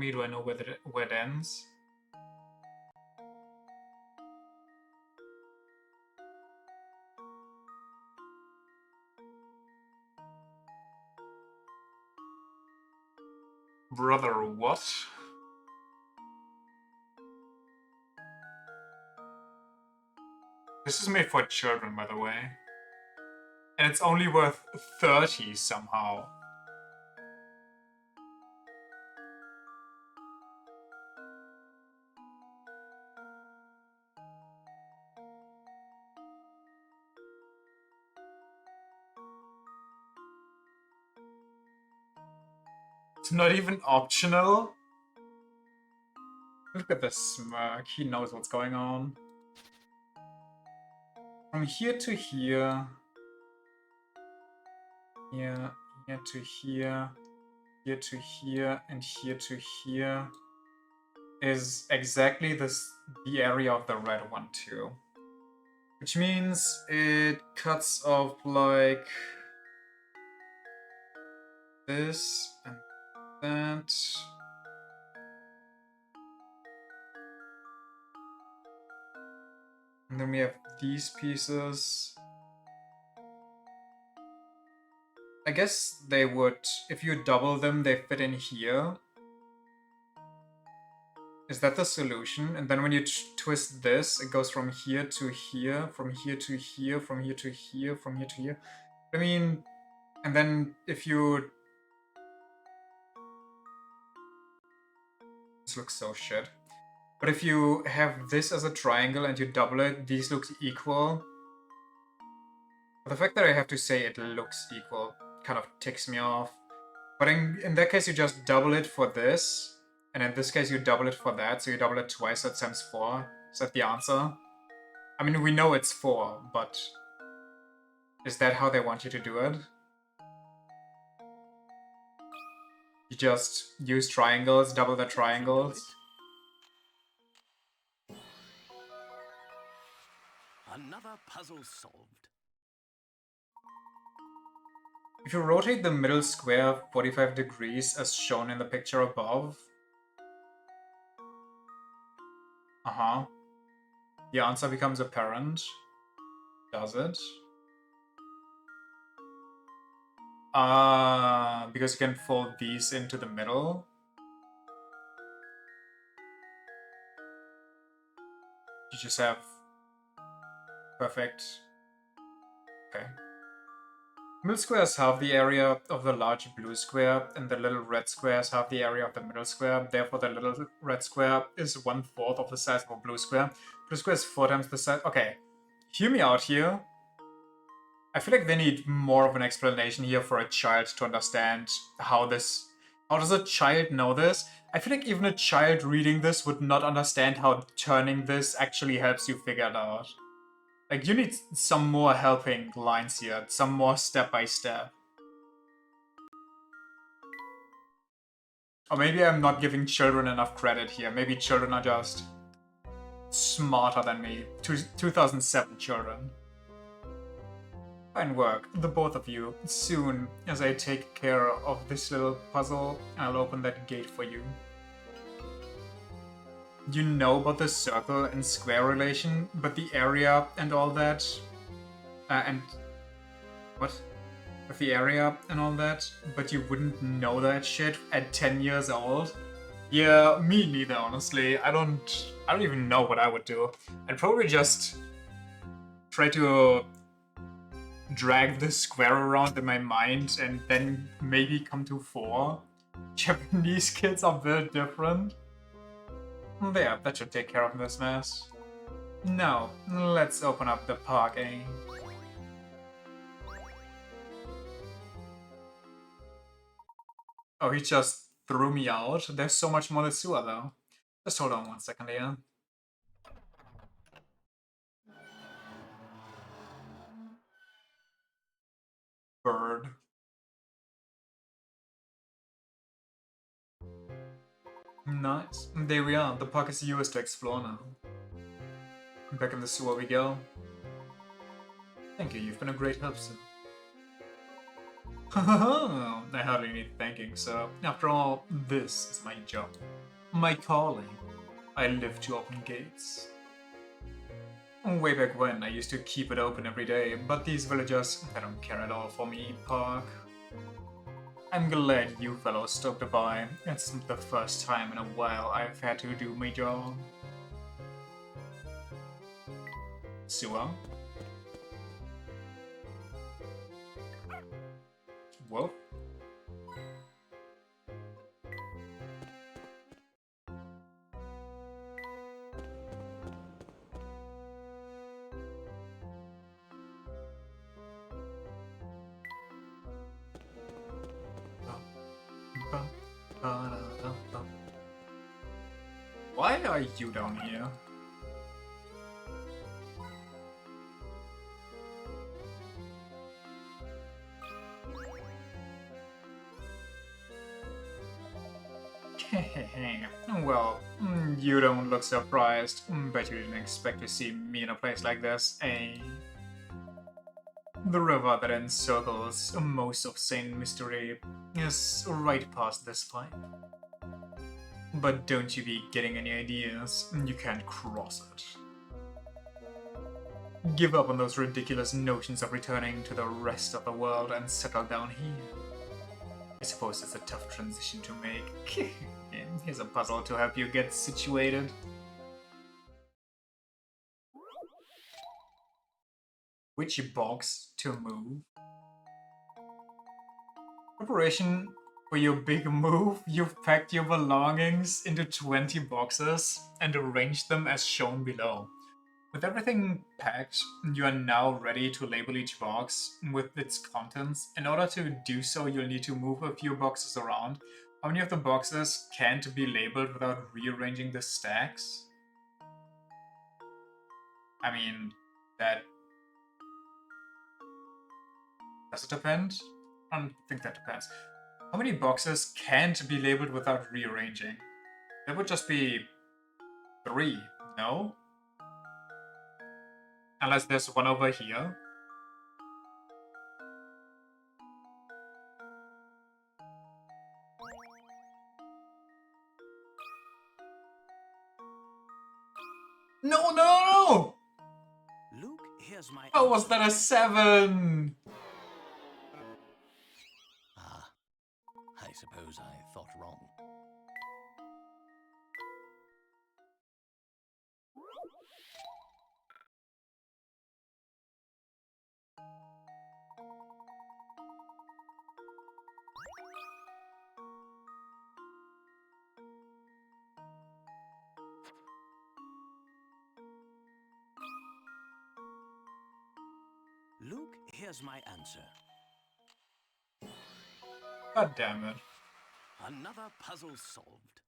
Me, do I know where it ends? Brother, what? This is made for children, by the way. And it's only worth 30 somehow. It's not even optional. Look at the smirk. He knows what's going on. From here to here. Here to here. Here to here. And here to here. Is exactly the area of the red one too. Which means it cuts off like this and that. And then we have these pieces. I guess they would, if you double them, they fit in here. Is that the solution? And then when you twist this, it goes from here to here, from here to here, from here to here, from here to here. I mean, and then if you... This looks so shit. But if you have this as a triangle and you double it, these look equal. But the fact that I have to say it looks equal kind of ticks me off. But in that case, you just double it for this. And in this case, you double it for that. So you double it twice, that times 4. Is that the answer? I mean, we know it's 4, but... Is that how they want you to do it? You just use triangles, double the triangles. Another puzzle solved. If you rotate the middle square 45 degrees as shown in the picture above... The answer becomes apparent. Does it? Because you can fold these into the middle. You just have perfect. Okay. Middle squares half the area of the large blue square, and the little red squares half the area of the middle square. Therefore, the little red square is 1/4 of the size of a blue square. Blue square is 4 times the size. Okay, hear me out here. I feel like they need more of an explanation here for a child to understand how this... How does a child know this? I feel like even a child reading this would not understand how turning this actually helps you figure it out. Like, you need some more helping lines here, some more step-by-step. Or maybe I'm not giving children enough credit here. Maybe children are just smarter than me. 2007 children. Fine work, the both of you. Soon, as I take care of this little puzzle, I'll open that gate for you. You know about the circle and square relation, but the area and all that... What? With the area and all that, but you wouldn't know that shit at 10 years old? Yeah, me neither, honestly. I don't even know what I would do. I'd probably just try to drag the square around in my mind and then maybe come to 4. Japanese kids are very different. There, that should take care of this mess. Now, let's open up the parking. Oh, he just threw me out? There's so much more to sewer, though. Just hold on 1 second here. Bird. Nice. There we are. The park is yours to explore now. Back in the sewer we go. Thank you, you've been a great help, sir. I hardly need thanking, so after all, this is my job. My calling. I live to open gates. Way back when, I used to keep it open every day, but these villagers, they don't care at all for me, Park. I'm glad you fellows stopped by. It's the first time in a while I've had to do my job. Sewer? Wolf? Why are you down here? Well, you don't look surprised. Bet you didn't expect to see me in a place like this, eh? The river that encircles most of Saint Mystery is right past this pipe. But don't you be getting any ideas, you can't cross it. Give up on those ridiculous notions of returning to the rest of the world and settle down here. I suppose it's a tough transition to make. Here's a puzzle to help you get situated. Which box to move? Preparation for your big move, you've packed your belongings into 20 boxes and arranged them as shown below. With everything packed, you are now ready to label each box with its contents. In order to do so, you'll need to move a few boxes around. How many of the boxes can't be labeled without rearranging the stacks? I mean, that... Does it depend? I don't think that depends. How many boxes can't be labeled without rearranging? That would just be 3, no? Unless there's one over here. No, no, no! Luke, here's my How was answer. that a 7? Ah, I suppose I thought wrong. Luke, here's my answer. God damn it. Another puzzle solved.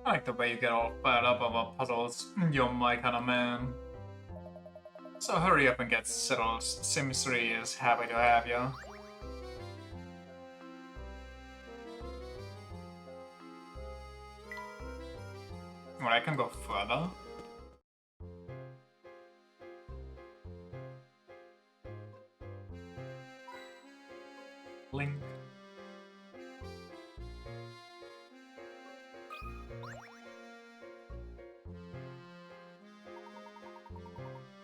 I like the way you get all fired up over puzzles. You're my kind of man. So hurry up and get settled. Sims 3 is happy to have you. Well, I can go further. Link.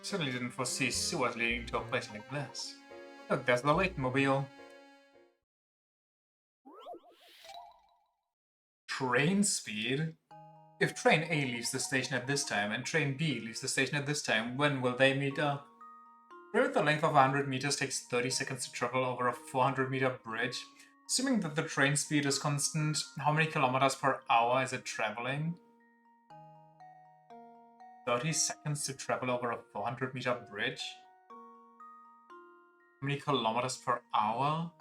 Certainly didn't foresee sewers leading to a place like this. Look, there's the Layton mobile. Train speed? If train A leaves the station at this time and train B leaves the station at this time, when will they meet up? Where the length of 100 meters takes 30 seconds to travel over a 400-meter bridge, assuming that the train speed is constant, how many kilometers per hour is it traveling? 30 seconds to travel over a 400-meter bridge? How many kilometers per hour?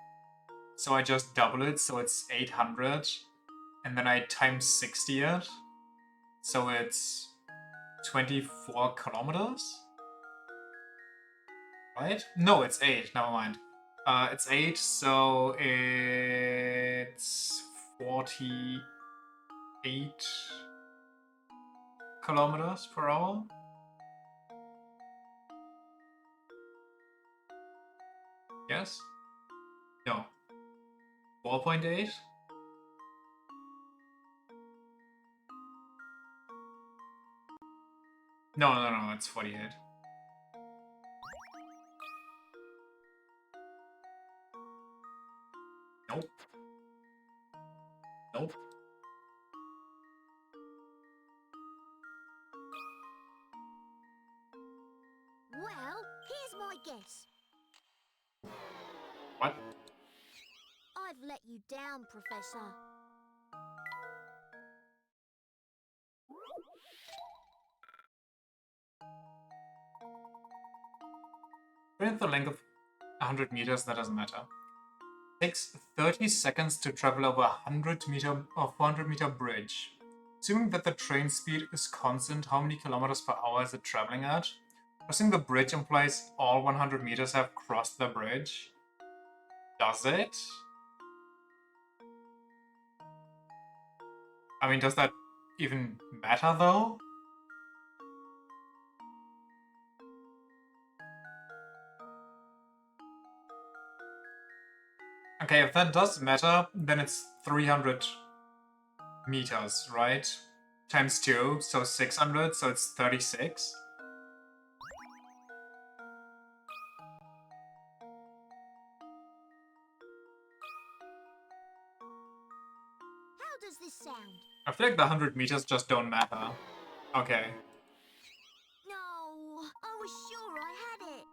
So I just double it, so it's 800, and then I times 60 it, so it's 24 kilometers? Right? No, it's 8, never mind. It's 8, so it's 40... 8 kilometers per hour. Yes? No. 4.8? No, it's 48. Nope. Nope. Well, here's my guess. What? I've let you down, Professor. With the length of 100 meters, that doesn't matter. Takes 30 seconds to travel over a 100 meter or 400 meter bridge. Assuming that the train speed is constant, how many kilometers per hour is it traveling at? Crossing the bridge implies all 100 meters have crossed the bridge. Does it? I mean, does that even matter though? Okay, if that does matter, then it's 300 meters, right? Times 2, so 600, so it's 36. How does this sound? I feel like the 100 meters just don't matter. Okay. No, I was sure I had it.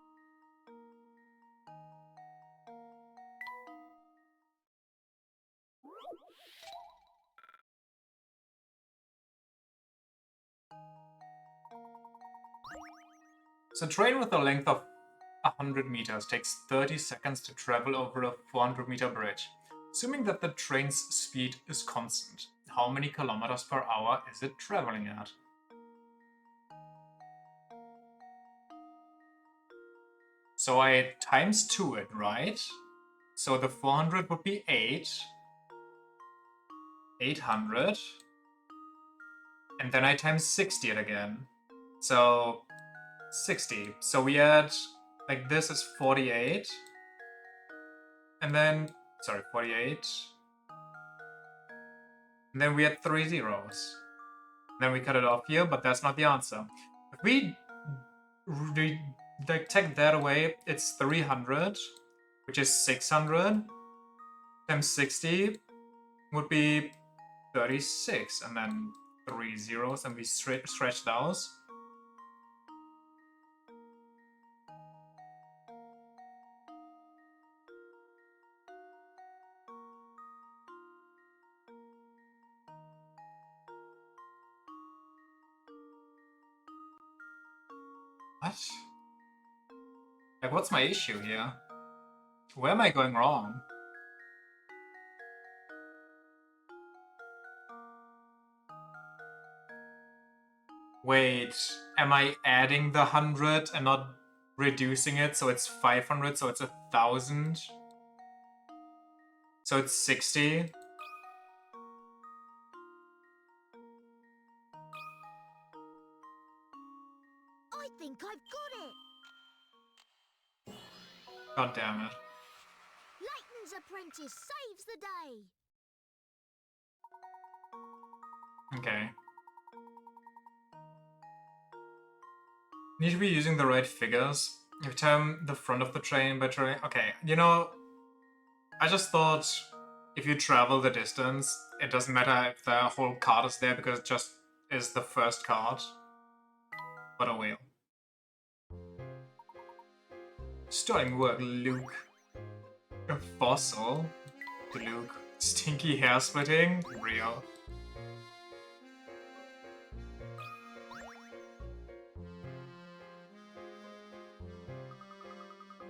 So a train with a length of 100 meters takes 30 seconds to travel over a 400 meter bridge. Assuming that the train's speed is constant, how many kilometers per hour is it traveling at? So I times 2 it, right? So the 400 would be 8. 800. And then I times 60 it again. So 60. So we add, like this is 48. And then, sorry, 48. And then we add 3 zeros. Then we cut it off here, but that's not the answer. If we like take that away, it's 300, which is 600 times 60 would be 36, and then 3 zeros, and we stretch those. What? Like, what's my issue here? Where am I going wrong? Wait, am I adding the 100 and not reducing it so it's 500, so it's 1,000? So it's 60? I think I've got it. God damn it. Layton's apprentice saves the day. Okay. Need to be using the right figures. Every time the front of the train by train. Okay, you know, I just thought if you travel the distance, it doesn't matter if the whole card is there because it just is the first card. What a whale. Starting work, Luke. A fossil? Luke. Stinky hair splitting? Real.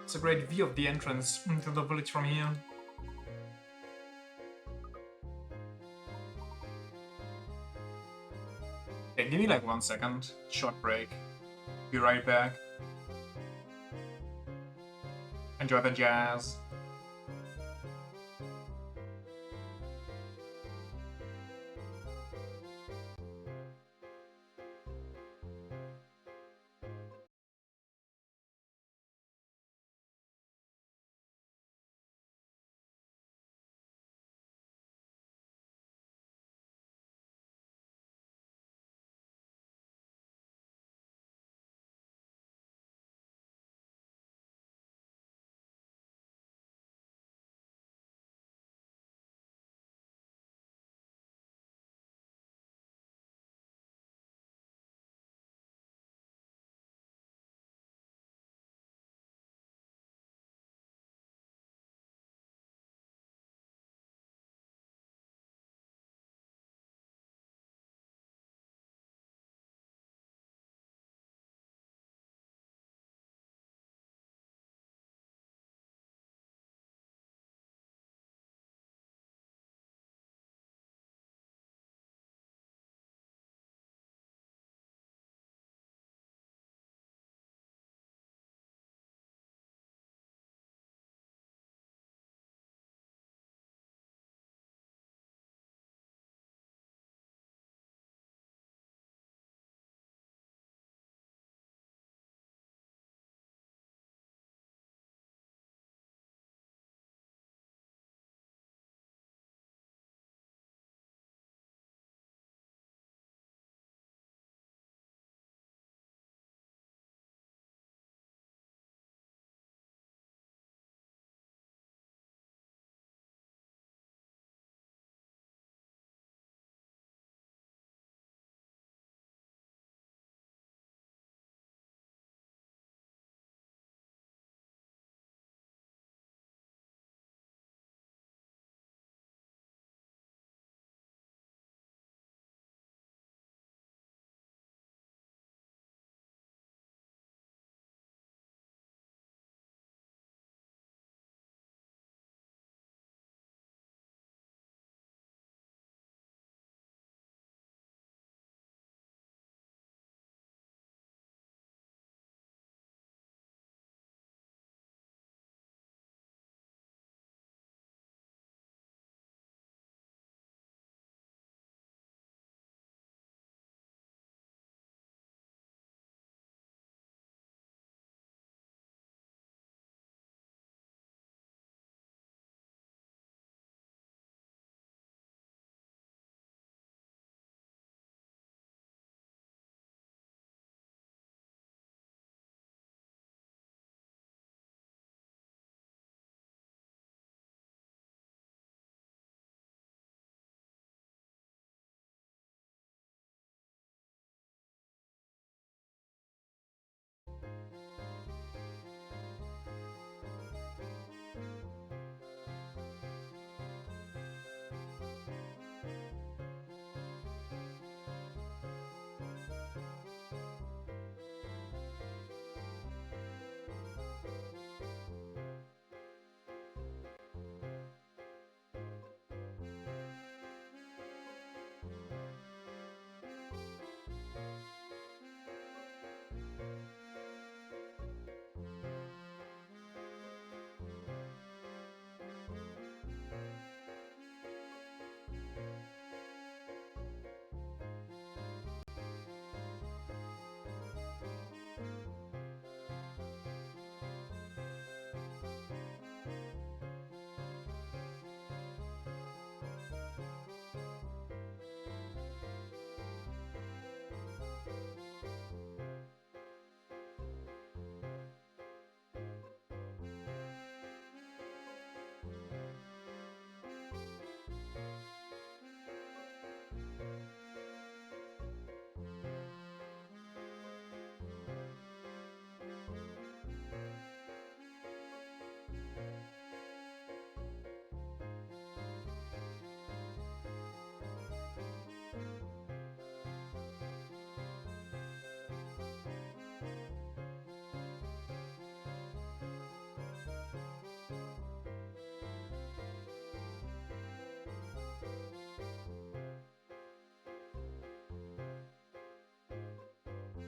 It's a great view of the entrance to the village from here. Okay, give me like 1 second. Short break. Be right back. Enjoy the jazz.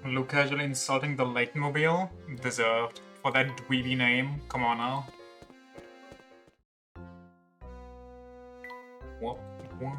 Luke casually insulting the Layton mobile? Deserved. For that dweeby name. Come on now. What? What?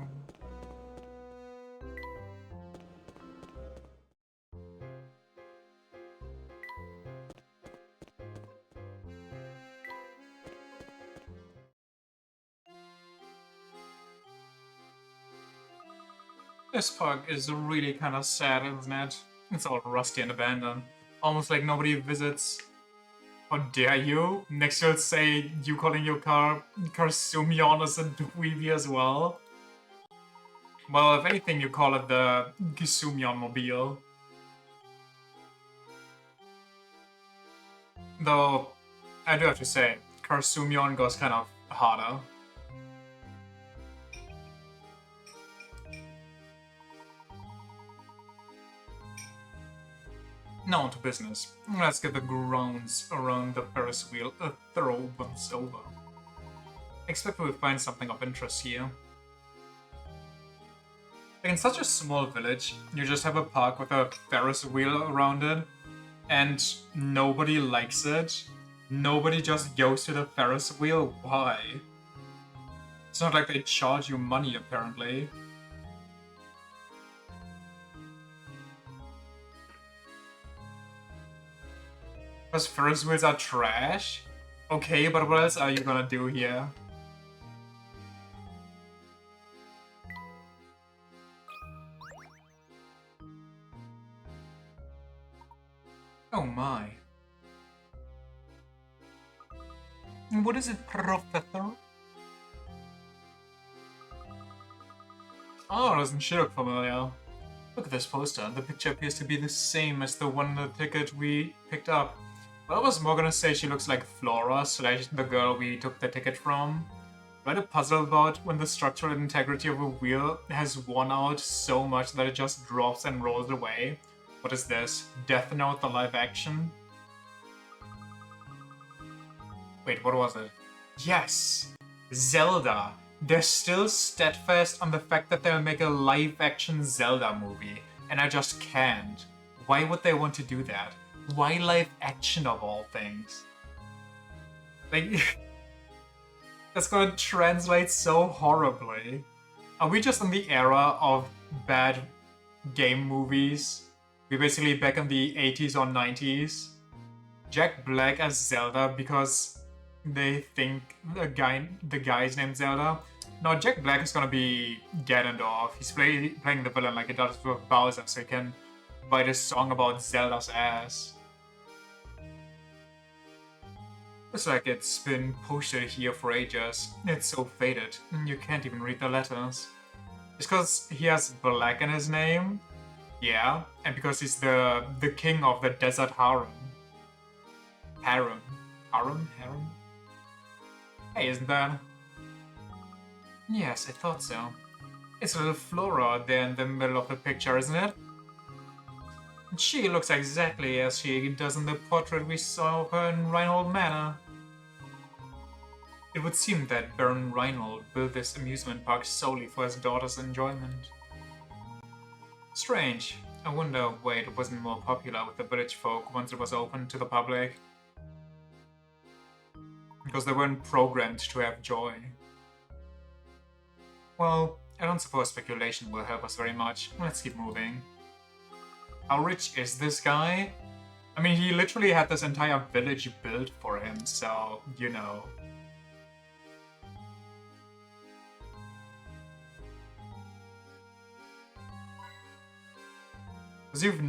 This park is really kind of sad, isn't it? It's all rusty and abandoned. Almost like nobody visits. How dare you? Next you'll say you calling your car Karsumion as a dweeby as well. Well, if anything, you call it the Kisumion mobile. Though, I do have to say, Karsumion goes kind of harder. Now on to business. Let's get the grounds around the Ferris wheel a thorough once over. Expect we'll find something of interest here. Like in such a small village, you just have a park with a Ferris wheel around it, and nobody likes it. Nobody just goes to the Ferris wheel. Why? It's not like they charge you money, apparently. Because Ferris wheels are trash? Okay, but what else are you gonna do here? Oh my. What is it, Professor? Oh, doesn't she look familiar? Look at this poster. The picture appears to be the same as the one in the ticket we picked up. Well, I was more gonna say she looks like Flora / the girl we took the ticket from. Quite a puzzle about when the structural integrity of a wheel has worn out so much that it just drops and rolls away. What is this? Death Note, the live action? Wait, what was it? Yes! Zelda! They're still steadfast on the fact that they'll make a live action Zelda movie, and I just can't. Why would they want to do that? Why live action of all things? Like, that's gonna translate so horribly. Are we just in the era of bad game movies? We're basically back in the 80s or 90s. Jack Black as Zelda because they think the guy's named Zelda. No, Jack Black is gonna be Ganondorf. He's playing the villain like he does with Bowser, so he can write a song about Zelda's ass. Looks like it's been posted here for ages. It's so faded, you can't even read the letters. It's because he has black in his name. Yeah, and because he's the king of the desert harem. Harem? Harem? Hey, isn't that? Yes, I thought so. It's a little Flora there in the middle of the picture, isn't it? She looks exactly as she does in the portrait we saw of her in Reinhold Manor. It would seem that Baron Reinhold built this amusement park solely for his daughter's enjoyment. Strange. I wonder why it wasn't more popular with the village folk once it was open to the public. Because they weren't programmed to have joy. Well, I don't suppose speculation will help us very much. Let's keep moving. How rich is this guy? I mean, he literally had this entire village built for him, so, you know. Because it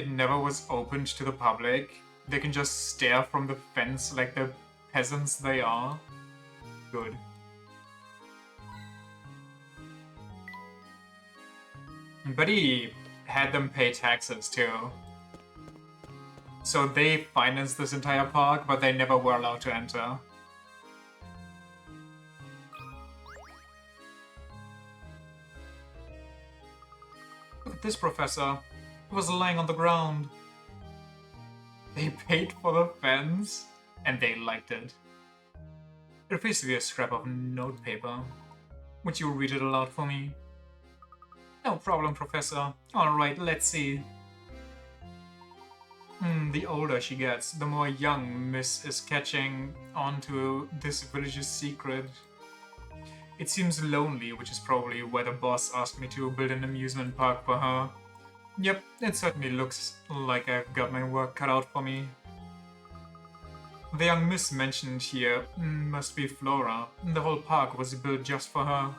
never was opened to the public. They can just stare from the fence like the peasants they are. Good. But he had them pay taxes too. So they financed this entire park, but they never were allowed to enter. Look at this, Professor. He was lying on the ground. They paid for the fence, and they liked it. It appears to be a scrap of notepaper. Would you read it aloud for me? No problem, Professor. Alright, let's see. The older she gets, the more young Miss is catching on to this village's secret. It seems lonely, which is probably why the boss asked me to build an amusement park for her. Yep, it certainly looks like I've got my work cut out for me. The young miss mentioned here must be Flora. The whole park was built just for her.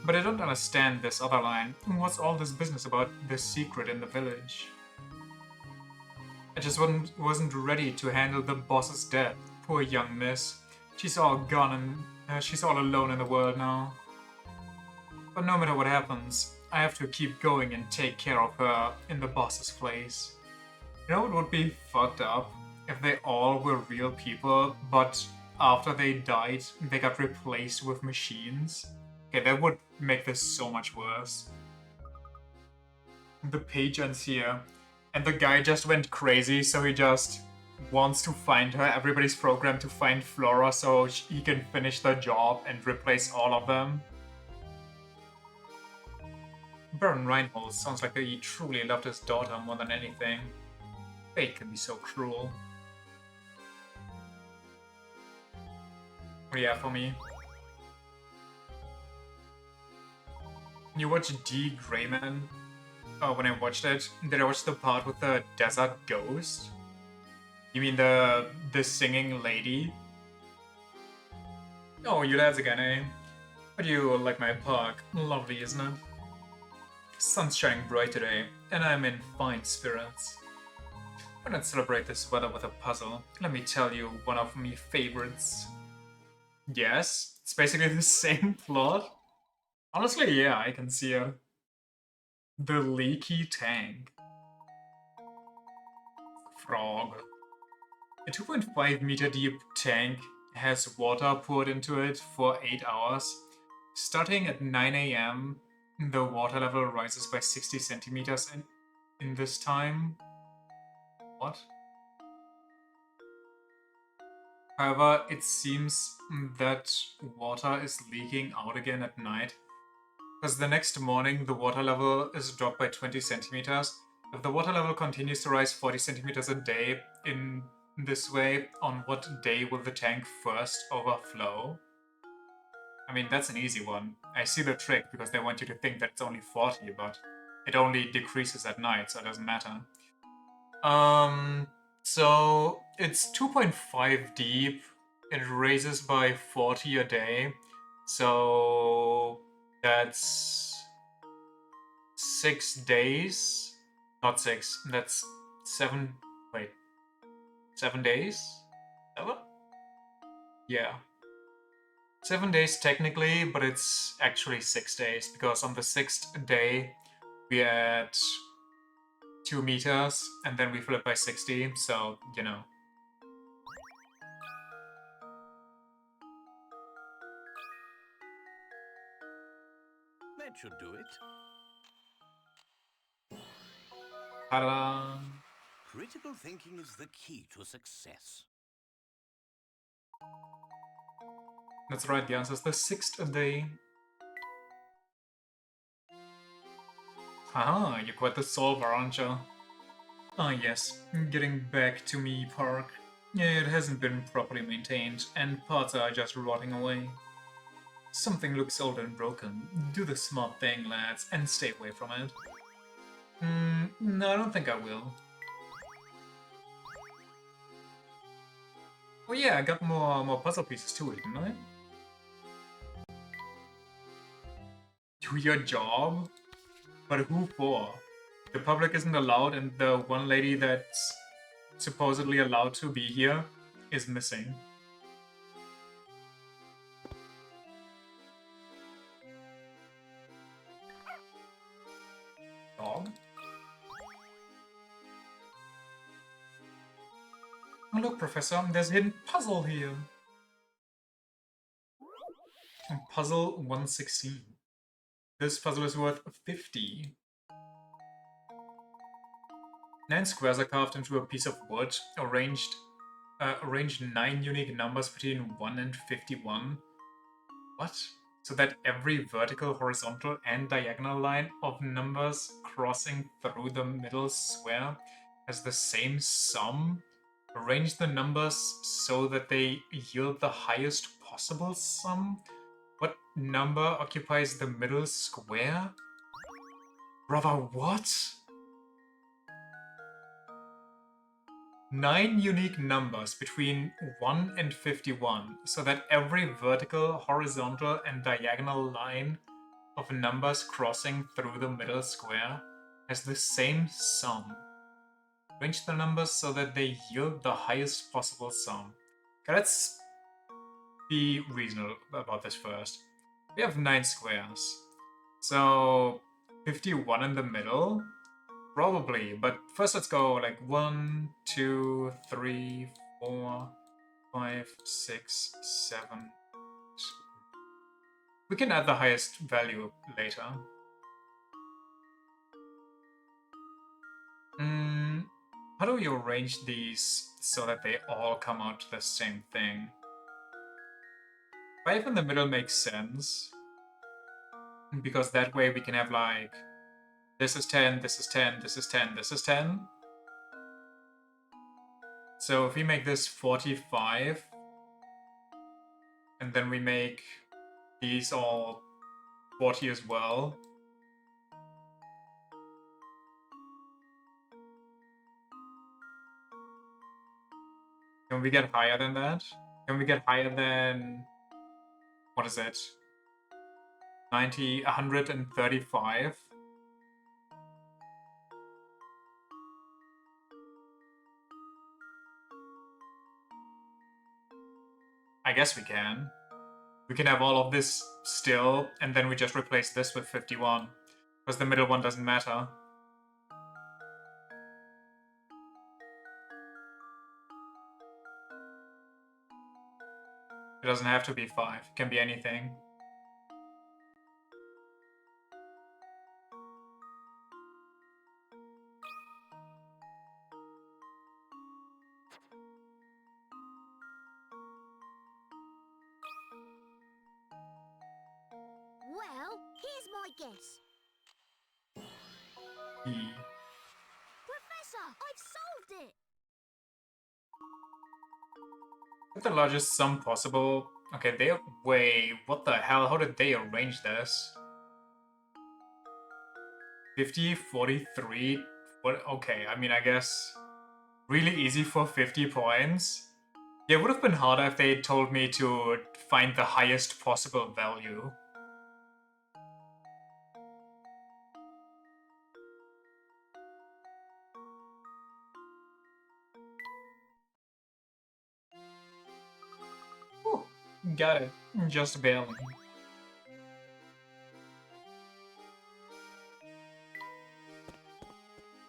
But I don't understand this other line. What's all this business about this secret in the village? I just wasn't ready to handle the boss's death. Poor young miss. She's all gone and she's all alone in the world now. But no matter what happens, I have to keep going and take care of her in the boss's place. You know what would be fucked up? If they all were real people, but after they died, they got replaced with machines. Okay, that would make this so much worse. The page ends here, and the guy just went crazy, so he just wants to find her. Everybody's programmed to find Flora so he can finish the job and replace all of them. Baron Reinhold sounds like he truly loved his daughter more than anything. Fate can be so cruel. What do you have for me? You watch D. Greyman? Oh, when I watched it, did I watch the part with the desert ghost? You mean the singing lady? Oh, you lads again, eh? But you like my park. Lovely, isn't it? Sun's shining bright today, and I'm in fine spirits. Why not celebrate this weather with a puzzle? Let me tell you one of my favorites. Yes, it's basically the same plot. Honestly, yeah, I can see it. The leaky tank. Frog. A 2.5 meter deep tank has water poured into it for 8 hours. Starting at 9 AM, the water level rises by 60 centimeters in this time. What? However, it seems that water is leaking out again at night. Because the next morning, the water level is dropped by 20 centimeters. If the water level continues to rise 40 centimeters a day in this way, on what day will the tank first overflow? I mean, that's an easy one. I see the trick because they want you to think that it's only 40, but it only decreases at night, so it doesn't matter. So it's 2.5 deep. It raises by 40 a day. So that's 6 days. Not 6. That's 7. Wait. 7 days? 7? Yeah. 7 days technically, but it's actually 6 days because on the 6th day we add 2 meters and then we fill it by 60, so you know. That should do it. Ta-da! Critical thinking is the key to success. That's right, the answer is the 6th day. Haha, you're quite the solver, aren't you? Ah yes, getting back to me park. It hasn't been properly maintained, and parts are just rotting away. Something looks old and broken. Do the smart thing, lads, and stay away from it. No, I don't think I will. Oh yeah, I got more puzzle pieces too, didn't I? Do your job? But who for? The public isn't allowed, and the one lady that's supposedly allowed to be here is missing. Dog? Oh look, Professor, there's a hidden puzzle here. Puzzle 116. This puzzle is worth 50. 9 squares are carved into a piece of wood, arranged 9 unique numbers between 1 and 51. What? So that every vertical, horizontal, and diagonal line of numbers crossing through the middle square has the same sum? Arrange the numbers so that they yield the highest possible sum? What number occupies the middle square? Brother, what? 9 unique numbers between 1 and 51, so that every vertical, horizontal, and diagonal line of numbers crossing through the middle square has the same sum. Arrange the numbers so that they yield the highest possible sum. Okay, let's be reasonable about this first. We have 9 squares. So 51 in the middle? Probably, but first let's go like 1, 2, 3, 4, 5, 6, 7. We can add the highest value later. How do we arrange these so that they all come out to the same thing? 5 in the middle makes sense, because that way we can have like, this is 10, this is 10, this is 10, this is 10. So if we make this 45, and then we make these all 40 as well. Can we get higher than that? Can we get higher than, what is it? 90, 135? I guess we can. We can have all of this still, and then we just replace this with 51. Because the middle one doesn't matter. It doesn't have to be 5. It can be anything. Well, here's my guess. E. Professor, I've solved it! With the largest sum possible. Okay, they. Wait, what the hell? How did they arrange this? 50, 43. What? Okay, I mean, I guess. Really easy for 50 points. Yeah, it would have been harder if they told me to find the highest possible value. Whew, got it. Just barely.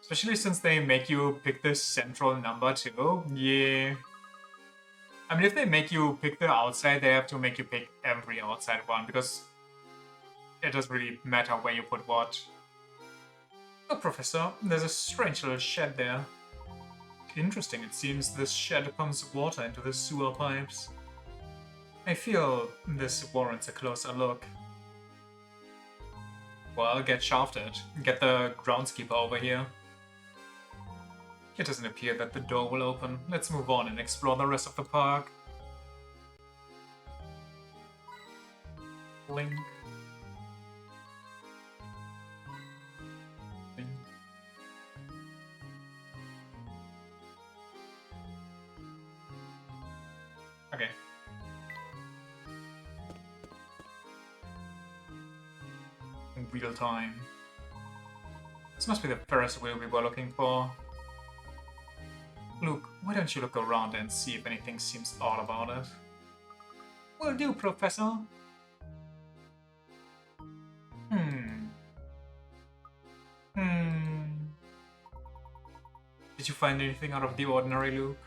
Especially since they make you pick this central number too. Yeah. I mean, if they make you pick the outside, they have to make you pick every outside one, because it doesn't really matter where you put what. Oh, Professor, there's a strange little shed there. Interesting, it seems this shed pumps water into the sewer pipes. I feel this warrants a closer look. Well, get shafted. Get the groundskeeper over here. It doesn't appear that the door will open. Let's move on and explore the rest of the park. Link. Link. Okay. In real time. This must be the Ferris wheel we were looking for. Luke, why don't you look around and see if anything seems odd about it? Will do, Professor. Did you find anything out of the ordinary, Luke?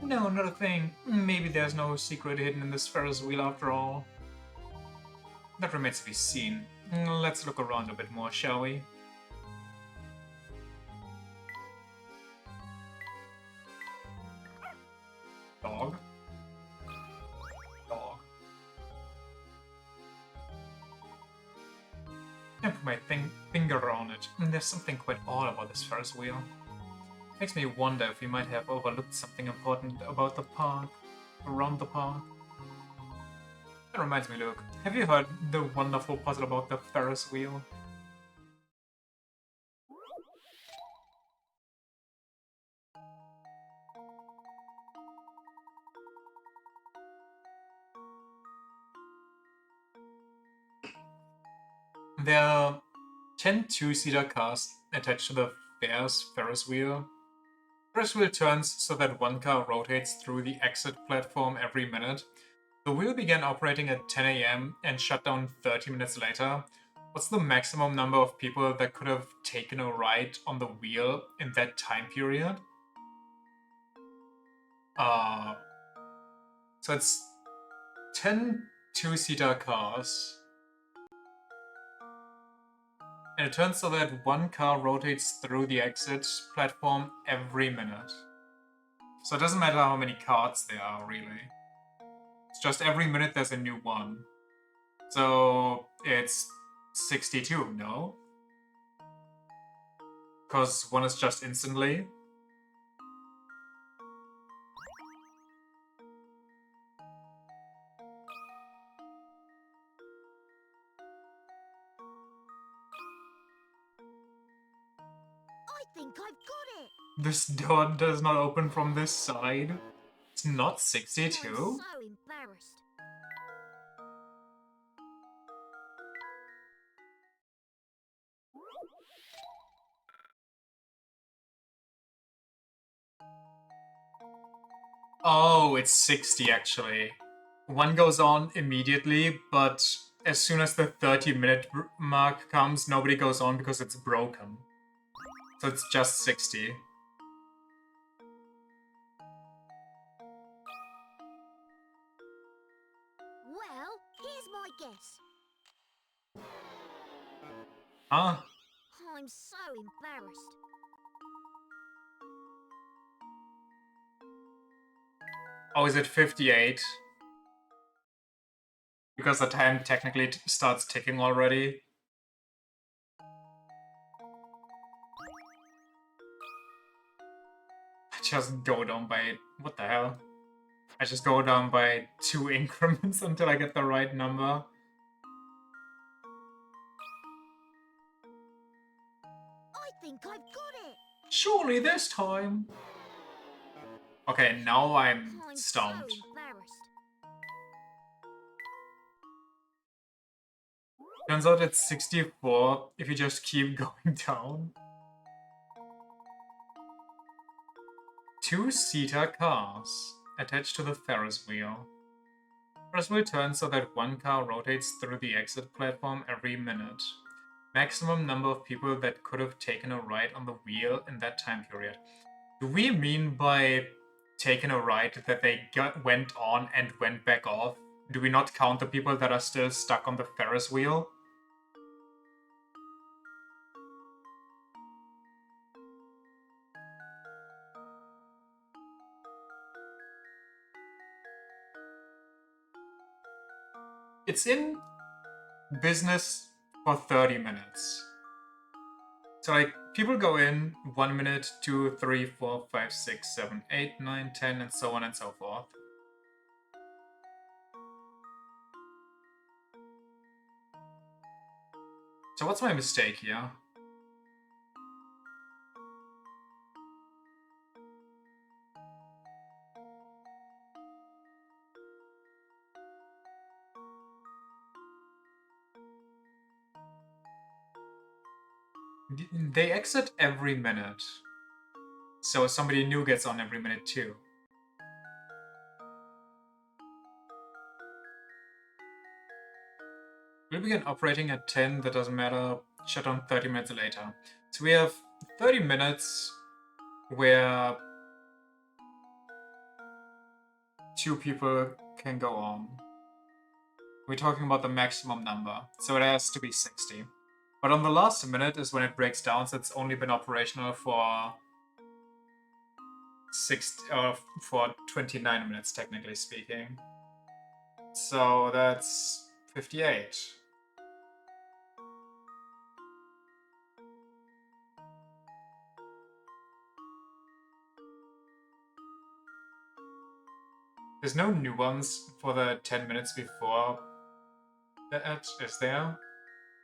No, not a thing. Maybe there's no secret hidden in this Ferris wheel after all. That remains to be seen. Let's look around a bit more, shall we? Dog. Dog. I put my finger on it, and there's something quite odd about this Ferris wheel. Makes me wonder if we might have overlooked something important about the park, around the park. That reminds me, Luke, have you heard the wonderful puzzle about the Ferris wheel? There are 10 two-seater cars attached to the fair's Ferris wheel. Ferris wheel turns so that one car rotates through the exit platform every minute. The wheel began operating at 10 AM and shut down 30 minutes later. What's the maximum number of people that could have taken a ride on the wheel in that time period? So it's 10 two-seater cars. And it turns so that one car rotates through the exit platform every minute. So it doesn't matter how many carts there are, really. It's just every minute there's a new one. So it's 62, no? Because one is just instantly. I think I've got it. This door does not open from this side. It's not I'm 62? so embarrassed. Oh, it's 60 actually. One goes on immediately, but as soon as the 30-minute mark comes, nobody goes on because it's broken. So it's just 60. Well, here's my guess. Huh? I'm so embarrassed. Oh, is it 58? Because the time technically starts ticking already. I just go down by... what the hell? I just go down by 2 increments until I get the right number. I think I've got it. Surely this time. Okay, now I'm stumped. so embarrassed. Turns out it's 64 if you just keep going down. Two-seater cars attached to the Ferris wheel. Ferris wheel turns so that one car rotates through the exit platform every minute. Maximum number of people that could have taken a ride on the wheel in that time period. Do we mean by taken a ride that they went on and went back off? Do we not count the people that are still stuck on the Ferris wheel? It's in business for 30 minutes. So like, people go in 1 minute, 2, 3, 4, 5, 6, 7, 8, 9, 10, and so on and so forth. So what's my mistake here? They exit every minute. So somebody new gets on every minute too. We'll begin operating at 10, that doesn't matter, shut down 30 minutes later. So we have 30 minutes where 2 people can go on. We're talking about the maximum number, so it has to be 60. But on the last minute is when it breaks down, so it's only been operational for 29 minutes, technically speaking. So that's 58. There's no new ones for the 10 minutes before that, is there?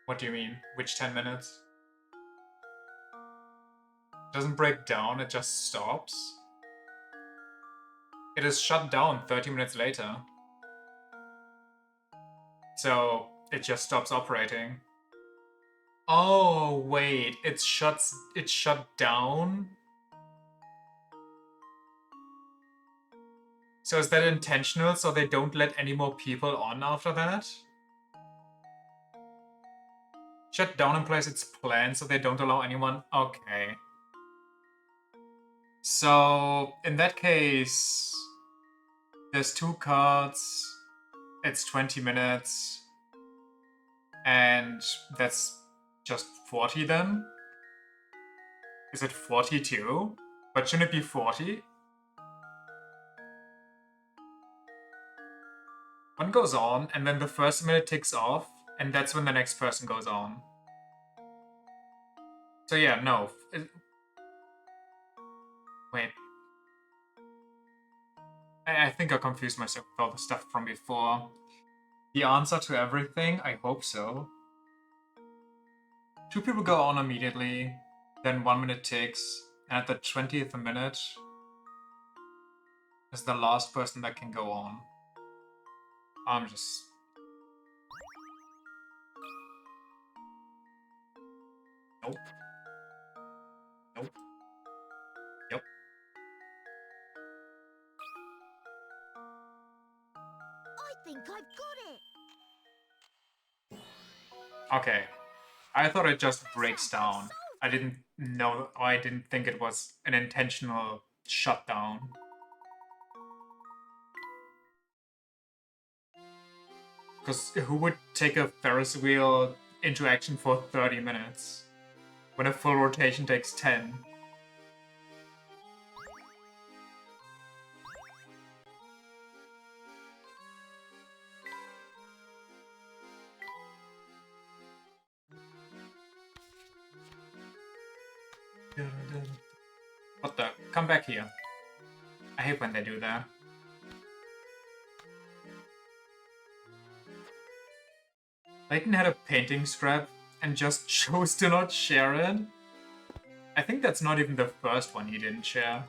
What do you mean? Which 10 minutes? It doesn't break down, it just stops. It is shut down 30 minutes later. So it just stops operating. Oh wait, it's shut down? So is that intentional so they don't let any more people on after that? Shut down implies it's planned so they don't allow anyone. Okay. So in that case, there's 2 cards, it's 20 minutes, and that's just 40 then? Is it 42? But shouldn't it be 40? One goes on, and then the first minute ticks off, and that's when the next person goes on. So yeah, no. Wait. I think I confused myself with all the stuff from before. The answer to everything? I hope so. 2 people go on immediately, then 1 minute ticks, and at the 20th minute is the last person that can go on. I'm just... Nope. Nope. Yep. I think I've got it. Okay. I thought it just breaks down. I didn't think it was an intentional shutdown. Because who would take a Ferris wheel into action for 30 minutes? When a full rotation takes 10. What the? Come back here. I hate when they do that. Layton had a painting strap and just chose to not share it. I think that's not even the first one he didn't share.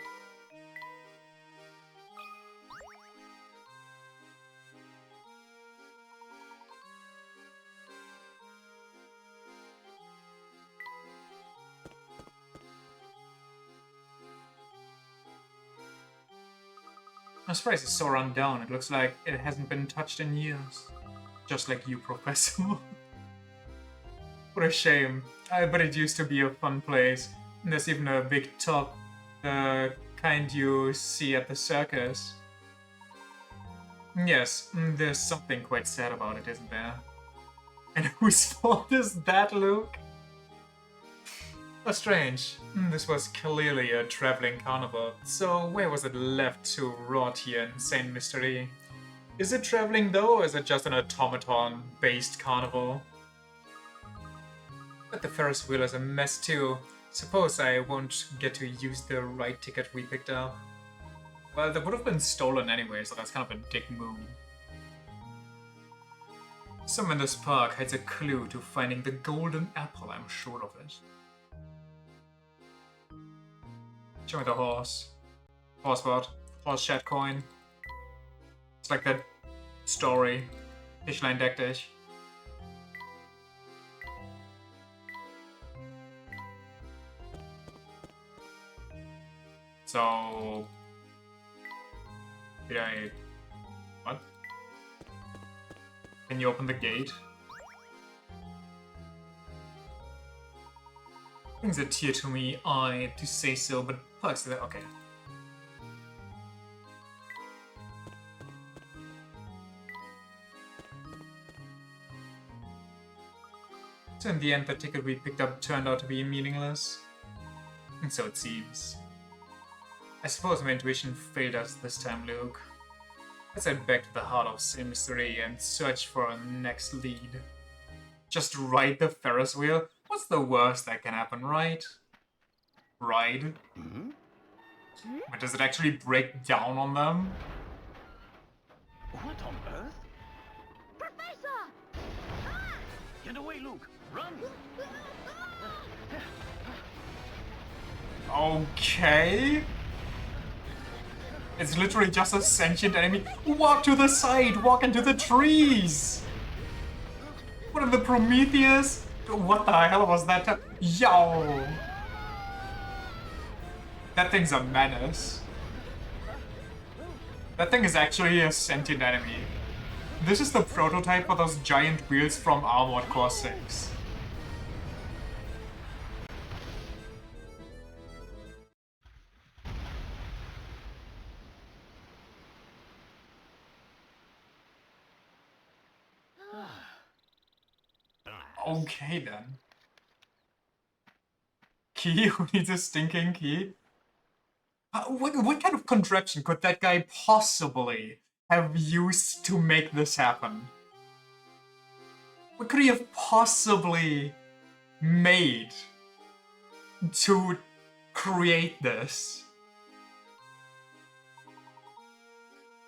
I'm surprised it's so run down. It looks like it hasn't been touched in years. Just like you, Professor. What a shame. I bet it used to be a fun place. And there's even a big top, the kind you see at the circus. Yes, there's something quite sad about it, isn't there? And whose fault is that, Luke? Oh, strange. This was clearly a traveling carnival, so where was it left to rot here in Saint Mystery? Is it traveling though, or is it just an automaton-based carnival? But the Ferris wheel is a mess too. Suppose I won't get to use the right ticket we picked up. Well, that would have been stolen anyway, so that's kind of a dick move. Somewhere in this park hides a clue to finding the golden apple, I'm sure of it. Show me the horse. Horse what? Horse shed coin. It's like that story. Fischlein deck dich. So... Did I... What? Can you open the gate? Brings a tear to me eye to say so, but plugs that. Okay. So in the end, the ticket we picked up turned out to be meaningless. And so it seems. I suppose my intuition failed us this time, Luke. Let's head back to the heart of Sin Mystery and search for our next lead. Just ride the Ferris wheel? What's the worst that can happen, right? Ride? But does it actually break down on them? Get away, Luke! Run! Okay. It's literally just a sentient enemy. Walk to the side! Walk into the trees! What are the Prometheus? What the hell was that? Yo! That thing's a menace. That thing is actually a sentient enemy. This is the prototype for those giant wheels from Armored Core 6. Okay then. Key? Who needs a stinking key? What kind of contraption could that guy possibly have used to make this happen? What could he have possibly made to create this?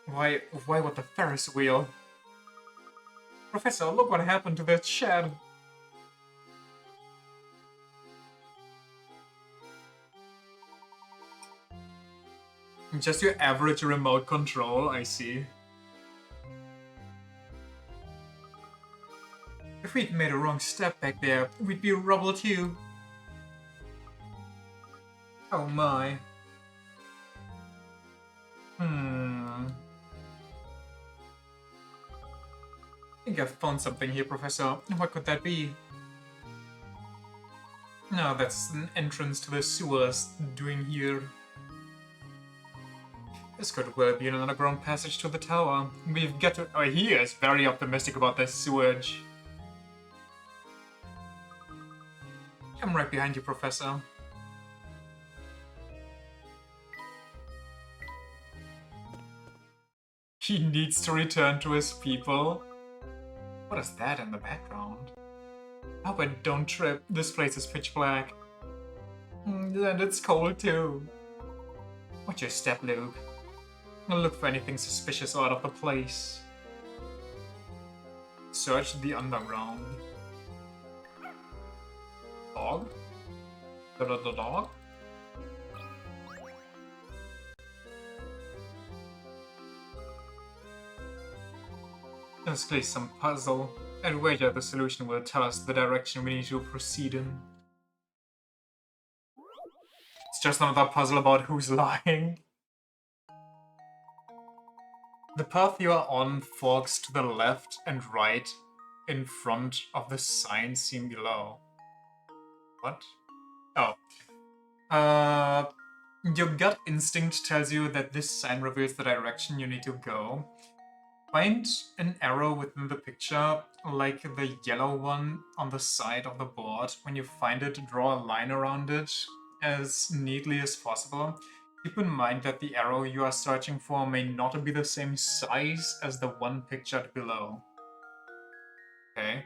Why with the Ferris wheel? Professor, look what happened to that shed. Just your average remote control, I see. If we'd made a wrong step back there, we'd be rubble too. Oh my. I think I've found something here, Professor. What could that be? No, that's an entrance to the sewers doing here. This could well be an underground passage to the tower. We've got to... Oh, he is very optimistic about this sewage. I'm right behind you, Professor. He needs to return to his people. What is that in the background? I hope I don't trip. This place is pitch black. And it's cold too. Watch your step, Luke. I'll look for anything suspicious or out of the place. Search the underground. Dog? The dog? There's clearly some puzzle, and wager the solution will tell us the direction we need to proceed in. It's just another puzzle about who's lying. The path you are on forks to the left and right in front of the sign seen below. What? Oh. Your gut instinct tells you that this sign reveals the direction you need to go. Find an arrow within the picture, like the yellow one on the side of the board. When you find it, draw a line around it as neatly as possible. Keep in mind that the arrow you are searching for may not be the same size as the one pictured below. Okay.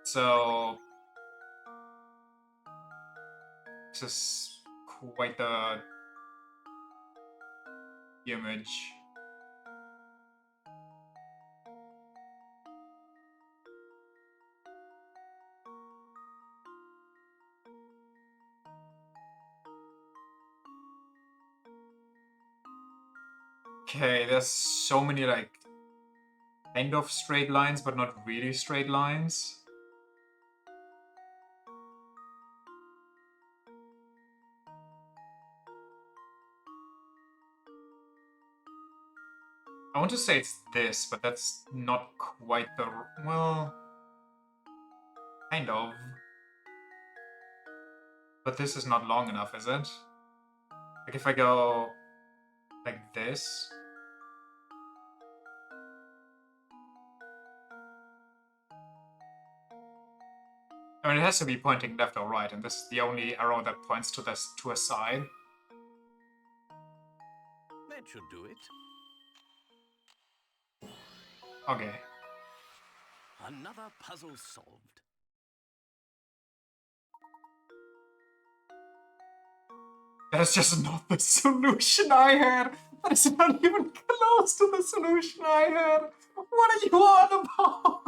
So... this is quite the image. Okay, there's so many, like, kind of straight lines, but not really straight lines. I want to say it's this, but that's not quite the... well... kind of. But this is not long enough, is it? Like, if I go... like this... I mean, it has to be pointing left or right, and this is the only arrow that points to this to a side. That should do it. Okay. Another puzzle solved. That is just not the solution I had. That is not even close to the solution I had. What are you on about?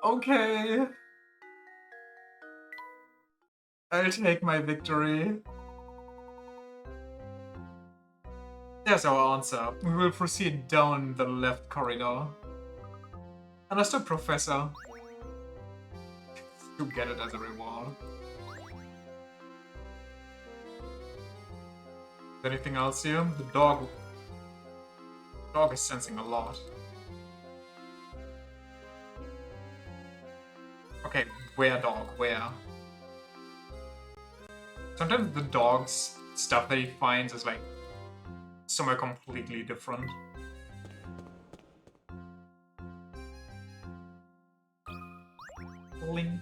Okay. I'll take my victory. There's our answer. We will proceed down the left corridor. Understood, Professor. You get it as a reward. Anything else here? The dog is sensing a lot. Okay, where dog? Where? Sometimes the dog's stuff that he finds is like somewhere completely different. Link.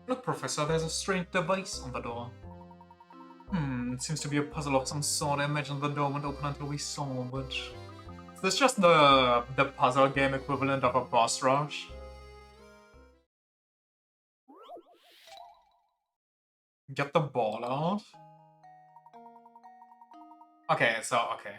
Look, Professor, there's a strange device on the door. It seems to be a puzzle of some sort. I imagine the door won't open until we solve it. Is this just the puzzle game equivalent of a boss rush? Get the ball out? Okay, okay.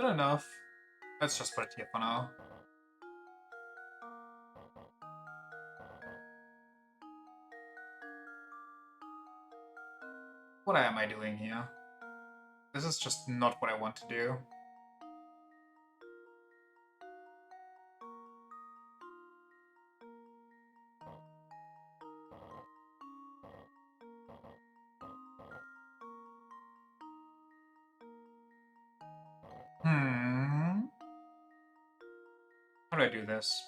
Good enough. Let's just put it here for now. What am I doing here? This is just not what I want to do. How do I do this?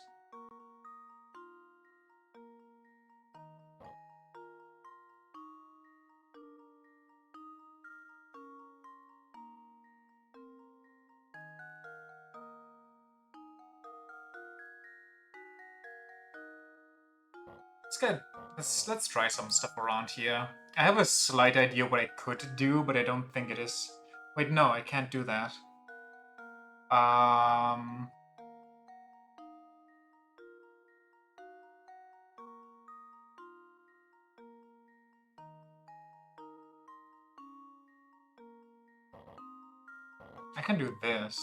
Let's try some stuff around here. I have a slight idea what I could do, but I don't think it is. Wait, no, I can't do that. I can do this.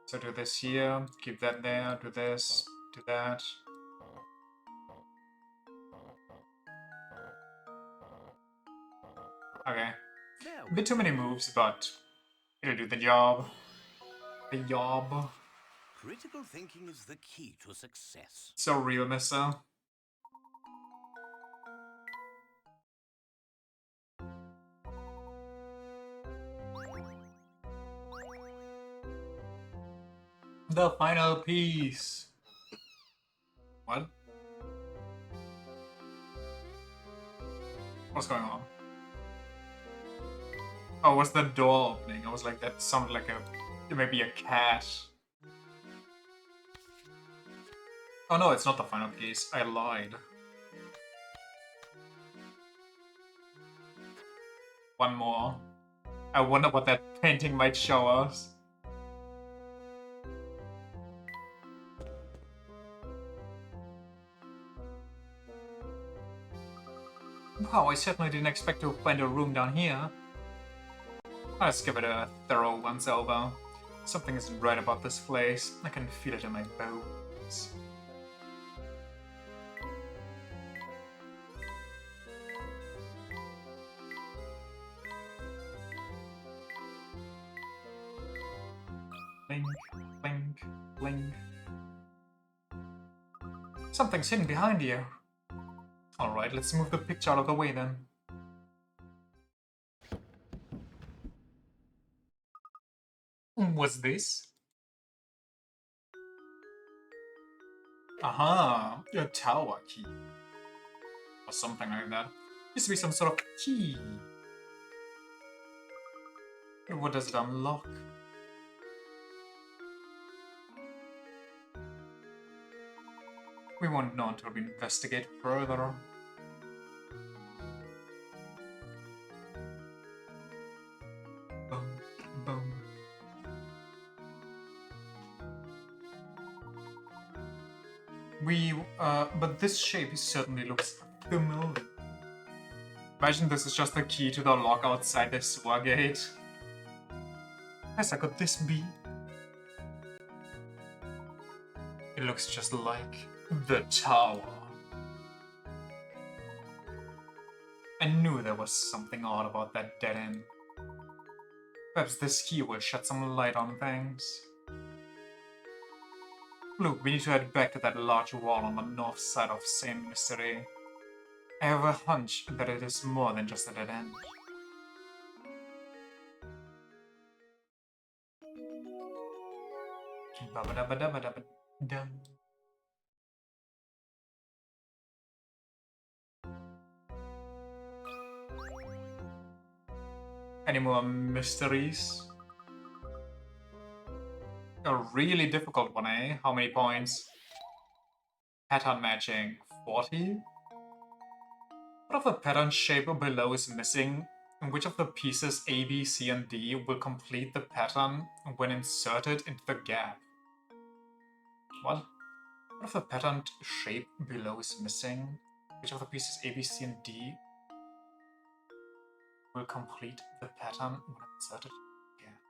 So do this here, keep that there, do this, do that. Okay. A bit too many moves, but it'll do the job. The job. Critical thinking is the key to success. So real, mister. The final piece. What? What's going on? Oh, what's the door opening? I was like, that sounded like maybe a cat. Oh no, it's not the final piece. I lied. One more. I wonder what that painting might show us. Wow, I certainly didn't expect to find a room down here. Let's give it a thorough once over. Something isn't right about this place. I can feel it in my bones. Blink, blink, blink. Something's hidden behind you. Alright, let's move the picture out of the way then. What's this? Aha, a tower key. Or something like that. Used to be some sort of key. But what does it unlock? We won't know until we investigate further. Boom, boom. But this shape certainly looks familiar. Imagine this is just the key to the lock outside the sewer gate. Yes, could this be? It looks just like the tower. I knew there was something odd about that dead end. Perhaps this key will shed some light on things. Look, we need to head back to that large wall on the north side of Saint Mystery. I have a hunch that it is more than just a dead end. Ba-ba-da-ba-da-ba-da-ba-dum. Any more mysteries? A really difficult one, eh? How many points? Pattern matching, 40? What if the pattern shape below is missing? And which of the pieces A, B, C, and D will complete the pattern when inserted into the gap? What? What if the pattern shape below is missing? Which of the pieces A, B, C, and D will complete the pattern when inserted into the gap?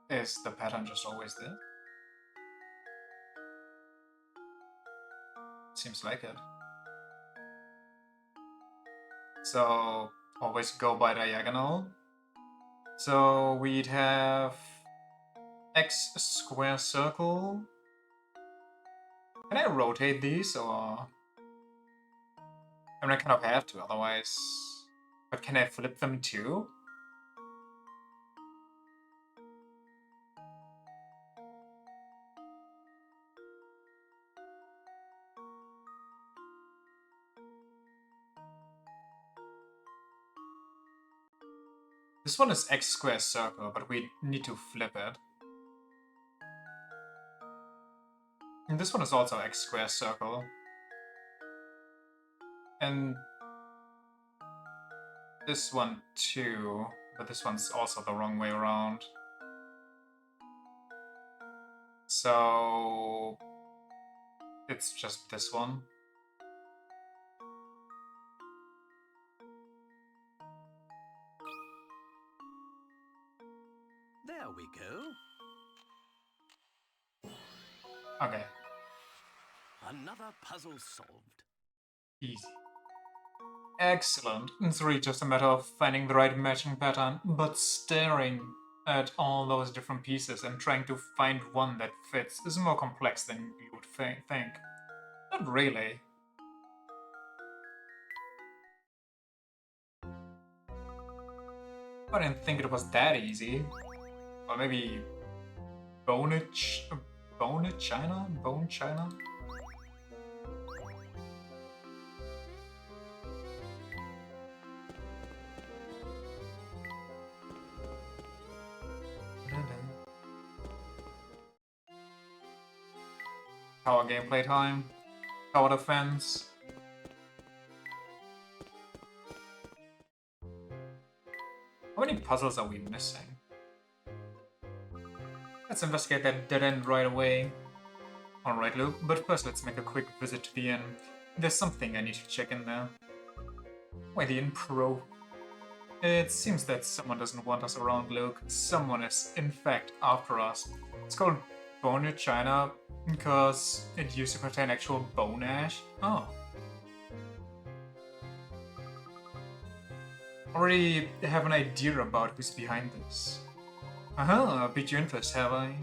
Is the pattern just always there? Seems like it. So, always go by diagonal. So, we'd have X square circle. Can I rotate these, or... I mean, I kind of have to, otherwise... But can I flip them too? This one is X square circle, but we need to flip it. And this one is also X square circle. And this one too, but this one's also the wrong way around. So it's just this one. There we go. Okay, Another puzzle solved. easy. Excellent. It's really just a matter of finding the right matching pattern, but staring at all those different pieces and trying to find one that fits is more complex than you would think. Not really. I didn't think it was that easy. Or maybe Bone China? Bone China? Tower gameplay time. Tower defense. How many puzzles are we missing? Let's investigate that dead end right away. Alright, Luke, but first let's make a quick visit to the inn. There's something I need to check in there. Why the inn pro? It seems that someone doesn't want us around, Luke. Someone is, in fact, after us. It's called Bone China because it used to contain actual bone ash. Oh. Already have an idea about who's behind this. Piqued your interest, have I?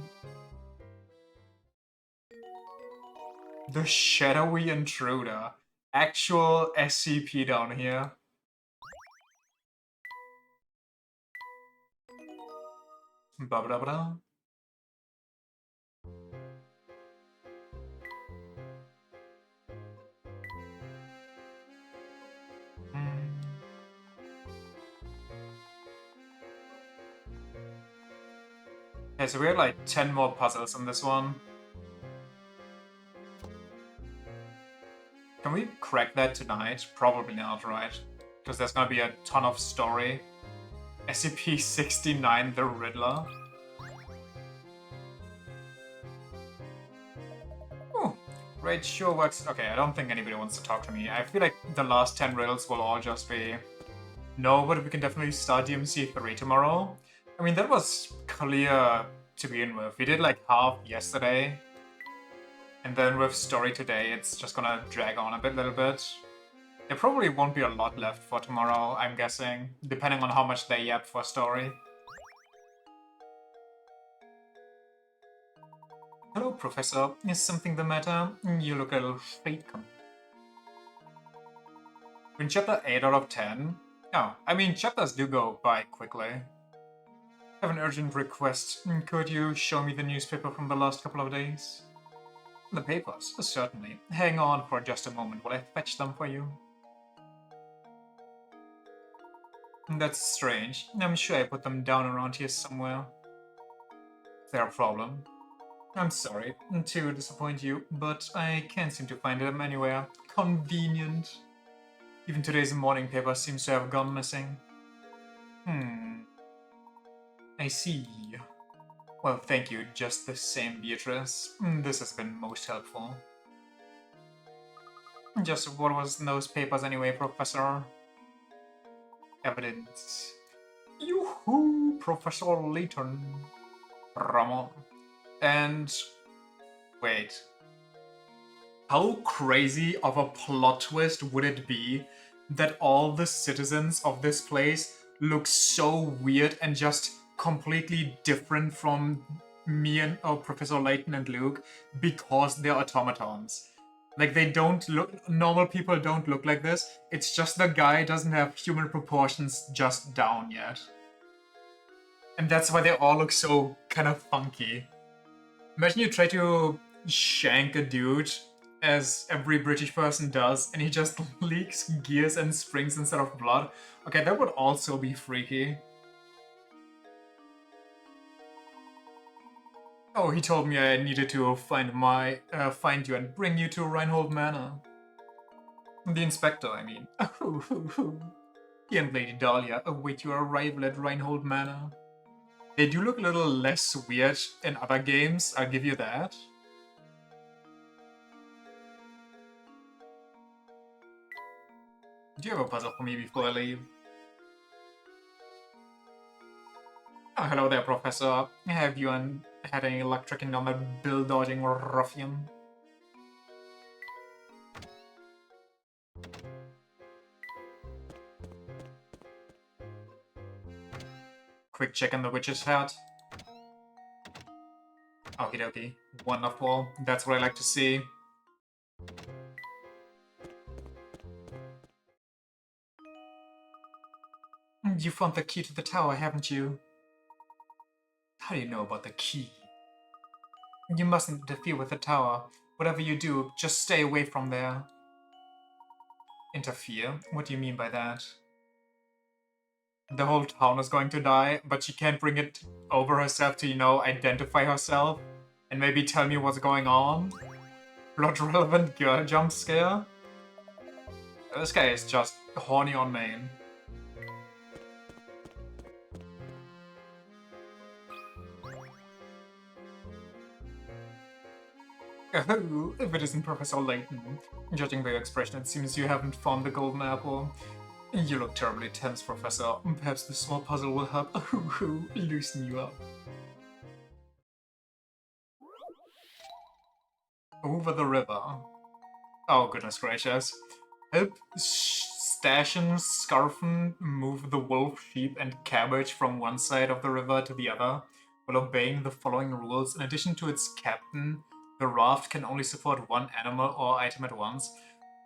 The shadowy intruder. Actual SCP down here. Ba -ba -da -ba -da. Okay, so we have like 10 more puzzles on this one. Can we crack that tonight? Probably not, right? Because there's gonna be a ton of story. SCP-69, the Riddler. Oh, great, sure works. Okay, I don't think anybody wants to talk to me. I feel like the last 10 riddles will all just be... No, but we can definitely start DMC 3 tomorrow. I mean, that was clear to begin with. We did like half yesterday. And then with story today, it's just gonna drag on a little bit. There probably won't be a lot left for tomorrow, I'm guessing, depending on how much they yap for story. Hello, Professor. Is something the matter? You look a little shaken. In chapter 8 out of 10? Oh, I mean, chapters do go by quickly. I have an urgent request. Could you show me the newspaper from the last couple of days? The papers, certainly. Hang on for just a moment while I fetch them for you. That's strange. I'm sure I put them down around here somewhere. Is there a problem? I'm sorry to disappoint you, but I can't seem to find them anywhere. Convenient. Even today's morning paper seems to have gone missing. I see. Well, thank you just the same, Beatrice. This has been most helpful. Just what was in those papers anyway, Professor? Evidence. Yoo-hoo, Professor Layton. Ramon. And... wait. How crazy of a plot twist would it be that all the citizens of this place look so weird and just completely different from me and Professor Layton and Luke because they're automatons? Like, they don't look... normal people don't look like this. It's just the guy doesn't have human proportions just down yet. And that's why they all look so kind of funky. Imagine you try to shank a dude, as every British person does, and he just leaks gears and springs instead of blood. Okay, that would also be freaky. Oh, he told me I needed to find you and bring you to Reinhold Manor. The inspector, I mean. He and Lady Dahlia await your arrival at Reinhold Manor. They do look a little less weird in other games, I'll give you that. Do you have a puzzle for me before I leave? Oh, hello there, Professor. Have you had any luck tracking down that bill-dodging ruffian? Quick check on the witch's hat. Okie dokie. Wonderful. That's what I like to see. You found the key to the tower, haven't you? How do you know about the key? You mustn't interfere with the tower. Whatever you do, just stay away from there. Interfere? What do you mean by that? The whole town is going to die, but she can't bring it over herself to, you know, identify herself and maybe tell me what's going on? Plot-relevant girl jump scare? This guy is just horny on main. Oh, if it isn't Professor Layton. Judging by your expression, it seems you haven't found the golden apple. You look terribly tense, Professor. Perhaps the small puzzle will help loosen you up. Over the river. Oh, goodness gracious. Help Stashen, Scarfen move the wolf, sheep, and cabbage from one side of the river to the other while obeying the following rules. In addition to its captain, the raft can only support one animal or item at once.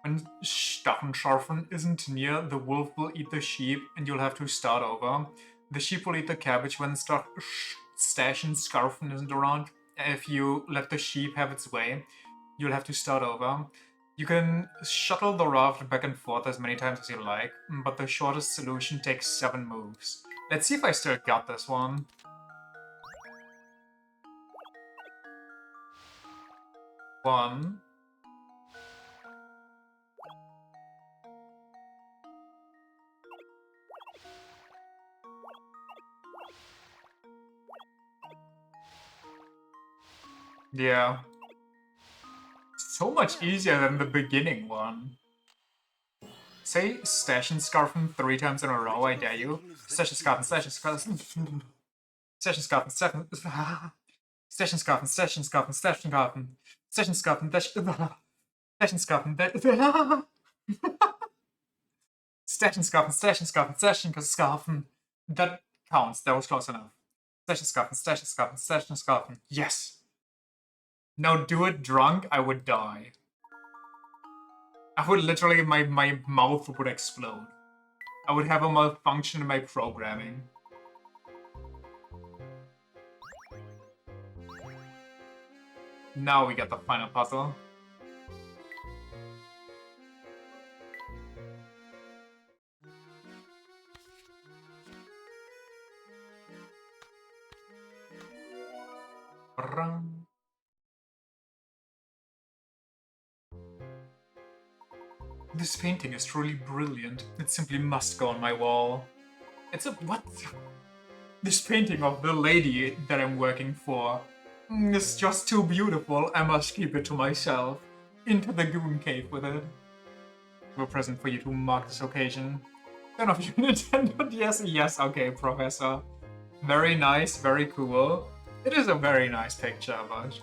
When Stachenschafen isn't near, the wolf will eat the sheep and you'll have to start over. The sheep will eat the cabbage when Station Scarfin isn't around, if you let the sheep have its way, you'll have to start over. You can shuttle the raft back and forth as many times as you like, but the shortest solution takes 7 moves. Let's see if I still got this one. One. Yeah. So much easier than the beginning one. Say Stash and Scarfin 3 times in a row, I dare you. Stash and Scarfin, Stash and Scarfin. Stash and Scarfin, Stash and Stash and Scarfin, Stash and Scarfin, Stash and Scarfin. Stash and Scarfin, Stash and Scarfin, Stash and Scarfin, Stash and Scarfin, Stash and Scarfin. That counts, that was close enough. Stash and Scarfin, Stash and Scarfin, Stash and Scarfin. Yes! Now do it drunk, I would die. I would literally, my mouth would explode. I would have a malfunction in my programming. Now we get the final puzzle. This painting is truly brilliant. It simply must go on my wall. It's a... what? This painting of the lady that I'm working for is just too beautiful. I must keep it to myself. Into the goon cave with it. We're present for you to mark this occasion. Turn off your Nintendo. Yes, okay, Professor. Very nice, very cool. It is a very nice picture, but...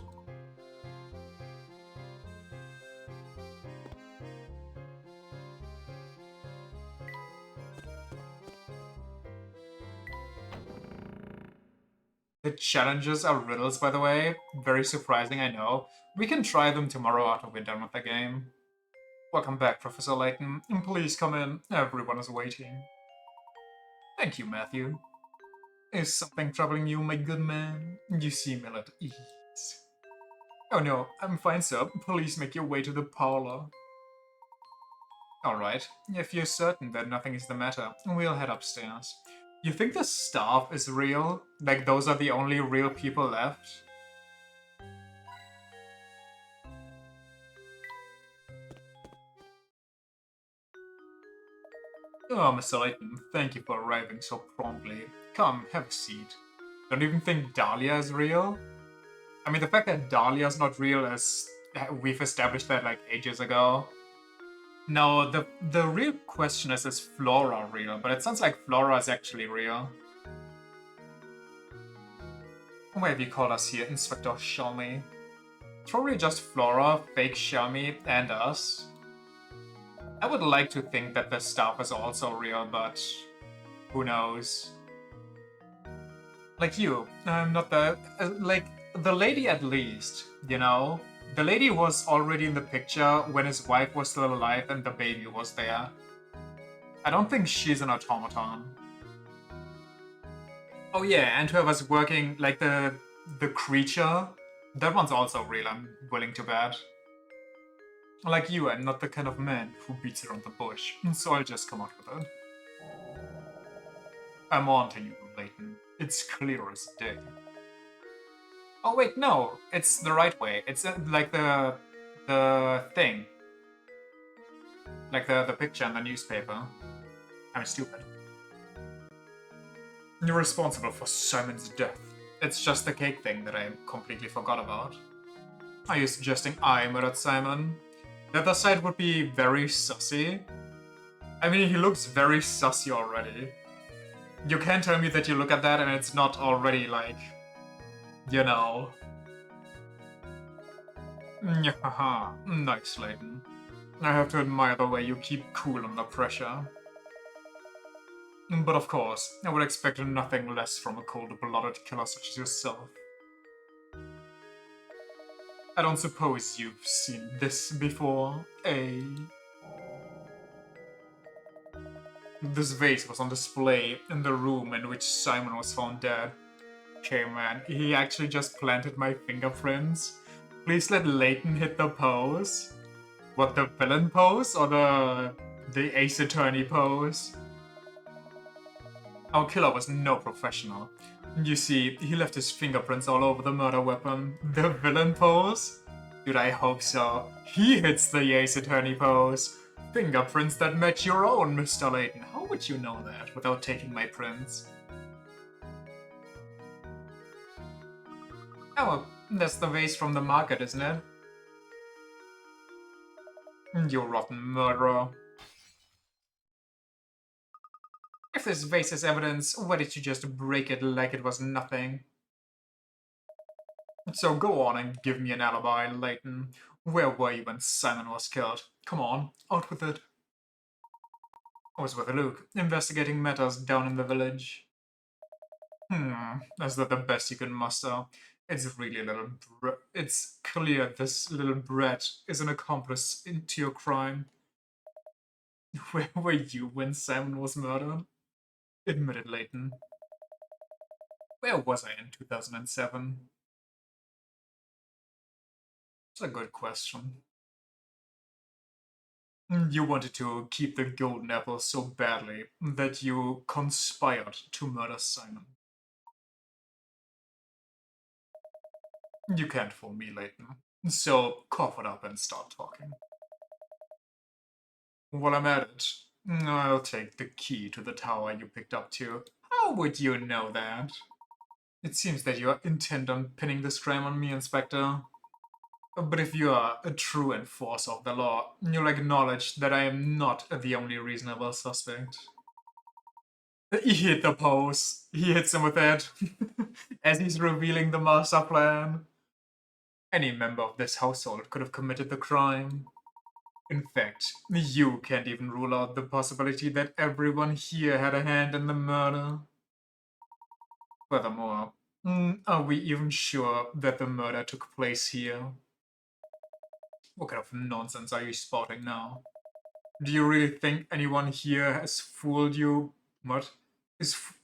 the challenges are riddles, by the way. Very surprising, I know. We can try them tomorrow after we're done with the game. Welcome back, Professor Layton. Please come in. Everyone is waiting. Thank you, Matthew. Is something troubling you, my good man? You seem ill at ease. Oh no, I'm fine, sir. Please make your way to the parlor. Alright, if you're certain that nothing is the matter, we'll head upstairs. You think the staff is real? Like, those are the only real people left? Oh, Mr. Layton, thank you for arriving so promptly. Come, have a seat. Don't even think Dahlia is real? I mean, the fact that Dahlia's not real is... we've established that, like, ages ago. No, the real question is Flora real? But it sounds like Flora is actually real. Why have you called us here, Inspector Shelmy? It's probably just Flora, fake Shelmy, and us. I would like to think that the staff is also real, but who knows? Like you, I'm not the... like, the lady at least, you know? The lady was already in the picture when his wife was still alive and the baby was there. I don't think she's an automaton. Oh yeah, and whoever's working, like the creature, that one's also real, I'm willing to bet. Like you, I'm not the kind of man who beats around the bush, so I'll just come out with it. I'm on to you, Layton. It's clear as day. Oh wait, no, it's the right way. It's like the thing. Like the picture in the newspaper. I'm stupid. You're responsible for Simon's death. It's just the cake thing that I completely forgot about. Are you suggesting I murdered Simon? The other side would be very sussy. I mean, he looks very sussy already. You can't tell me that you look at that and it's not already, like, you know. Haha, nice, Layton. I have to admire the way you keep cool under pressure. But of course, I would expect nothing less from a cold-blooded killer such as yourself. I don't suppose you've seen this before, eh? This vase was on display in the room in which Simon was found dead. Okay, man, he actually just planted my fingerprints. Please let Layton hit the pose. What, the villain pose or the Ace Attorney pose? Our killer was no professional. You see, he left his fingerprints all over the murder weapon. The villain pose? Dude, I hope so. He hits the Ace Attorney pose. Fingerprints that match your own, Mr. Layton. How would you know that without taking my prints? Oh, that's the vase from the market, isn't it? You rotten murderer. If this vase is evidence, why did you just break it like it was nothing? So go on and give me an alibi, Layton. Where were you when Simon was killed? Come on, out with it. I was with Luke, investigating matters down in the village. Is that the best you can muster? It's really a little it's clear this little brat is an accomplice into your crime. Where were you when Simon was murdered? Admit it, Layton. Where was I in 2007? It's a good question. You wanted to keep the golden apple so badly that you conspired to murder Simon. You can't fool me, Layton. So cough it up and start talking. While I'm at it, I'll take the key to the tower you picked up to. How would you know that? It seems that you are intent on pinning this crime on me, Inspector. But if you are a true enforcer of the law, you'll acknowledge that I am not the only reasonable suspect. He hit the pose. He hits him with it. As he's revealing the master plan. Any member of this household could have committed the crime. In fact, you can't even rule out the possibility that everyone here had a hand in the murder. Furthermore, are we even sure that the murder took place here? What kind of nonsense are you spouting now? Do you really think anyone here has fooled you? What?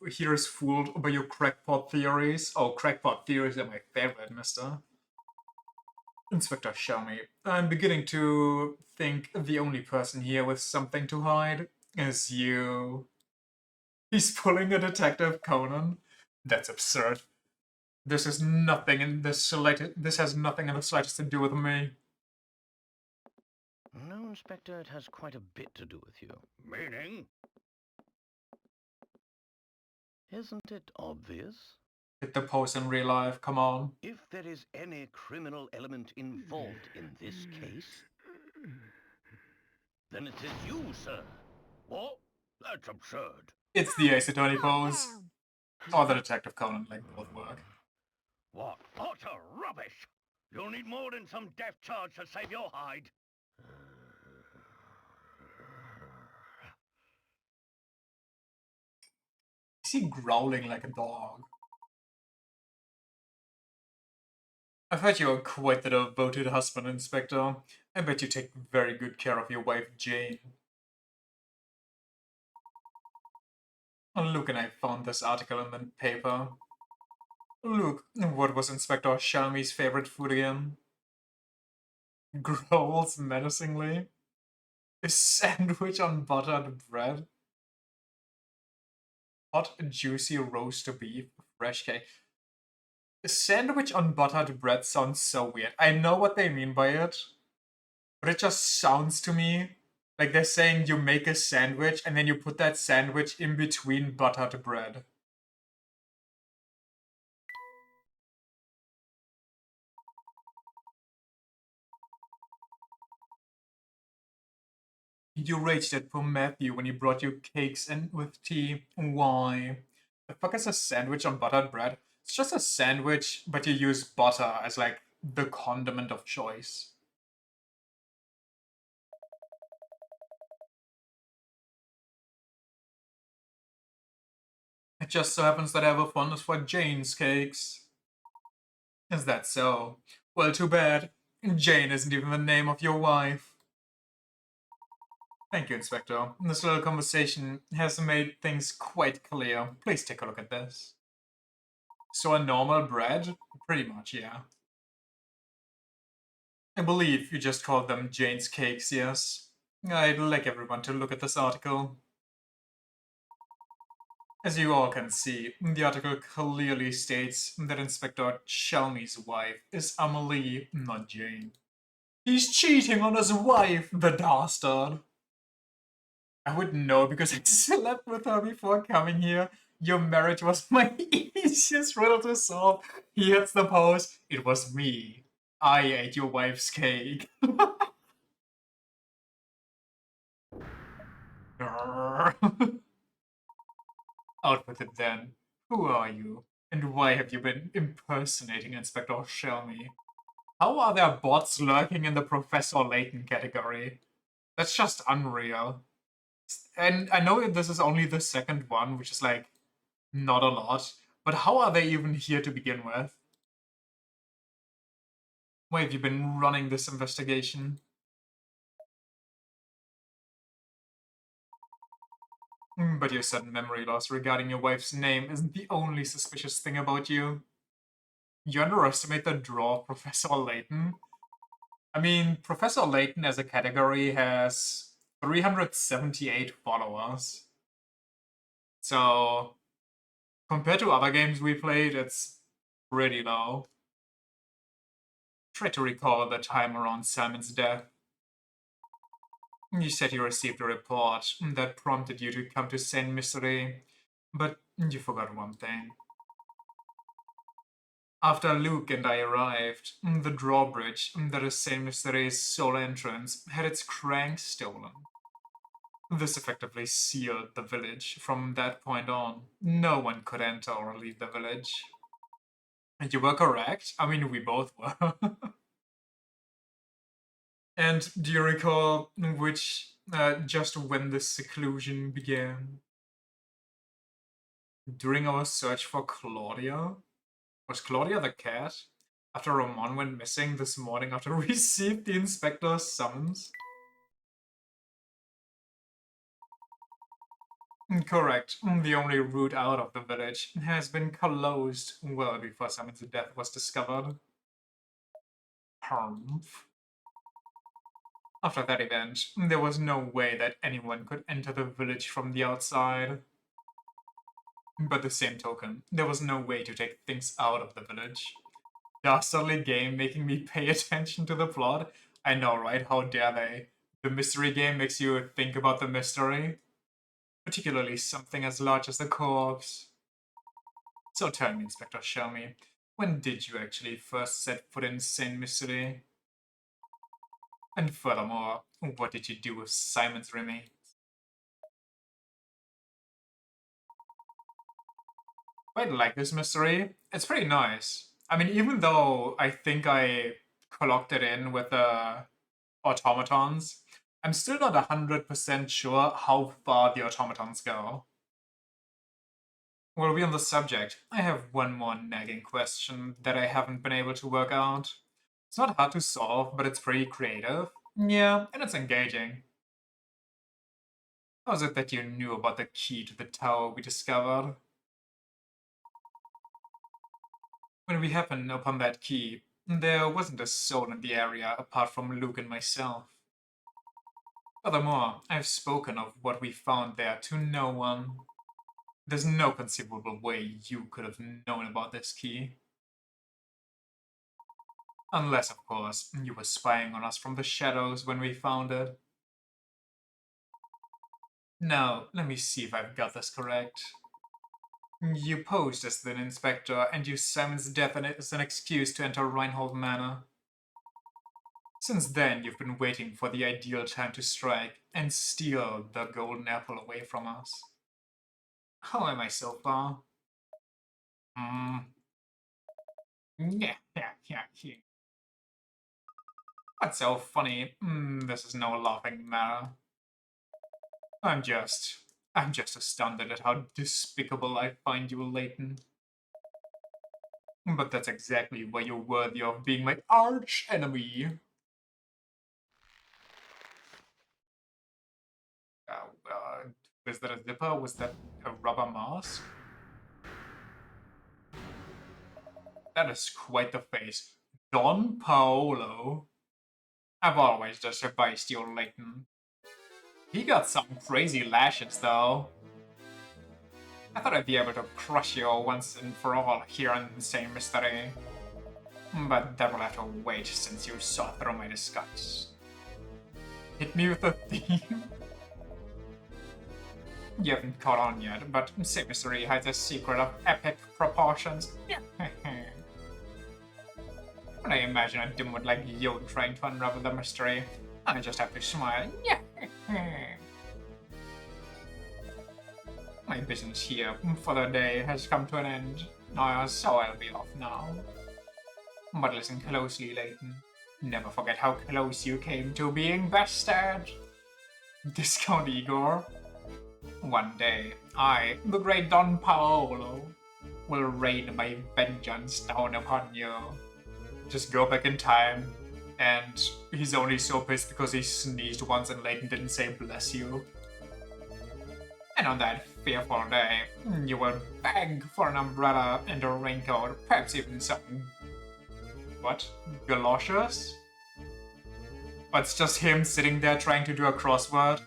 Here is fooled by your crackpot theories? Oh, crackpot theories are my favorite, mister. Inspector, show me. I'm beginning to think the only person here with something to hide is you. He's pulling a Detective Conan? That's absurd. This has nothing in the slightest to do with me. No, Inspector, it has quite a bit to do with you. Meaning? Isn't it obvious? Hit the pose in real life, come on. If there is any criminal element involved in this case, then it is you, sir. What? That's absurd. It's the Ace Attorney pose. Down. Or the Detective Conan, like both work. What utter rubbish! You'll need more than some death charge to save your hide. Is he growling like a dog? I've heard you're quite the devoted husband, Inspector. I bet you take very good care of your wife, Jane. Luke and I found this article in the paper. Luke, what was Inspector Shalmy's favorite food again? Growls menacingly. A sandwich on buttered bread. Hot, juicy roast beef, fresh cake. A sandwich on buttered bread sounds so weird. I know what they mean by it, but it just sounds to me like they're saying you make a sandwich and then you put that sandwich in between buttered bread. You raged at poor Matthew when he brought you cakes and with tea. Why? The fuck is a sandwich on buttered bread? It's just a sandwich, but you use butter as like the condiment of choice. It just so happens that I have a fondness for Jane's cakes. Is that so? Well, too bad. Jane isn't even the name of your wife. Thank you, Inspector. This little conversation has made things quite clear. Please take a look at this. So a normal bread? Pretty much, yeah. I believe you just called them Jane's cakes, yes. I'd like everyone to look at this article. As you all can see, the article clearly states that Inspector Shelmey's wife is Amelie, not Jane. He's cheating on his wife, the dastard. I would know because I slept with her before coming here. Your marriage was my easiest riddle to solve. He hits the post. It was me. I ate your wife's cake. Out with it then. Who are you? And why have you been impersonating Inspector Shelmy? How are there bots lurking in the Professor Layton category? That's just unreal. And I know this is only the second one, which is like not a lot, but how are they even here to begin with? Why have you been running this investigation? But your sudden memory loss regarding your wife's name isn't the only suspicious thing about you. You underestimate the draw of Professor Layton. I mean, Professor Layton as a category has 378 followers. So, compared to other games we played, it's pretty low. Try to recall the time around Simon's death. You said you received a report that prompted you to come to Saint Mystery, but you forgot one thing. After Luke and I arrived, the drawbridge that is Saint Mystery's sole entrance had its crank stolen. This effectively sealed the village. From that point on, no one could enter or leave the village. And you were correct. I mean, we both were. And do you recall just when the seclusion began? During our search for Claudia? Was Claudia the cat? After Ramon went missing this morning after we received the inspector's summons? Correct. The only route out of the village has been closed well before Simon's death was discovered. Humph. After that event, there was no way that anyone could enter the village from the outside. By the same token, there was no way to take things out of the village. Dastardly game making me pay attention to the plot. I know, right? How dare they? The mystery game makes you think about the mystery. Particularly something as large as the corpse. So tell me, Inspector Shelmy, when did you actually first set foot in Saint Mystery? And furthermore, what did you do with Simon's remains? Quite like this mystery. It's pretty nice. I mean, even though I think I clocked it in with the automatons, I'm still not 100% sure how far the automatons go. While we're on the subject, I have one more nagging question that I haven't been able to work out. It's not hard to solve, but it's pretty creative. Yeah, and it's engaging. How is it that you knew about the key to the tower we discovered? When we happened upon that key, there wasn't a soul in the area apart from Luke and myself. Furthermore, I've spoken of what we found there to no one. There's no conceivable way you could have known about this key. Unless, of course, you were spying on us from the shadows when we found it. Now, let me see if I've got this correct. You posed as the inspector and used Simon's death as an excuse to enter Reinhold Manor. Since then, you've been waiting for the ideal time to strike and steal the golden apple away from us. How am I so far? Yeah. What's so funny? This is no laughing matter. I'm just... I'm just astounded at how despicable I find you, Layton. But that's exactly why you're worthy of being my arch enemy. Was that a zipper? Was that a rubber mask? That is quite the face. Don Paolo. I've always just advised you, Layton. He got some crazy lashes, though. I thought I'd be able to crush you once and for all here in the same mystery. But that will have to wait since you saw through my disguise. Hit me with a theme. You haven't caught on yet, but Same Mystery hides a secret of epic proportions. When I imagine a dimwit like you trying to unravel the mystery, I just have to smile. My business here for the day has come to an end, so I'll be off now. But listen closely, Layton. Never forget how close you came to being bested. Discount Igor. One day, I, the great Don Paolo, will rain my vengeance down upon you. Just go back in time, and he's only so pissed because he sneezed once and Layton didn't say bless you. And on that fearful day, you will beg for an umbrella and a raincoat, perhaps even some... what? Galoshes? But it's just him sitting there trying to do a crossword,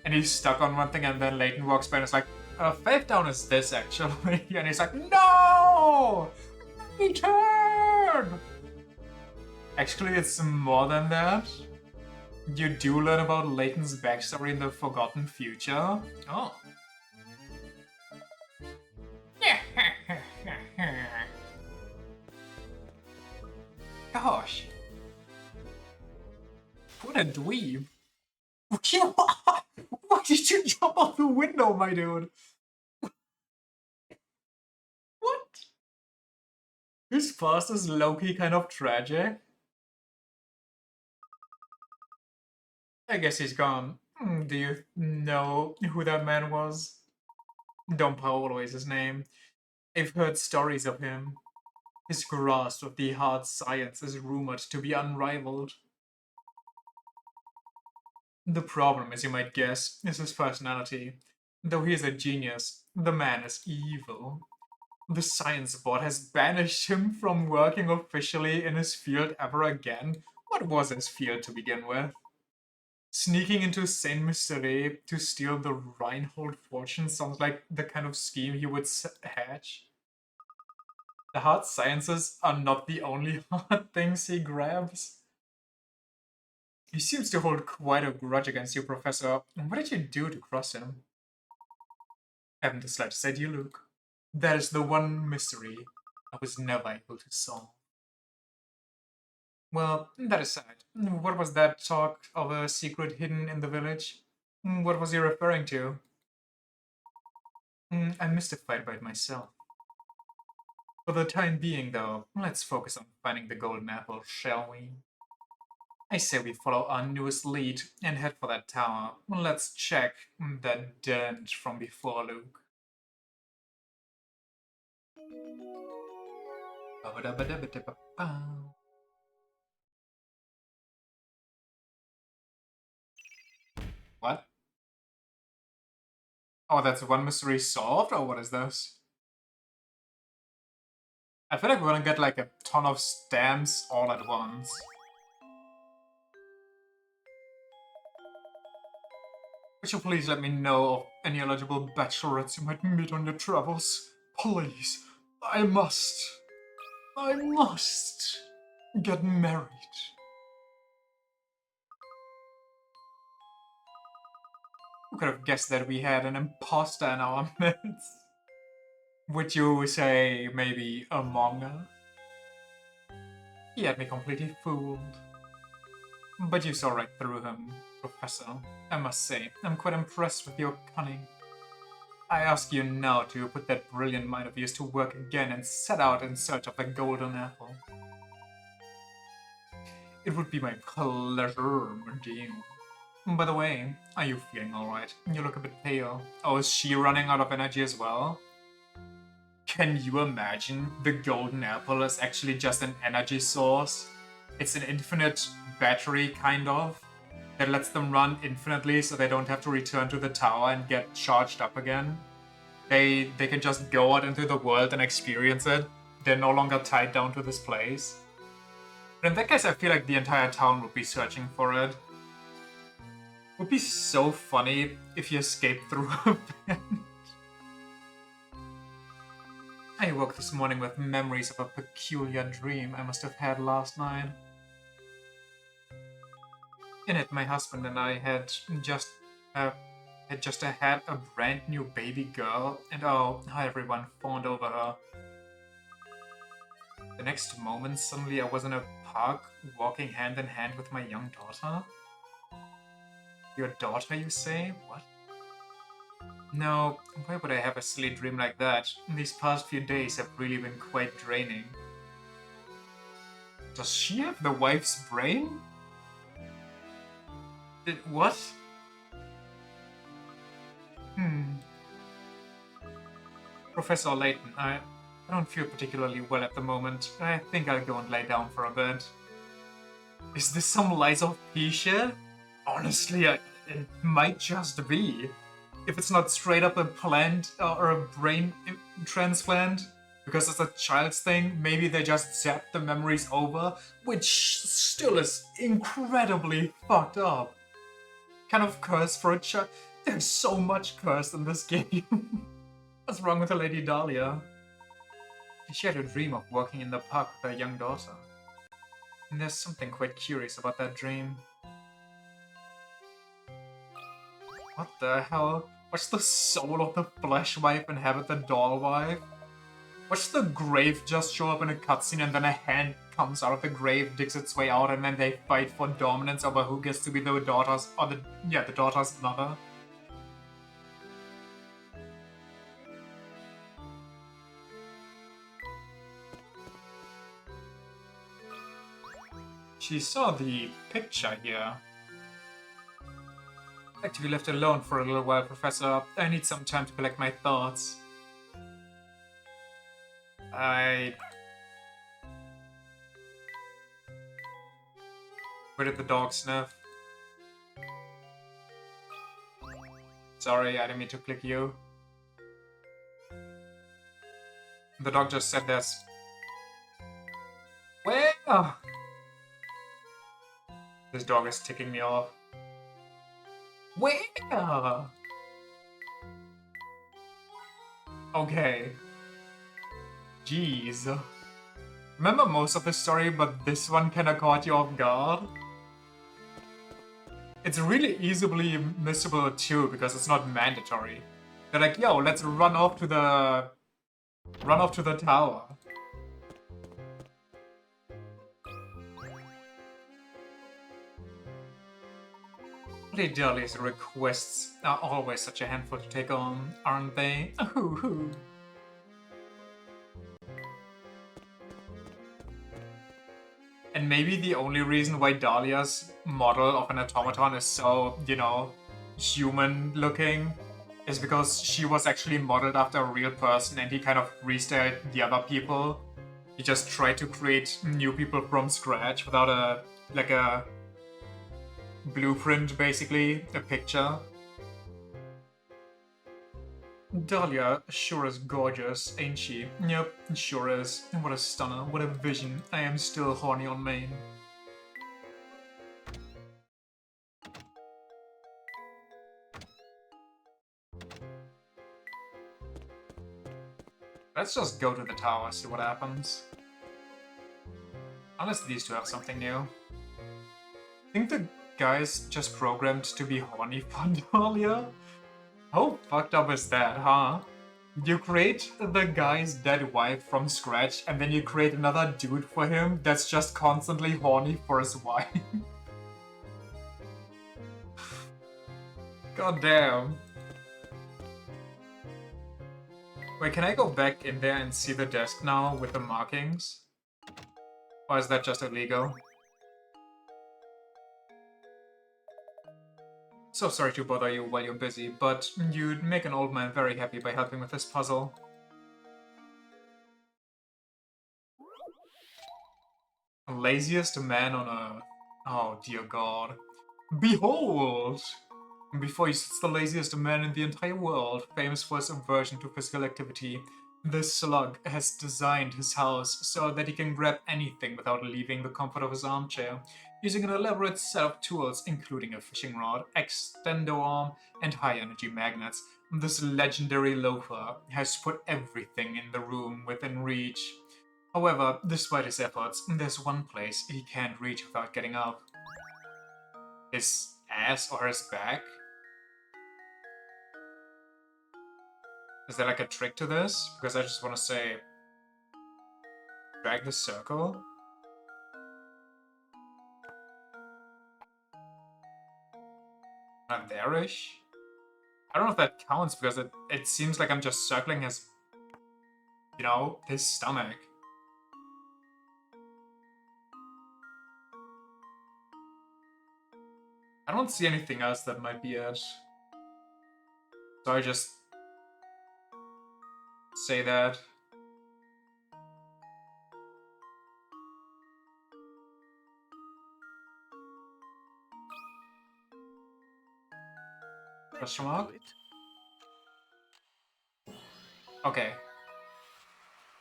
and he's stuck on one thing, and then Layton walks by and is like, faith down is this, actually. And he's like, no! Return! Actually, it's more than that. You do learn about Layton's backstory in the Forgotten Future. Oh. Gosh. What a dweeb. Why did you jump out the window, my dude? What? His past is low-key kind of tragic. I guess he's gone. Do you know who that man was? Don Paolo is his name. I've heard stories of him. His grasp of the hard science is rumored to be unrivaled. The problem, as you might guess, is his personality. Though he is a genius, the man is evil. The science board has banished him from working officially in his field ever again. What was his field to begin with? Sneaking into Saint Mystery to steal the Reinhold fortune sounds like the kind of scheme he would hatch. The hard sciences are not the only hard things he grabs. He seems to hold quite a grudge against you, Professor. What did you do to cross him? Haven't the slightest idea, Luke. That is the one mystery I was never able to solve. Well, that aside, what was that talk of a secret hidden in the village? What was he referring to? I'm mystified by it myself. For the time being, though, let's focus on finding the golden apple, shall we? I say we follow our newest lead and head for that tower. Let's check that dent from before, Luke. What? Oh, that's one mystery solved, or what is this? I feel like we're gonna get like a ton of stamps all at once. Would you please let me know of any eligible bachelorettes you might meet on your travels? Please, I must get married. Who could have guessed that we had an imposter in our midst? Would you say maybe Among Us? He had me completely fooled. But you saw right through him, Professor. I must say, I'm quite impressed with your cunning. I ask you now to put that brilliant mind of yours to work again and set out in search of the golden apple. It would be my pleasure, dear. By the way, are you feeling alright? You look a bit pale. Oh, is she running out of energy as well? Can you imagine the golden apple is actually just an energy source? It's an infinite battery, kind of, that lets them run infinitely so they don't have to return to the tower and get charged up again. They can just go out into the world and experience it, they're no longer tied down to this place. But in that case, I feel like the entire town would be searching for it. Would be so funny if you escaped through a vent. I woke this morning with memories of a peculiar dream I must have had last night. In it, my husband and I had just had a brand new baby girl, and oh, how everyone fawned over her. The next moment, suddenly I was in a park, walking hand in hand with my young daughter. Your daughter, you say? What? No, why would I have a silly dream like that? These past few days have really been quite draining. Does she have the wife's brain? What? Professor Layton, I don't feel particularly well at the moment. I think I'll go and lay down for a bit. Is this some alopecia? Honestly, it might just be. If it's not straight up a plant or a brain transplant, because it's a child's thing, maybe they just zap the memories over, which still is incredibly fucked up. Kind of curse for a child. There's so much curse in this game. What's wrong with the Lady Dahlia? She had a dream of walking in the park with her young daughter. And there's something quite curious about that dream. What the hell? Watch the soul of the flesh wife inhabit the doll wife? Watch the grave just show up in a cutscene and then a hand comes out of the grave, digs its way out, and then they fight for dominance over who gets to be the daughter's, or the daughter's mother. She saw the picture here. I'd like to be left alone for a little while, Professor. I need some time to collect my thoughts. Where did the dog sniff? Sorry, I didn't mean to click you. The dog just said this. Where? This dog is ticking me off. Where? Okay. Jeez. Remember most of the story, but this one kinda caught you off guard? It's really easily missable too, because it's not mandatory. They're like, yo, let's run off to the tower. Lady Dahlia's requests are always such a handful to take on, aren't they? Ooh. And maybe the only reason why Dahlia's model of an automaton is so, you know, human-looking is because she was actually modeled after a real person and he kind of restyled the other people. He just tried to create new people from scratch without a blueprint, basically, a picture. Dahlia sure is gorgeous, ain't she? Yep, sure is. What a stunner, what a vision. I am still horny on main. Let's just go to the tower, see what happens. Unless these two have something new. I think the guy's just programmed to be horny for Dahlia? How fucked up is that, huh? You create the guy's dead wife from scratch, and then you create another dude for him that's just constantly horny for his wife. God damn. Wait, can I go back in there and see the desk now with the markings? Or is that just illegal? So sorry to bother you while you're busy, but you'd make an old man very happy by helping with this puzzle. Laziest man on Earth. Oh dear God. Behold! Before you sits the laziest man in the entire world, famous for his aversion to physical activity. This slug has designed his house so that he can grab anything without leaving the comfort of his armchair, using an elaborate set of tools including a fishing rod, extendo arm, and high-energy magnets. This legendary loafer has put everything in the room within reach. However, despite his efforts, there's one place he can't reach without getting up. His ass or his back? Is there like a trick to this? Because I just want to say, drag the circle? Not there-ish? I don't know if that counts because it seems like I'm just circling his, you know, his stomach. I don't see anything else that might be it. So I just say that. Question mark? Okay.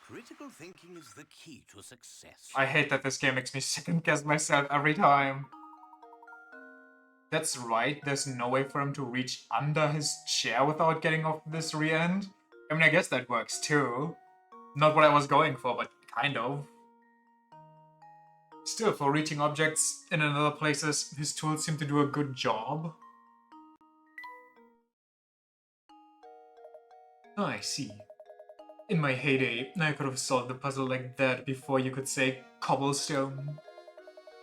Critical thinking is the key to success. I hate that this game makes me second guess myself every time. That's right, there's no way for him to reach under his chair without getting off this re-end. I mean, I guess that works too. Not what I was going for, but kind of. Still, for reaching objects in other places, his tools seem to do a good job. Oh, I see. In my heyday, I could have solved the puzzle like that before you could say cobblestone.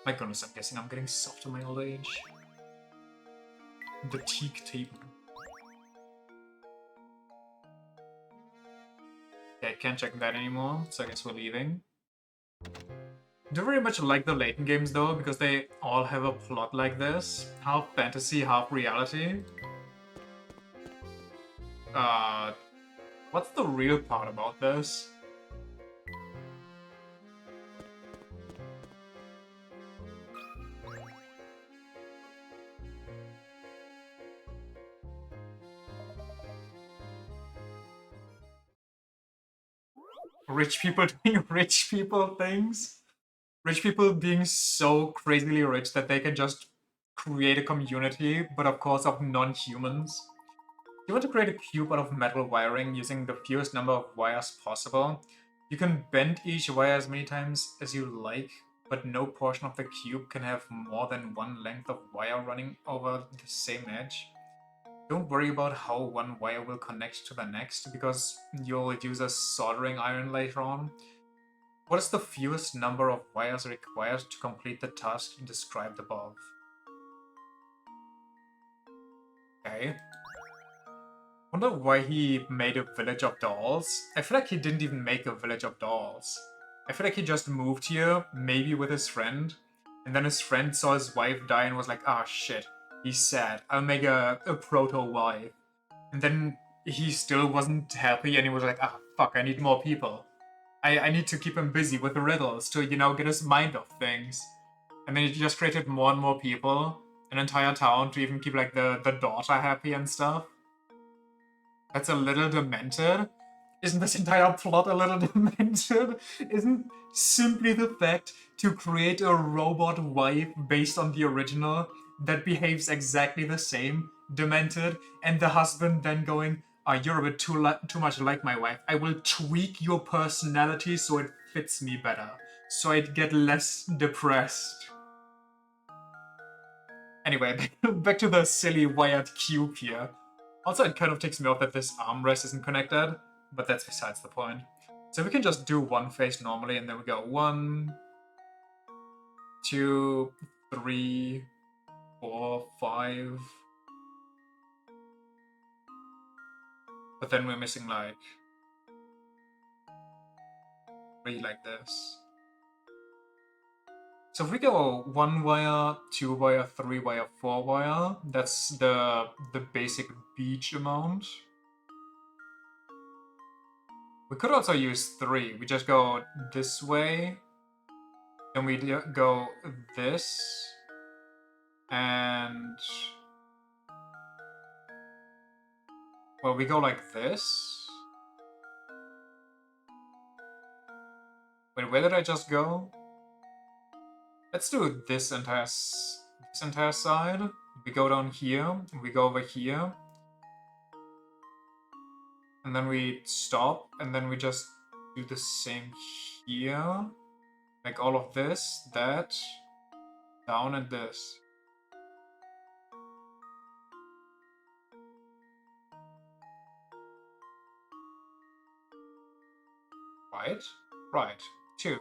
My goodness, I'm guessing I'm getting soft in my old age. The teak table. Okay, I can't check that anymore, so I guess we're leaving. Do very much like the Layton games though, because they all have a plot like this. Half fantasy, half reality. What's the real part about this? Rich people doing rich people things? Rich people being so crazily rich that they can just create a community, but of course of non-humans. You want to create a cube out of metal wiring using the fewest number of wires possible. You can bend each wire as many times as you like, but no portion of the cube can have more than one length of wire running over the same edge. Don't worry about how one wire will connect to the next, because you'll use a soldering iron later on. What is the fewest number of wires required to complete the task described above? Okay. Wonder why he made a village of dolls. I feel like he didn't even make a village of dolls. I feel like he just moved here, maybe with his friend, and then his friend saw his wife die and was like, ah shit, he's sad, I'll make a proto-wife. And then he still wasn't happy and he was like, ah fuck, I need more people. I need to keep him busy with the riddles to, you know, get his mind off things. And then he just created more and more people, an entire town to even keep like the daughter happy and stuff. That's a little demented. Isn't this entire plot a little demented? Isn't simply the fact to create a robot wife based on the original that behaves exactly the same demented, and the husband then going, you're a bit too much like my wife. I will tweak your personality so it fits me better, so I'd get less depressed. Anyway, back to the silly wired cube here. Also, it kind of takes me off that this armrest isn't connected, but that's besides the point. So we can just do one face normally, and then we go 1, 2, 3, 4, 5. But then we're missing like 3 like this. So if we go 1 wire, 2 wire, 3 wire, 4 wire, that's the basic beach amount. We could also use 3. We just go this way, then we go this, and well, we go like this. Wait, where did I just go? Let's do this entire side. We go down here, we go over here. And then we stop, and then we just do the same here. Like all of this, that, down, and this. Right? Right. 2.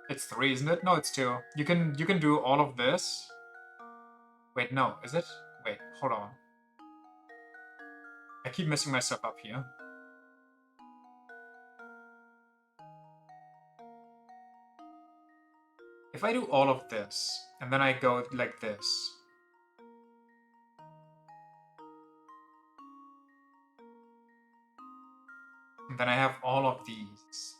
It's 3, isn't it? No, it's 2. You can do all of this. Wait, no, is it? Wait, hold on. I keep messing myself up here. If I do all of this, and then I go like this. And then I have all of these.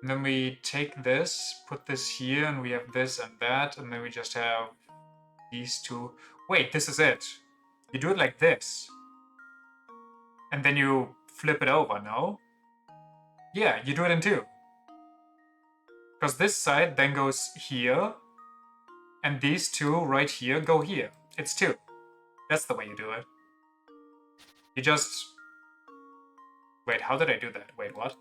And then we take this, put this here, and we have this and that, and then we just have these two. Wait, this is it. You do it like this. And then you flip it over, no? Yeah, you do it in 2. Because this side then goes here, and these two right here go here. It's 2. That's the way you do it. You just... Wait, how did I do that? Wait, what?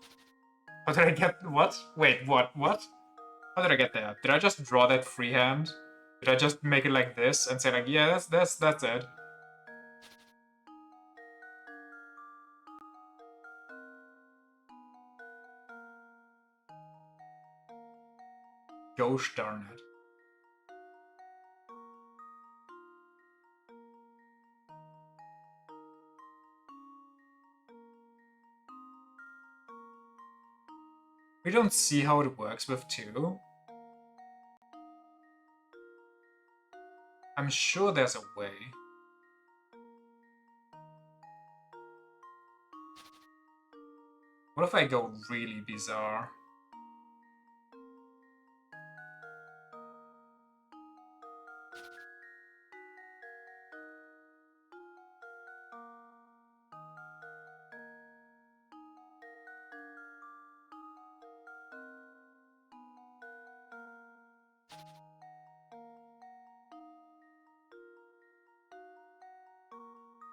How did I get... What? Wait, what? What? How did I get there? Did I just draw that freehand? Did I just make it like this and say like, yeah, that's it? Gosh darn it. We don't see how it works with 2. I'm sure there's a way. What if I go really bizarre?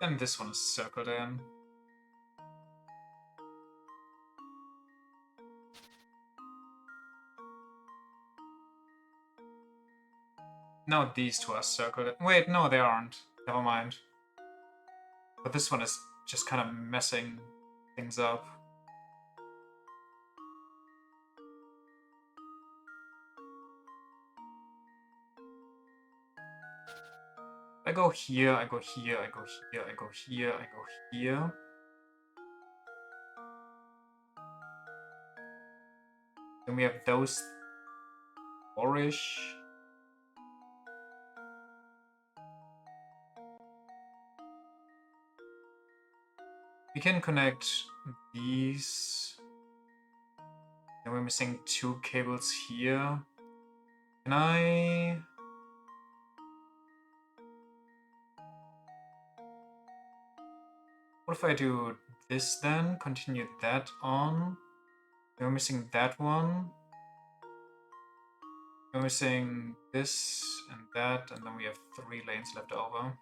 And this one is circled in. Now these 2 are circled in. Wait, no, they aren't. Never mind. But this one is just kind of messing things up. I go here, I go here, I go here, I go here, I go here. Then we have those 4-ish. We can connect these. Then we're missing 2 cables here. Can I... What if I do this then? Continue that on. Then we're missing that one. We're missing this and that, and then we have 3 lanes left over.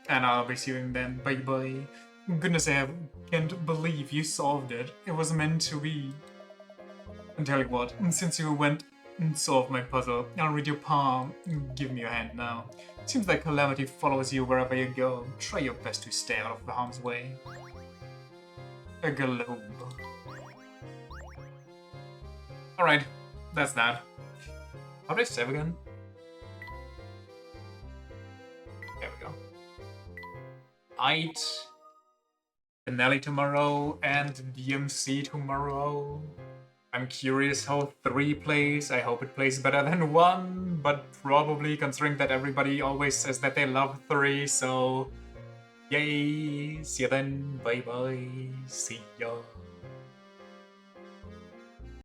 And I'll be seeing them. Bye bye. Goodness, I can't believe you solved it. It was meant to be. And tell you what, since you went and solved my puzzle, I'll read your palm. Give me your hand now. Seems like calamity follows you wherever you go. Try your best to stay out of harm's way. A globe. Alright, that's that. How do I save again? There we go. I'd finale tomorrow and DMC tomorrow. I'm curious how 3 plays. I hope it plays better than 1, but probably considering that everybody always says that they love 3, so yay! See you then. Bye bye. See ya.